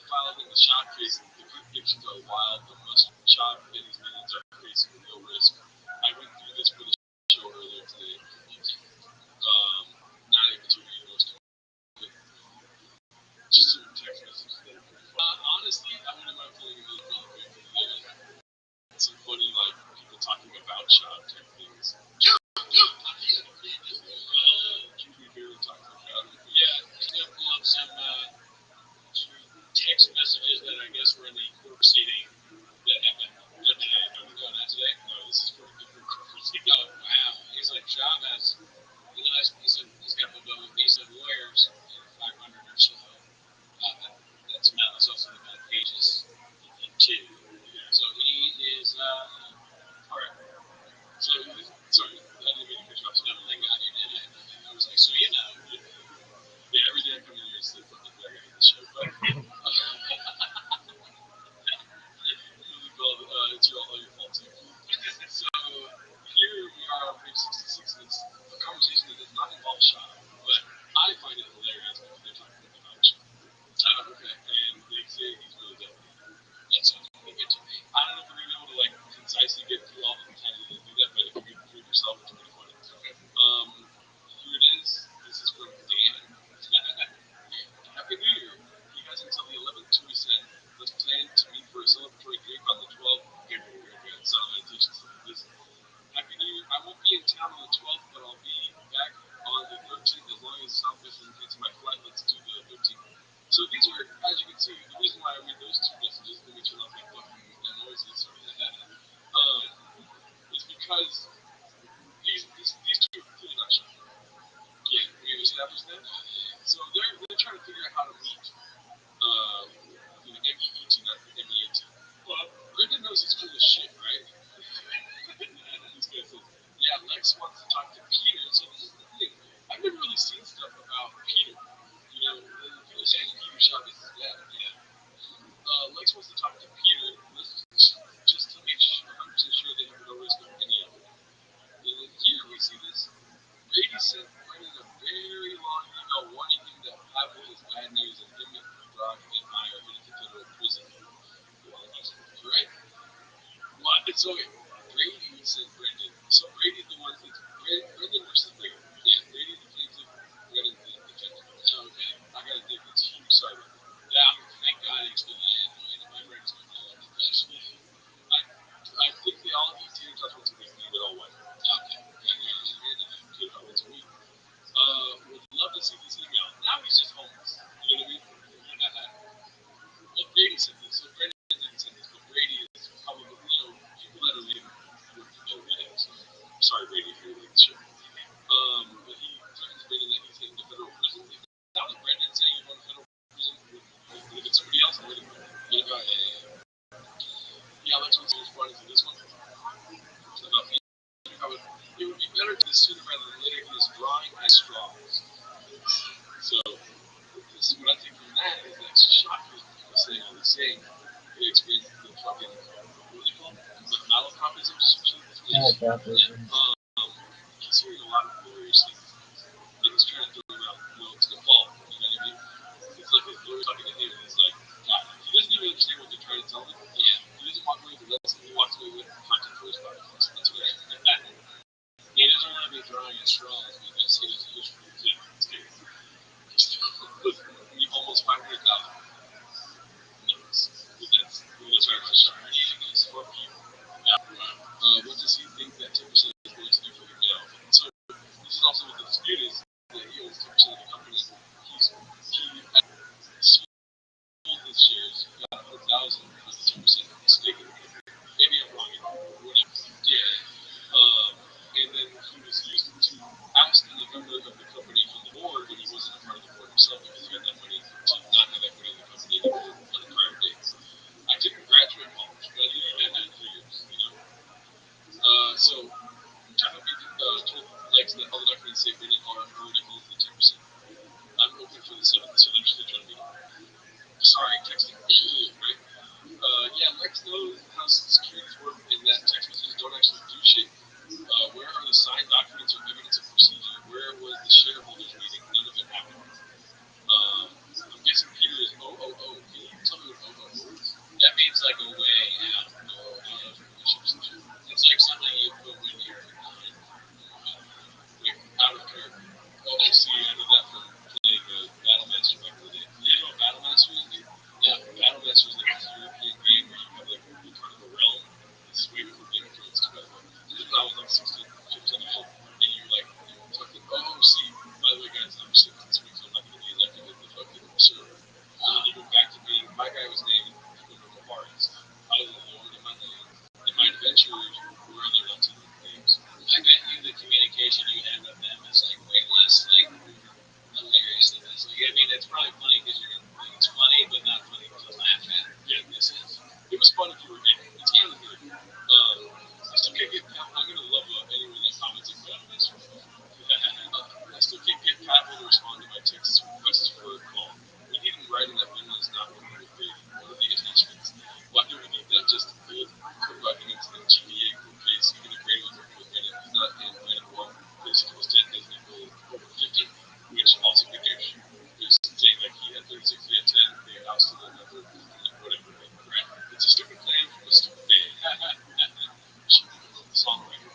filed in the shot case. The convictions are wild. The must shot and his millions are facing real risk. I went through this for the show earlier today. Not able to read most of it. Just some text messages that are pretty funny. Honestly, I wouldn't mind playing a really great for the some funny, like, people talking about shot type things. Yeah. We barely talked about it. Yeah, I'm going to pull up some text messages that I guess were in the court proceeding that happened today. No, not today. No, this is for a different court proceeding. Oh, wow. He's like, Chavez, he's got the visa of lawyers, 500 or so. That's amount. That's also the amount of pages in two. So he is, all right. So, sorry, I didn't mean to cut you off. So, thank God you did it. I was like, so yeah, every day I come in here, it's the fucking black guy in the show. But, it's all your fault, too. So, here we are on page 66, and it's a conversation that does not involve shot, but I find it hilarious because they're talking about shot. Okay, and they say he's really dope. That sounds really good to me. I don't know if we're gonna be able to like concisely get through all the times to do that, but if you can prove yourself, it's pretty funny. Okay. Here it is. This is from Dan. Happy New Year. He has until the 11th to resend. Let's plan to meet for a celebratory drink on the 12th. February. Okay, it's not meditation stuff. This. Happy New Year. I won't be in town on the 12th, but I'll be back on the 13th as long as Southwest is canceling my flight. Let's do the 13th. So these are, as you can see, the reason why I read those two messages, let me turn off my fucking noises, sorry, is because these two are clearly not shot. Yeah, we established that. So they're trying to figure out how to meet. MEET, not MEAT. Well, Brendan knows he's cool as shit, right? This guy says, yeah, Lex wants to talk to Peter. So this is the thing. I've never really seen stuff about Peter. You know, people saying Peter shot his dad. Yeah. Lex wants to talk to Peter just to make 100% sure they have no risk of any of it. And then here we see this. Brady sent Brendan a very long email warning him that Pablo is bad news and him, Brock, and I are headed to federal prison. Right? What? So Brady sent Brendan. So Brady's the one that's Brendan versus Brady. Yeah, Brady the plaintiff, Brendan the defendant. Oh, okay. I gotta dig this huge. Sorry about that. Yeah, thank God he explained that. My brain's going all over the place. I think they all eat tater tots once a week. They're all white. Okay. Tater tot once a week. Would love to see this email. Now he's just homeless. You know what I mean? Well, Brady sent this. So Brendan didn't send this, but Brady is probably, people that are reading they'll read it. So, sorry, Brady, if you're reading the show. But he threatens Brendan that he's heading to federal prison. Now that Brendan saying he's going to federal prison, would it somebody else? I'm ready. Yeah, let's respond to this one. It would be better to sooner rather than later. He is drawing at straws. So, this is what I take from that is that shocking people saying all the same. It explains the fucking, what is it called? The malapropism? Malapropism. He's hearing a lot of lawyers things. And he's trying to throw him out, to the ball. You know what I mean? It's like his lawyer talking to him, and he's like, God, he doesn't even understand what they're trying to tell him. Yeah. He doesn't walk away with the lesson. He walks away with content for his podcast. That's what I mean. He doesn't want to be drawing at straws because he doesn't use for the kid. It's good. We almost 500,000. Nuts. That's right. Shiny is for people. What does he think that 10% is going to his shares, got 100,000 for the 10% stake in the company. Maybe I'm wrong, whatever. Yeah. And then he was used to oust the member of the company from the board when he wasn't a part of the board himself because he had that money to not have equity in the company anymore on the prior dates. I didn't graduate college, but I did that in 3 years, you know? So, China told Lex that all the documents say rated are already hold the 10%. I'm open for the 7th, so they're just trying to be. Sorry, texting. Right? Yeah, Lex knows how securities work and that text messages don't actually do shit. Where are the signed documents or evidence of procedure? Where was the shareholders meeting? None of it happened. I'm guessing Peter is OOO. Can you tell me what OOO is? That means like away out of relationship. It's like something you put when you're like out of character. Oh, I see. I know that from playing Battle Master back in the day. You know what Battle Master is? Yeah, Battle Master is like this European game where you have like you're kind of a realm. This is way before Game of Thrones, by the way. This is when I was like 16, 15 years old, and you're fucking. Oh, see. By the way, guys, I'm 16 weeks. So I'm not gonna be elected in the fucking server. You go back to being my guy was named Forest. I was the lord of my land, and my adventurers were other lots of names. I bet you the communication you had with them is like way less like hilarious than this. Like, I mean, it's probably funny because it's funny, but not funny to laugh at. Yeah, this is. It was fun if you were in it. It's kind of good. I still can't get. I'm gonna love anyone that comments on this. I still can't get Pavel to respond to my texts requests for a call. We need him writing that Finland is not working with Brady. What are the attachments? Why do we need that? Just old court documents in the GBA court case. Even if Brady was working with Brennan, he's not in Brennan 1. This was 10 doesn't equal over 50, which also could do. Just saying like he had 36, he had 10, they ousted another, whatever. Right? It's a stupid plan from a stupid man. Should be the songwriter.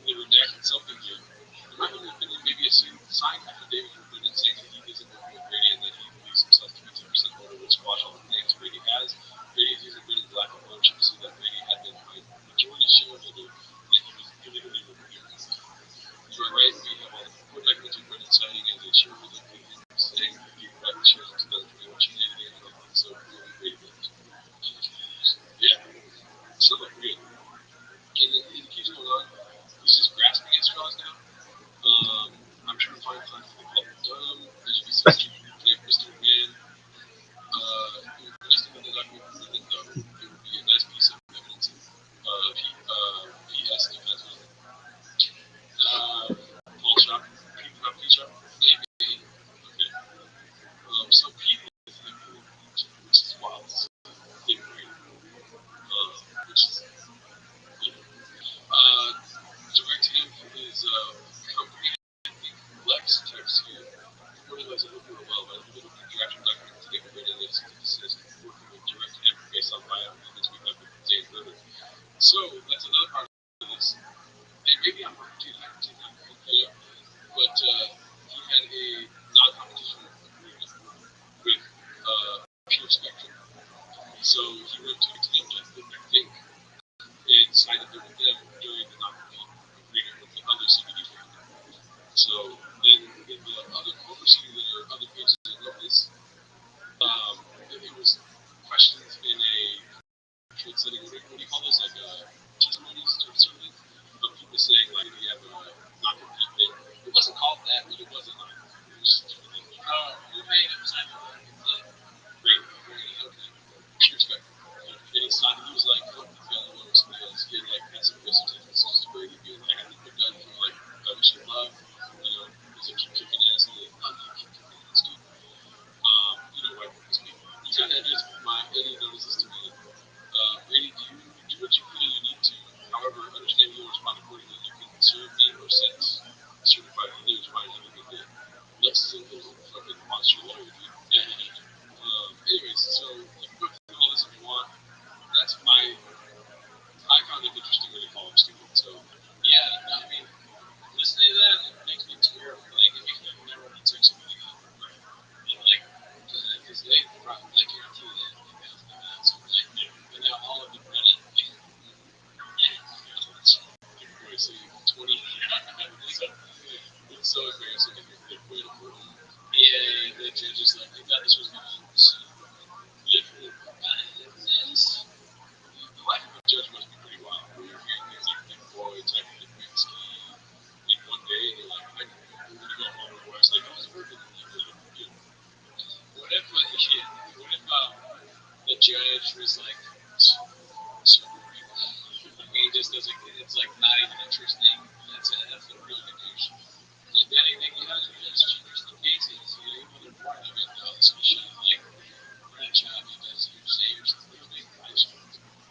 They redacted something here. There might have been maybe a signed affidavit from Brennan saying that he isn't working with Brady and that he believes himself to be 10% owner, which squash all the claims Brady has. Brady is using Brennan's lack of ownership to see that Brady had been a majority shareholder and that he was illegally removed. You are right, we have all the court documents with Brennan signing as a shareholder saying that he acquired the shares in 2021. She did it, and I think so. Brady did. Yeah, so like good. And then it keeps going on. He's just grasping at straws now. I'm trying to find time for the call. As you can see, Mr. McMahon, investing in the document for Brennan, though, it would be a nice piece of evidence in PS if that's what Paul Shop, Pete, not Pete Shop, maybe. Okay. So Pete is the cool, which is wild. Which is, you know. Direct him for his company, Lex text here. Reporting Lex, I hope you were well, but a little bit of direction document today. We read this. It says working with direct him based on my agreements we have with Dave Ritter. So that's another part of this. And maybe I'm wrong, dude. I did not know. Yeah. But he had a non-competition agreement with Pure Spectrum. So he went to Team Jeff, I think, and signed up there with them during the non-compete agreement with the other CBD company. So then in the other court proceeding that are other pages of notice, it was questions in a controlled setting. What do you call those? Like testimonies or something of people saying like we have a non-compete thing. It wasn't called that, but it wasn't like it was just who made him sign the non-compete? Great, okay. Pure Spectrum. And he signed. He was like, "Fuck the family one with somebody else." He had like had some messages to Brady being like, "I think we're done for like wish you love." You know, because they keep kicking ass and they keep kicking ass, dude. You know what? You kind of just my Eddie notices to me. Brady, do what you feel you need to. However, understand you will respond accordingly. You can serve me or sentence certified leaders by another good day. Lex is a little fucking monster lawyer, dude. Anyways, so you can go through all this if you want. That's I found it interesting when you call him stupid. So, yeah, no, I mean, listening to that, it makes me tear up. Like, it makes me never want to take somebody out. Right? And, like, because they probably, I guarantee you that, like, that's the bad. So, like, and now all of the Brennan, everybody say 20. It's so embarrassing if you're quit a courtroom. Yeah, the judge is like, they thought this was going to judge was like so boring. He just doesn't. It's like not even interesting. That's the real confusion. Like anything you have to do is just the cases. You know, even when they're boring, they're going to know this shit. Like that job, you guys, you say you're make life.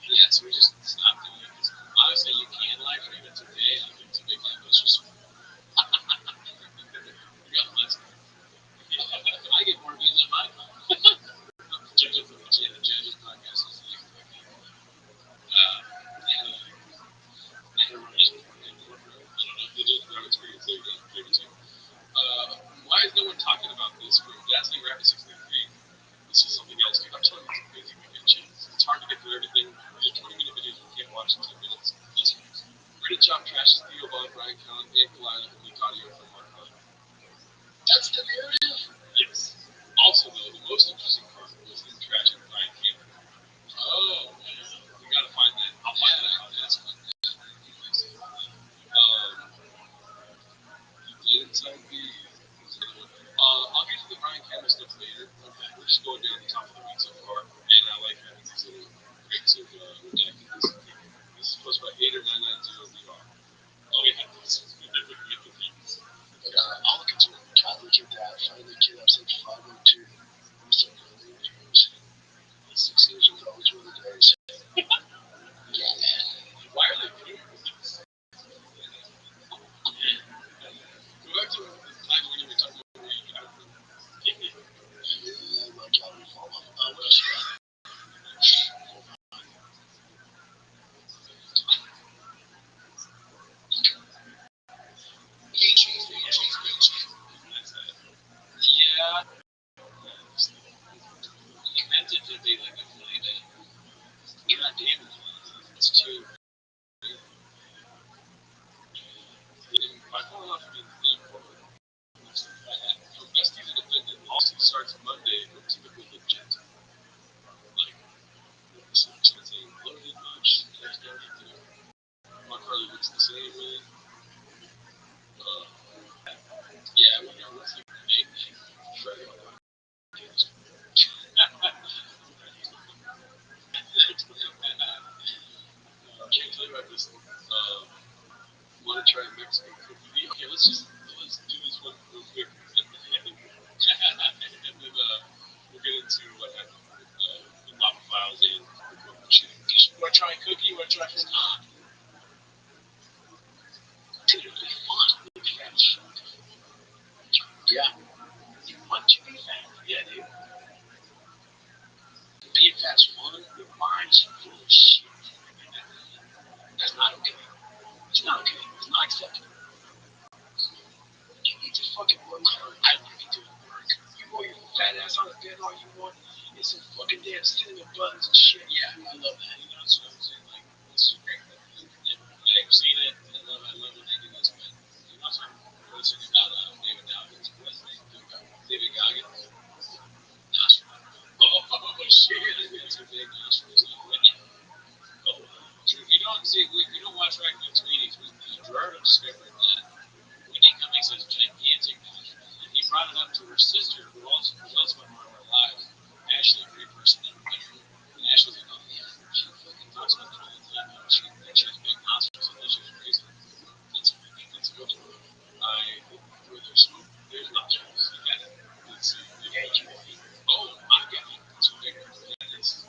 Yeah, so we just stopped doing it. Honestly, you can live stream it today. I think it's a big deal. It's just we got less. I get more views on mine. Judges from the Judges podcast is like, I don't know. They just have experience. They're too. Why is no one talking about this from Dazzling Rabbit 633? This is something else, dude. I'm telling you, it's a crazy weekend shit. It's hard to get through everything. These are 20-minute videos you can't watch in 10 minutes. Reddit Chop trashes Theo Von, Brian Callen, and Collide with leaked audio from Mark Hunt. That's the narrative? Yes. Also, though, the most interesting part was him trashing Brian Campbell. Oh, man. We gotta find that. I'll find that out. That's fun. Inside the. I'll get to the Brian Campbell stuff later. Okay. We're just going down the top of the week so far, and I like having these little breaks of redacting this. This is posted by 80990 VR. Oh yeah, this is I'll look into it. I'll look at that. Finally, kid, I said 502. I'm so early. 6 years ago, always were the days. Yeah. Why are they doing this? Go back to the time when you were talking about where you got it from. Yeah, my God, we fall off. What else you got? Yeah. You meant it to be like a flame. God damn it. It's too. My phone off being Besties Independent also starts Monday with typical legit. Like, this is saying loaded much. Mark Harley looks the same way. Yeah, we know what's the name. Can't tell you about this. Want to try Mexican cookie? Okay, let's do this one real quick, and then we'll get into what happened with the lava files and the cookie shit. You want to try a cookie? You want to try some? Dude, it'll be fun. It'll be fat as fuck. Yeah. You want to be fat? Yeah, dude. Being fat's fun. Your mind's full of shit. That's not okay. It's not okay. It's not acceptable. You need to fucking work hard. I want to be doing work. You roll your fat ass on the bed all you want. It's some fucking damn stealing of buttons and shit. Yeah, I love that. You know what I'm saying? Like, this is great. I've seen it. I love when they do this, but you know what I'm saying? What is it about David Goggins? What's his name? David Goggins? Oh, shit. It's a big nostrils. Oh, you don't see, you don't watch Raccoon's meetings with Gerardo discovered that Whitney Cummings has gigantic nostrils. And he brought it up to her sister, who also was one of our lives, Ashley, a great person that met her. And Ashley's like, oh, yeah, she fucking talks about that all the time. She has big nostrils, and she's crazy. That's a good one. Where there's smoke, there's nostrils. You got it. Let's see. Oh, my God. That's what they were. That is.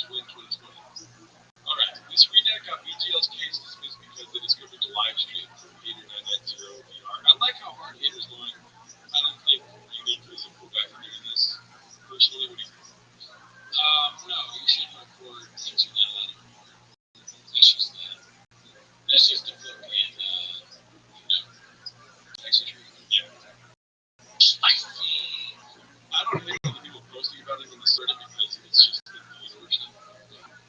win 2020. Alright, this redact got BGL's case dismissed because they discovered the live stream from Hater990 VR. I like how hard Hater's going. I don't think you need prison for back for doing this. Personally, what do you think? No, you shouldn't record things you're not allowed to record. That's just a fucking, extra. Yeah. I don't think other people posting about it when they started because it's just the version.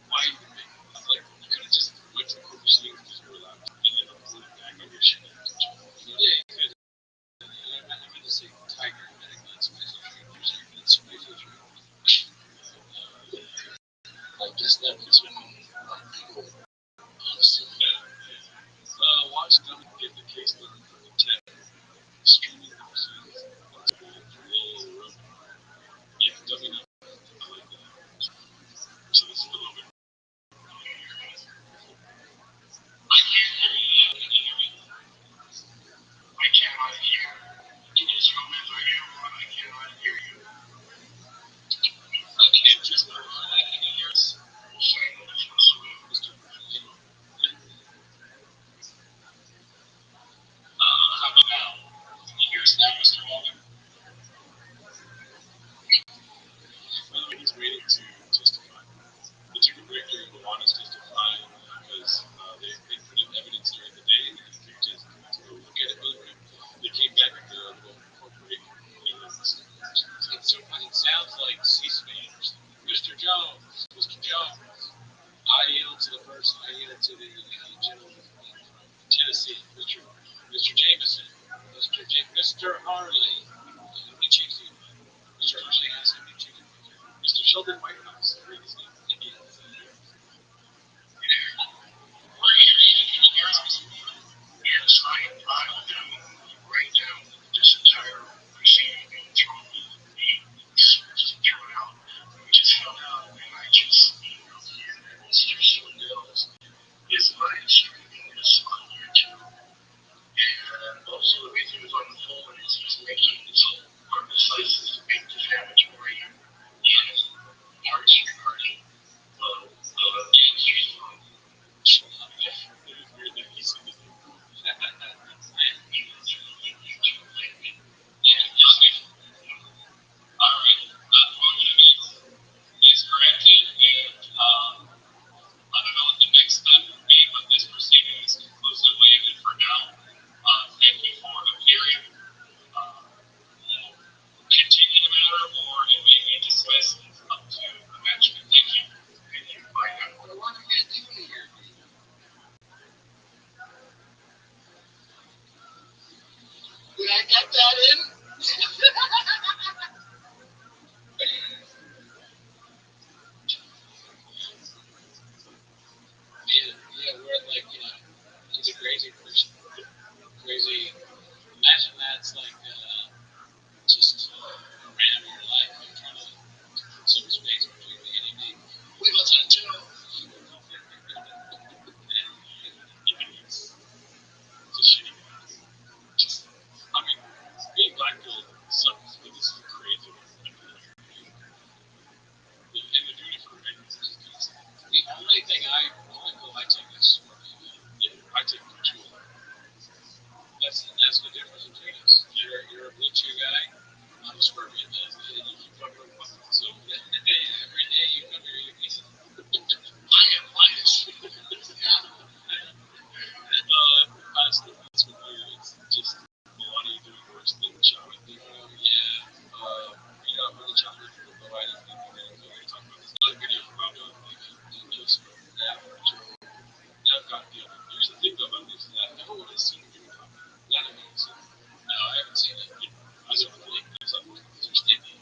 Why even make it? Like, you could have just went to the corporate proceedings because you were allowed to, and then reported back on your shit. Yeah, exactly. I meant to say Tiger medically expensive. It's beautiful. Like, this Netflix when people, honestly, watch them get the case learned from the tech streaming proceedings. Yeah, W. I like that. So this is a little bit. I can't hear you. Can you hear me? I cannot hear. Can you just comment on you? I cannot hear you. I can't just I can hear us. How about now? Can you hear us now, Mr. Morgan? By the way, he's waiting to testify. They took a break during Luana's testifying because they put in evidence during the day and they just to go look at it really quick. They came back and they're going to incorporate evidence. It sounds like C-SPAN or something. Mr. Jones, I yield to the person, I yield to the gentleman from Tennessee, Mr. Jameson, Mr. Harley. Let me choose you. Mr. Harley has to be choosing. Mr. Sheldon Whitehouse. Read his name. Indians. Yes, I am right now. This entire proceeding being thrown out. We just found out, and I just emailed you that Mr. Swindell's is live streaming this on YouTube. And also, everything is on the phone is he's making his purposes defamatory and parts regarding cancers. It is weird that he said this. Alright, he's corrected, and I don't know what the next step will be, but this proceeding is conclusively ended for now. Thank you for appearing. We'll continue the matter, or it may be dismissed up to the management. Thank you. Thank you. Bye now. What are you doing here? Did I get that in? Yeah, we're like, he's a crazy person. Crazy. Imagine that's like just a random in your life, like trying to put some space between me and anything. We was on Joe. It's a shitty guy. I mean, being black girl sucks, but this is crazy. And the duty for revenge is just crazy. The only thing I take is I take control. That's the difference between us. You're a blue chew guy. I'm a scorpion. You keep fucking with me. So every day you come here, you eat. I am minus. Yeah. That's what weird. It's just a lot of you doing worse than showering. Yeah. Really chocolate people go out and talk about this. Another video about just that. That got the here's the thing about this is that no one has seen the video. None of you have seen it. No, I haven't seen it. I don't think there's a statement.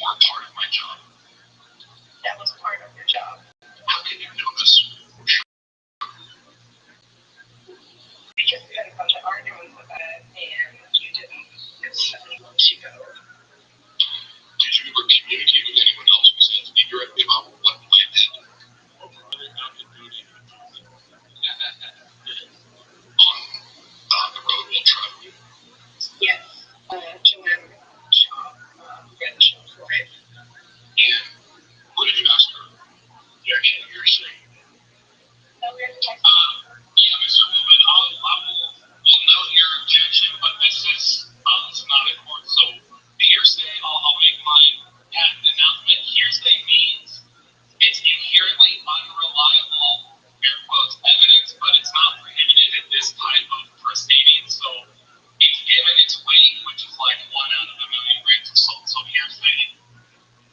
or part of my job. That was part of your job. How can you know this for sure? Because we had a bunch of arguments about it, and you didn't necessarily let you go. Did you ever communicate with anyone else besides me directly about what I did? On the road while traveling? Yes, Joanne Shaw ran the show for it. And what did you ask her? Objection, you're saying. No, we had to text. Yeah, Mr. Newman, we'll note your objection, but this is not in court, so hearsay, I'll make my patent announcement. Hearsay means it's inherently unreliable, air quotes, evidence, but it's not prohibited in this type of proceeding, so it's given its weight, which is like 1 out of a million grains of salt. So hearsay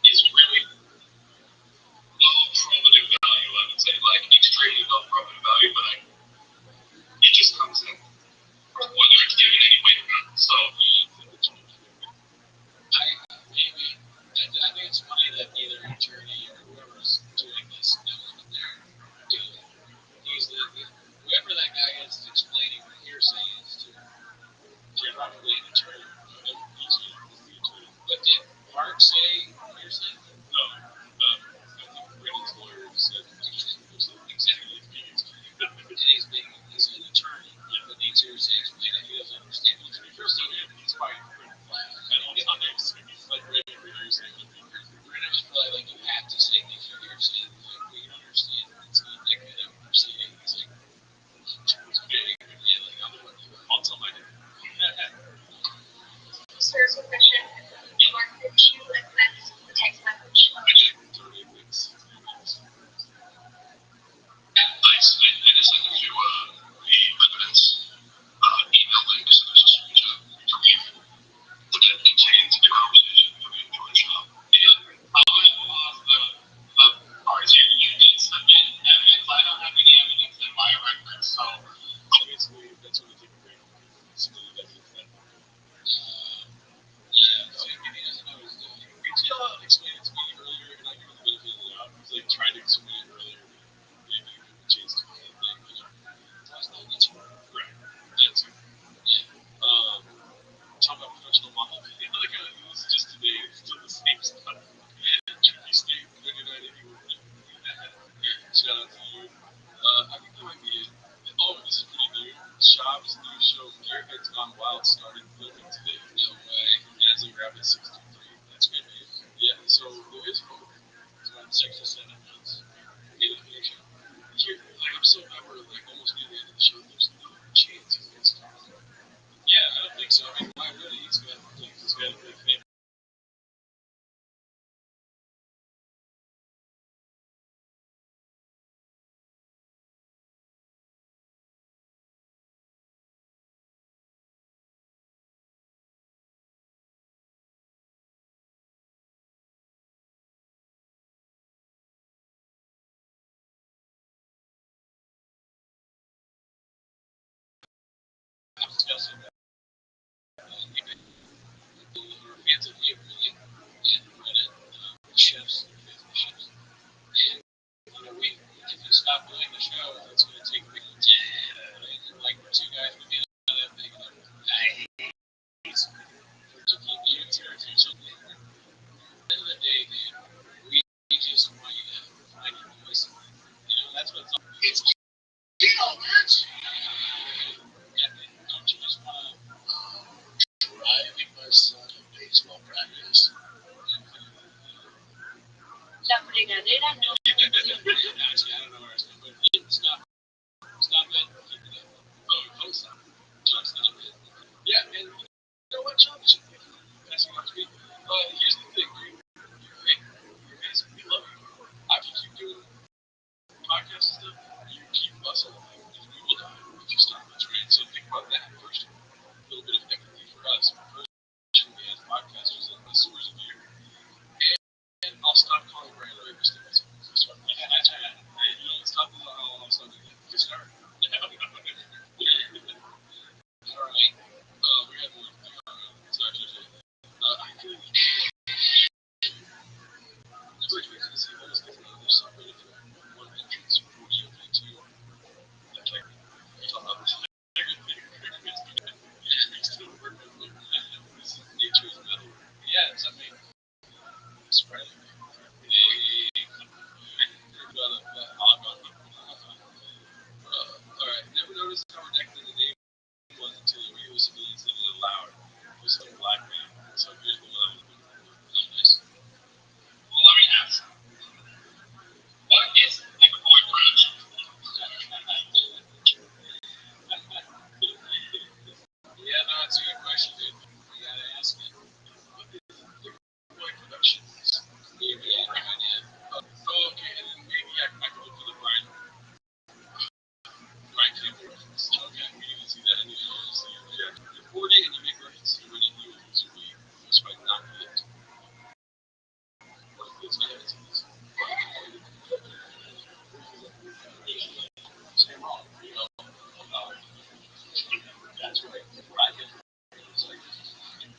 is really low probative value, I would say, like extremely low probative value, but it just comes in whether it's given any weight or not. So I think it's funny that neither attorney or whoever's doing this knows what they're doing. Whoever that guy is explaining what hearsay is to, probably an attorney. But did Mark say hearsay? No. I think Brennan's lawyer said exactly the thing. He's an attorney, but needs hearsay explained. He doesn't understand. First of all, he's probably pretty flat. I don't know. He's like ready for hearsay. Brennan was probably like, you have to say things for hearsay. Like, well, you don't understand. It's not that kind of proceeding. He's like, it's big. Yeah, like, I'll tell my dad. There's a question. Mark, did you advance the text message? I did. 30 weeks. I just sent it to the evidence email link, so there's a screenshot between what that contains the conversation between George and Shop. yeah, I'll have the parts here. You did submit evidence. I don't have any evidence in my records, so Basically, that's what we take a break. Submitted evidence that. Yeah, so he doesn't know what he's doing. He explained it to me earlier, and I give him the benefit of the doubt. He's like trying to explain it earlier, but maybe give him a chance to do the thing. That's right. That's it. Yeah. Talk about professional model. Yeah, like this is just today. It's still the same stuff. Tricky State, 2981. Shout out to you. I think that might be it. Oh, this is pretty new. Shop's new show, Gearheads Gone Wild, started filming today. No way. Dazzling Rabbit 623. That's great news. Yeah, so there is hope. It's about 6 to 7 months. Get a new show. Here, like, I'm so glad we're like almost near the end of the show. There's no chance he's going to stop. Yeah, I don't think so. I mean, why would he? He's got a big thing. I'm discussing that. We're fans of Avery and Reddit, chefs, chefs. And, if you stop doing the show, it's going to take me 10, right? And like, we're two guys, we get out of that thing, and I hate to keep eating territory. So, at the end of the day, dude, we just want you to find your voice. That's what it's all about. It's bitch! Don't you just want to driving my son to baseball practice? La fregadera no. Actually, I don't know where I was going, but stop it, keep it up. Oh, stop. Stop it. Yeah, and you know what, John? That's what I'm here's the thing, dude. You're great. You're amazing. We love you. I can keep doing podcasts and stuff. You keep us alive. Because we will die if you stop us, right? So think about that first. A little bit of empathy for us. Personally, as podcasters and listeners of you. And I'll stop calling Brian Ray Mr. Wilson. Stop the I'll stop doing that. Just start. Alright. We have one. Sorry, I feel advice you did. You gotta ask me, what is my production is? Maybe I have no idea. Oh, okay, and then maybe I could look for the Brian Campbell reference. Okay, we need to see that. So you're 40 and you make reference to winning you will be most likely not good. What is my evidence? Same wrong. That's right. I get it's like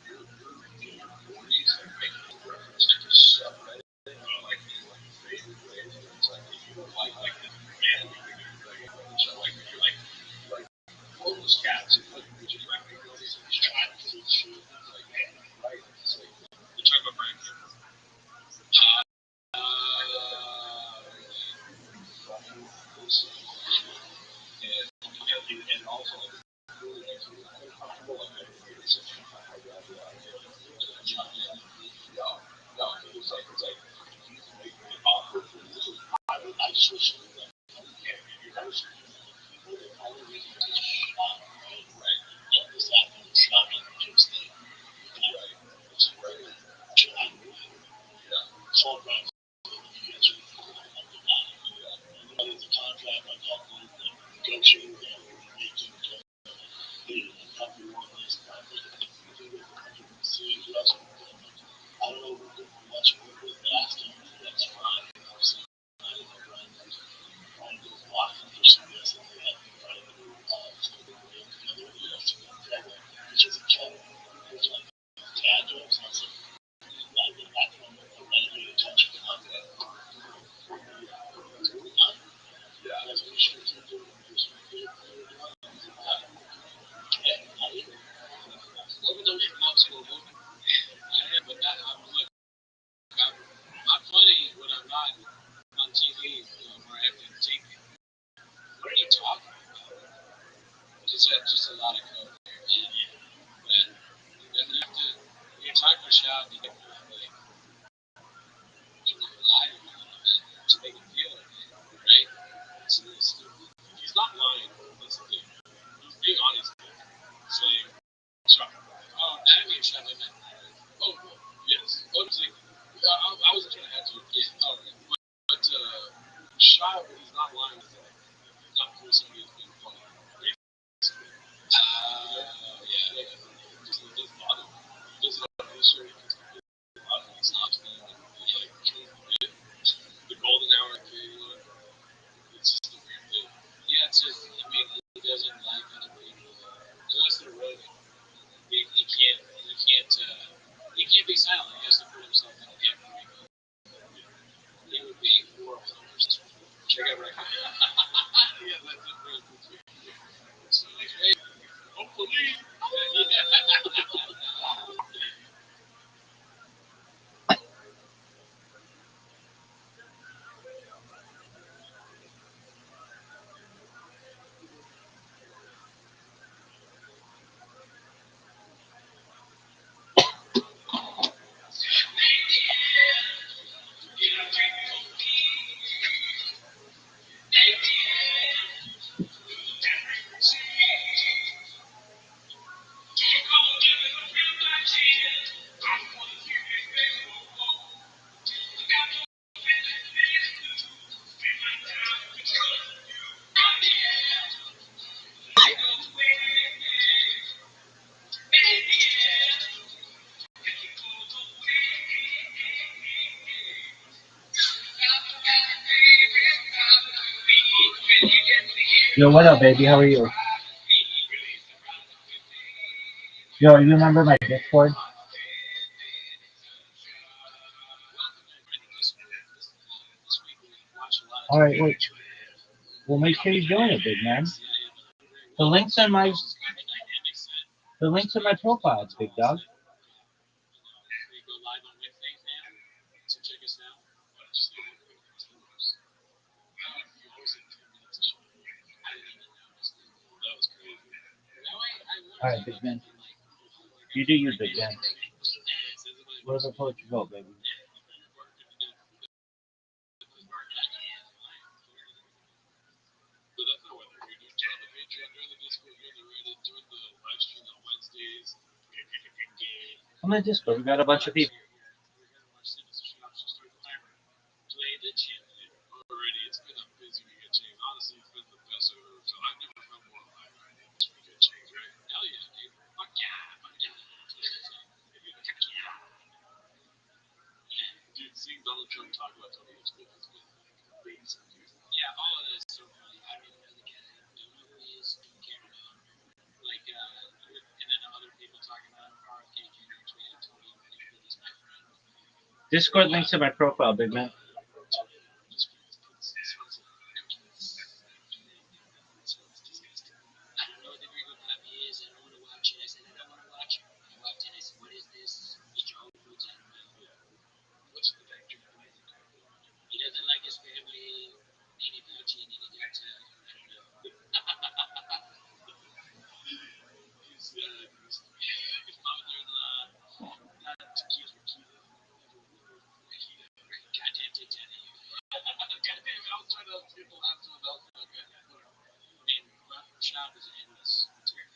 you're 40s and making reference to this stuff, right? Like favorite way. It's like if you don't like the man, so like all those cats, which is like he's trying to teach you, like right. It's like you're talking about Brian Campbell. And also I just wish this happened shot on Jim's thing. Called Brian. It's a contract like that. Negotiating that making happy one last time. See, I don't know if we're much work with last time. That's fine. So I don't know Brian. Brian goes block for CBS and they have Brian together. Which is a cat. Which like dad jokes. I was like, that's one that I want to pay attention to. Yeah, that's what you should do. What would the lead up to a movie? I am, but that I'm look. I'm funny when I'm not on TV where I have to think. What are you talking about? Just a lot of code. But you have to. You're talking about shop. You have to like lie to me a little bit to make it feel like it, right? It's a little stupid. He's not lying. That's the thing. He's being honest. So sorry. Oh, I didn't mean shop. I meant. Oh, yes. Oh, I wasn't trying to add to it. Yeah. All right. But shy when he's not lying. He's not doing something that's being funny. Yeah. Just it doesn't bother me. He doesn't have an issue. He stops them and he like kills the bit. The golden hour kid, it's just a weird thing. Yeah, it's just, I mean, he doesn't like other people. Unless they're really, he can't be silent. He has to put himself in the camera. He would be horrible. Check out Rabbi. Yeah, that's a very good thing. So, like, hey, hopefully. Yo, what up, baby? How are you? Yo, you remember my Discord? All right, wait. Well, make sure you join it, big man. The links in my profile, big dog. All right, big man. You do you, big man. Where's the poetry go, baby? So that's not what they're doing. Join the Patreon, join the Discord, join the Reddit, join the live stream on Wednesdays. I'm in Discord. We got a bunch of people. We're gonna watch Citizen Shop. So start the timer. Play the champion. Alrighty, it's been a busy weekend, James. Honestly, it's been the best I've ever felt. I've never felt more alive this weekend, James. Right? Hell yeah, dude. Fuck yeah, fuck yeah. Heck yeah. Dude, seeing Donald Trump talk about Tony Hinchcliffe has been crazy, dude. Yeah, all of this is so funny. I don't even know the guy. Don't know who he is. Don't care to know. Like, and then other people talking about RFK Jr. tweeted Tony Hinchcliffe is my friend. Discord links in my profile, big man. Just smells like cookies. Smells disgusting. I don't know what the Green Pappy is. I don't want to watch it. I said, I don't want to watch it. I walked in. I said, what is this? Mr. Hopewood's out of my home. What's the factor? He doesn't like his family. Nene Fauci, Nene Delta. I don't know. His father-in-law, not tequila, tequila. Goddamn Titanic. Goddamn, I was trying to get the last one else. Okay. I mean, Shop is endless material.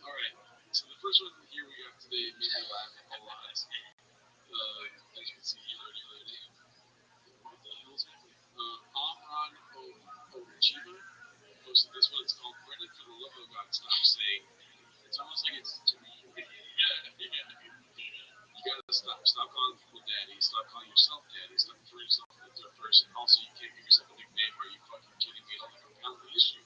All right. So the first one here we got today made me laugh a lot. As you can see, you're already ready. What the hell's happening? Amran Ochiba posted this one. It's called Brendan, for the love of God, stop saying. It's almost like it's to me. You gotta stop calling people daddy. Stop calling yourself daddy. Stop referring yourself to the third person. Also, you can't give yourself a nickname. Are you fucking kidding me? All the compounding issue.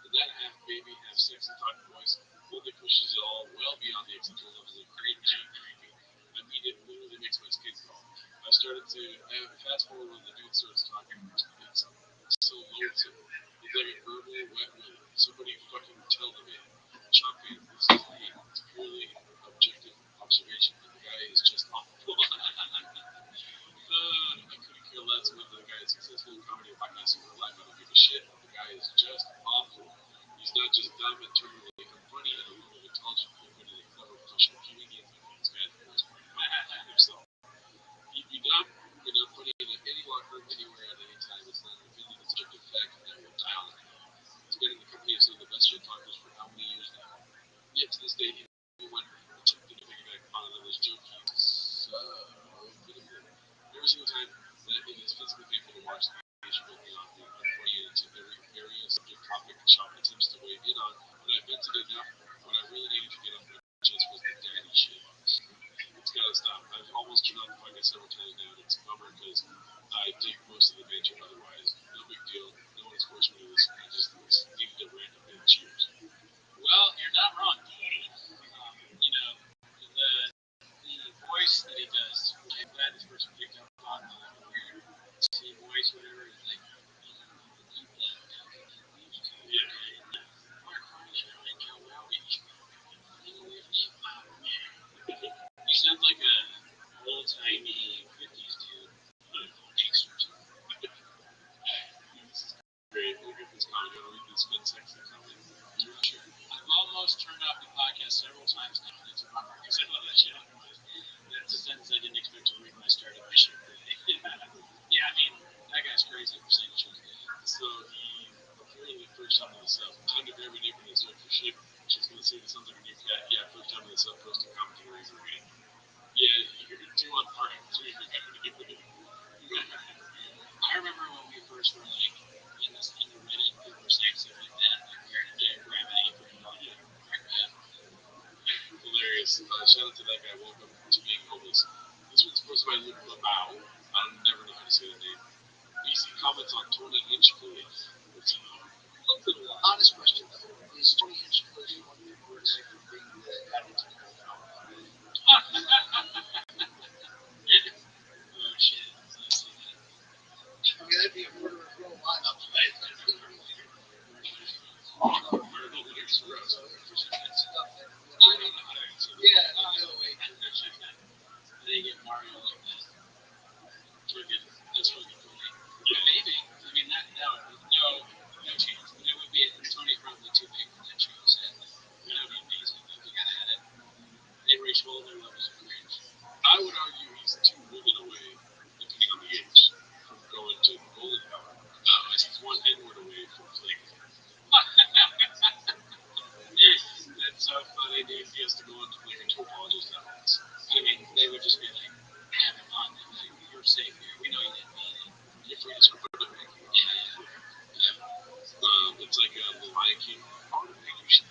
The dad half baby have sex and talk voice only pushes it all well beyond the acceptable levels of cringy, creepy. I mean, it literally makes my skin crawl. I started to fast forward when the dude starts talking. It's so loathsome. It's like a verbal wet willy. Somebody fucking tell the man. Chop fans, this is me. It's purely objective observation. And the guy is just awful. I couldn't care less whether the guy is successful in comedy or podcasting in real life. I don't give a shit. The guy is just awful. He's not just dumb and terminally unfunny and a room of intelligent, liquid, and clever professional comedians. I think this guy is the most himself. He'd be dumb and unfunny in any locker room, anywhere, at any time. It's not an opinion, it's objective fact that will die on him. He's been in the company of some of the best shit talkers for how many years now? Yet to this day, even when attempting to piggyback on another's joke, he's so pitiful. Every single time that it is physically painful to watch the issue go beyond the unfunny and into every area, subject, topic, Sean attempts to weigh in on. When I vented enough, what I really needed to get off my chest was the daddy shit. It's gotta stop. I've almost turned on the podcast several times now, and it's a bummer because I dig most of the banter otherwise. No big deal. No one's forced me to listen. I just needed a random bit of cheers. Well, you're not wrong, dude. You know, the voice that he does, I'm glad this person picked up on the weird C voice, whatever. It's like, yeah. Mark Harmon and Joe Rogan. He sounds like a old timey 50s dude. Gangsters. Great. Look at this comment. We can spend sexy comment. Sure. I've almost turned off the podcast several times now, and it's a bummer because I love that shit otherwise. That's a sentence I didn't expect to read when I started my shit today. Yeah, I mean, that guy's crazy for saying shit. So he apparently first time to the sub. Time to grab a neighbor and start for shit. She's gonna say that sounds like a new cat. Yeah, first time to the sub, posting commentaries or reading. Yeah, you're 2 on 5. 3 for good. I remember when we first were like in the Reddit, people were saying stuff like that, like we're gonna grab an apron and all that. Hilarious. Shout out to that guy. Woke up to being homeless. This one's posted by Luke Lamau. I don't never know how to say the name. BC comments on Tony Hinchcliffe. Honest question: is Tony Hinchcliffe one of the worst things that got into the Oh shit! Let's see that. I mean, that'd be a murder of real life. Yeah, no way. They get Mario like that. That's fucking funny. Yeah, maybe. I mean, no chance. But it would be Tony's probably too big for that show. Sadly, that would be amazing. If we gotta have it, they'd reach all their levels of cringe. I would argue he's 2 women away, depending on the age, from going to the golden hour. He's 1 N-word away from flaking. he has to go on to like to apologize to Alex. I mean, they would just be like, have him on. Like, you're safe here. We know you didn't mean it. You're free to screw it. Yeah. It's like the Lion King. Part of the you should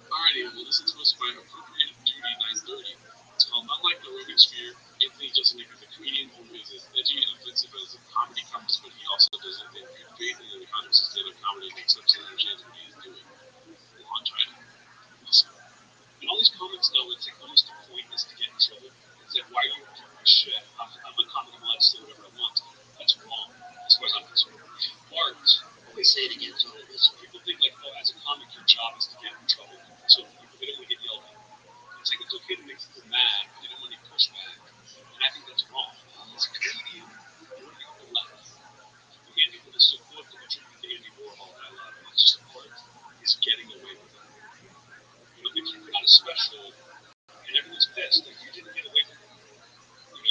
alrighty, well, this is supposed to be appropriate duty 930. It's called Unlike the Rogan Sphere. Anthony Jeselnik is a comedian who is as edgy and offensive as a comedy comes, but he also doesn't have good faith in the economist of stand-up comedy and accepts and understands what he is doing. Long title. Listen. And all these comics know it's like almost the point is to get in trouble. It's like, why are you doing my shit? I'm a comic, I'm allowed to say whatever I want. That's wrong. As far as I'm concerned. Art, always say it again, so people think like, oh, as a comic, your job is to get in trouble. So they don't want to get yelled at. It's like it's okay to make people mad, but they don't want to push back. And I think that's wrong. As a comedian, you're on the left. Again, people that support the contribute to Andy Warhol, I love it. It's just art is getting away with it. You know, if you put out a special and everyone's pissed that you didn't get away with it,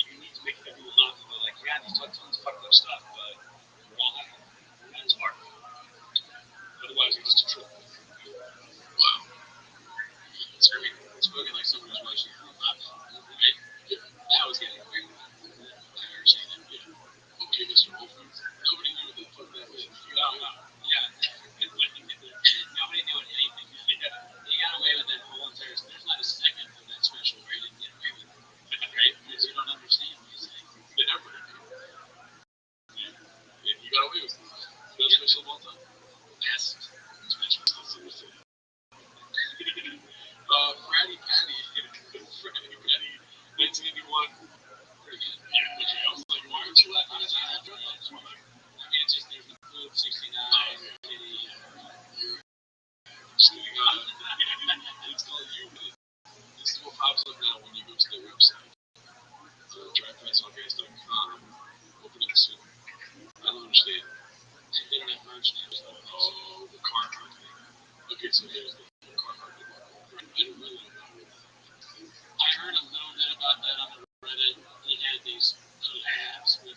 you need to make everyone laugh and they're like, yeah, he's talking tons of fucked up stuff, but we're all happy. That's art. Otherwise, it's just a troll. Wow. It's very, it's spoken like someone who's watching it. Right? Yeah. That was getting away with it. I understand that. Yeah. Okay, Mr. Wolfens. Nobody knew what the fuck that meant. No. Yeah. Nobody knew anything. He got away with that whole entire. There's not a second of that special where he didn't get away with it. Right? Because you don't understand what he's saying. They never did. Yeah. And he got away with it. Best special of all time. Best special. Fratty Patty, 1981. Pretty good. Yeah, which I was like, why aren't you laughing at that? I mean, it's just there's the Club 69, Kitty, it's called You. This is what pops up now when you go to their website. Drivefastpodcast.com. Opening soon. I don't understand. They don't have merch names. Oh, the Carhartt thing. Okay, so there's the Carhartt thing. I don't really know about it. I heard a little bit about that on the Reddit. He had these collabs with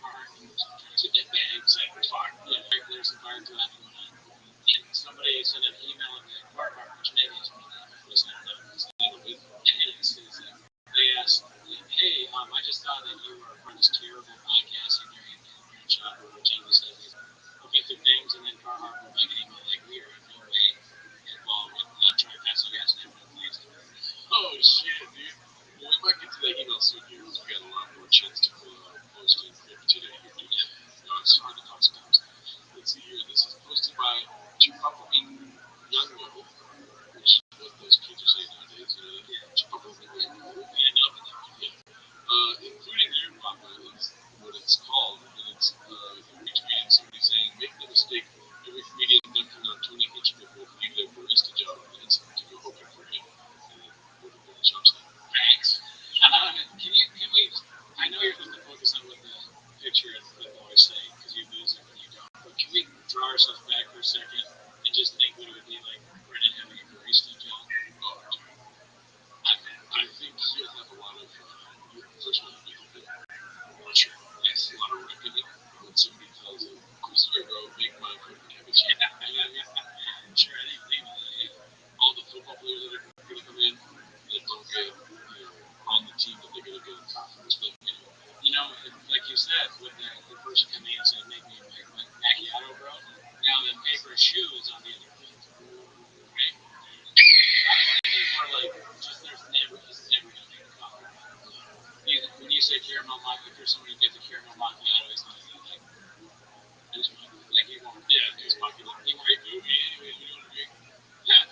Carhartt to get bags like fire. Yeah, there's some fire collab going on. And somebody sent an email in the Carhartt, which maybe is one of them. It's not with. And it says, they asked, hey, I just thought that you were from this terrible podcast and you're in shop or routinely says these offensive things, and then Carhartt will make an email like, we are in no way involved with trying to pass on gas and everyone please. Oh shit, dude. Well, we might get to that email soon here because we got a lot more chance to post in today. No, it's hard to talk sometimes. Let's see here. This is posted by Chihuahua Youngo, which is what those kids are saying nowadays. Chihuahua Youngo. Including you, Papa, is what it's called. And it's retweeting somebody saying, make no mistake, every comedian dunking on Tony Hitchcock will leave their barista job on the instant to go open for him. And then go to the shop saying, thanks. Can we, I know you're supposed to focus on what the picture and the boys say, because you lose it when you don't. But can we draw ourselves back for a second and just think what it would be like Brennan having a barista job? Oh, I think he'll have a lot of, first of all, I'm not sure. Yes, a lot of reckoning when somebody tells him, cool story, bro, make my fucking cabbage. Sure, I didn't think of that. All the football players that are going to come in that don't get, on the team that they're going to get respect. Like you said, with the person coming in and saying, make me a macchiato, bro. Now the paper shoe is on the other foot. Right? I think more like, just there's never going to make a coffee. When you say caramel macchiato, if you're somebody who gets a caramel macchiato, it's going to be like, he won't, he's macchiato. He won't make movie anyway, you know what I mean? Yeah.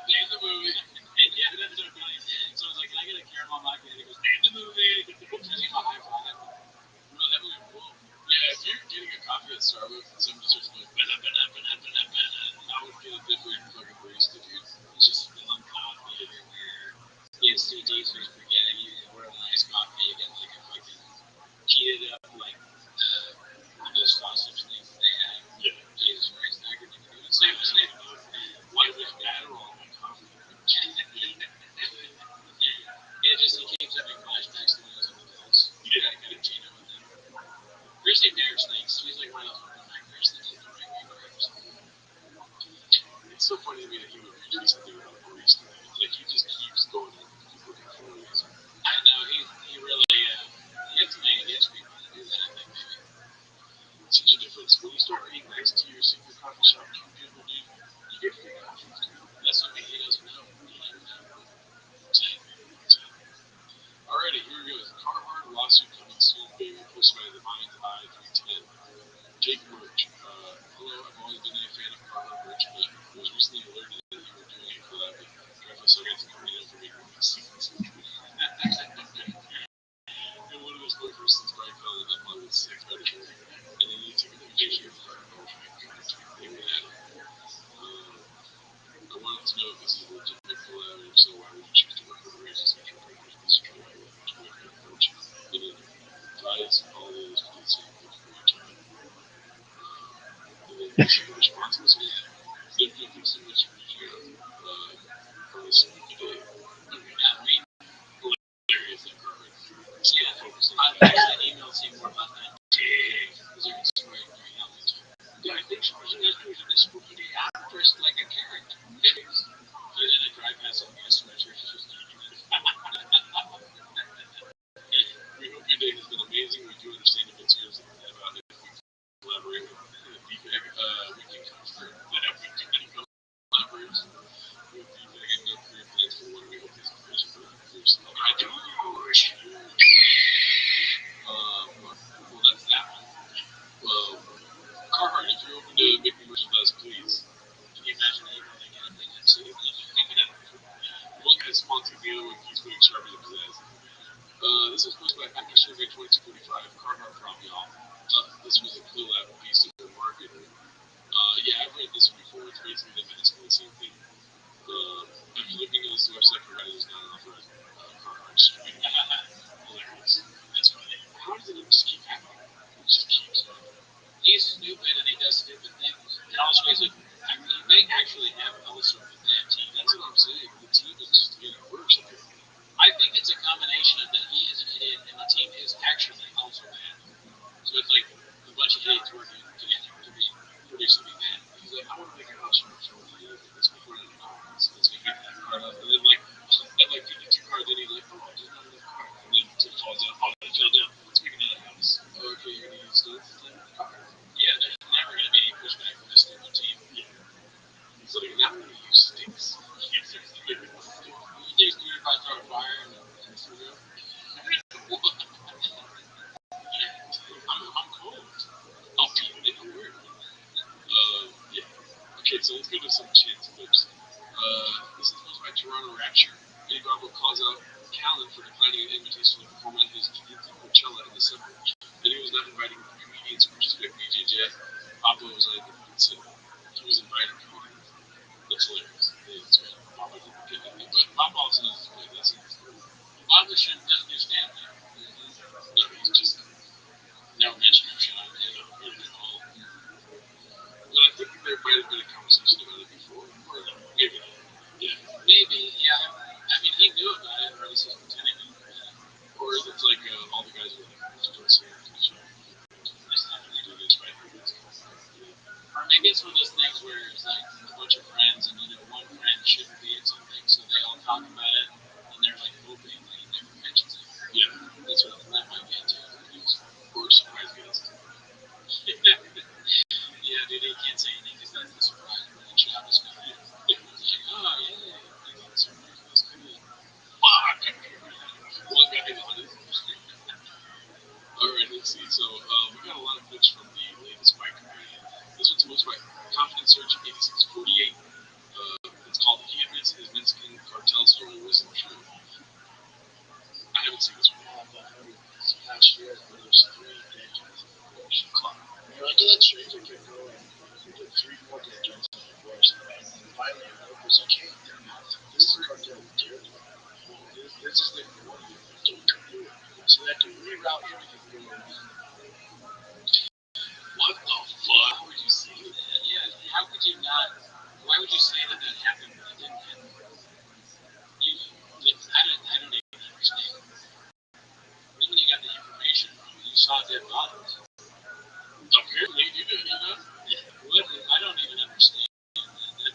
Name the movie. Yeah, that's so funny. So it's like, can I get a caramel macchiato? He goes, name the movie. Just give him a high five. No, that movie cool. Yeah, if you're getting a coffee at Starbucks and somebody starts going, I would get a different fucking barista, dude. It's just spilling coffee everywhere. You have CDs for spaghetti. You order a nice coffee. You get like a fucking heated up, like, those sausage things that they have. Yeah. Jesus Christ, that could be good. Same. Why is there Adderall in my coffee? It keeps having flashbacks to when I was in the pills. Yeah, I got a Gino with him. Grizzly bear snakes. He's like one of those open back bears that does the right way bears. so funny to me that he would retweet something about a priest. It's like he just keeps going and keeps looking for a reason. I know he really he has something against people to do that. I think maybe. Such a difference. When you start being nice to your secret coffee shop people, dude, you get free coffee. That's something he doesn't know. He never knows. Exactly. Alrighty, here we go. Carhartt lawsuit coming soon, baby. Posted by the Mind's Eye 310. Jake Merch. Hello, I've always been a fan of Carhartt merch, but was recently alerted that you were doing a collab with Grandpa Suggets and coming over making my sequence. And one of those boyfriends since Brian fell in love with 6 Predator. And then you took a picture of her. Oh my god, they were that. I wanted to know if this is a legitimate collab, and if so, why would you choose to work with a racist sexual predators? This is truly my boyfriend approach. And then advise all of those to do the same thing for your time. And then the second response was, thank you so much for reaching out for this spooky day. Okay, Yeah, I mean, hilarious that Carhartt. yeah. I'd actually email see more about that. Because they're inspiring very healthy. Yeah, I think she was an actress in this spooky day. I'm dressed like a character. Yeah, then I drive past some guest to my church. It's just we hope your day has been amazing. We do understand your concerns about if we collaborate with feedback. We can confirm that if we do any collaborators with feedback and no career plans for what we hope is information for I do. Well, that's that one. Well, Carhartt, if you're open to making merchandise, please. Can you imagine the email they get if they didn't see it? One guy's sponsored, the other one keeps putting Sharpie up his ass. This was posted by Actor Survey 2245. Carhartt from y'all. This was a collab piece of their marketing. Yeah, I've read this one before. It's basically them asking the same thing. After looking at this website, provided is not an authorized Carhartt stream. Hilarious. That's funny. How does it just keep happening? It just keeps happening. He's stupid and he does stupid things. And also, he may actually have also a bad team. That's what I'm saying. The team is just getting worse. I think it's a combination of that he is an idiot and the team is actually also bad. So it's like a bunch of idiots working together to produce something bad. He's like, I want to make a house for you. Let's make one of the cards. Let's get that card up. And then, like, at like 52 cards, then he's like, oh, there's not enough cards. And then it falls out. Oh, it fell down. Let's make another house. Okay, you're going to use stones to play with the card. Yeah, there's never going to be any pushback from this stupid team. Yeah. He's like, now I'm going to use sticks. You just do it if I start a fire and through it. I'm cold. I'll be in a weird one. Yeah. Okay, so let's go to some chance clips. This is posted by Toronto Rapture. Eddie Bravo calls out Callan for declining an invitation to perform at his Coachella in December. And he was not inviting comedians who participate in BJJ. Pablo was unable to consider. He was inviting comedians. That's hilarious. It's great. Pablo didn't get anything. But Pablo also knows his place. That's it. Pablo shouldn't understand that. No, he's just Never mentioned him, should I? not at all. But I think there might have been a conversation about it before. Or maybe not. Yeah. Maybe, yeah. I mean, he knew about it, or at least he was pretending to know about it. Or it's like all the guys are like, let's do it for the show. That's not really Do this right here. Or maybe it's one of those things where it's like a bunch of friends, and one friend shouldn't be at something, so they all talk about it, and they're like hoping that he never mentions it. Yeah. That's what that might be too. Or surprise guest. Yeah, dude, he can't say anything because that's the surprise. When the job is not there. It's like, oh, yeah, that's cool. Fuck! One guy is on it. Alright, let's see. So, we got a lot of clips from the latest fight community. This one's most by Confidence Search 8648. It's called He Admits His Mexican Cartel Story Wasn't True. I haven't seen this one. Last year, there's 3 agents. You're like, let stranger get going. We did 3 more agents in the forest. And finally, a worker said, hey, this is cartel territory. This is the one you don't do it. So they had to reroute everything going on. What the fuck? How would you say that? Yeah, how could you not? Why would you say that happened when it didn't happen? I don't even understand. Then when you got the information, you saw dead bodies. Apparently, you didn't know. What? I don't even understand. That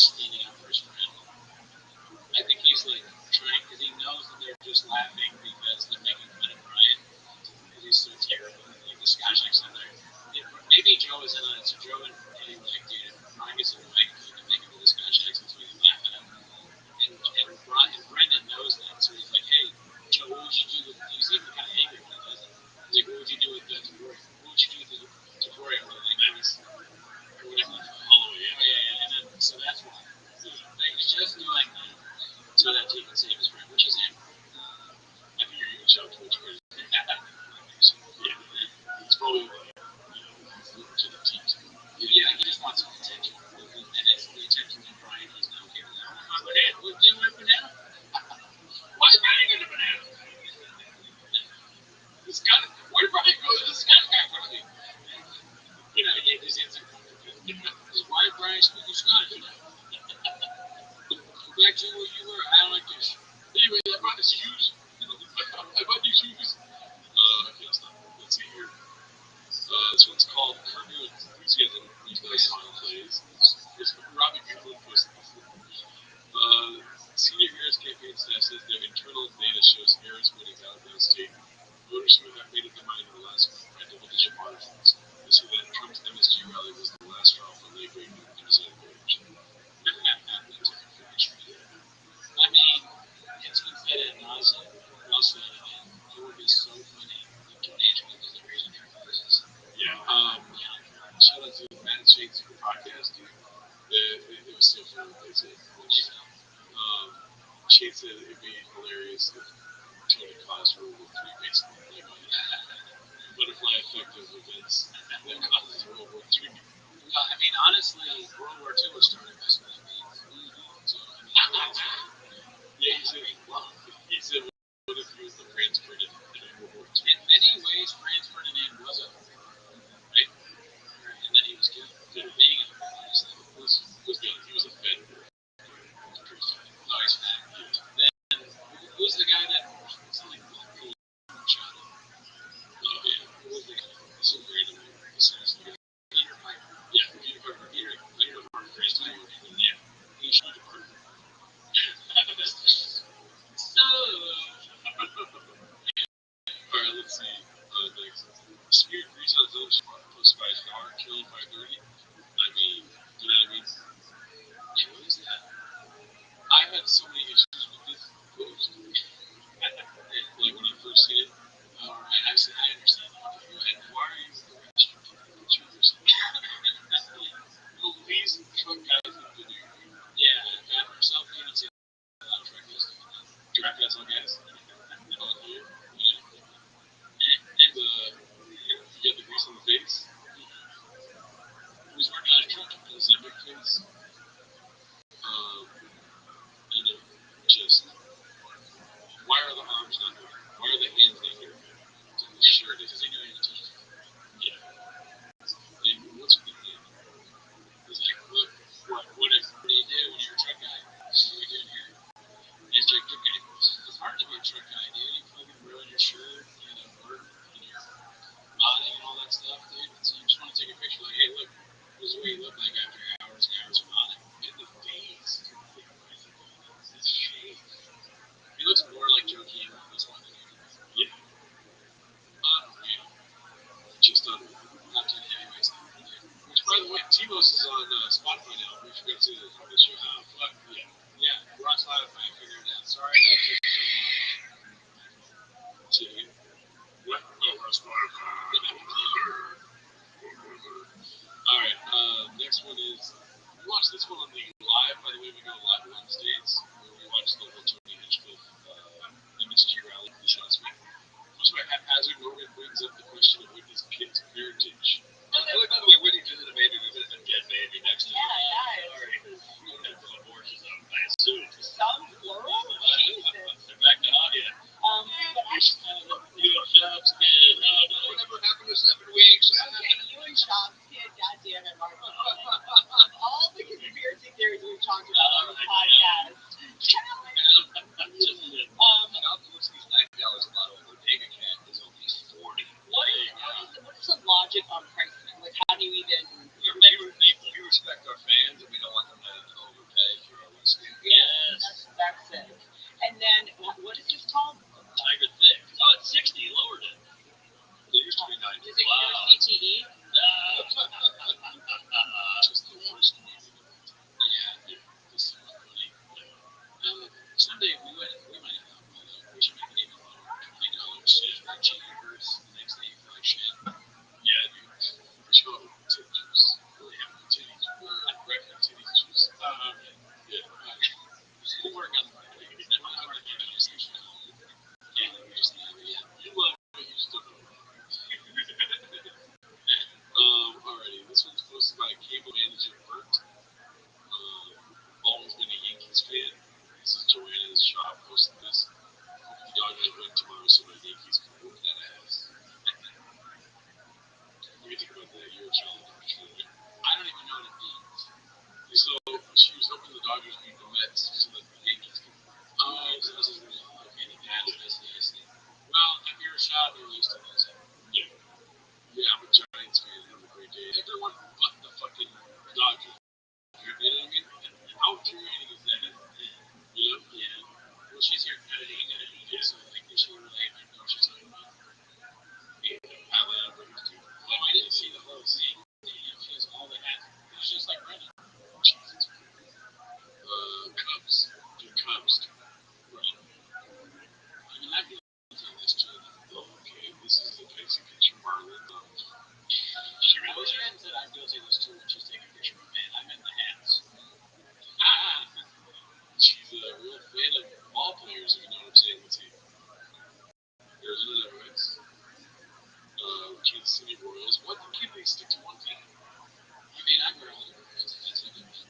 standing up for his friend. I think he's like trying because he knows that they're just laughing because they're making fun of Brian because he's so terrible. Like the Scotch accent there. Maybe Joe is in on it. So Joe and he were like, dude, if Brian gets in the mic, he can make him with the Scotch accent so we can laugh at him. And Brendan knows that, so he's like, hey, Joe, what would you do with? He's even kind of angry when he does it. He's like, what would you do with Tafori? What would you do with Tafori? Or like Mavis or whatever. Oh yeah. And then so that's why. Like, he's just doing that so that he can save his friend, which is him. I figure he would show Twitch where yeah, it's probably he's looking to the team. Yeah, he just wants some attention. And it's the attention from Brian. He's not okay with that. I'm like, hey, what thing with banana? Why is Brian getting a banana? This guy, where did Brian go? This guy in front of me. You know, he gave his answer. Why is Brian speaking Scottish? Go back to where you were. I don't like this. Anyway, I bought the shoes. I bought these shoes. I can't stop. Let's see here. This one's called Cartoon Enthusiasm. These nice song plays. It's Robbie Buell posted this. Senior Harris campaign staff says their internal data shows Harris winning Alabama State. Voters who have made up their mind in the last month by double-digit margins. They say that Trump's MSG rally was the last straw for late-grade Minnesota voters. I mean, it's been said ad nauseum. I'll say it again. It would be so funny if Joe Manchin was the reason for this. Yeah. Shout out to Matt and Shake's podcast, dude. It was so funny what they said. Shade said it'd be hilarious if Tony Klaus ruled with 3 basically like butterfly effect of events that causes World War III. Well, I mean, honestly, World War II was started by small beans. So, I mean, yeah, he said, what if he was the France Ferdinand during World War II? In many ways, France Ferdinand was a right? And then he was killed for being a honestly. He was a Fed. No, he's fat. Then, who's the guy that something shot him? Oh, yeah. Who was the guy? This is random assassin. Peter Piper. Yeah, Peter Piper. Peter Piper. Yeah. He shot Peter Piper. So, alright, let's see. Next. Spirit Grease on his own spot. Post 5 hour, killing 5:30. I mean, you know what I mean? Yeah, what is that? I had so many issues with this post. Like when I first seen it. Alright, I understand. Okay, go ahead. Why are you with the red shirt? Well, these truck guys have been here. Yeah, Pat herself, you don't see a lot of truck guys doing that. Truck guys on gas? On here? And you got the grease on the face. He was working on a truck in the Zimmer face. And it just, why are the arms not here? Why are the hands not here? Sure, because they know you to touch it. Yeah. And what's with the hand? He's like, look, what do you do when you're a truck guy? What are we doing here? And it's like, okay, it's hard to be a truck guy, dude. You fucking ruin your shirt, work, and your body and all that stuff, dude. So you just want to take a picture like, hey, look, this is what you look like after hours and hours of modding. And the face. His shape. He looks more like Joe Keegan on this one than anything. Yeah. Just on top 10 heavyweights. Which, by the way, T-Mos is on Spotify now. We forgot to on the show. Fuck yeah. Yeah, we're on Spotify. I figured it out. Sorry. What? Oh, we're on Spotify. Alright, next one is, we watched this one on the live. By the way, we go live Wednesdays. Where we watch the whole Tony Hinchcliffe MSG rally this last week. So haphazard Morgan brings up the question of Whitney's kid's parentage. By the way, Whitney just had a baby with a dead baby next to her. Yeah, alright. We don't have abortions, I assume. Some plural? Jesus. They're back to audio. But actually, You have Shop's kid. Oh, no. Whatever happened to 7 weeks? okay, you and Shop's kid, goddamn it, Mark. All the conspiracy theories we've talked about on this podcast. Felicity $9 a bottle. Ortega cat is only 40. What is the logic on pricing? Like, how do you even... We respect our fans, and we don't want them to just called? Tiger Thick. Oh, it's 60. He lowered it. It used to be 90. Is it your CTE? Just the worst movie. Yeah. This is funny. Someday we might have alcohol though. We should make it even lower. $20. Yeah. Cheeseburgers. The next day you feel like shit. Yeah, dude. We should go to titty juice. Really have no titties. Regular titty juice. Okay. Yeah. We'll work on the marketing. Yeah, we just need it. Yeah. You love what you still know. Alrighty. This one's posted by Cable Manager Bert. Always been a Yankees fan. This is Joanna's shop posted this. Hope the Dodgers win tomorrow so my Yankees can whoop that ass. What do you think about that? You're a child of the I don't even know what it means. So she was hoping the Dodgers beat the Mets so that the Yankees can. Oh, so this is real. Okay, I see. Well, if you're a child, you're used to this. Yeah. Yeah, I'm a Giants fan. Have a great day. Everyone but the fucking Dodgers. You know what I mean? How infuriating is that? You know? Yeah. Well, she's here editing it, so like, is she really like, know what she's talking about? Yeah. I love her, dude. Well, I didn't see the whole scene. She has all the hats. It's just like running. Jesus. Cubs. Dude, Cubs. Right. I mean, I'd be into this too. Okay, this is the basic picture of Marlon. She really said I'd go take this too when she's taking a picture of me. I'm in the hats. She's a real fan of ball players, if you know what I'm saying. Let's see. Arizona Diamondbacks. Kansas City Royals. What can't they stick to one team? I mean, I'm wearing the Royals. That's what it is.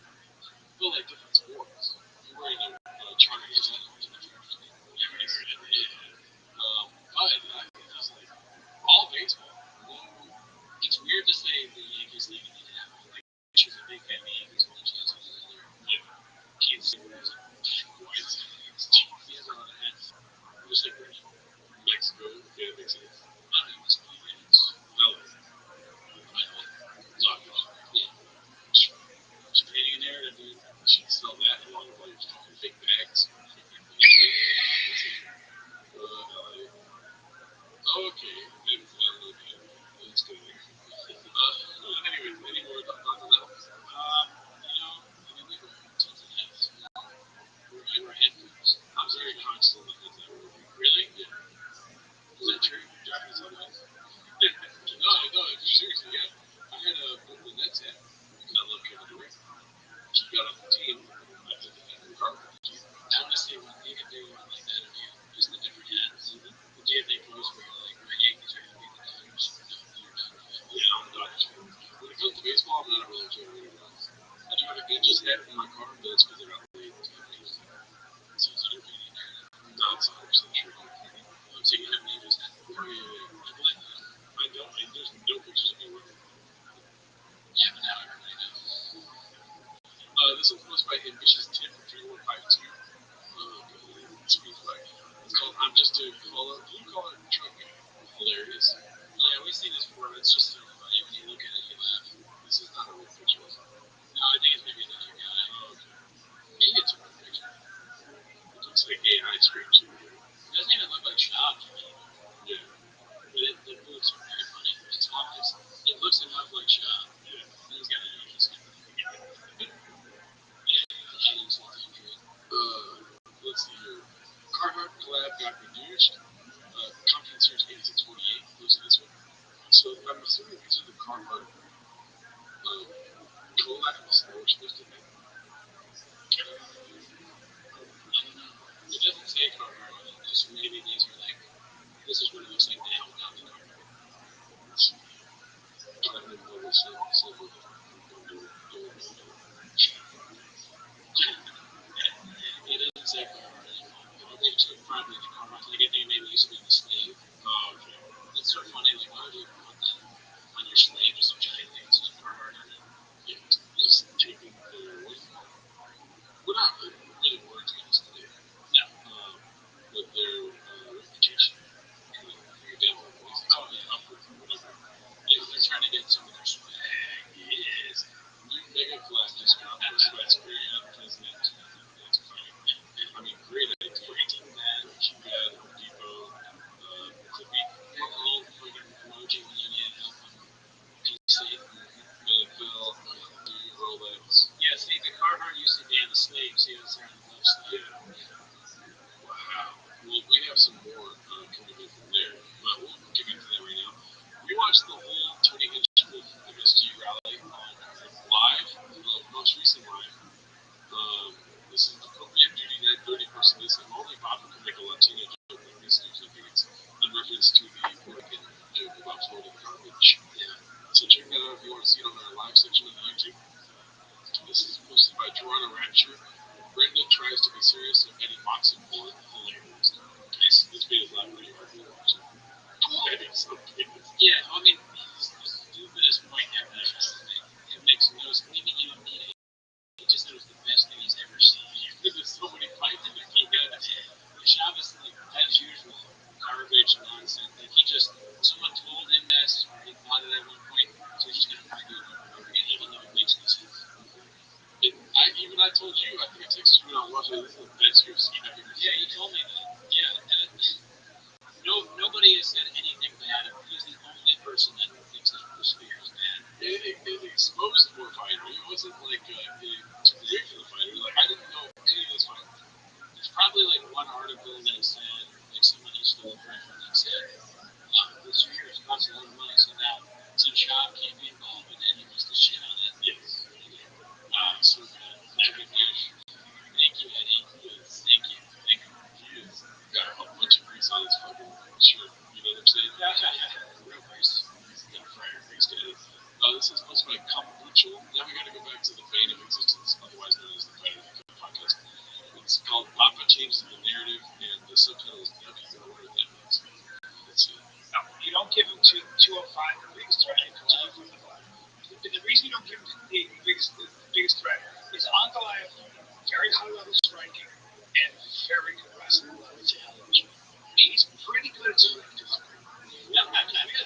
Well, like different sports. You're wearing a Chargers hat. Yeah, right. But it's like all baseball. It's weird to say the Yankees league in half. Like, she's a big fan of the Yankees when she has another. Yeah. Kansas City Royals. White Sox. He has a lot of hats. Just like Mexico. Yeah, that makes sense. I don't know. It's funny. Yeah, it's LA. Dodgers. Yeah. She's painting a narrative, dude. She can sell that along with like fucking fake bags. Okay. That's good. Anyways, any more thoughts on that? I mean, we were tons of hats. We were headphones. I was very conscious of the heads I wore. Really? Yeah. Is that true? Japanese headphones? No, seriously, yeah. I had the Nets hat because I love Kevin Durant. She got off the team. I took the hat in the carpet. I want to say when they get there like that, or just the different hats. The day they post where you're like, my Yankees are going to beat the Dodgers. You're done. Yeah, I'm a Dodgers fan. When it comes to baseball, I'm not a real fan of anyone. I do have a Angels hat in my car, but it's because I got laid. So it's entertaining. Not 100% true. So you have an Angels hat. Oh, yeah. I don't. There's no pictures of me wearing it. Yeah, but now everybody knows. This one's posted by Ambitious Tip 3152. Speaks like it's called I'm Just a Caller. You call it truck guy. Hilarious. Yeah, we've seen this before, but it's just so funny. When you look at it, you laugh. This is not a real picture. No, I think it's maybe another guy. Oh, okay. Maybe it's a real picture. It looks like AI scripts. It doesn't even look like Shop to me. Yeah. But the boots are very funny. It's almost, it looks enough like Shop. Yeah. And he's got a Yankees hat. Let's see here. Carhartt collab got reduced. Conference Series 8648. Looks at this one. So I'm assuming these are the Carhartt collabs that we're supposed to make. It doesn't say Carhartt. Just maybe these are like, this is what it looks like now without the Carhartt. Let's see. Trying to build this up. It doesn't say Carhartt anymore. It's probably the Carhartt. Like I think maybe it used to be the slave. Oh, okay. It's so funny. Like, why would you put that on your slave? Just a giant thing. It's just Carhartt on it. Yeah. Just taking the. What is slaves, he was around the slaves. Wow. Well, we have some more coming in from there, but we'll get into that right now. We watched the whole Tony Hinchcliffe MSG rally on live, most recent live. This is the appropriate duty 930 person. This is only Bob can make a Latino joke like this. I think it's in reference to the Puerto Rican joke about floating garbage. Yeah. So check that out if you want to see it on our live section of the YouTube. This is posted by Toronto Rapture. Brenda tries to be serious, and Eddie mocks him for hilarious. This made us laugh pretty hard. Eddie's so famous. Yeah, I mean, the stupidest point ever. It makes no sense. Maybe you don't need it. He just knows the best thing he's ever seen. There's so many fights in the game. Chavez, like, as usual, garbage nonsense. Like, someone told him this, or he thought it at one point, so he's just going to argue it over again, even though it makes no sense. I told you, I think I texted you when I was watching this is the best UFC I've ever seen. Yeah, you told me that. Yeah, and nobody has said anything bad. He's the only person that thinks that Bruce Spear is bad. It exposed more fighter. It wasn't like it took away from the fighter. Like, I didn't know any of those fighters. There's probably like one article that said, like someone who stole from that said, Bruce Spear costs a lot of money, so now Tim Schaub can't be involved, and then he wants to shit on it. Yes. So good. Thank you, Eddie. Thank you. He has got a bunch of grease on his fucking shirt. You know what I'm saying? Real grease. He's got fryer grease to Eddie. This is posted by Kamucho. Now we got to go back to the fate of existence, otherwise known as the Fight of the podcast. It's called Papa Changes the Narrative, and the subtitle is Ducky. I don't know what that means. Let's see. No, you don't give him to 205, the biggest threat. The reason you don't give him the biggest threat is on Goliath, very high level striking and very good wrestling. He's pretty good at striking. No, not good.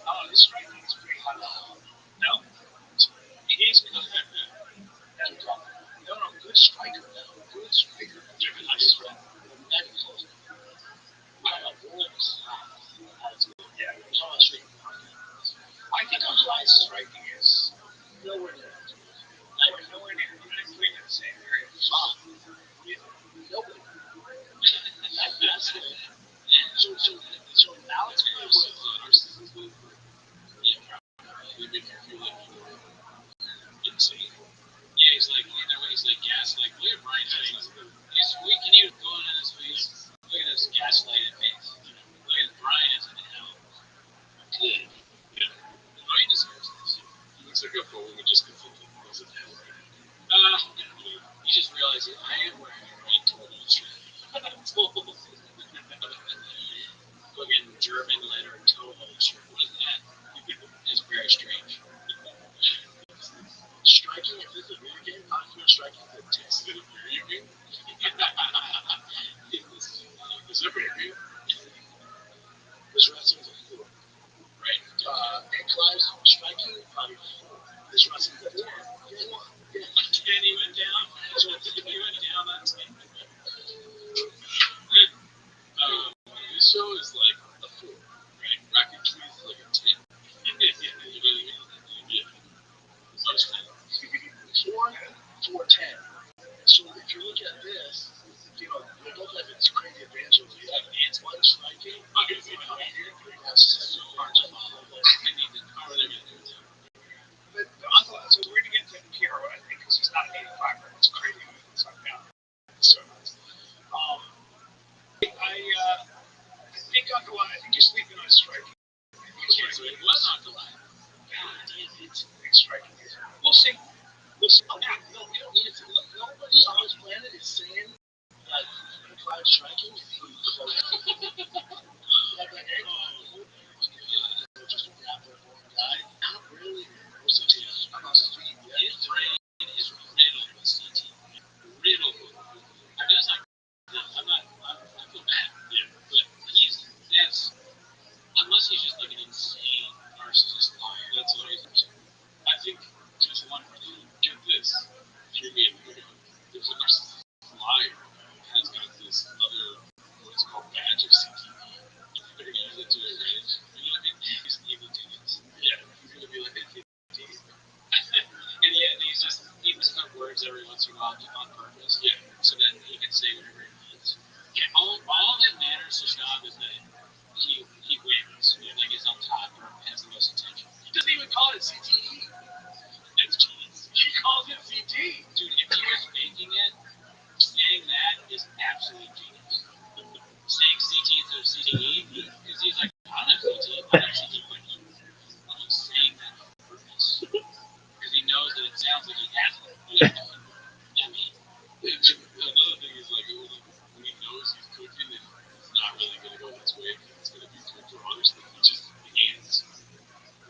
Oh, his striking is pretty high level. No, he's good. No, good striker. Good striker. Very high striker. Very close. Yeah, I think Goliath's striking is nowhere near. Nowhere near. You're not putting in the same area. Nobody. So Alex Cruz was narcissism. yeah, They make you feel like you're insane. Yeah, he's like, either way, he's like gaslight. Look at Brian Hayes. He's weak and he was going on his face. Look at his gaslighted face. Look at Brian is in hell. Good. Yeah. Brian deserves this. He looks like a woman just conflicted. He's in hell right now. You just realize that I am wearing a red total shirt. Fucking German letter total shirt. What is that? It's very strange. Striking, if it's a video game, I'm going to strike you the test. Is it a video game? Is that video game? This wrestling's a 4. Right. And Clive's striking, probably 4. This wrestling's a 4. Yeah. And he went down. So he went down on 10. This show is like a 4, right? Rocket Tree is like a 10. You know what I mean? Yeah. Most 4, 10. So if you look at this, they both have this crazy advantage of one striking. Okay, so now That's so hard to follow. How are they going to do it? But so we're going to get to Piero, I think, because he's not an 85. It's crazy. It's not down. So, I think Uncle I think you're sleeping on striking. so it was not the line. God damn it. Big striking. We'll see. We'll see. No, we don't need it to look. Nobody on this planet is saying that Clive striking is like that just a grappler guy. Not really versatile. I'm on the feet. His brain is riddled with CT. Riddled with it. I mean, I feel bad. Yeah. But unless he's just like an insane narcissist liar. That's what I think. I think just one more thing. Get this. Hear me and every once in a while on purpose. Yeah. So then he can say whatever he wants. Yeah. All that matters to Schwab is that he wins. Like he's on top or has the most attention. He doesn't even call it CTE. That's genius. He calls it CT. Dude, if he was making it, saying that is absolute genius. Saying CT instead of CTE, because he's like, I don't have CT, I have CT question. And he's saying that on purpose. Because he knows that it sounds like he has one. I mean, another thing is like when he knows he's cooking and it's not really going to go this way, it's going to be cooked or other stuff. He just hands.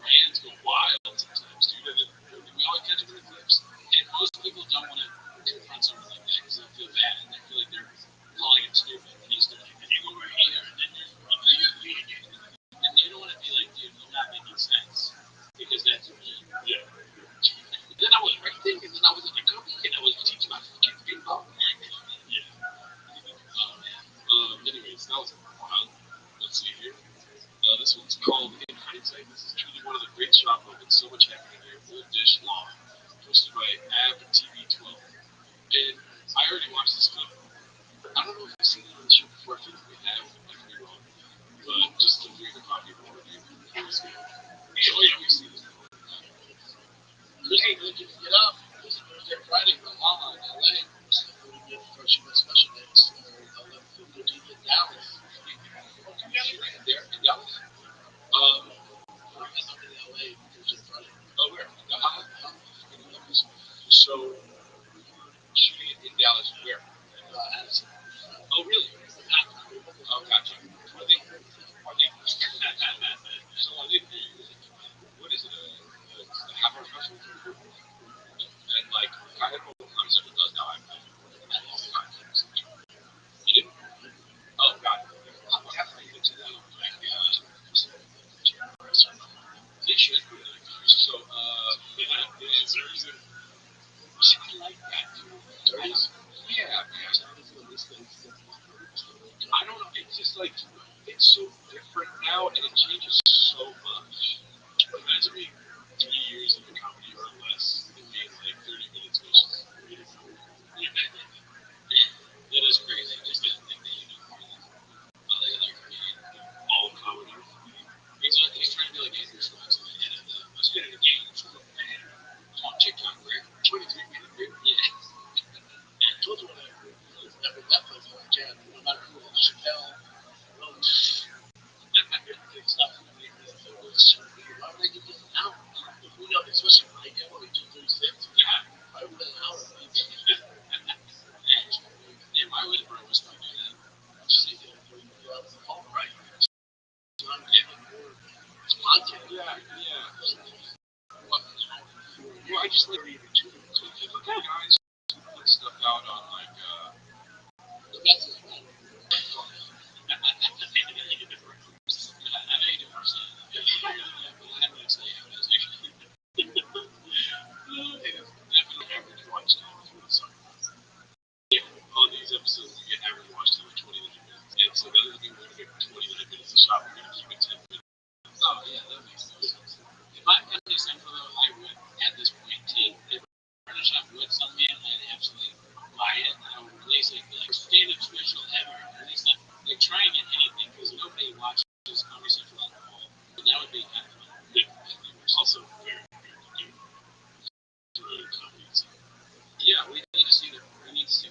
Hands go wild sometimes, dude. And we always catch him in the clips. And most people don't want to confront someone like that because they'll feel bad and they feel like they're calling him stupid. And he's like, if you go right here, and then there's and you don't want to be like, dude, you're not making sense because that's me. Yeah. Then I was writing, and then I was in the company, and I was teaching my fucking people. Yeah. Oh man. Anyways, that was wild. Let's see here. This one's called In Hindsight. This is truly one of the great shop moments. So much happening here. Old Dish Law. Posted by AbTV12. And I already watched this clip. I don't know if I've seen it on the show before. I think we have. I could be wrong. But just to read the copy of the review. Oh, yeah, we've seen this. Hey, look, get up. It's Thursday, Friday, Oklahoma, LA. First special days. 11:15 in Dallas. There in Dallas? I'm in LA Thursday, Friday. Oh, where? So, shooting in Dallas, where? Addison. Oh, really? Oh, gotcha. Are they so are they, what is it, a half-hour special? And, like, kind of, I'm sure it does now, you didn't? Oh, God. I'm definitely into that. They should put it like that. So, I like that, too. Yeah, I don't know. It's just like it's so different now, and it changes so much. Imagine me 3 years of a comedy or less, and being like 30 minutes versus 3 to 4. That is crazy. Just to think that you know more than all the other comedians, all of comedy. He's trying to be like Andrew Schwartz at the end of the spin of the game. It's on TikTok, right? 23 minutes. Yeah. I told you when I met with that place, like, yeah, no matter who, Chappelle, stuff. Why would I give this an hour? Who knows? Especially when I get only 236. Yeah. Why would an hour? Yeah, my way bro was not doing that. Just say, all right. So I'm getting more content. Yeah. Well, I just like reading too. So if you look at guys who put stuff out on like That's it. I know you do understand. Yeah, but I haven't actually how it is actually. Definitely average watch time through the summer. Yeah, on these episodes we get average watch time of 29 minutes. And so that would be one of it 29 minutes of shot. We're gonna keep it 10 minutes. Oh yeah, that makes sense. If I'm Comedy Central though, I would at this point take if Furnish Shop would sell me, I'd absolutely buy it. I would release it like stand-up special ever. Release like try and get anything because nobody watches Comedy Central at all. But that would be kind of fun. Yeah, it's also very good to other comedies. Yeah, we need to see the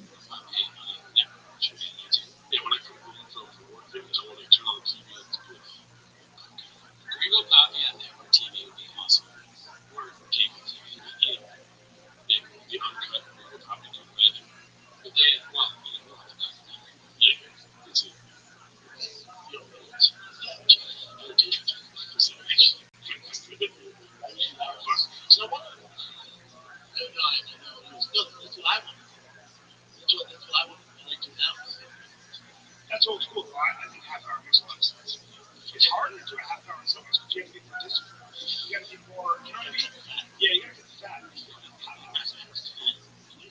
profile page on the network. Should be on YouTube. Yeah, when I come home from work, I want to turn on the TV. It's good. Gringo Poppy on network TV would be awesome. Or cable TV. They get uncut. Gringo Poppy do magic. But they, well, we'll have to documentary. Yeah, that's it. So what? No, that's what I want. That's what I want to do now. That's old school. I think half hour makes a lot of sense. It's harder to do a half hour in some ways because you have to be participant. You got to be more, you know what I mean? Yeah, you have to get the fat. A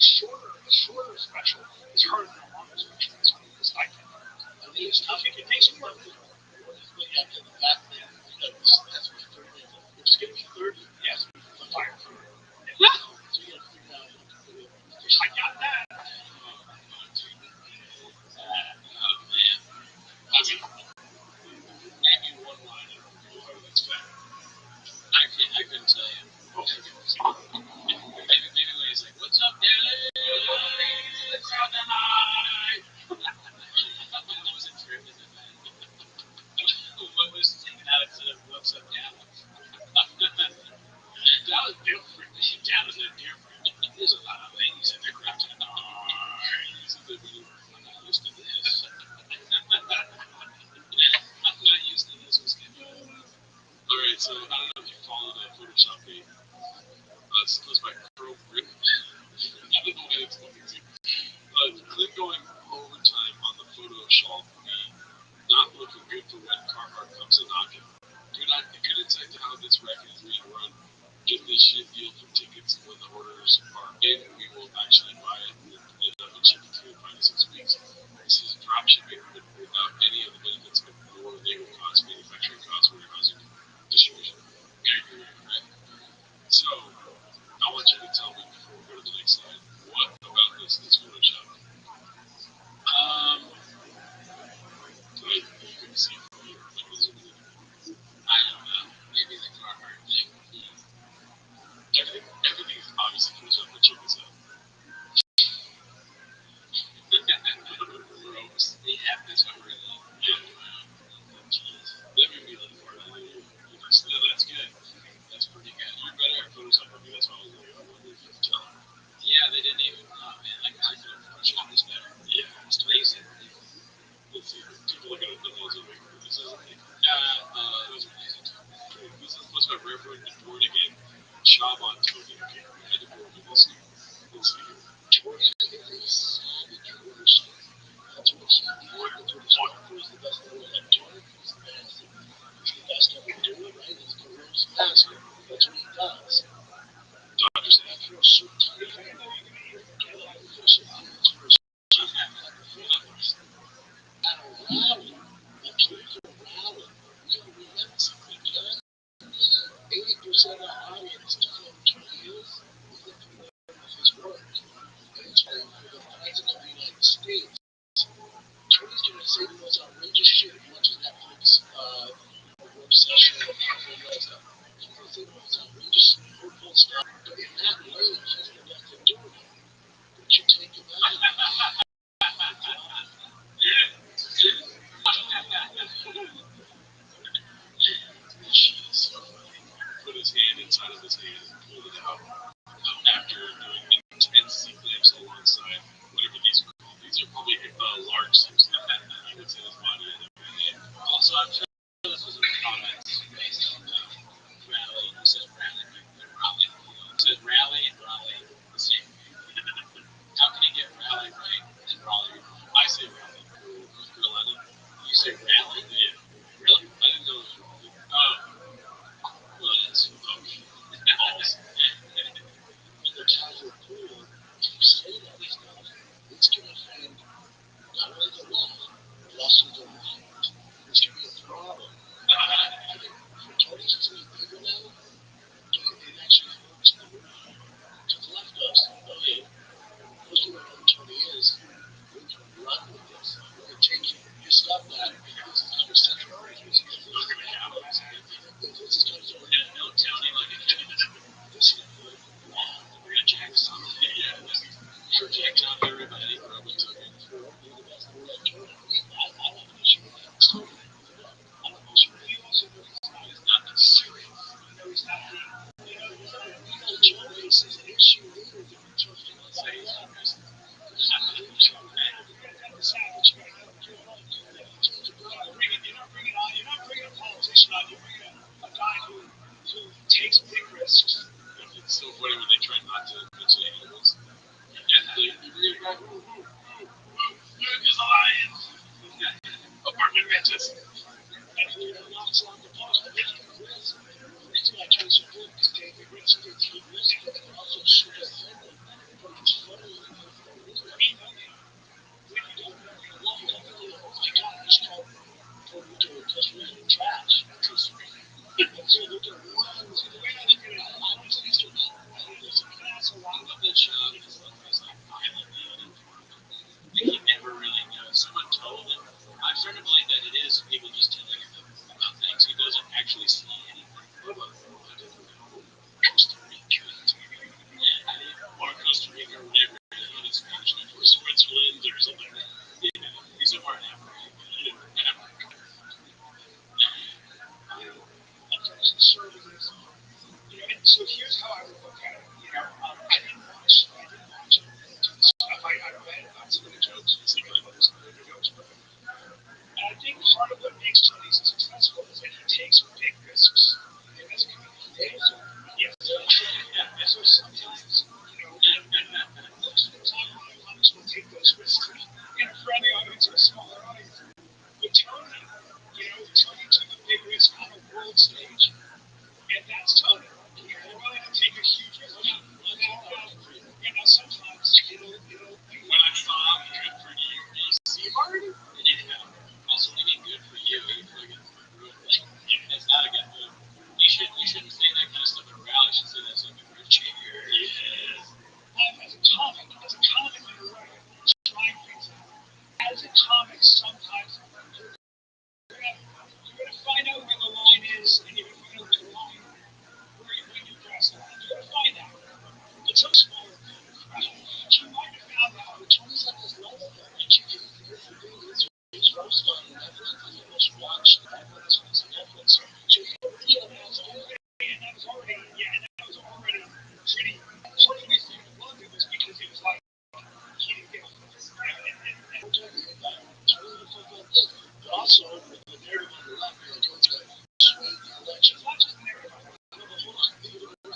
shorter special is harder than a longer special. That's what I think. I think it's tough. It takes more. Yeah, the fat thing. That's what 30 minutes. It's going to be 30. Yes, fire. So you got to figure out what to do. second 3 run. Get this shit deal for tickets. When the orders are in, we will actually buy it and ship it to you in 5 to 6 weeks. This is drop shipping, but without any of the benefits of more labor costs, manufacturing costs, warehousing, distribution. Right? So, I want you to tell me before we go to the next slide, what about this is Photoshop? You can see it from here. I don't know. Maybe the Carhartt thing. Everything is obviously Photoshop, but check this out. Gross. They have this already. Yeah. Jeez. Let me be like part of the video. No, that's good. That's pretty good. You're better at Photoshop than me. That's why I was like, I wonder if you can tell. Yeah, they didn't even. Oh man, like I could have Photoshop this better. Yeah. It's lazy. Let's see. Take a look at it. This is Those are lazy too. okay. This is supposed to be Reverend born again. Shaban Tony. Okay. I had to go over this. Let's see here. Jordan is a savage person. That's what he did. That's what his father was the best ever at doing. He's nasty. He's the best ever doing it, right? He's the world's master. That's what he does. Doctor said, After a certain time frame, you get it. Because it happens for a certain time frame. At a rally, the kids are rallying. We have something done. 80% of the audience doesn't know who Tony is. They're familiar with his work. And so for the president of the United States, Tony's going to say the most outrageous shit if he watches Netflix work session or Purple does that. He's going to say the most outrageous, hurtful stuff. But in that lane, he's the best at doing it. What you take of that? jeez. Put his hand inside of his hand and pulled it out after doing intense sequence alongside whatever these are called. These are probably large seams. I would say his body. Also, I'm sure this was in the comments based on the rally. It says rally, right? Raleigh. It says rally and Raleigh the same. How can you get rally right and Raleigh wrong? I say rally. North Carolina. You say rally? Yeah. Really? I didn't know it was rally. Oh. Well, it's Balls. And the casual pool, if you say that stuff, it's going to offend not only the left, but also the right. It's going to be a problem. I think for Tony's to be bigger now, it actually hurts the right. So the left goes, oh yeah, most people know who Tony is. We can run with this. We're going to take you stop that because it's under central arrangements. This is no Tony like a kid. this is good. Wow. We're gonna jack some. Yeah. Sure, jacked up everybody. Probably took it. He's not that serious. He's not being, you're not bringing a politician on, you're bringing a guy who takes big risks. It's so funny when they try not to mention animals. They bring it back. Look, there's a lion. Apartment matches. And he knocks on the post. The reason I chose to do it is David Rich did take risks, but he also should have offended. But it's funny when you don't really oh my God, he's called Puerto Rico and Costa Rica trash. Costa Rica. And so they're going to run. I don't think he's doing that. That's a lot of the shot is like violent. He never really knows. Someone told him. I'm starting to believe that it is people just telling him about things. He doesn't actually see anything. Costa Rica. Or Costa Rica or whatever. just narrative. No, but hold on.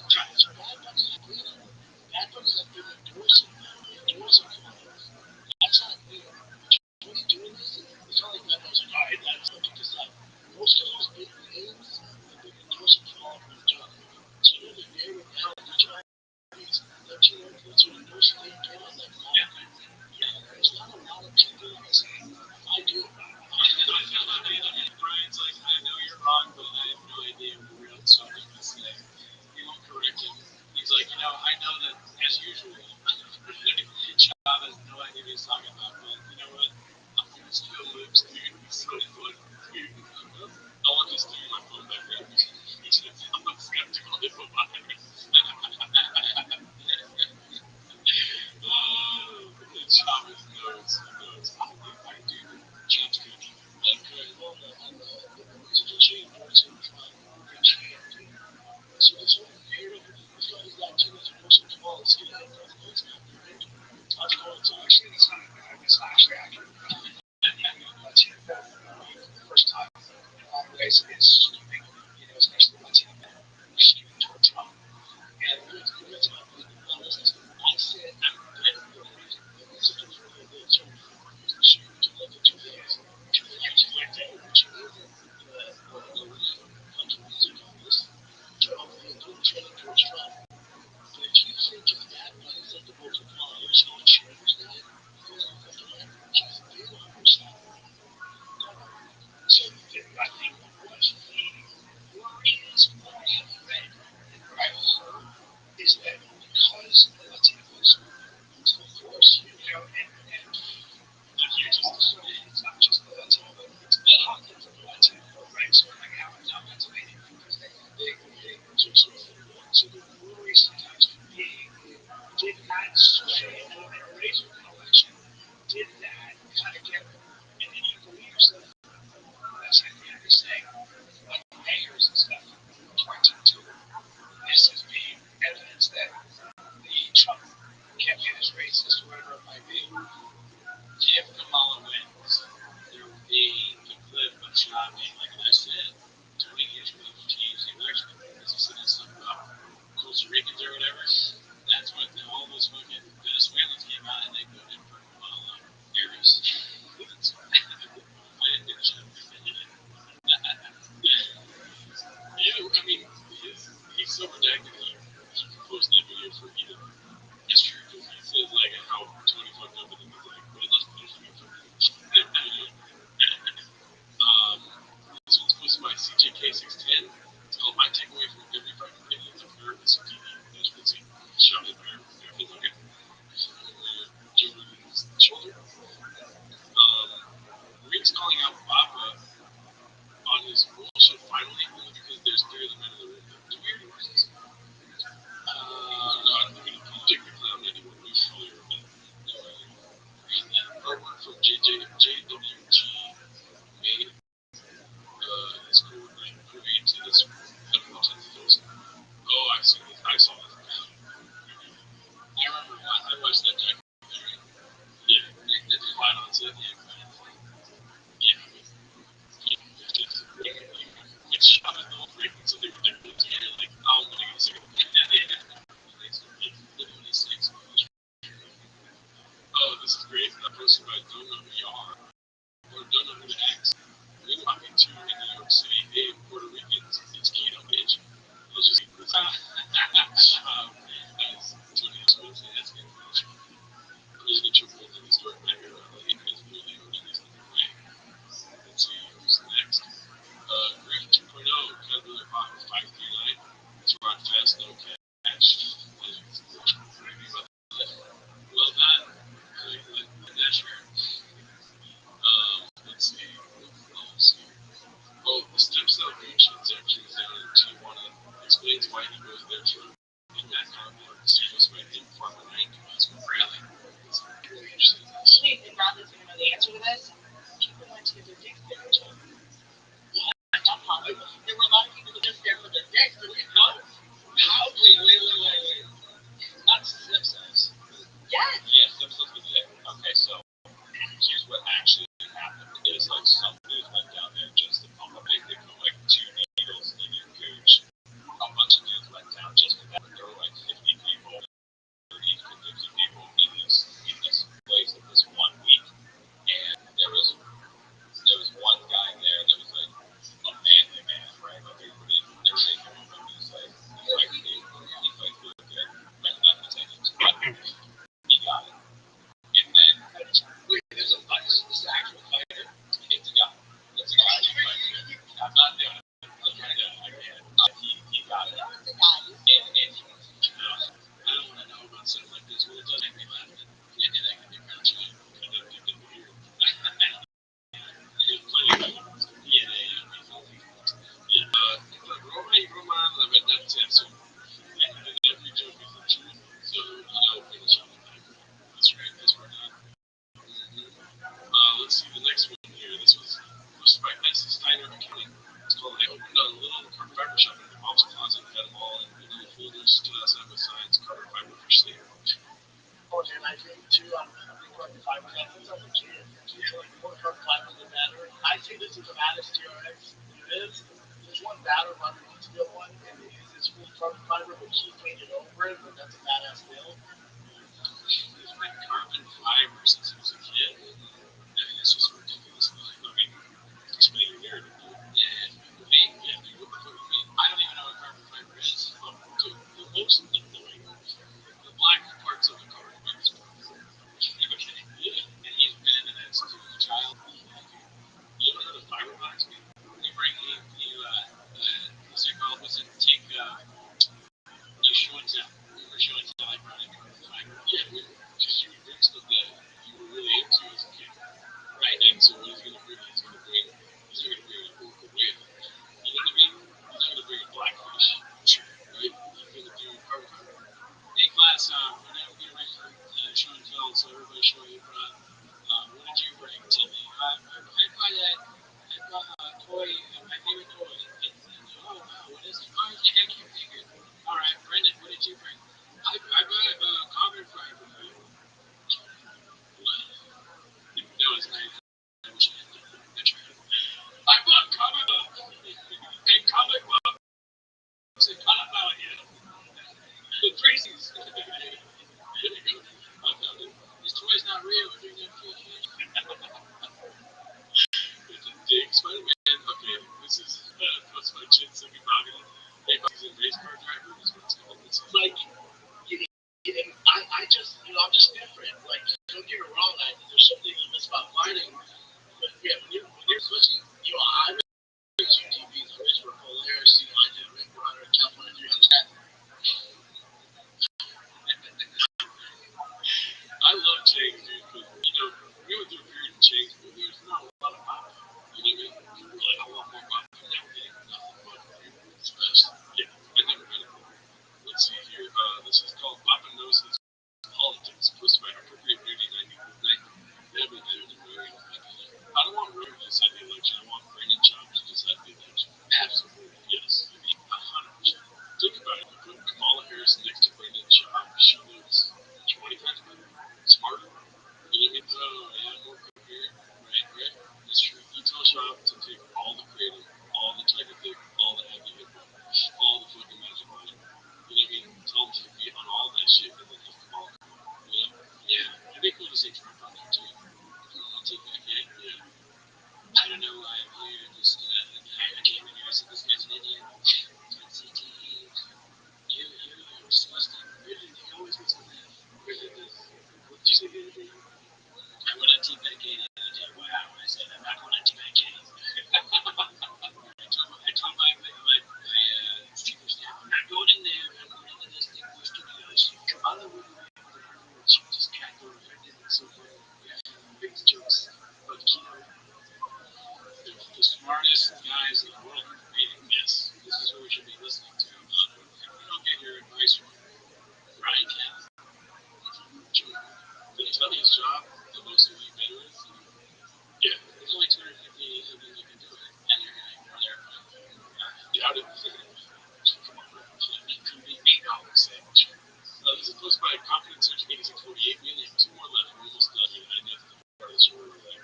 Try it. So Bad Bunny's freedom. Bad Bunny's like they're endorsing them. Endorsing them. That's not new. When he's doing this, it's not like Bad Bunny's like, alright, that's what pick this up. Most of those big names have been endorsing for all of their job. So you know the narrative now, each artist, Latino influencer endorsing they get on that side. Yeah, there's not a lot of people that say, I do. Brian's like, I know you're wrong, but I have no idea what real stuff I'm going to say. He won't correct him. He's like, I know that, as usual, Chad has no idea what he's talking about, but you know what? I'm going to steal lips, dude. He's so funny, dude. I want this dude on my phone back there. I'm skeptical if I'm honest. Chavez knows. He knows. I do. Change cookie. Okay. Well, on the Jay endorsing Trump, so this whole narrative, this guy is Latinos endorsing Trump, let's get out of that. That's not right. That's going to actually, it's not accurate. Latino men, for the first time in a lot of ways, is skewing, especially Latino men, are skewing towards Trump. And we have to talk about I said that the reason for the so to look at two things like that, which is the country music on this, Trump, the training towards Trump. But if you think of that, like I said, the vote for Trump, you're just going to cheer this guy, he's big on her side. So I think what he worries, what I have read, and what I've heard, is that because the Latinos to force, and it's not just the Latino, but it's pockets of the Latino, right? So like how it's not Pennsylvania, because they so the worry sometimes being, did that sway in a racial election? Did that kind of get, and then you believe yourself, that's like Henry saying, like mayors and stuff, pointing to this as being evidence that the Trump campaign is racist or whatever it might be. If Kamala wins, there will be a clip of Chad being like, I said, 20 years ago, to change the election, because he said something about Costa Ricans or whatever. That's when all those fucking Venezuelans came out and they voted for Kamala Harris. I didn't do Chad. Yeah, I mean, he's so redacted, he can post that video for either. It's true, because he says, like, how Tony fucked up, and then he's like, well, let's post it for this one's posted by CJK610. My takeaway from every fucking video is America's TV news fixing. Shot in there. Everything like it. Jordan's children. Rick's calling out Papa on his bullshit finally, only because there's three of them in the room. Do we already watch this? No, I'm going to take the clown anyone who's familiar with it. And then artwork from JWG made is cool. Like, moving into this episode. Oh, I see this. I saw this. I remember I watched that documentary. Yeah, they did fight on set. Yeah. It's shot at the whole frequency, so they were there together. Like, oh, I'm gonna get sick of it. Literally 6. Oh, this is great. That posted by Don't Know Who You Are or Don't Know Who to Ask. We talking to in New York City. Hey, Puerto Ricans, it's keto, bitch. Let's just keep this out. As Tony is supposed to ask him. Presidential goals in historic America is really owning this way. Let's see who's next. Griff 2.0, Caterpillar Hot 539. It's Rod Fast, no cash. Well done. That's sure. Let's see. Oh, the stem cell reach injections down in Tijuana explains why he goes there to in that cardboard. Sequence by Nick Farmer 9 was really. It's really interesting. Actually, and Robin's going to know the answer to this. People went to get their dicks there too. Not possible. There were a lot of people who just there for their dicks. They didn't know. How? Wait. Not stem cells. Yes. Yeah, stem cells was there. Okay, so here's what actually happened. Is like some dudes went down there just to pump up. They put like 2 needles in your gooch just side by sides, carbon fiber for sleep. Oh, and I think too, I'm a big carbon fiber guy since I was a kid. Like more carbon fiber, the better. I say this is the baddest TRX there is. There's one badder one that needs to go one, and it is full carbon fiber, but he painted over it, but that's a badass build. He's been carbon fiber since he was a kid. I mean, it's just ridiculous. I mean, explain your narrative, dude. Yeah, me? Yeah, dude, what the fuck you mean? I don't even know what carbon fiber is. Oh, dude, most of them know. The black parts of the carbon fiber is okay. Yeah. And he's been into that since he was a child. You don't know the fiber box, man? You bring what's it called? Was it take you show it to remember showing to like running carbon fiber? Yeah, because you would bring stuff that you were really into as a kid. Right. And so what he's going to bring, he's not going to bring a local whale. You know what I mean? He's not going to bring a blackfish. Sure. Right? He's going to do carbon fiber. Hey class, we're now getting ready for show and tell, so everybody show you brought. What did you bring? Tell me. I brought a toy, my favorite toy. Oh wow, what is it? Oh, it's a action figure. All right, Brendan, what did you bring? I brought carbon fiber. What? No, it's not. I wish I had done that. I tried. I bought comic books and comic books and comic books. Yeah. The Tracy's. There you go. I found it. This toy's not real. We're doing appreciation. It's a dig Spider-Man. Okay, this is what's my chin sucking mahogany. Hey, he's a race car driver. Is what it's called. This is Like, and I just, I'm just different. Like, don't get me wrong, there's something you miss about fighting. But yeah, when you're especially, I race UTVs, I race for Polaris, I did Ring 400, California 300. I love chains, dude, because, we went through a period of chains where there's not a lot of pop. You know what I mean? We were like, I want more pop. And now we're getting nothing but it's the best. Yeah, I never had it. Let's see here. This is called Papa Knows Politics, posted by Appropriate Beauty 90. Never better than Rory. I don't want Rory to decide the election. I want Brandon Chop to decide the election. Absolutely, yes. 100%. Think about it. You put Kamala Harris next to Brandon Chop, she looks 20 times better, smarter. You know what I mean? Oh, yeah, more prepared. Right. That's true. You tell Chop to take all the creative, all the technical, all the heavy hip hop, all the fucking magic on it. You know what I mean? Tell him to be on all that shit and then have Kamala. You know? Yeah. It'd be cool to see Trump on there too. Take that kid. Yeah. I don't know. I'm here just, I came in here. I said, this guy's an Indian. CTE. You're disgusting. He always gets on that. What did you say the other day? I went on T-Pack K the other day. Wow. I said, I'm not going on T-Pack K. I told my studio staff, I'm not going in there. I'm going into this thing where studios. Kamala would she just can't go offended and so forth. Big jokes about Keto. The smartest guys in the world are debating. Yes, this is who we should be listening to. If we don't get your advice from Ryan Katz, did he tell you his job, the most elite veterans? Yeah, there's only 250 of them that can do it. And they're going to ignore their opinion. Doubt it. Come on, bro. Couldn't be me, dog. Savage. This is posted by Confidence Search 8648. We only have 2 more left. We're almost done. I know the part of the show where we're like,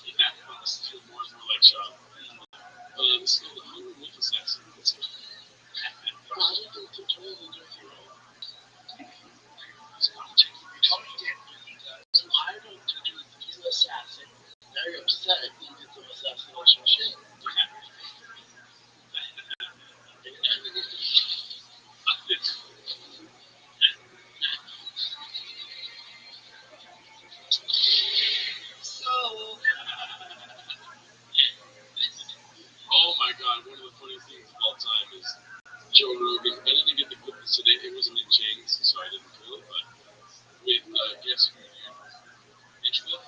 yeah, this is more and more like shop. This is called the Hungry Wolf Assassin. Let's see. I don't think control will do it. Tommy did so I don't do the assassin. Very upset he did some assassination shit. Oh my god, one of the funniest things of all time is Joe Rogan. I didn't get the clips today. It wasn't in chains, so I didn't feel it. But with guess who, dude? Mitchell?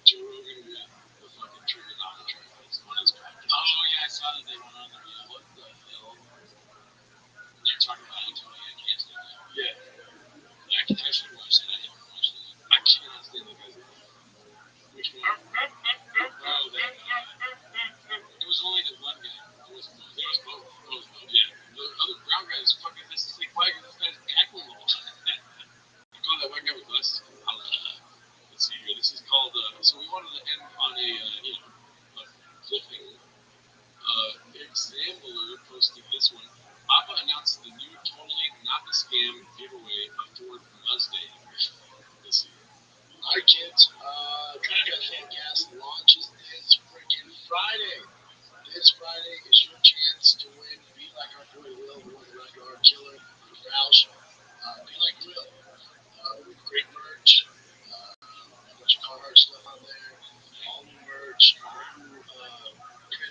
Joe Rogan with the fucking trigonometry on his podcast. Oh, yeah, I saw that they went on the video. What the hell? They're talking about Antonio. I can't stand that. Yeah. I should watch that. I haven't watched it. I cannot stand the guy's name. Which one? Oh, that. It was only the one guy. It was both. Yeah. The other brown guy is fucking Mississippi Wagon.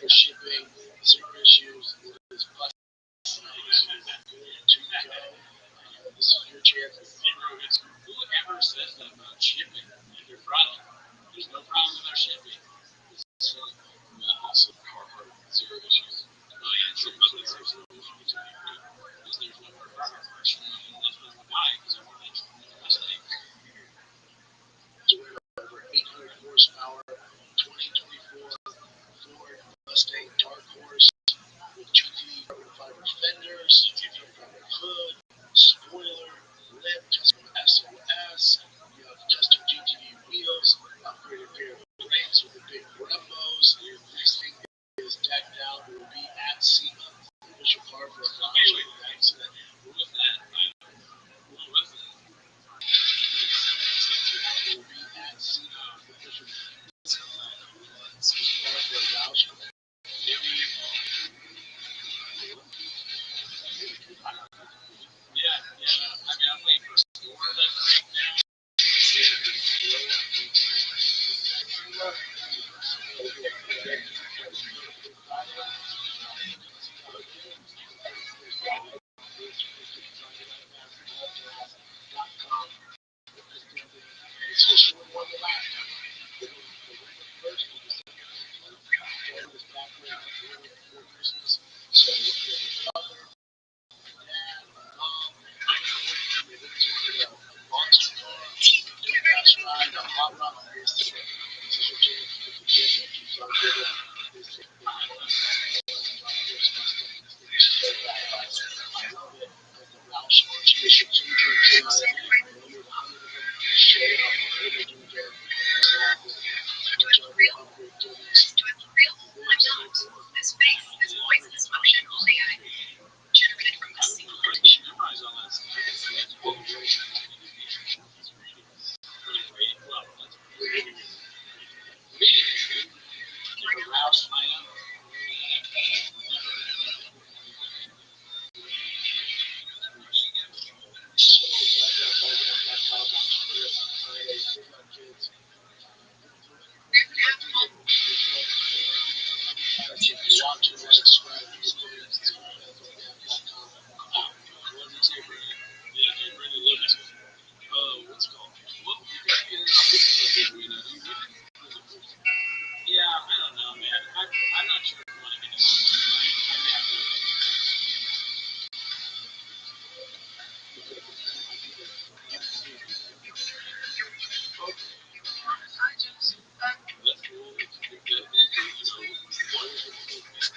for shipping, zero issues. It is bus good to go. This is your chance. Zero issues. Whoever says that about shipping their product, there's no problem with our shipping. So, also Carhartt, zero issues. Oh yeah, some business there's no issues. Because there's no Carhartt version, and that's not why, because I want to mistake. Over 800 horsepower, 2024 Ford Mustang Dark Horse with GT carbon fiber fenders, GT fiber hood, spoiler, lip, custom SOS. You have custom GTD wheels, upgraded pair of brakes with the big Brembos. This thing is decked out. It will be at SEMA, official car for a Rothschild accident. Who was that? Who was that? It will be at SEMA, official car for a Rothschild. Yeah, no, I mean, I'm waiting for more of that breakdown. It's just short one the last time. First, we just this background before Christmas. So if you have a brother, dad, mom, they enjoyed a monster car, dope ass ride, a hot rod, this is your chance to get the gift that keeps on giving. This is the I love it. The Roush Archbishop T-shirts on it. I know you're the 100 of them. Share out. What they do there. Memorize all that stuff. Well, that's reading. Reading is good. Rouse lineup. What's it called? Well, we got to get it off this window. Yeah, I don't know, man. I'm not sure if I want to get it. I may have to. That's cool. It's good. You know, one is a cool thing.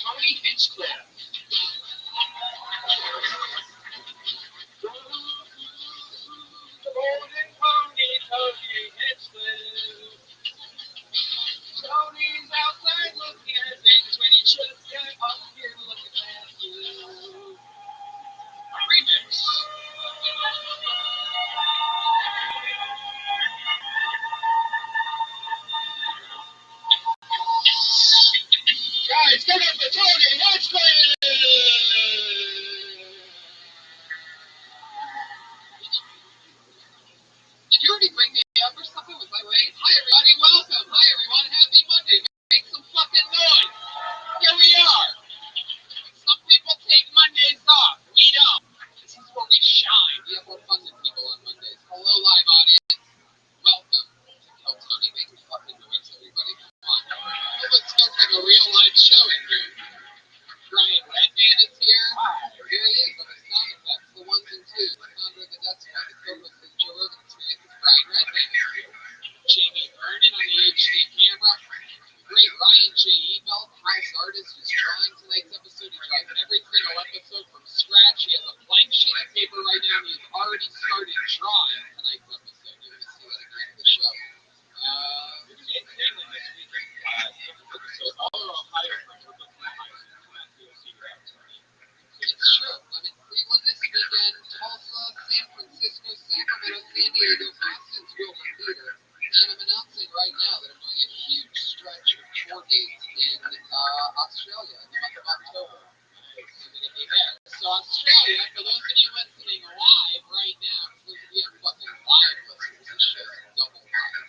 Tony Hinchcliffe. Golden pony, Tony Hinchcliffe. Tony's outside looking at things when he should get up here looking at you. Remix. Guys, give it up for Tony Hinchcliffe. Did you already bring me up or something? Was I late? Hi everybody, welcome. Hi everyone, happy Monday. Make some fucking noise. Here we are. Some people take Mondays off. We don't. This is where we shine. We have more fun than people on Mondays. Hello, live audience. Welcome. Tell Tony make some fucking noise, everybody. Come on. Well, this feels like a real live show in here. Brian Redman is here. Here he is on the sound effects, the ones and twos, the founder of the Death Squad, the co-host of the Joe Rogan Experience is Brian Redman. Jamie Vernon on the HD camera. Great Ryan J. Ebelt, house artist, who's drawing tonight's episode. He draws every single episode from scratch. He has a blank sheet of paper right now, and he's already started drawing tonight's episode. You're going to see that again in the show. It's true. I'm in Cleveland this weekend, Tulsa, San Francisco, Sacramento, San Diego, Austin's Wilbur Theater, and I'm announcing right now that I'm doing a huge stretch of 4 dates in Australia in the month of October. I'm going to be there. So Australia, for those of you listening live right now, for those of you fucking live listeners, this show's double live.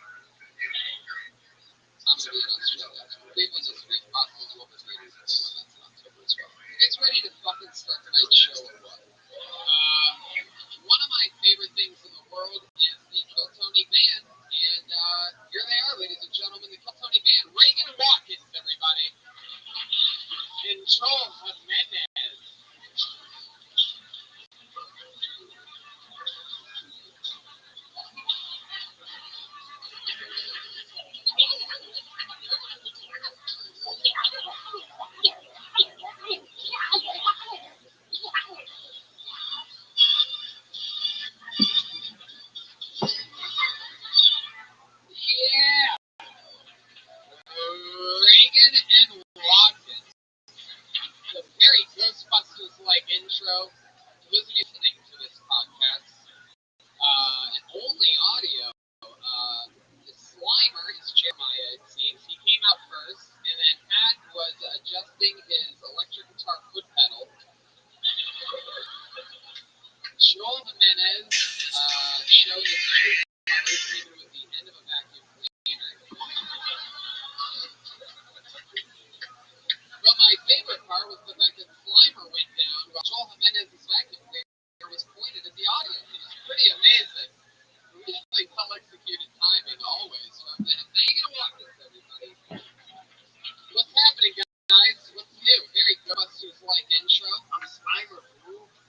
I'm going to be in Australia. Cleveland this week, Austin's Wilbur Theater in Cleveland. That's in October as well. You guys ready to fucking start tonight's show or what? One of my favorite things in the world is the Kill Tony Band, and here they are, ladies and gentlemen, the Kill Tony Band. Reagan Watkins, everybody. And Joel Jimenez. Yeah. Reagan and Watkins. A very Ghostbusters-like intro. For those of you listening to this podcast, and only audio, the Slimer is Jeremiah, it seems. He came out first, and then Matt was adjusting his electric guitar foot pedal. Joel Jimenez showed his true colors, even with the end of a vacuum cleaner. But my favorite part was the fact that Slimer went down while Joel Jimenez's vacuum cleaner was pointed at the audience. It was pretty amazing. Really well executed timing always from that. Megan Watkins, everybody. What's happening, guys? What's new? Very Ghostbusters-like intro. I'm Slimer.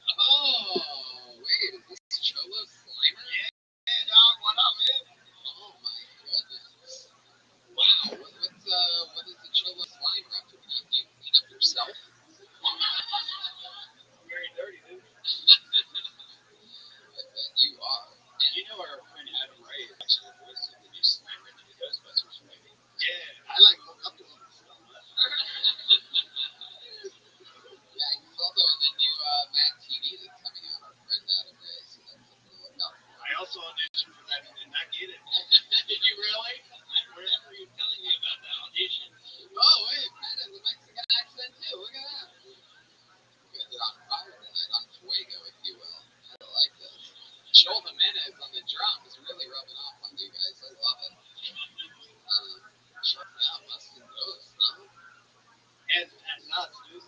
Oh, wait, is this Cholo Slimer? Yeah, dog, what up, man? Oh my goodness. Wow, what is the Cholo Slimer up to? Do you clean up yourself? I'm very dirty, dude. I bet you are. Did you know our friend Adam Ray is actually the voice of the new Slimer in the Ghostbusters movie? Yeah, I like look up to him. Yeah, he's also in the new Mad TV that's coming out, our friend Adam Ray, so that's something to look out for. I also auditioned for that and did not get it. Did you really? I remember you telling me about that audition. Oh, wait, Matt has a Mexican accent too. Look at that. You guys are on fire tonight, on fuego, if you will. I like this. Joel Jimenez on the drums really rubbing off on you guys. I love it. Yeah, Bustin' Ghost, huh? And nuts, dude.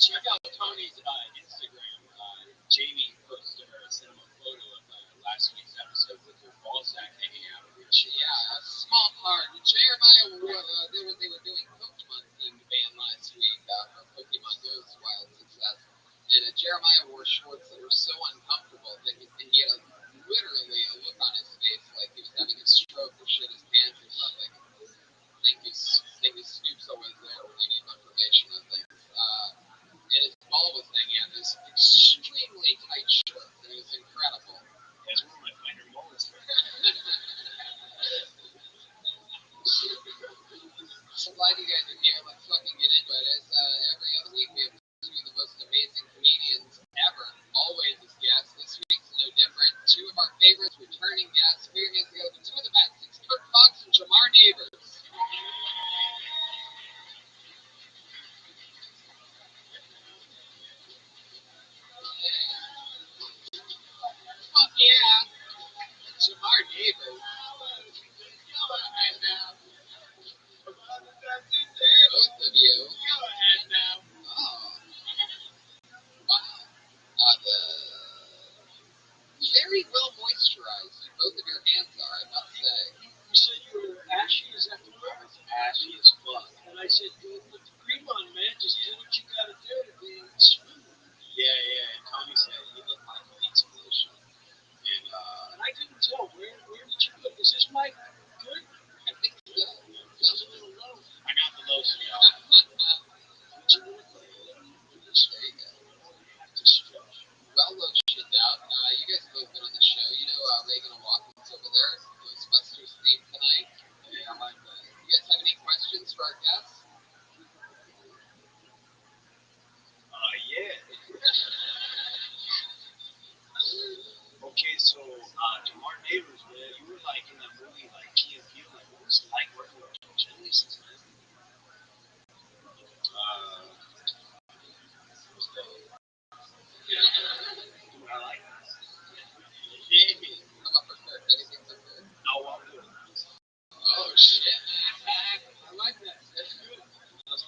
Check out Tony's Instagram. Jamie posted or sent him a photo of last week's episode with her ball sack hanging out. Which, Yeah, a small part. Jeremiah, they were doing Pokemon themed band last week for Pokemon Go's wild success. And Jeremiah wore shorts that were so uncomfortable that he had literally a look on his face like he was having a stroke or shit his pants or something. Thank you so thing is Snoop's always there when they need information on things. And his ball was hanging out this extremely tight shirt. It was incredible. That's one of my favorite moments. So glad you guys are here. Let's fucking get into it. As every other week, we have two of the most amazing comedians ever, always as guests. This week's no different. Two of our favorites, returning guests. Put your hands together for two of the best. It's Kirk Fox and Jamar Neighbors. Fuck yeah. Jamar Neighbors. Both of you. Oh. Wow. The very well moisturized. Both of your hands are, I must say. You said you were ashy, is that correct? Ashy as fuck. And I said, dude, put the cream on, man. Just do what you gotta do to be smooth. Yeah. And Tony said he looked like he needs some lotion. And I couldn't tell. Where did you put? Is this mic good? I think so. Sounds a little low. I got the lotion, y'all. There you go. Well lotioned out. You guys have both been on the show. You know Reagan Watkins over there. Ghostbusters theme tonight. Yeah, I like that. You guys have any questions for our guests? Yeah. Okay, so Jamar Neighbors, man, you were like in that movie, like Key and Peele. Like, what was it like working with Genesis, man? Dude, I like that. Yeah. How about for Kirk? Anything for Kirk? No, I'm good. Oh, shit. I like that. That's good. That's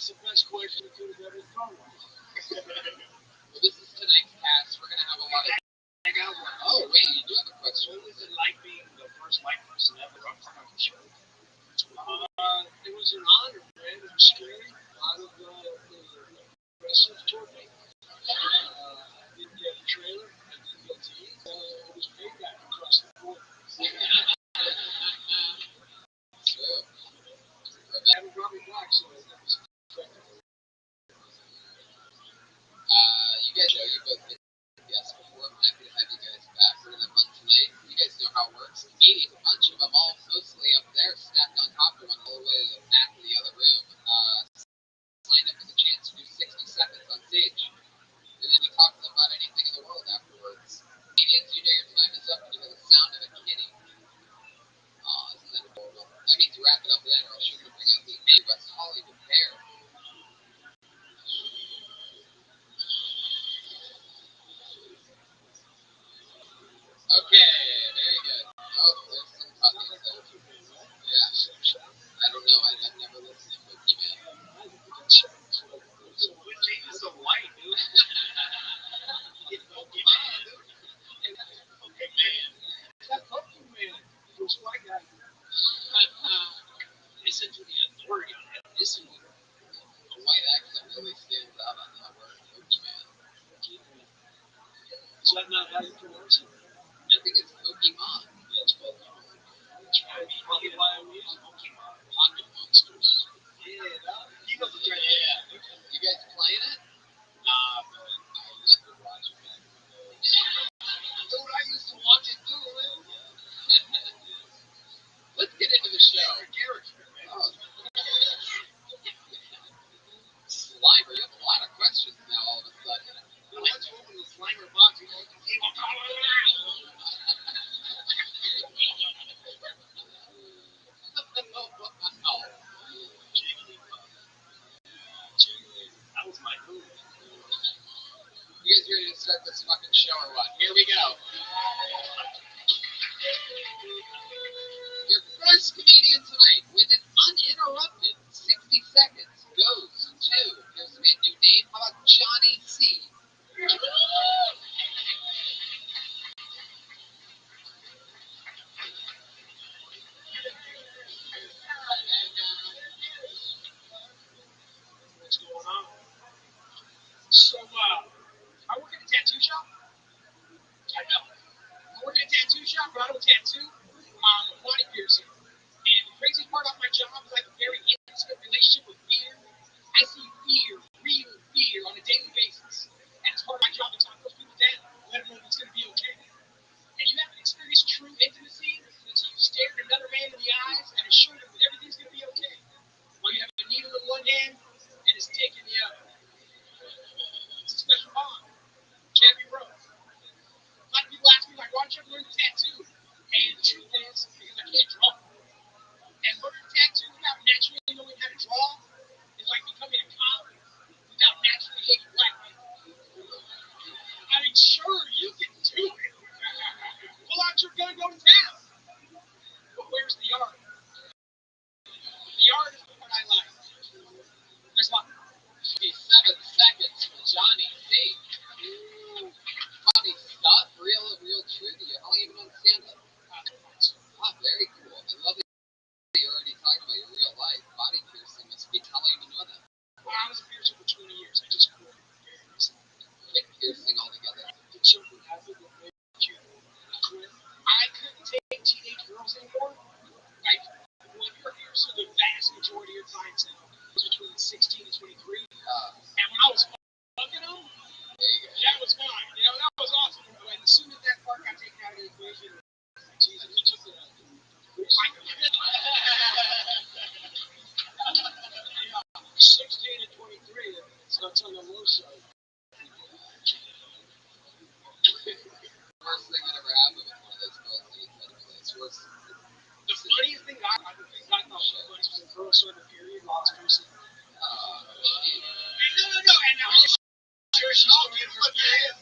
the best question you could have ever thrown. Well, this is tonight's cast. We're going to have a lot of... I got one. Oh, wait, you do have a question. What was it like being the first white person ever on the show? It was an honor, man. It was scary. A lot of the wrestlers toward me. Didn't get a trailer. I didn't get to eat. It was payback across the board. True. I have a Robbie Black, so that was effective. You guys know you've both been guests before. I'm happy to have you guys back. We're going to have fun tonight. You guys know how it works. Comedians, a bunch of them all mostly up there, stacked on top of one all the way to the back of the other room. Sign up for the chance to do 60 seconds on stage. And then we talk to them about anything in the world afterwards. Comedians, you know your time is up and you hear the sound of a kitty. Isn't that horrible? That means wrap it up then, or else you're going to bring out the big West Hollywood bear. Okay, very good. Oh, there's some puppies there. Yeah. I don't know. I've never listened to Pokemon. So what changes so white, dude? Pokemon, dude. Pokemon. That Pokemon. Those white guys. Listen to the authority on that. Listen to The white accent really stands out on that word, Pokemon. Is that not how you pronounce it? I think it's Pokemon. Yeah, it's Pokemon. That's right. Probably why I'm using Pokemon. Pocket monsters. Yeah, he knows what's right. Yeah. You guys playing it? Nah, but I used to watch it back in the day. Dude, I used to watch it too, man. Let's get into the show. Oh. Slimer, you have a lot of questions now all of a sudden. Let's open the Slimer box. You know, Wow. Jiggly. That was my move. You guys ready to start this fucking show or what? Here we go. Your first comedian tonight with an uninterrupted 60 seconds goes to, here's to be a new name, how about Johnny C? What's going on? So, I work at a tattoo shop. I know. I work at a tattoo shop, Grotto Tattoo, body piercing. And the crazy part about my job is I can very the vast majority of clientele was between 16 and 23. And when I was fucking them, that was fine. You know, that was awesome. But as soon as that part got taken out of the equation, Jesus, we took it. 16 and 23, so until the low show. Worst thing that ever happened with one of those girls. The funniest thing I thought was the girl sort of period while it's posted. No. And I'm sure she's going to her period.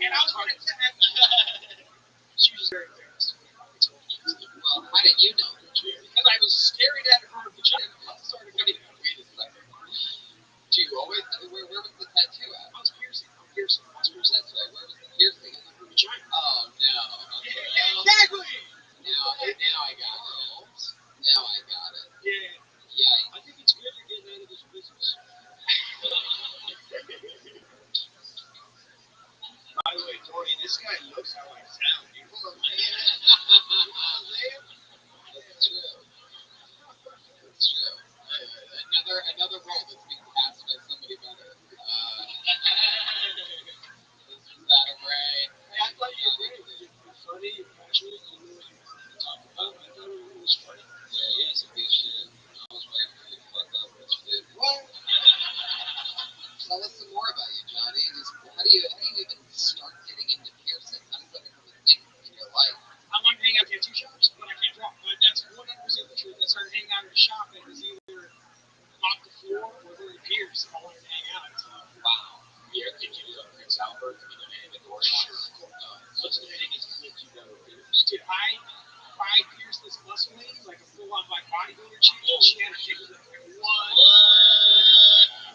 And I was going to tell she was very embarrassed. Well, how did you know? Because I was staring at her vagina and started getting Wait a second. Do you always? Where was the tattoo at? I was piercing. That's right. Where was the piercing? Her vagina. Oh no. Exactly. Now I got it. Now I got it. Yeah. Yeah. I think it's good you're getting out of this business. By the way, Tony, this guy looks how I sound. You know what I'm saying? That's true. That's true. Another role that's being cast by somebody better. This is that a brain. I thought you were great. You're funny, you're passionate, you know what you're talking about. I thought it was funny. Yeah, he has a good shit. I was waiting for you to fuck up, which you did. What? Tell us some more about you, Johnny. How do you even start getting into piercing? How does that become a thing in your life? I want to hang out at tattoo shops, but I can't draw. But that's 100% the truth. I started hanging out in the shop and it was either off the floor or very pierced. I wanted to hang out. So, Wow. Yeah, did you do Prince Albert? Did you do any of the gory ones? what's the biggest flip you've ever pierced? Dude, I pierced this muscle lady, like a full-on like bodybuilder chick, and she had a dick with like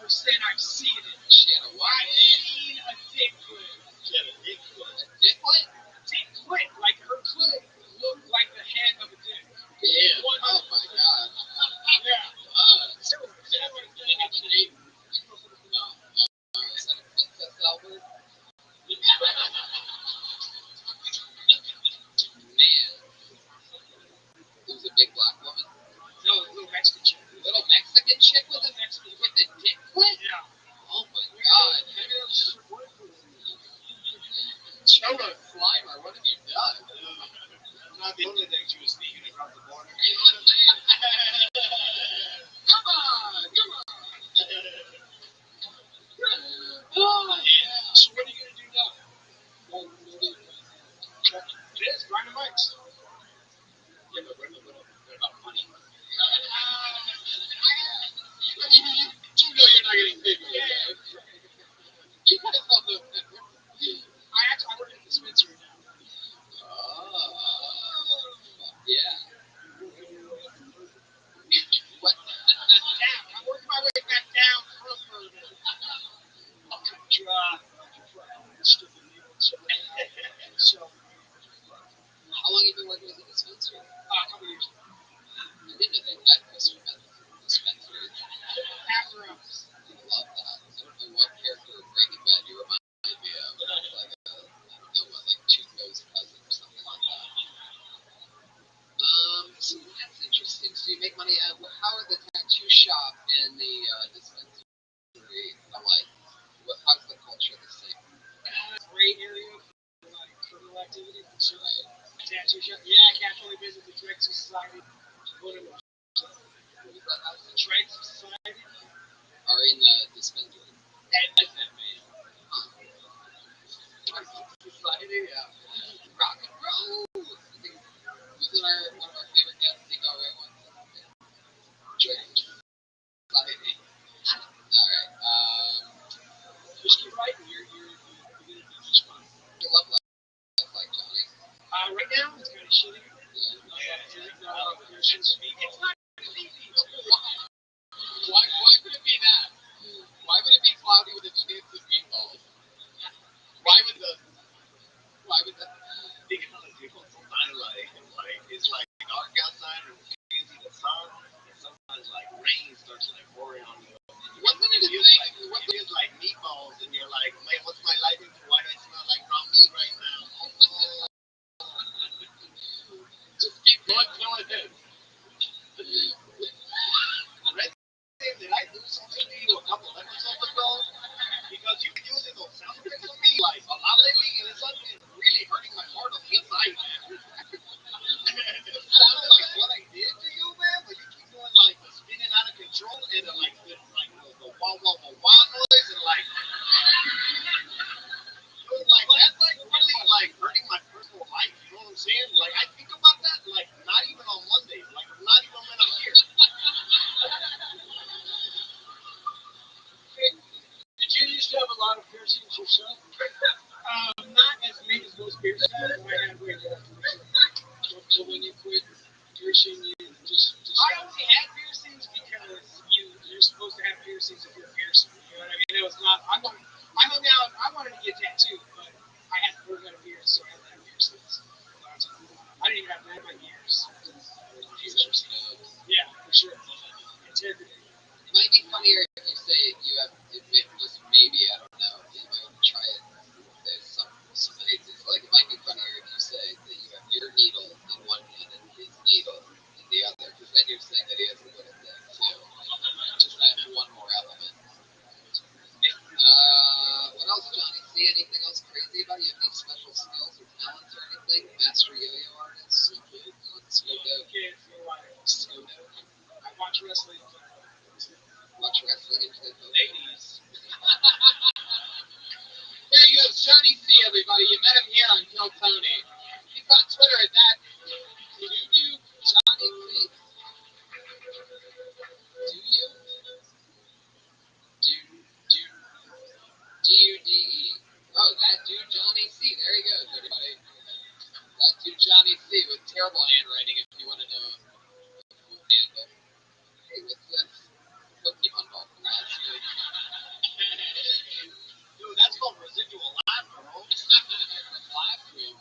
1%. I've seen it. She had a what? I've seen a dick clip. She had a dick foot. A dick foot? Dick clip. Like her clip looked like the head of a dick. Damn. Oh my god. Yeah. Is that what it's doing at the name? No. Is that a Princess Albert? Man. It was a big black woman. No, a little Mexican chick. Little Mexican chick with a dick foot? Yeah. Oh my god. Maybe that was just her boyfriend. Cholo Slimer, what have you done? Not the only thing she was sneaking across the border. Come on! Oh, yeah. So what are you gonna do now? It is grind the mics. Yeah, but what about money? You know you're not getting paid for that. You guys all know that. I work at a dispensary now. Oh, yeah. What? Down. I'm working my way back down from Bourbon. I'll cut dry. Stupid people. So, How long have you been working with a dispensary? a couple years. I didn't know they had customer dispensaries. After us. I love that. I don't know what character of Breaking Bad you remind me of. Like I don't know what, like Tuco's cousin or something like that. So that's interesting. So you make money. How are the tattoo shop and the dispensary alike? How's the culture the same? Gray area for like criminal activity. So, Right. tattoo shop. Yeah, casually visit the Dregs Society. Whatever. What was that house? The Dregs Society. Are in the dispensary. And that man. Society, yeah. Rock and roll. Wasn't one of our favorite guests, Nico Ray, once? George. Society. Alright. Just keep writing. You're gonna do just fine. Your love life like Johnny. Right now, it's kind of shitty. It's not easy. Why would it be that? Why would it be cloudy with a chance of meatballs? Why would that? Because people sometimes it's like dark outside and you can see the sun, and sometimes like rain starts like pouring on you. Wasn't it a It thing? feels like meatballs, and you're like, man, what's my life into? Why do I smell like raw meat right now? Just keep going till it is. piercings yourself? Not as big as most piercings. I have way more. So when you quit piercing, you just I only had piercings because you're supposed to have piercings if you're a piercer. You know what I mean? It was not. I hung out. I wanted to get tattooed, but I had to learn how to pierce, so I had to have piercings. I didn't even have that in my years. Yeah, for sure. Integrity. It might be funnier if you say you have, just maybe, I don't know, you might try it. There's some it's like, it might be funnier if you say that you have your needle in one hand and his needle in the other, because then you're saying that he has a little thing too. Just that one more element. What else, Johnny? See anything else crazy about you? Have any special skills or talents or anything? Master yo-yo artist? Scodo? I watch wrestling. Watch wrestling and play poker? Ladies. There he goes, Johnny C, everybody. You met him here on Kill Tony. He's on Twitter at that. Do Johnny C? Do you? D-U-D-E. Oh, that dude Johnny C. There he goes, everybody. That dude Johnny C with terrible handwriting, if you want to know the full handle. Hey, what's this? Pokemon ball. That's good. Dude, that's called residual live, bro. Last week.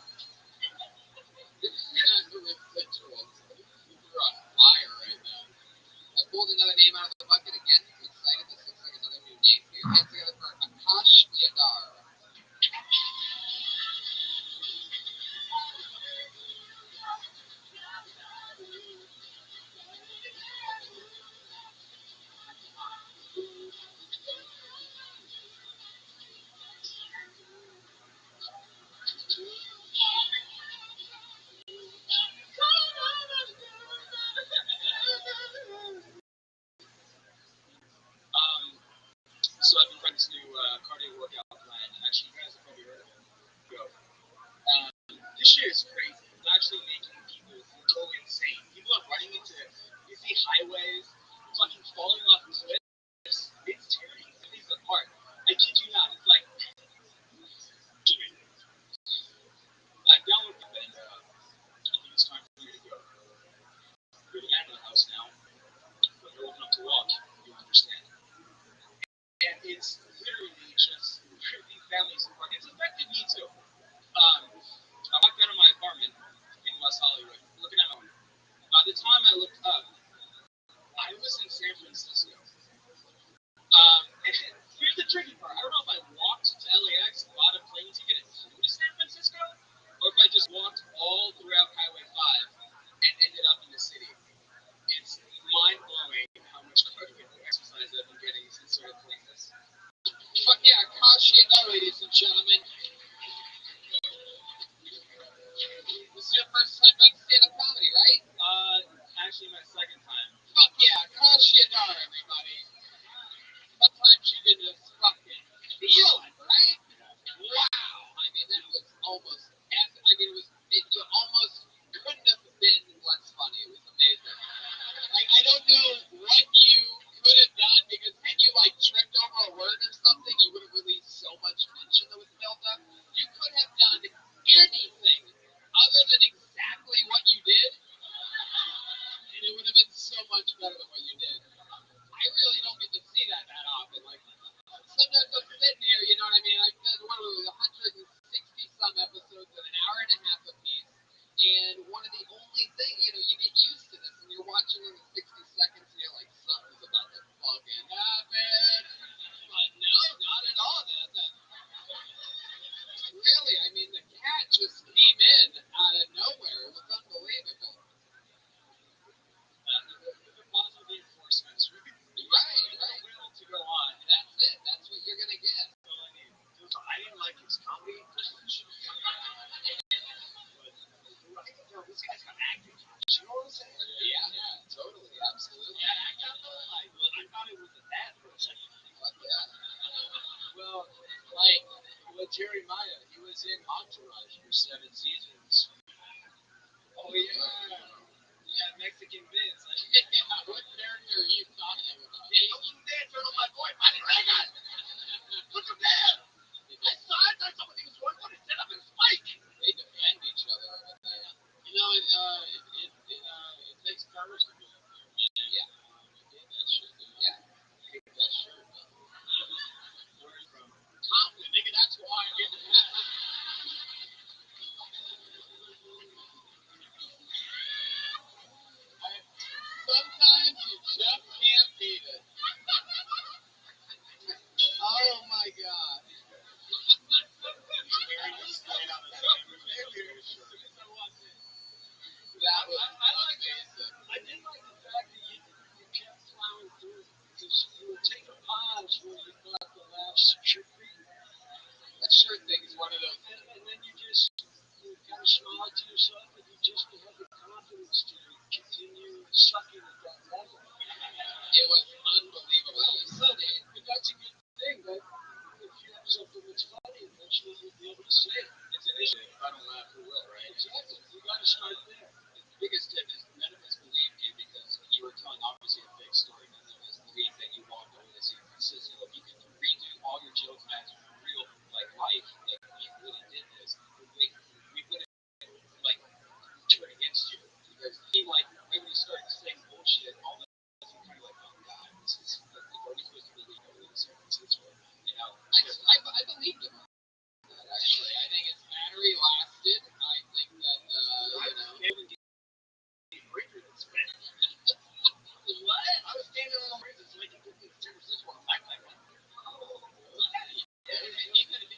Residuals. We're on fire right now. I pulled another name out of the bucket again. I'm excited. This looks like another new name here. Hands together for Akash Yadar. So I've been writing this new cardio workout plan, and actually, you guys have probably heard of it. Go. This shit is crazy. It's actually making people go insane. People are running into busy highways, fucking falling off cliffs. It's tearing things apart. I kid you not. It's like, dude, I downloaded the bed. I think it's time for you to go. You're the man of the house now. When you're old enough to walk, you understand. And it's literally just these families who are. It's affected me too. I walked out of my apartment in West Hollywood, looking at home. By the time I looked up, I was in San Francisco. And here's the tricky part. I don't know if I walked to LAX, bought a plane ticket, and flew to San Francisco, or if I just walked all throughout Highway 5 and ended up in the city. It's mind-blowing how much cardio exercise I've been getting since I started playing this. Fuck yeah, Akash Yadar, ladies and gentlemen. This is your first time doing stand-up comedy, right? Actually, my second time. Fuck yeah, Akash Yadar, everybody. Sometimes you can just fucking feel it, right? Wow. I mean, that was almost epic. I mean, you almost couldn't have been less funny. It was amazing. Like, I don't know what you could have done, because had you, like, tripped over a word or something, you would have released so much tension that was built up. You could have done anything other than exactly what you did, and it would have been so much better than what you did. I really don't get to see that often. Like, sometimes I'm sitting here, you know what I mean? I've done, 160 some episodes in an hour and a half apiece, and one of the only things, you get used to this, and you're watching in the 60 seconds, and you're like, something's about to fucking happen. But no, not at all. Really, I mean, the cat just came in out of nowhere. It was unbelievable. The positive reinforcements. Right. Will to go on. That's it. That's what you're going to get. I didn't like his comedy. But this guy's got acting chops. You know what I'm saying? Yeah, totally. Absolutely. Yeah, I got the like. Well, I thought it was a dad for a second. Fuck yeah. Well, like with Jeremiah, he was in Entourage for 7 seasons. Oh, yeah. Yeah, Mexican Vince. Yeah, what character are you talking about? Yeah, look him dead, turn on my boy, Manny Reagan. Look him dead. It was unbelievably funny. But that's a good thing. That if you have something that's funny, eventually you'll be able to say it. It's an issue. If I don't laugh, who will, right? Exactly. You got to start there. The biggest tip is none of us believed you because you were telling obviously a fake story. None of us believed that you walked over this year consistently. If you could redo all your jokes as real like life, like you really did this, we would have like turned against you because he like when you started saying bullshit, all of us were kind of like, oh god, this is like, are we supposed to believe everything San Francisco? You know, I believed him. Actually, I think his battery lasted. I think that Breaker than Spanish. what? I was standing on the bridge. It's like you did in San Francisco. I'm like,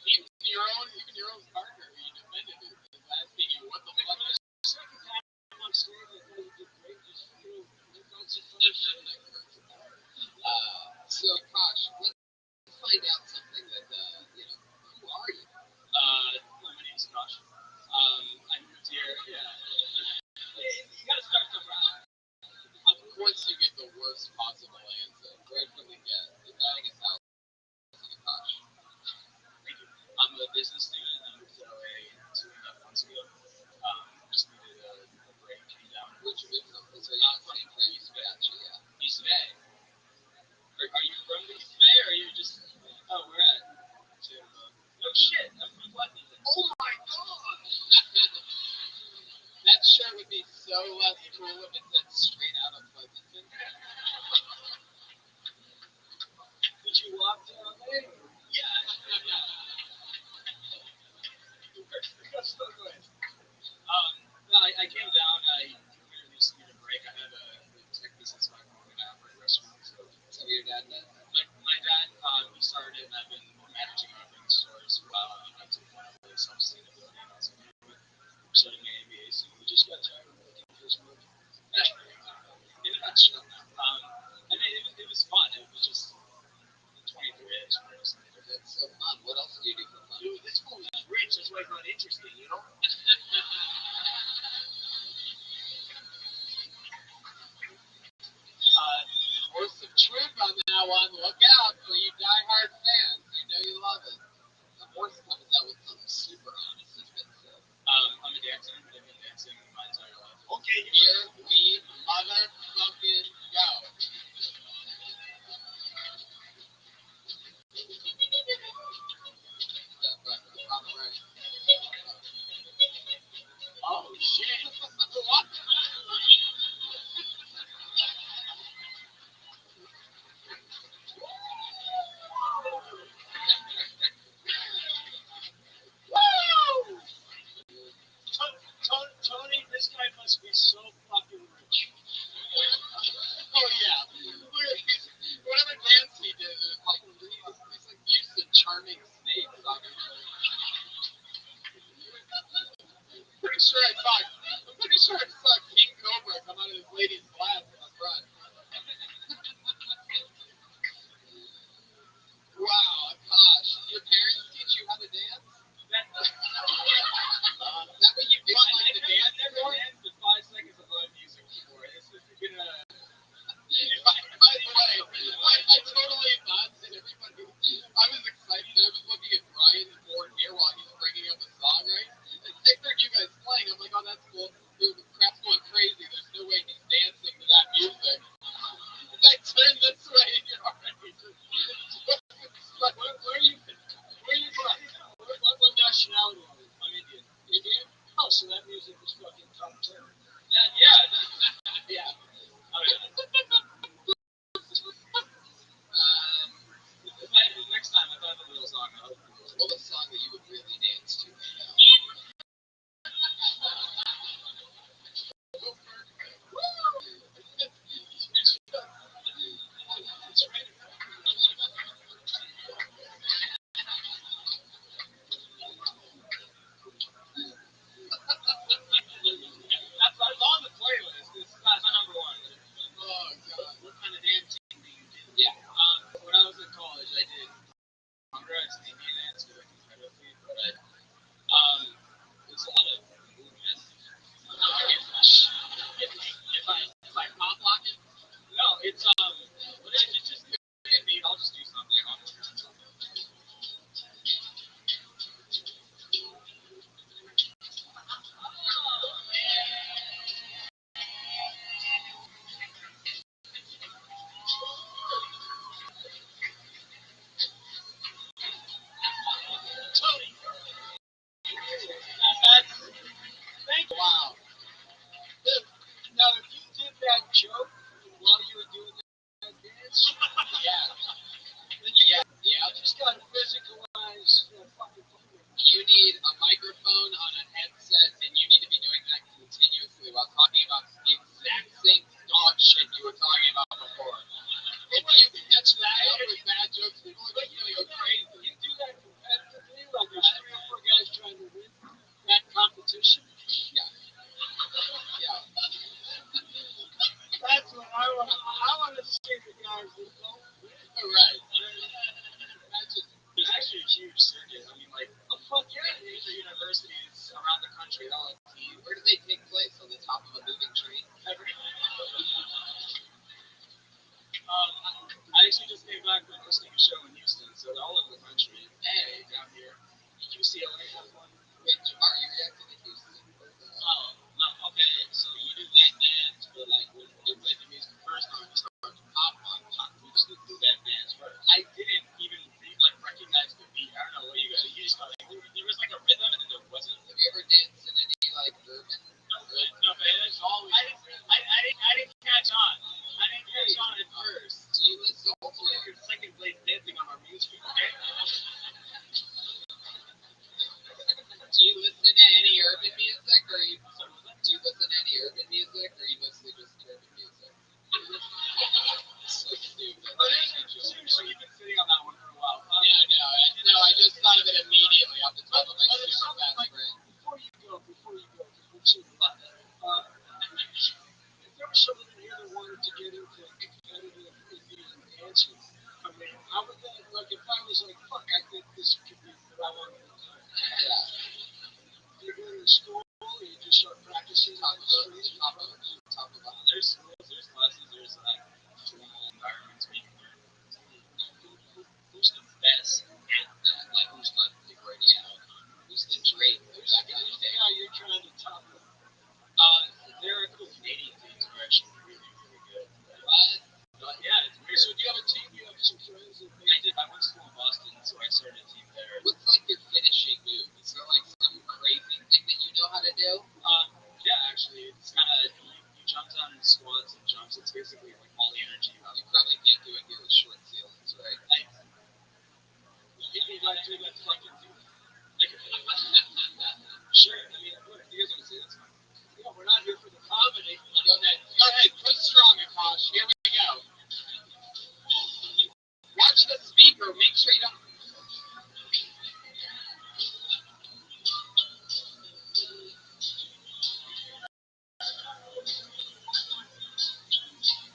Even your own partner who you defended is asking you what the fuck is second time on stage, I thought you did great. Just, you got some funny shit. so Kosh, let's find out something that who are you? My name's Josh. I moved here. Yeah. You gotta start somewhere. Of course, you get the worst possible answer right from the get. The guy is out. Kosh. I'm a business student. I moved to LA 2.5 months ago. Just needed a break, came down. Where'd you live from? So you're from East Bay. Yeah. East Bay. Are you from the East Bay or are you just? Oh, we're at. No shit. I'm from Pleasanton. Oh my god! That shirt would be so less cool if it said straight out of Pleasanton. Did you walk to LA? Yeah. No, I came down. I really just needed a break. I had a tech business back home and I operate a restaurant. So your dad does? My dad, he started and I've been managing operating stores while I got to the point of like self-sustainability. And I was like, I'm starting my MBA soon. We just got tired of looking for his work. In a nutshell. I mean, it was fun. It was just 23 years. That's so fun. What else do you do for fun? Dude, this movie is rich. That's why it's not interesting, you know? Horse of truth on that one. Look out for you diehard fans. You know you love it. The horse comes out with something super honest. It's been said. I'm a dancer. I've been dancing my entire life. Okay, here we motherfucking go. Oh, shit. What? Tony, this guy must be so fucking rich. want to see the guys that don't win. Right. There's actually a huge circuit. I mean, like, oh, fuck yeah, major universities around the country. They all have teams. Where do they take place? On the top of a moving train? I actually just came back from hosting a show in Houston, so they're all over the country. Hey, down here. UCLA has one. Wait, are you reacting to Houston? Okay, so you do that dance, but like when you play the music first time, it starts to pop on top. You just do that dance first. I didn't even like recognize the beat. I don't know what you got. You just got like there was like a rhythm and then there wasn't. Have you ever danced in any like urban? No, but it's always. I didn't catch on. I didn't catch on at first. Do you listen to Your second place dancing on our music, okay? Do you listen to any urban music, or do you listen to any urban music, or you mostly just urban music? So stupid. So you've been sitting on that one for a while. Yeah, no, I just thought of it immediately off the top of my super fast brain. Before you go, because we're too late. If there was someone in here that wanted to get into competitive Indian dances, I mean, how would that, like, if I was like, fuck, I think this could be what I want to do. Yeah. You go to school, you just start practicing on the street. Top of the There's schools, there's classes, there's like formal environments where you can learn. Who's the best at that? like who's got the greatest icon? Who's the Drake? Who's that kind of thing? Yeah, you're trying to top it. There are a couple Canadian teams who are actually really, really good. What? Yeah, it's weird. So do you have a team? You have some friends that I did. I went to school in Boston, so I started a team there. What's like your finishing move? Is there like some crazy thing that you know how to do? Yeah, actually, it's kind of you jump down in squats and jumps. It's basically like all the energy. You probably can't do it here with short ceilings, right? If you guys do that fucking thing, like, sure. I mean, look, if you guys want to say that's fine. Yeah, we're not here for the comedy. Go ahead, put strong, Akash. Here we go. Watch the speaker. Make sure you don't.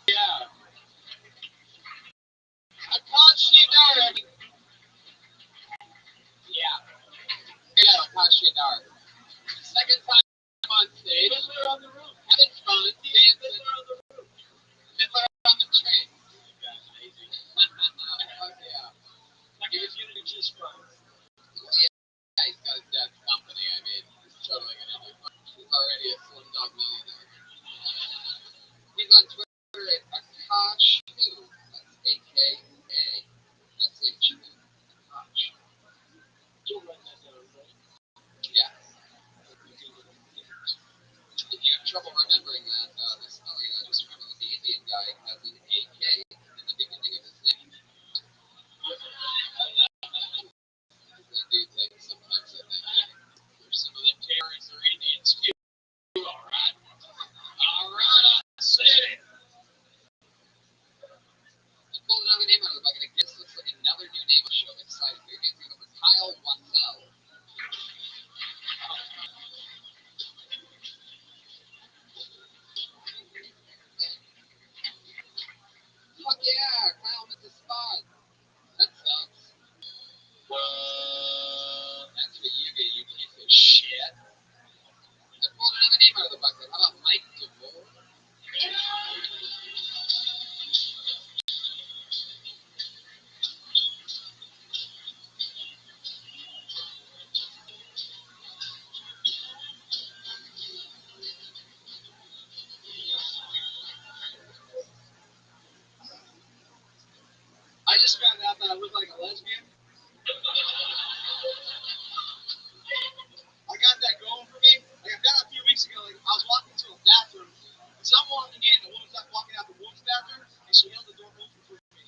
Yeah. Akash, you know. Yeah. Akash, you know. Second time on stage. Fiddler on the roof. Having fun, dancing. Fiddler on the roof. Fiddler on the train. That's amazing. Yeah. Like, he was going to do just fine. Yeah, he's got his dad's company. I mean, he's totally gonna do fine. He's already a Slumdog Millionaire. He's on Twitter at Akash2. That's AKA. That's H2. Akash. You'll run that down, right? Yeah. If you have trouble remembering that, the spelling of that, just remember that the Indian guy has an AK in the beginning of his name. They do things sometimes that they do. There's some of them terrorists or Indians too. Alright. Alright, I said it. I pulled another name out of the bucket. This looks like another new name on the show. I'm excited. We're going to go with Kyle Wassell. Fuck yeah, Kyle missed the spot. That sucks. That's what you get, you piece of shit. I pulled another name out of the bucket. How about Mike DeVore? I just found out that I look like a lesbian. I got that going for me. Like, I found out a few weeks ago, like, I was walking to a bathroom, and so I'm walking in, and a woman's like walking out the woman's bathroom, and she held the door open for me.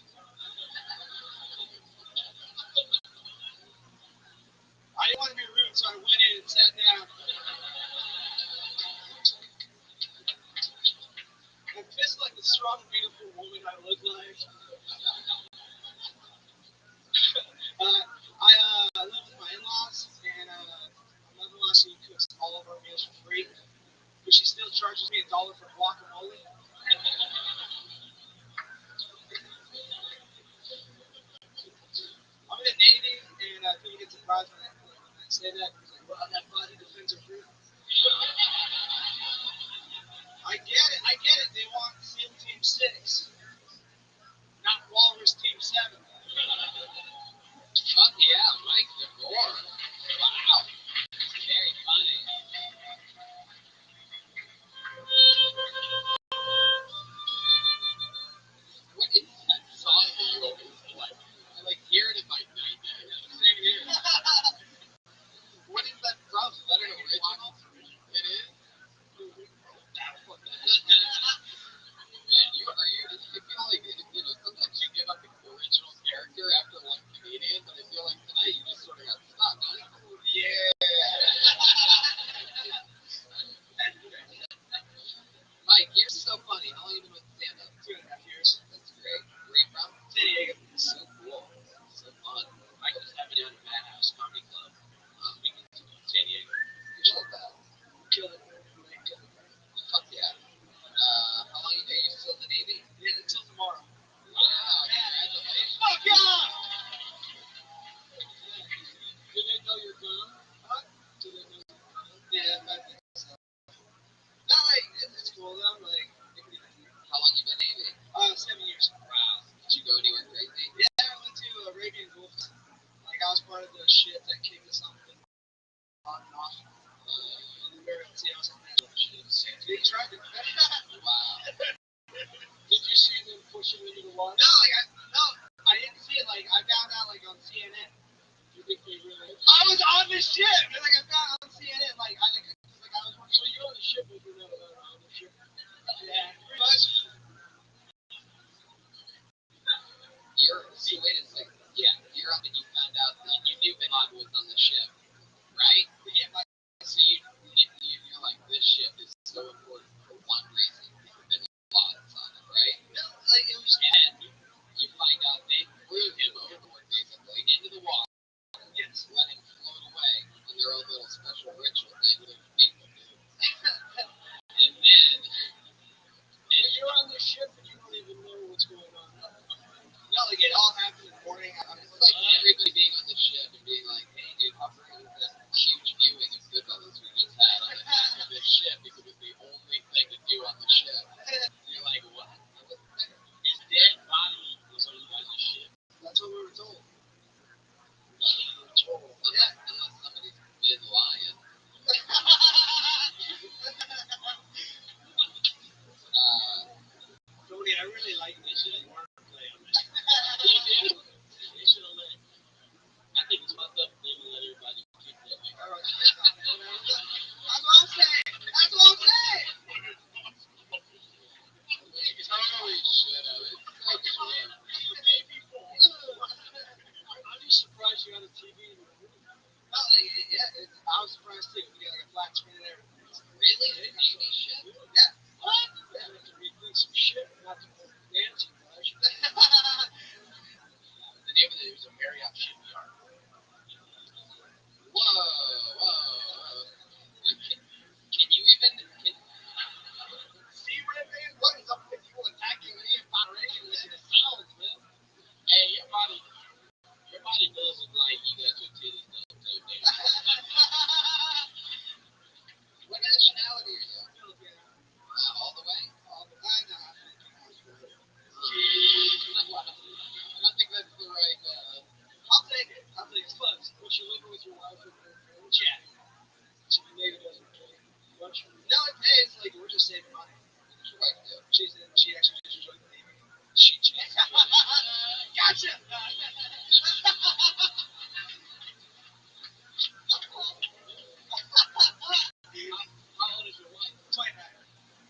I didn't want to be rude, so I went in and sat down. I'm just like the strong, beautiful woman I look like. I live with my in-laws, and my mother-in-law, she cooks all of our meals for free, but she still charges me $1 for guacamole. ship into the water? No, I didn't see it. Like, I found out, like, on CNN. You think they really? I was on the ship, and, like, I found out on CNN, like, I was watching. So you're on the ship, but you're not on the ship. Yeah, pretty much. So wait a second. Yeah, you're up and you found out that you knew Bin Laden was on the ship, right? Yeah, like, So you're like, this ship is so important for one reason. Bin Laden's on it, right? no, like, it was. And you find out they threw him overboard, basically, into the water. Yes. Let him float away in their own little special ritual thing that people do. And then, But you're on the ship and you don't even know what's going on. No, like, it all happened in the morning. it's like everybody being on the ship and being like, hey, dude, how bring this huge viewing of Goodfellas we just had on the deck of this ship because it was the only thing to do on the ship. And you're like, what? His dead body was on the ship. That's what we were told. That's what we were told. Unless somebody's been lying. Tony, I really like this wordplay on this. They should have let. I think it's fucked up. They let everybody keep that. That's what I'm saying. That's what I'm saying. Totally should have. It's so true. I'm just surprised you had a TV. No, like, yeah, I was surprised too. We got like a flat screen and everything. Really? The Navy ship? Yeah. What? You have to rethink some shit. Not to dancing, guys. The name of it was a Marriott shipyard. Whoa. Can you even? See, Redman, what is up with you attacking me in moderation with your sounds, man? Hey, your body does look like you got your titties done too, dude. What nationality are you? Filipino. Wow, all the way? All the time now. I don't think that's the right. I'll take it. I'll take it. Close. But you're living with your wife and your parents. Yeah. So the Navy doesn't pay much. No, it pays. Like, we're just saving money. What's your wife do? She actually just joined the Navy. She Gotcha! How old is your wife? 29.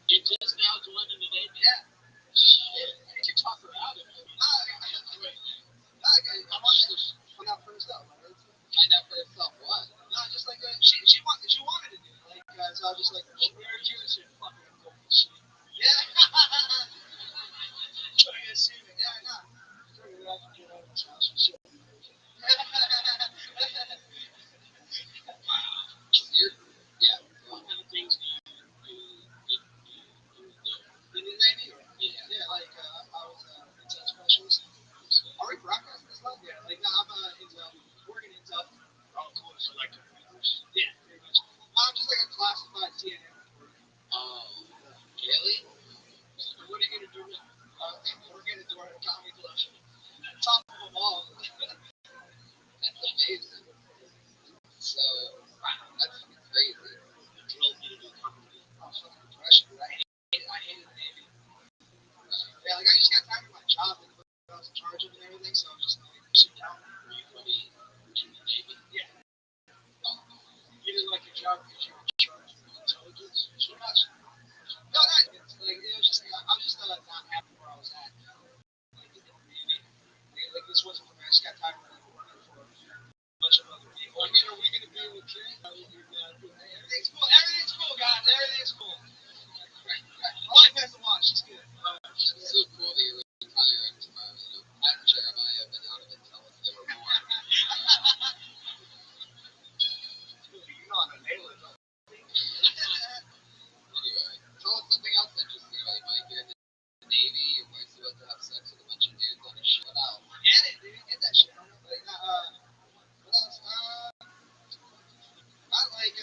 You just now joined in the Navy? Yeah. Shit. You talk her out of it. I'm not first up. Find out for herself what? No, just like she wanted to do it. Like, so I was just like, Where you and said, fuck it, I'm going to see. yeah. Try to see me. Yeah, I know. Figured out to get out of this house and see. Yeah. What kind of things do you do? In the Navy? Yeah, like I was intel specialist. Are we broadcasting this live? Yeah, like no, I'm intel, working intel. Oh, cool. So like computers. Yeah, pretty much. I'm just like a classified CNN reporter. Oh, really? So what are you gonna do now? We're gonna do our comedy collection. Top of them all. That's amazing. So, wow, that's crazy. You drilled me to do comedy. I was fucking depression, dude. I hated the Navy. Yeah, like I just got tired of my job and I was in charge of it and everything, so I was just like, sit down. Were you going to be in the Navy? Yeah. Oh, You didn't like your job because you were in charge of intelligence. Pretty much. No, not it's like it was just like I was just not happy where I was at. Like in the Navy. Like this wasn't for me. I just got tired of working for a bunch of other people. I mean, are we gonna be okay? Everything's cool. Everything's cool, guys. Everything's cool. My wife has to watch. She's good. it's so cool that you're retiring tomorrow. You know, I'm Jeremiah, but out of intelligence, they were more. You're not a nailer, though. Anyway, tell us something else interesting about you, Mike. You're in the Navy, your wife's about to have sex with a bunch of dudes on a ship. What else? Get it, dude. Get that shit. Like, what else? Not like,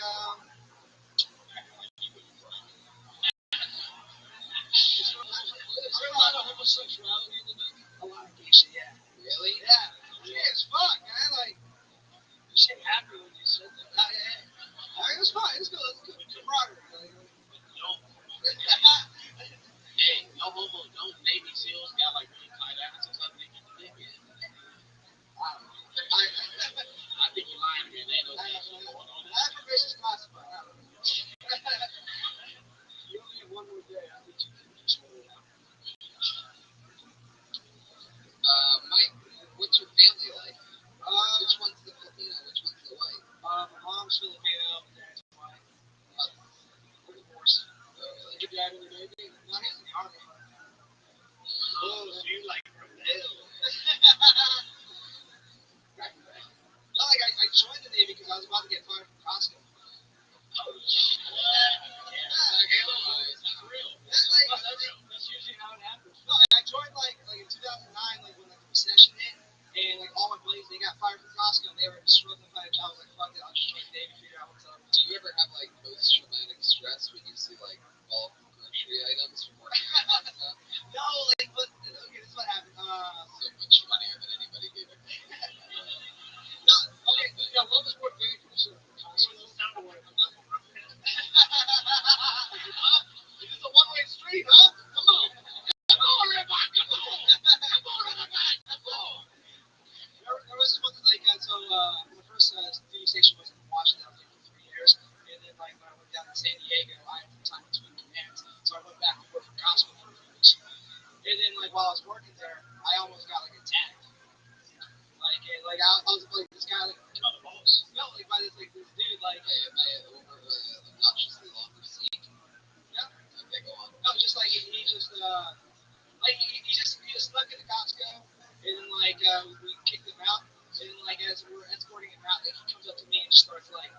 Is there a lot of homosexuality in the Navy? a lot of gay shit, yeah. Really? Yeah. Yeah, it's fun, man. Like, You seem happy when you said that. it was fun. It was good. It was good. Camaraderie. Like, No. Hey, no homo, no Navy SEALs got like I was about to get fired from Costco. That's usually how it happens. No, I joined like in 2009, like when like the recession hit, and like all my buddies they got fired from Costco, and they were struggling to find a job. I was like, fuck it, I'll just join Dave and figure out what's up. Do you ever have like post-traumatic stress when you see like bulk grocery items from working at Costco? No, like what? Okay, this is what happened. So much funnier than anybody gave it. No, okay, Yeah, what was what very concerned for Costco? Is this a one-way street, huh? Come on. Come on, Rabbi. Come on. Come on, Rabbi. Come on. There was this one like my first TV station was in Washington. I was there for 3 years, and then like when I went down to San Diego, I had time between commands, so I went back and worked for Costco for a few weeks. And then like while I was working there, I almost got like attacked. I was like this guy like by the boss. No, like by this dude like Obnoxiously long receipt. yeah. Okay, go on. No, just like he just he just snuck into Costco, and then we kicked him out, and then like as we're escorting him out, like he comes up to me and just starts like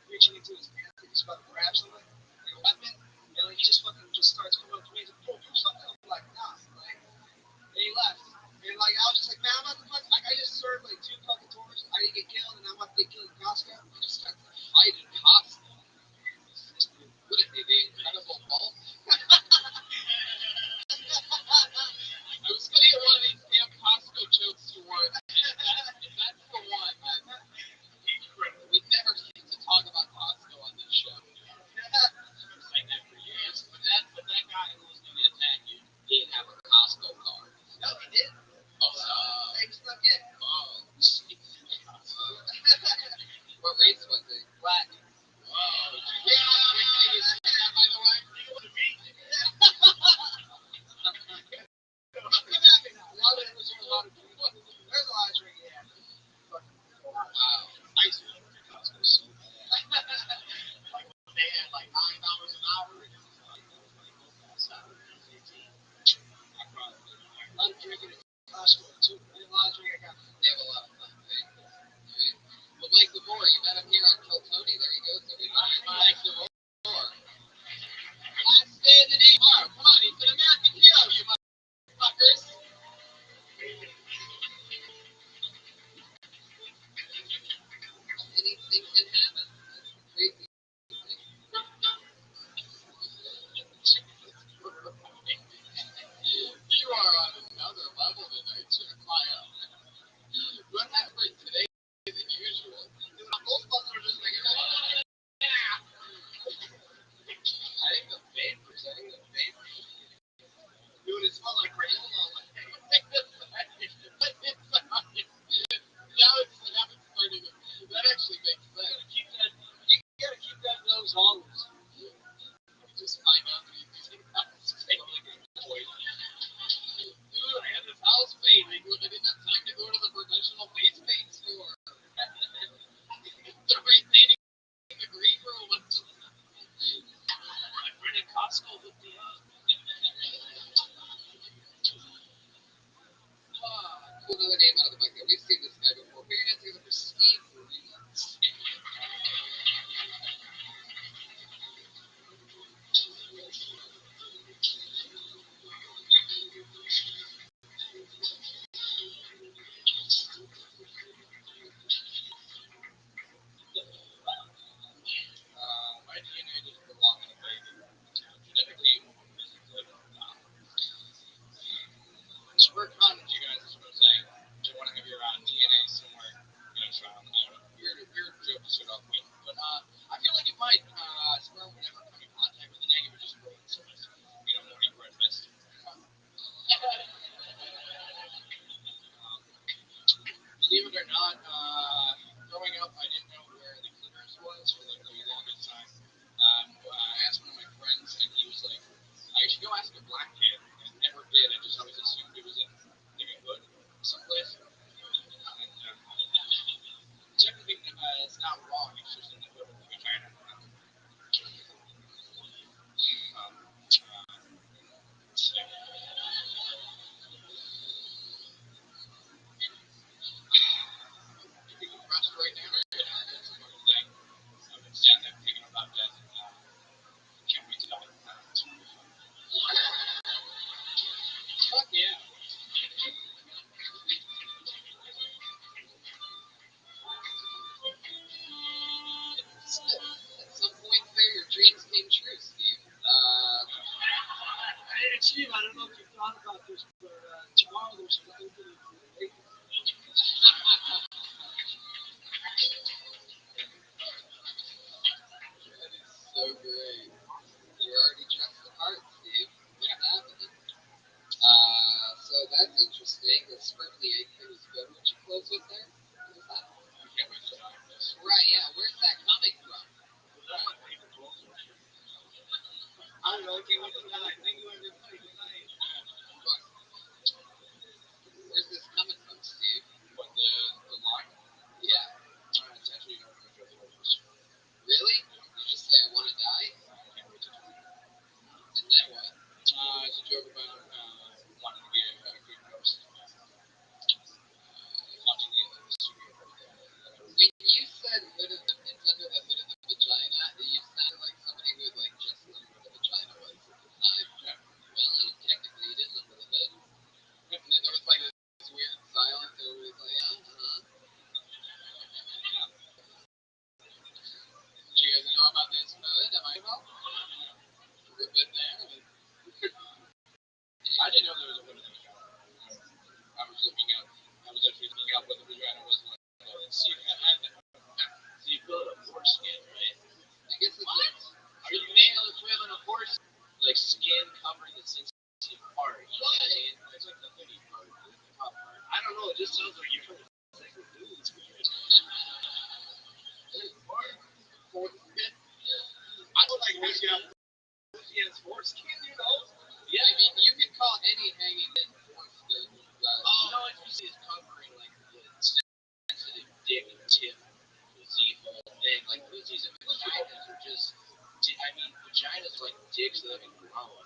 reaching into his pants, like he's about to grab something, like a weapon, and like he just fucking just starts coming up to me and he's like, "Bro, do something." I'm like, "Nah," like, and he left, and like I was just like, "Man, I'm about to fuck." Like I just served like 2 fucking tours, I didn't get killed, and I'm about to get killed in Costco. You just got to fight in Costco. Would it be the Incredible Hulk? I was gonna get one of these damn Costco jokes you want. If that's the one, we never seem to talk about Costco on this show. Like that for years. But that guy who was going to attack you Did have a Costco card. No, he did. Oh, He just snuck in. oh, what race was he? Black. Oh, yeah, by the way. Come at me now. There's a lot of drinking. Yeah. Wow. I used to work at Costco so bad. Like when they had like $9 an hour. I'm drinking at Costco too. There's a lot of drinking. They have a lot of fun things. Right? Well, Mike Lavore, you met him here on Kill Tony. There he goes, everybody. Mike Lavore. Last day of the day. Mark, come on, he's an American hero, you motherfuckers. Anything can happen. That's the crazy thing. You are on another level tonight, Jeremiah. What happened today than usual? Ghostbusters is like, yeah. I think the vapors. Dude, it smells like rain. Now it's starting to. That actually makes sense. You gotta keep that nose always. Just find out that he's using house painting. Dude, I had this house painting when I didn't have time to go to the professional face paint store. They're repainting the green room. My friend at Costco hooked me up. Pull another name out of the bucket. We've seen this guy before. We're gonna do the Steve Reeves. My DNA just belonged in a baby. Genetically, this is good. So we're condoms, you guys, is what I'm saying. Do you want to have your interesting. The sparkly egg thing was good. Would you close with there? What is that? Right, yeah. Where's that coming from? I don't know. Okay, good night. Thank you, everybody. Good night. Where's this coming from, Steve? What, the line? Yeah. It's actually not going to go through this. Really? You just say I want to die? And then what? It's a joke about wanting to be a green ghost. Haunting the studio. When you said hood of the, it's under the hood of the vagina, you sounded like somebody who had like just learned what a vagina was at the time. Yeah. Well, technically it is under the hood. And then there was like this weird silence. Everybody's like, Did you guys know about this hood? Am I about? We're good there. I didn't know there was a hood in the vagina. I was actually looking out what the vagina was like. See, so you feel it a foreskin, right? I guess it's like a male equivalent of horse. Like skin covering the sensitive part. You know what I mean? It's like the hoodie part, the top part. I don't know. It just sounds like you're trying to sex with dudes. Foreskin. I would like to have pussy as foreskin, you know? Yeah, I mean, you can call any hanging in foreskin. No, it's usually it's covering like the sensitive dick tip pussy whole thing. Like pussies and vaginas are just. I mean, vaginas are like dicks that have been grown.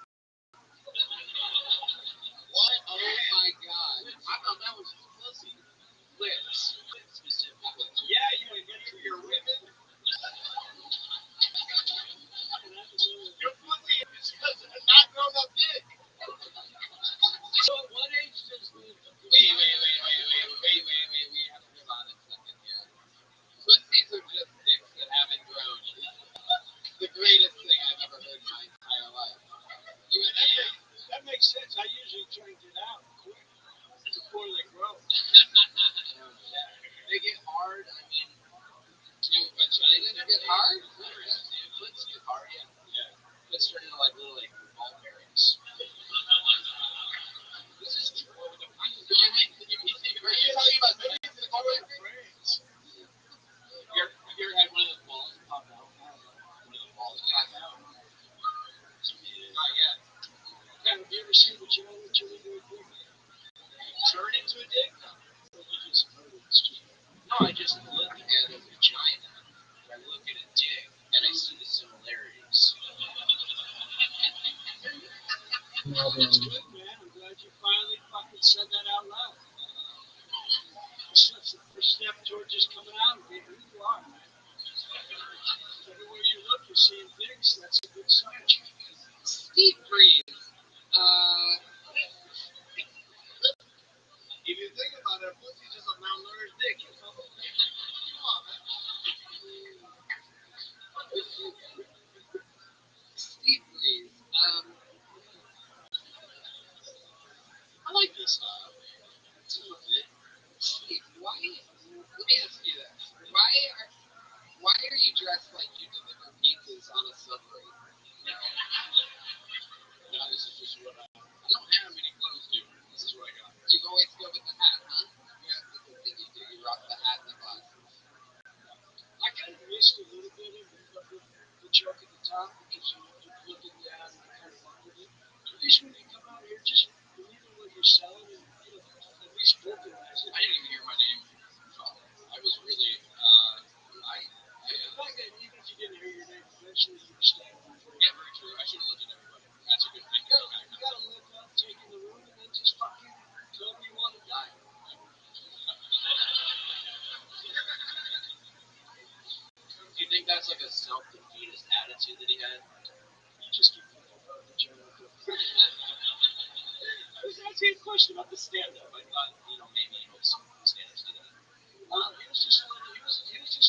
What? Oh my god. I thought that was pussy. Lips. Specifically. Yeah, you would get to your women. Your pussy is just a not grown up dick. So at what age does we... Wait. We have to move on a second here. Pussies are just dicks that haven't grown. The greatest thing I've ever heard in my entire life. You and me. That makes sense. I usually try and get out quick before they grow. They get hard. I mean, vaginas get hard? Puts get hard, yeah. Puts turn into like little like ball bearings. This is true. You're talking about pussies in the ball bearings? Have you ever had one of those balls pop out? One of the balls pop out? Not yet. Have you ever seen a vagina turn into a dick? Turn into a dick? No. You just heard it. It's just No, I just look at a vagina. I look at a dick and I see the similarities. That's good, man. I'm glad you finally fucking said that out loud. That's the first step towards just coming out and being who you are, man. Everywhere you look, you're seeing dicks. That's a good sign. Steve Breeze. If you think about it, a pussy's just a malnourished dick, you know? Come on, man. Steve Breeze. I like this style. It's a little bit. Steve, why? Let me ask you this. Why are you dressed like you deliver pizzas on a subway? No, this is just what I don't have many clothes, dude. This is what I got. You always go with the hat, huh? Yeah, that's the thing you do. You rock the hat and the glasses. I kind of missed a little bit of the joke at the top because you're looking down and kind of fuck with it. At least when you come out here, just believe in what you're selling and at least vocalize it. I didn't even hear my name. I was really, The fact that even if you didn't hear your name, eventually you understand. yeah, very true. I should have looked at everybody. That's a good thing. You gotta look up, take in the room, and then just fucking tell me you want to die. Do you think that's like a self-defeatist attitude that he had? You just keep thinking about the general. I was asking a question about the stand-up. I thought, maybe some stand-ups do that. He was just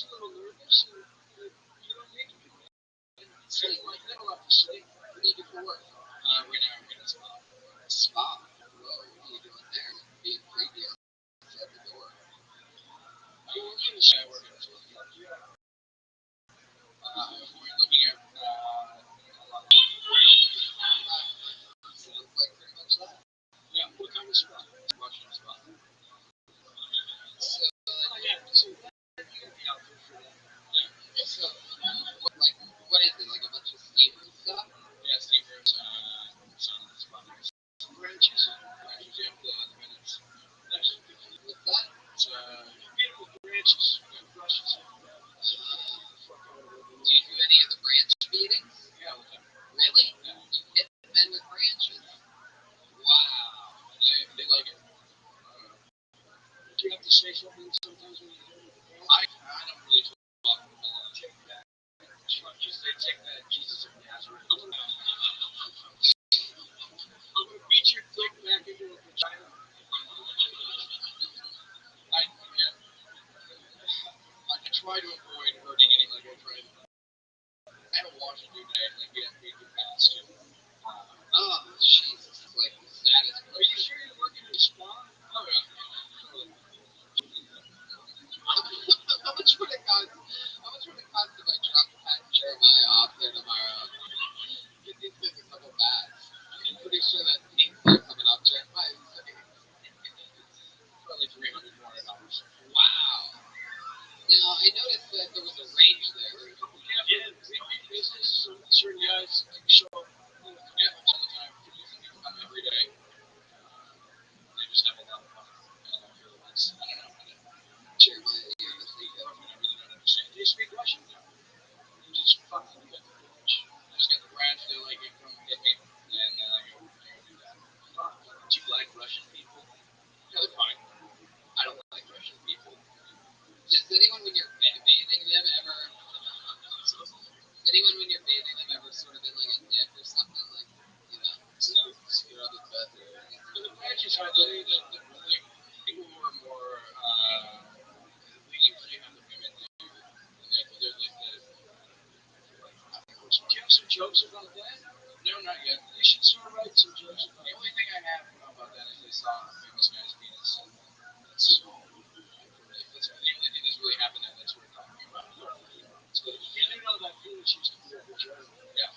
a little nervous, and you don't need to be. Say like that a lot to say. What do you do for work? Right now I'm in a spa. Spa. Whoa, what are you doing there? Being creepy outside the door. You work in a I work in a spa. We're looking at a lot of Sounds like pretty much that. Yeah, what kind of spot? watch to say something sometimes when you're doing it. I don't really talk a lot. Take that. Just say, take that, Jesus of Nazareth. I'm gonna beat your dick back into a vagina. I try to avoid hurting anyone. I haven't watched a dude today. Like, we have to get past too. Oh, Jesus. It's like the saddest. Are you sure you're working at a spa? Oh, yeah. How much would it cost? How much would it cost if I dropped Pat and Jeremiah off there tomorrow? Get these guys a couple bags. I'm pretty sure that pink's not coming off Jeremiah's face. Probably $300 more. Wow. Now, I noticed that there was a range there. Yeah, big business. Certain guys show up. Yeah, all the time. Producing people come every day. They just have a lot of fun. I don't know. Jeremiah, you have a thing that I really don't understand. They speak Russian. You just fucking get the French. I just got the branch. They're like, come get me. And I go do that. Do you like Russian people? Yeah, they're fine. I don't like Russian people. Does anyone, when you're bathing them, ever? Anyone, when you're bathing them, ever sort of been like a dick or something? Like, you know, you're on the bed or anything. But the branches are the people who are more, we usually have the women do. They're like Do you have some jokes about that? no, not yet. You should sort of write some jokes about The it. only thing I have about that is I saw a famous guy's penis. That's the only thing that's really happened there that's worth talking about. You do know that Felix used to be a vagina. Yeah.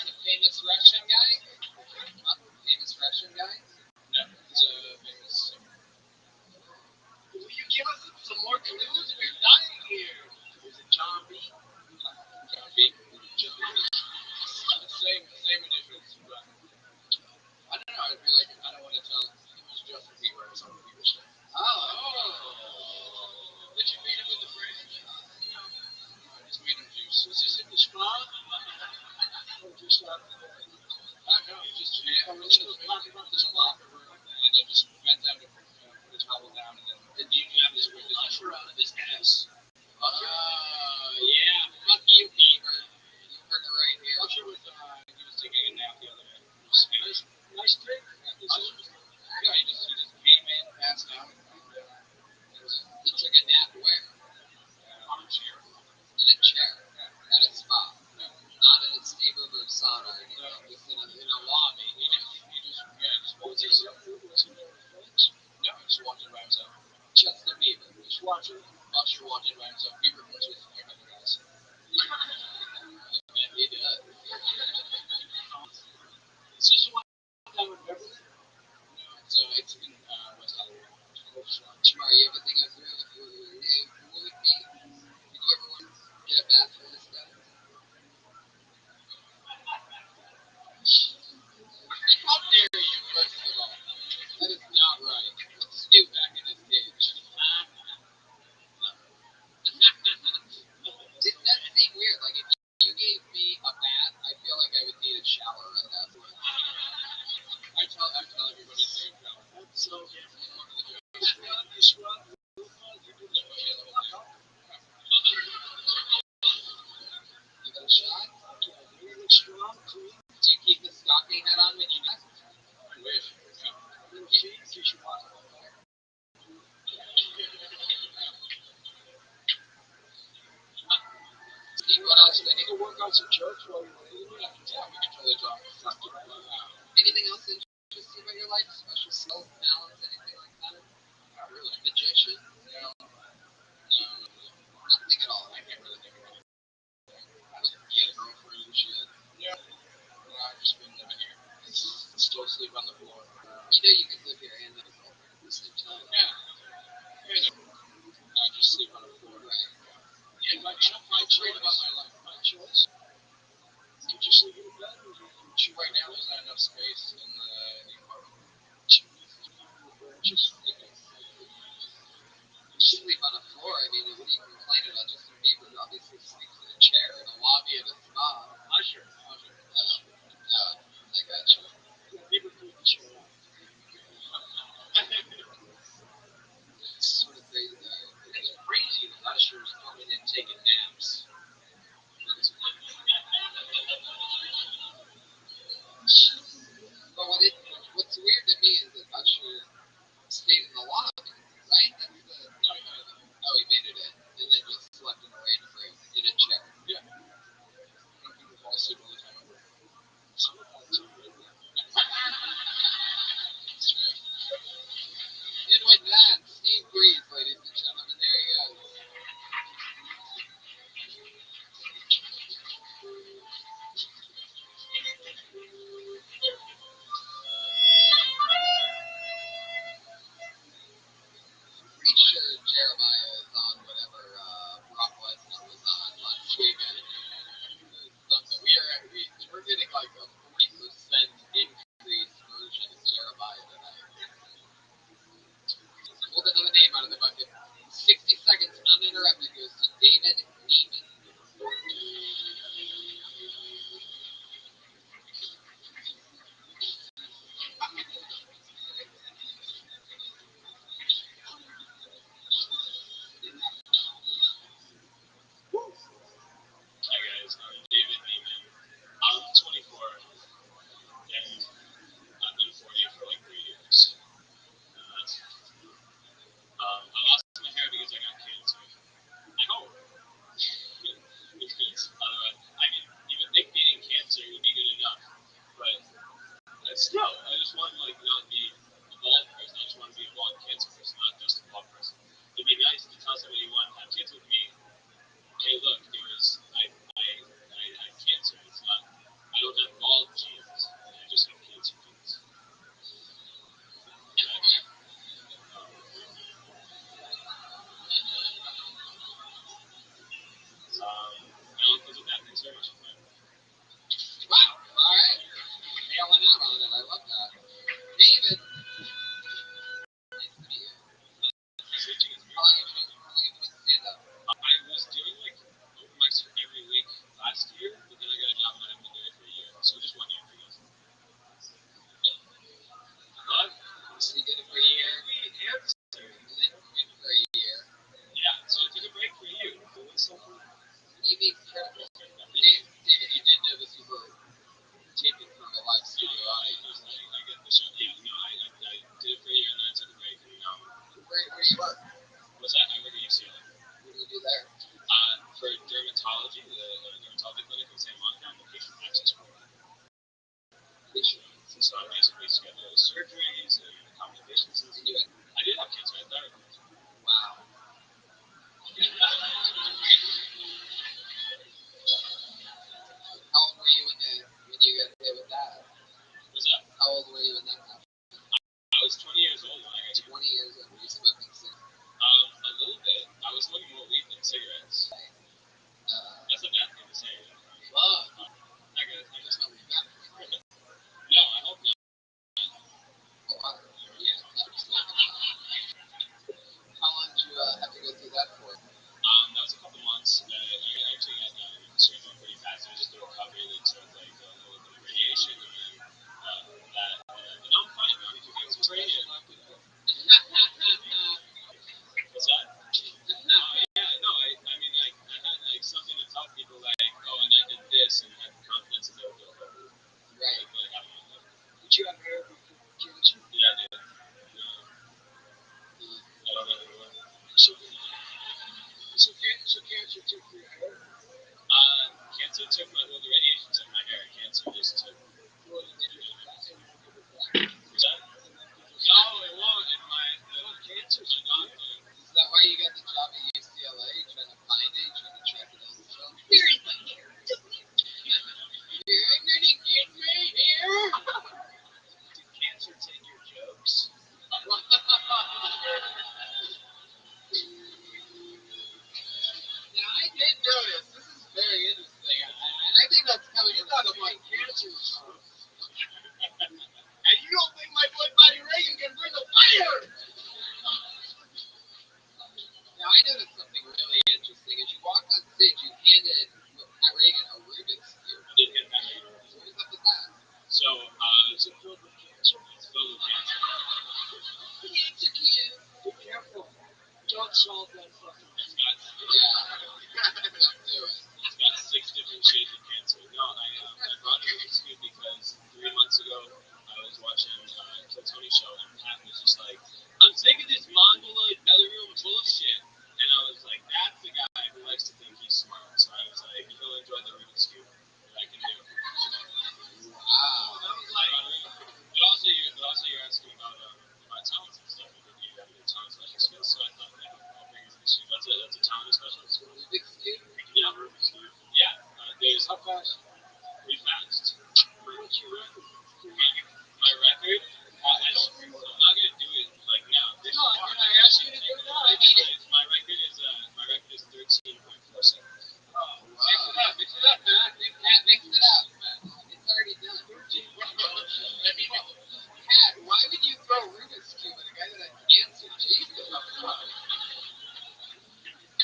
The famous Russian guy? Not the famous Russian guy? No, he's a famous singer. Will you give us some more clues? We're dying here. Is it John B? John B. Same initials, but I don't know. I feel like I don't want to tell. it was Justin Bieber or something Bieber stuff. Did you meet him with the branch? I just made him juice. Was this in the spa? Or just out there? No, he just Let's go talk about the there's a spa. locker room, and I just bent down to put a towel down, and then you have this with this Usher out of his ass. Yeah. Fuck you, Bieber. You heard it right here. Usher was he was taking a nap the other day. Nice trick. Yeah, he just came in, passed out. He took a nap where? On a chair. In a chair. At a spa. Not in a Steve Uber sauna or anything. Just in a lobby. He just Was walked he in. there with friends? No, he just walked in by himself. Justin Bieber. Just watching. Usher walked in by himself. Bieber was with a couple guys. Yeah, he does. Is this the one down in Beverly? It's in West Hollywood. Tomorrow, you ever think of doing a movie? Did you ever want to get a bath from this guy? How dare you, first of all? That is not right. Put Stu back in his cage. That seemed weird. Like, if you gave me a bath, I feel like I would need a shower right now. I tell everybody to take a shower. That's so One of the jokes. you scrub. You do the fuck up. Give it a shot. You look strong, clean. Do you keep the stocking hat on when you bath? I wish. Yeah. Little feet in case you want to. Steve, what else? You can work on some jokes while you're waiting. Yeah, we can totally talk. Anything else interesting about your life? Special skills, talents, anything like that? Not really. Magician? No. Nothing at all. I can't really think about it. You had a girlfriend and shit. Yeah. Well, I've just been living here. Still sleep on the floor. You know you could live here and have a girlfriend at the same time. Yeah. I just sleep on the floor. Right. Yeah, my trait about my life. My choice. Did you sleep in bed or did you chew Right now, there's not enough space in the apartment. just You sleep on the floor. I mean, what are you complaining about? Justin Bieber obviously sleeps in a chair in a lobby of a spa. Usher. I got you. people put the chair out? you work? What's that? I work at UCLA. What do you do there? For dermatology, the dermatology clinic in San Monica, I'm the patient access coordinator. So I basically schedule surgeries and accommodate patients. And you, I did have cancer. I had thyroid cancer. wow. How old were you when you got hit with that? What's that? How old were you when that happened? I was 20 years old when I got 20 years old. Were you smoking cigarettes? A little bit. I was smoking more weed than cigarettes. That's a bad thing to say. Fuck. I guess Not really bad. no, I hope not. Oh, wow. Yeah, how long did you have to go through that for? That was a couple months. I actually got surgery pretty fast. It was just a recovery that took like a little bit of radiation and then that. No, I'm fine. I'm pretty good. What's that? Yeah, no, I mean, like, I had like something to tell people, like, oh, and I did this, and had the confidence that they would feel better. Right. Like, I don't know. Did you have hair before cancer? Yeah, I did. I don't know who it was. So cancer took your hair? Cancer took the radiation took my hair. Cancer just took. What did they do? What's that? No, it won't. And the cancer's gone. Is that why you got the job at UCLA? You trying to find it? You trying to track it down yourself? Where is my hair? You're gonna get my hair? Did cancer take your jokes? Now, I did notice, this is very interesting, and I think that's coming from someone. Cancer. And you don't think my boy Bobby Reagan can bring a fire? Now, I noticed something really interesting. As you walked on stage, you handed Pat Reagan a Rubik's Cube. I did get that. So what was up with that? So, Is it filled with cancer? it's filled with cancer. Cancer cube. Be careful. Don't solve that fucking It's cube. got Don't do it. It's got 6 different shades of cancer. No, I brought it Rubik's Cube because 3 months ago I was watching Kill Tony's show and Pat was just like, I'm sick of this mongoloid belly room bullshit. And I was like, that's the guy who likes to think he's smart. So I was like, he'll enjoy the Rubik's Cube that I can do. Wow. That was like, but also you're asking about talents and stuff. You have your talent special skills. So I thought, yeah, I'll bring a Rubik's Cube. That's a talent specialist. Rubik's Cube? Yeah, Rubik's Cube. Yeah, there's How fast? pretty fast. What's your record? My record, I'm not gonna do it like now. This No, is I asked you to do it now. I mean, my record is 13.47. Wow. Mix it up, man. Mix it up. It's already done. Pat, why would you throw Rubik's Cube at a guy that had cancer? Jesus.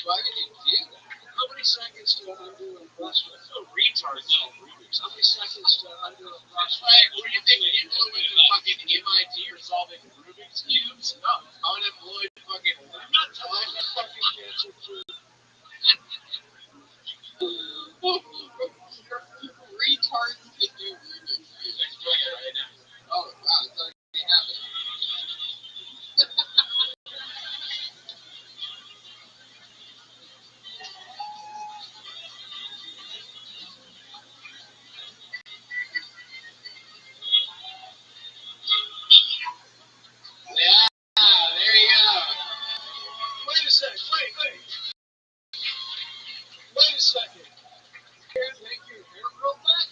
Why would you do that? How many seconds to undo a crossword? So retards solve Rubik's. How many seconds to undo a That's crossword? right. What do you think you do with the fucking MIT or solving Rubik's Cubes? No. Unemployed fucking. I'm not telling you. Fucking cancer cube. Retards can do Rubik's Cubes. He's doing it right now. Oh, wow. It's already happening. Yeah, there you go. Wait a second. Wait. Wait a second. Can't make your hair grow back?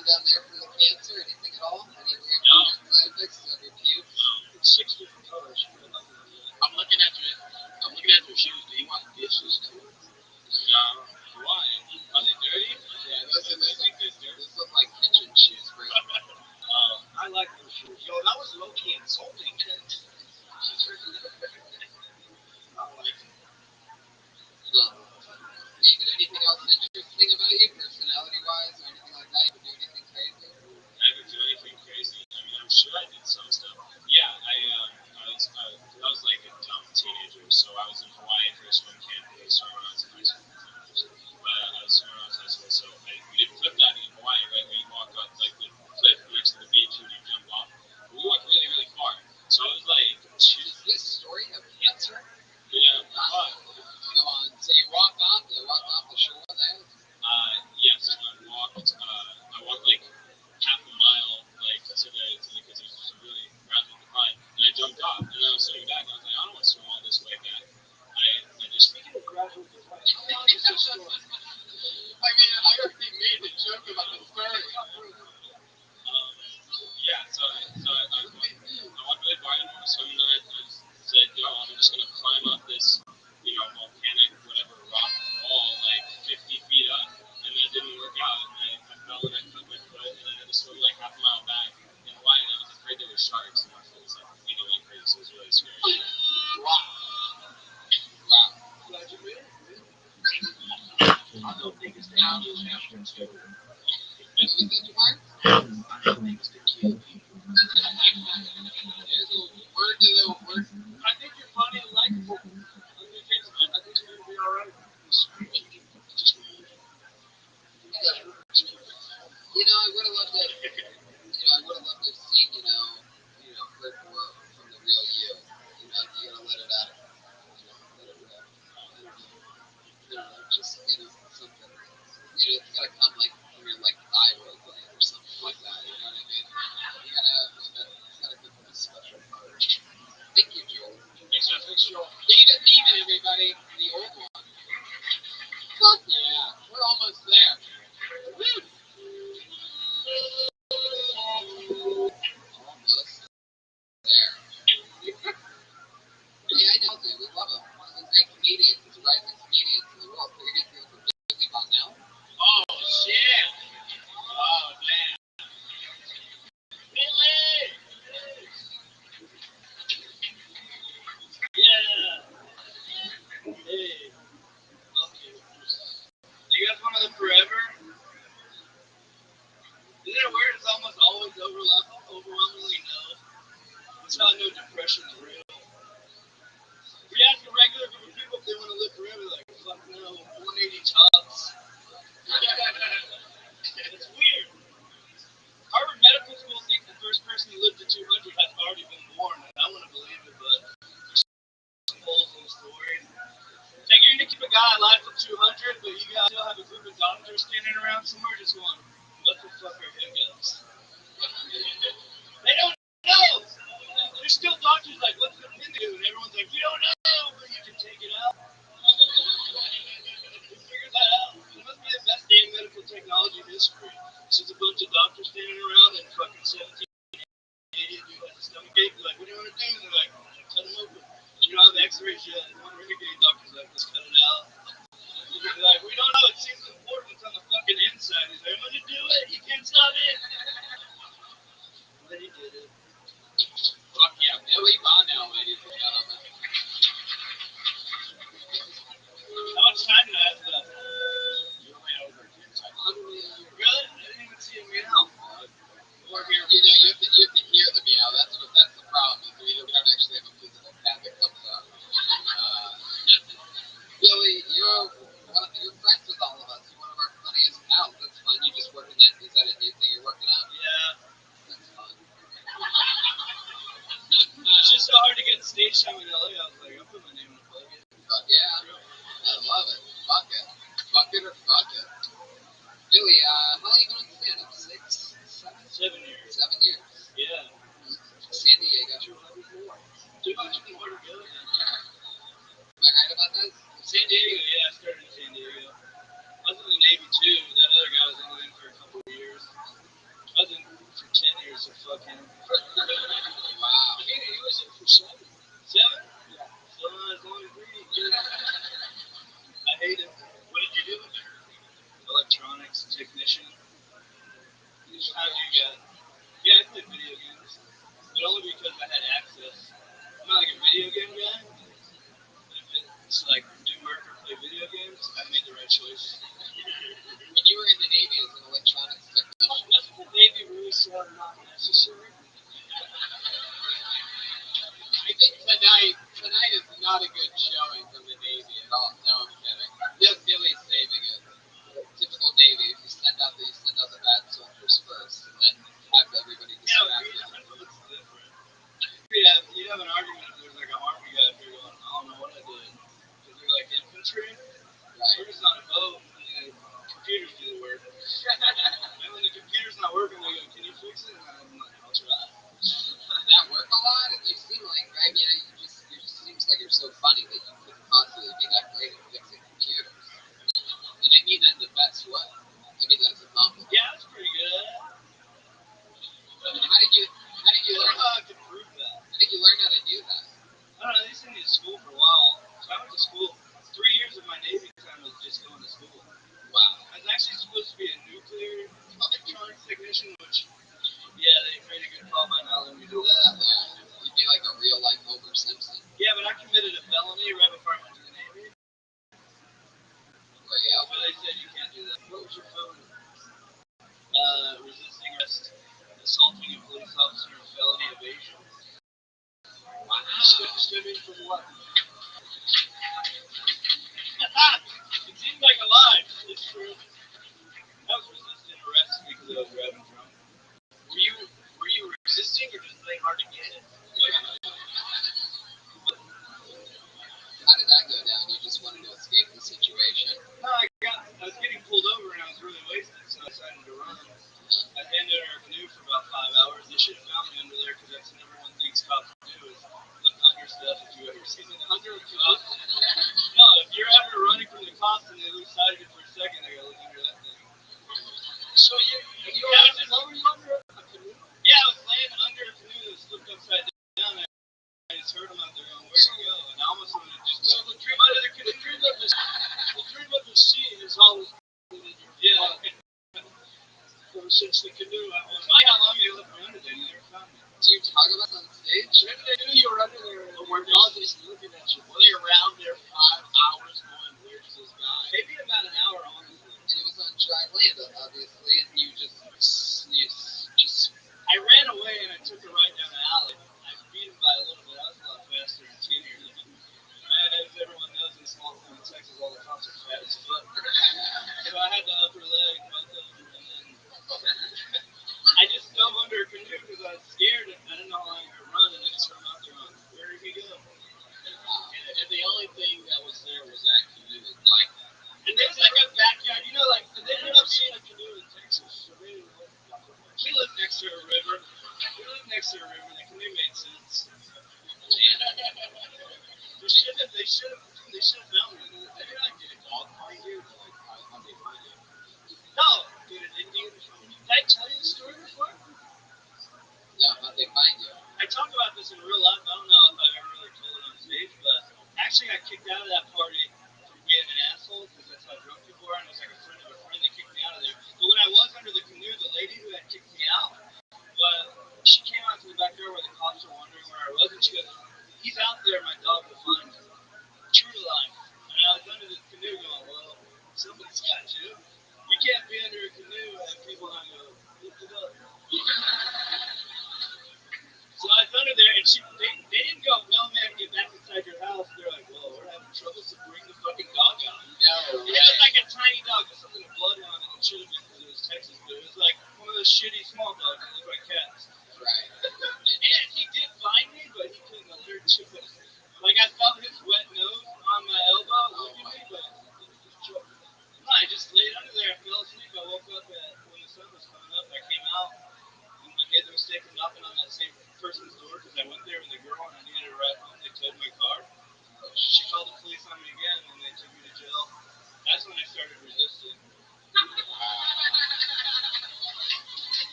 down there from the cancer? Anything at all? Any weird side effects of your pubes? It's 6 different colors. I'm looking at your shoes. Do you want dishes too? No. Why? Are they dirty? Yeah, those look like kitchen shoes, bro. I like those shoes. Yo, that was low-key insulting. I like it. David, anything else interesting about you, personality-wise, or anything like that? You ever do anything crazy? I ever do anything crazy? I mean, I'm sure I did some stuff. Yeah, I was like a dumb teenager, so I was in Hawaii for a swim camp. I was swimming around in high school. But I was swimming around in high school, so we did flip diving in Hawaii, right? Where you walk up like the cliff next to the beach and you jump off. But we walked really, really far. So I was like, Does this story have cancer? yeah, but Go on. So you walked off the shore there? yes, I walked like half a mile, like to the because it was just a really rapid decline, and I jumped off, and I was sitting back, and I was like, I don't want to swim all this way back. I just Speaking of gradual decline, I mean, I already made the joke about the story. yeah, so I walked really far, I didn't want to swim, and then I just said, yo, I'm just gonna climb up this, volcanic whatever rock wall like 50 feet up, and that didn't work out, and I fell and I cut my foot, and I had to swim like half a mile back in Hawaii, and I was afraid there were sharks, and my foot was like bleeding like crazy, so it was really scary. Wow. glad you made it. I'm the biggest champion story. What was that, Jamar? I'm the biggest accused. There's a word to the word. I think you're funny and likable. I think you're going to be all right. I would have loved it. I would have loved to have seen, heard more from the real you. You gotta let it out. Let it rip. I don't know. Just, something. It's gotta come like from your thyroid gland or something like that. You know what I mean? It's gotta come from a special part. Thank you, Joel. Thanks, Joel. David Neiman, everybody, the old one. Fuck yeah, we're almost there. Woo! Almost there. Yeah, I know, dude. We love him. One of the great comedians, rising comedians in the world. Are you guys doing some Billy Bonnell? Oh shit! Oh man! Billy! Yeah. Hey. Okay. You guys want to live forever? Isn't it weird? It's almost always overwhelmingly no. That's how I know depression is real. If you ask a regular group of people if they want to live forever, like, fuck no, 180 tops. It's weird. Harvard Medical School thinks the first person who lived to 200 has already been born, and I want to believe it, but there's some holes in the story. It's like you're going to keep a guy alive to 200, but you guys still have a group of doctors standing around somewhere just going, what the fuck are hiccups? They don't know! There's still doctors like, what's the pin do? And everyone's like, we don't know, but you can take it out. Figure that out. It must be the best day in medical technology history. It's just a bunch of doctors standing around and fucking 17 idiot dude has a stomach ache. Like, what do you want to do? And they're like, cut him open. You don't have x-rays yet. One renegade doctor's like, let's cut it out. They're like, we don't know. It seems important. It's on the fucking inside. He's like, I'm going to do it. You can't stop it. And then he did it. Fuck yeah, Billy Bonnell, ladies and gentlemen. How much time do I have left? You're way over. Really? I didn't even see a meow. Or here, you have to hear the meow. That's the problem. Is we don't actually have a physical cat that comes up. Billy, you're friends with all of us. You're one of our funniest pals. That's fun. You just working that? Is that a new thing you're working on? Yeah. That's fun. It's just so hard to get stage time in LA. I was like, I'll put my name in the bucket. Fuck yeah. I love it. Fuck it. Fuck it or fuck it. Billy, how long have you been on stand-up? 6, 7? 7 years. 7 years. Yeah. San Diego. 200 more to go. Am I right about that? San Diego, yeah. I started in San Diego. I was in the Navy too. That other guy was only in for a couple of years. was ever since the canoe. I was like, how long they left me under there? You never found me. Do you talk about it on stage? Maybe they knew you were under there. Or were they all just looking at you? Were they around there 5 hours going, where's this guy? Maybe about an hour, honestly. And it was on dry land, obviously, and you just I ran away and I took a ride down the alley. I beat him by a little bit. I was a lot faster and skinnier than him. As everyone knows in small town Texas, all the cops are fat as fuck. So I had the upper leg, both of them, and then I just dove under a canoe because I was scared and I didn't know how long I could run, and I just heard him out there on, where did he go? and the only thing that was there was that canoe. Like, And there's like a backyard, you know, like they ended up seeing a canoe in Texas. So we lived next to a river. The canoe made sense. They should have found me. they like did a dog find you? Like, how they find you? No, dude, did I tell you the story before? Yeah, how'd they find you? I talk about this in real life. I don't know if I've ever really told it on stage, but actually I kicked out of that party for being an asshole because that's how drunk people are, and it was like a friend of a friend that kicked me out of there. But when I was under the canoe, the lady who had kicked me out, she came out to the back door where the cops were wondering where I was, and she goes, he's out there, my dog will find him. True to life. And I was under the canoe going, well, somebody's got you. You can't be under a canoe and people not go, lift it up. So I was under there, and they didn't go, no, man, get back inside your house. They're like, well, we're having trouble, so bring the fucking dog out. No, It was like a tiny dog, with something a bloodhound, and it should have been because it was Texas, but it was like one of those shitty small dogs that look like cats. right. And he did find me, but he couldn't alert you. Like, I felt his wet nose on my elbow looking at me, but no, I just laid under there. I fell asleep. I woke up when the sun was coming up. I came out. I made the mistake of knocking on that same person's door because I went there with a girl and I needed a ride home. They towed my car. She called the police on me again and they took me to jail. That's when I started resisting.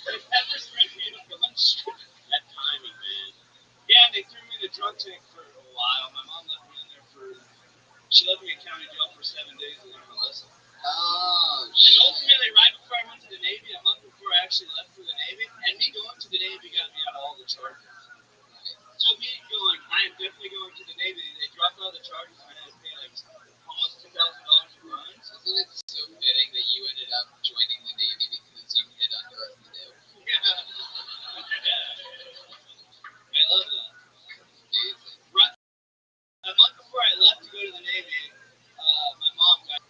They pepper sprayed me in a bunch. That timing, man. Yeah, and they threw me in the drunk tank for a while. My mom left me in there she left me in county jail for 7 days to learn a lesson. Oh, And shit. ultimately, right before I went to the Navy, a month before I actually left for the Navy, and me going to the Navy got me out of all the charges. So me going, I am definitely going to the Navy. They dropped all the charges, and I had to pay like almost $2,000 in fines. Isn't it so fitting that you ended up joining the Navy because you hid under a canoe? Yeah. I love that. Amazing. Right, a month before I left to go to the Navy, my mom got.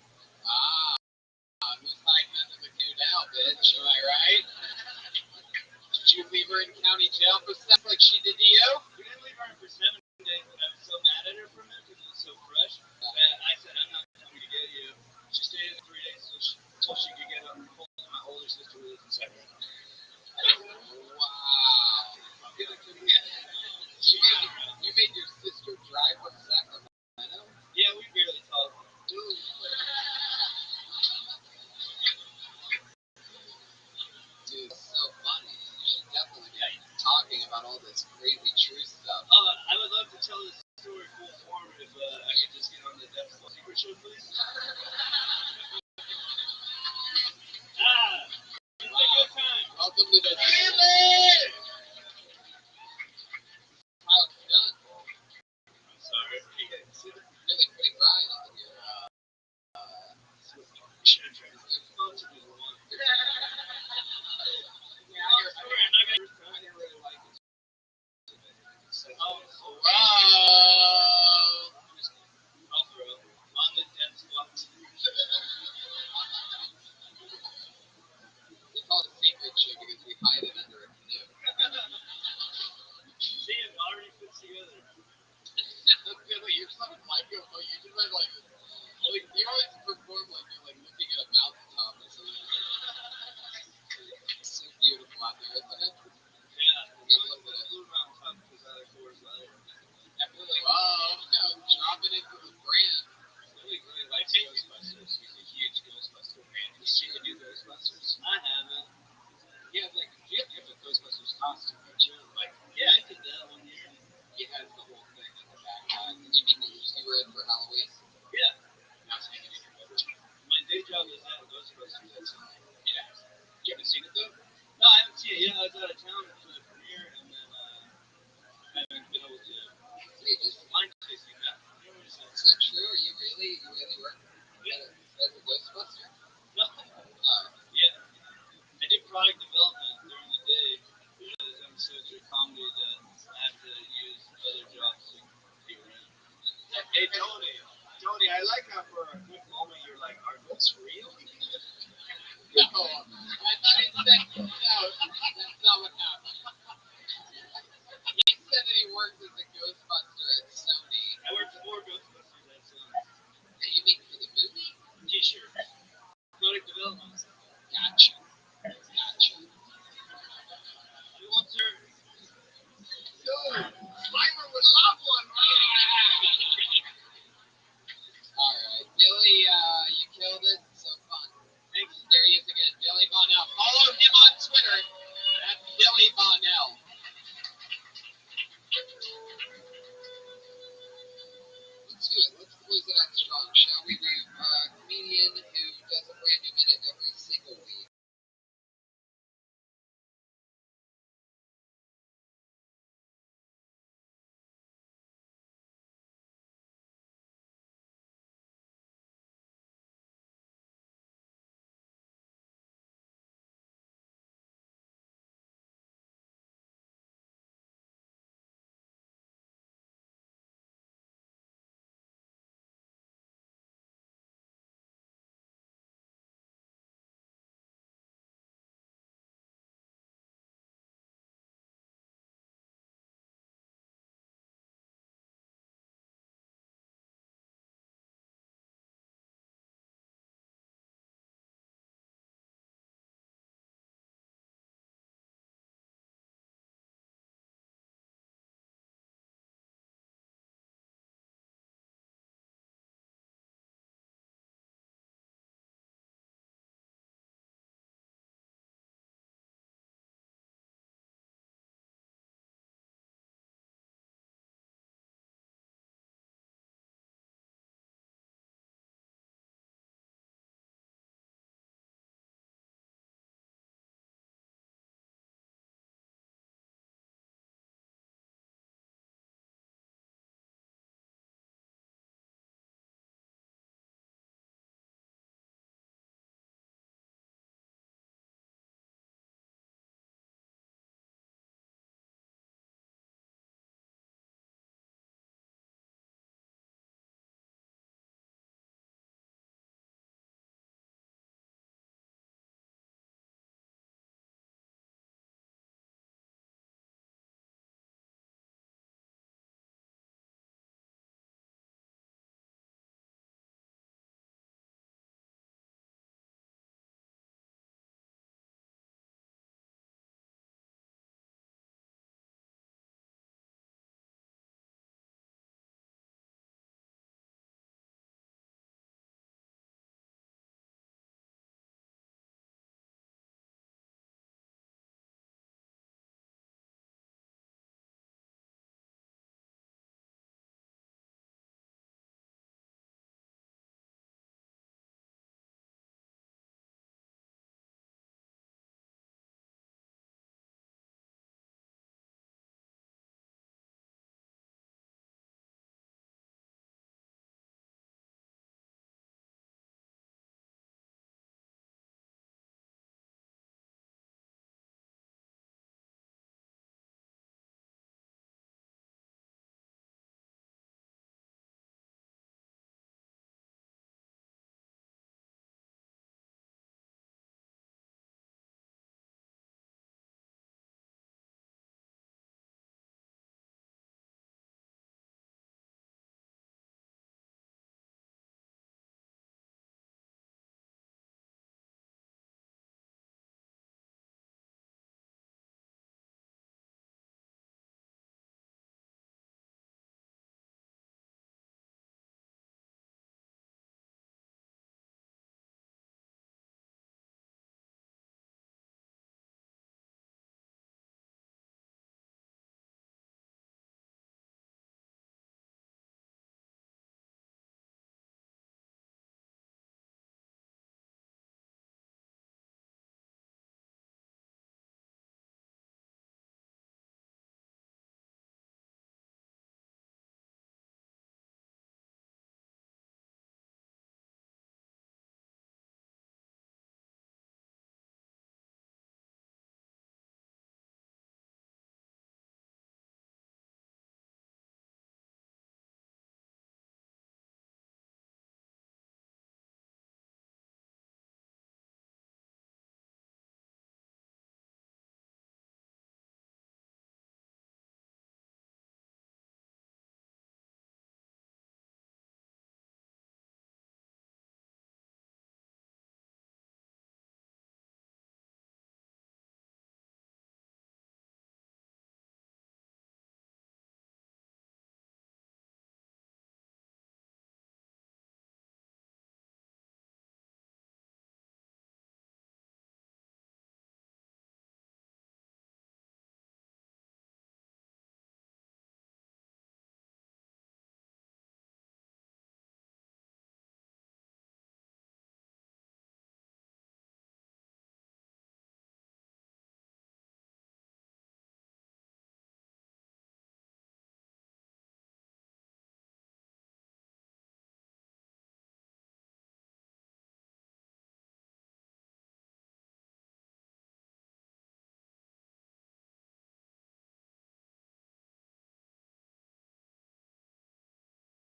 Who's hiding under the canoe now, bitch? Am I right? Did you leave her in county jail for sex like she did to you? We didn't leave her in for 7 days, but I was so mad at her from it because it was so fresh that I said, I'm not coming to get you. She stayed in 3 days until she could get up and hold my older sister who lives in Sacramento. Wow. You made your sister drive from Sacramento? Yeah, we barely talk. Dude. Dude, it's so funny. You should definitely be talking about all this crazy true stuff. I would love to tell this story full form if I could just get on the Death Secret Show, please. Yeah. You haven't seen it though? No, I haven't seen it. Yeah, I was out of town for the premiere, and then I haven't been able to Wait, just find tasting that. is that true? Are you really work as a Ghostbuster? No. Yeah. I do product development during the day because I'm such a comedy that I have to use other jobs to be around. Hey, Tony, I like how for a quick moment you're like, are ghosts real? No, I thought he said no. That's not what happened. He said that he works as a Ghostbuster at Sony. I work for Ghostbusters. That's Hey, you mean for the movie? t-shirts. Product development.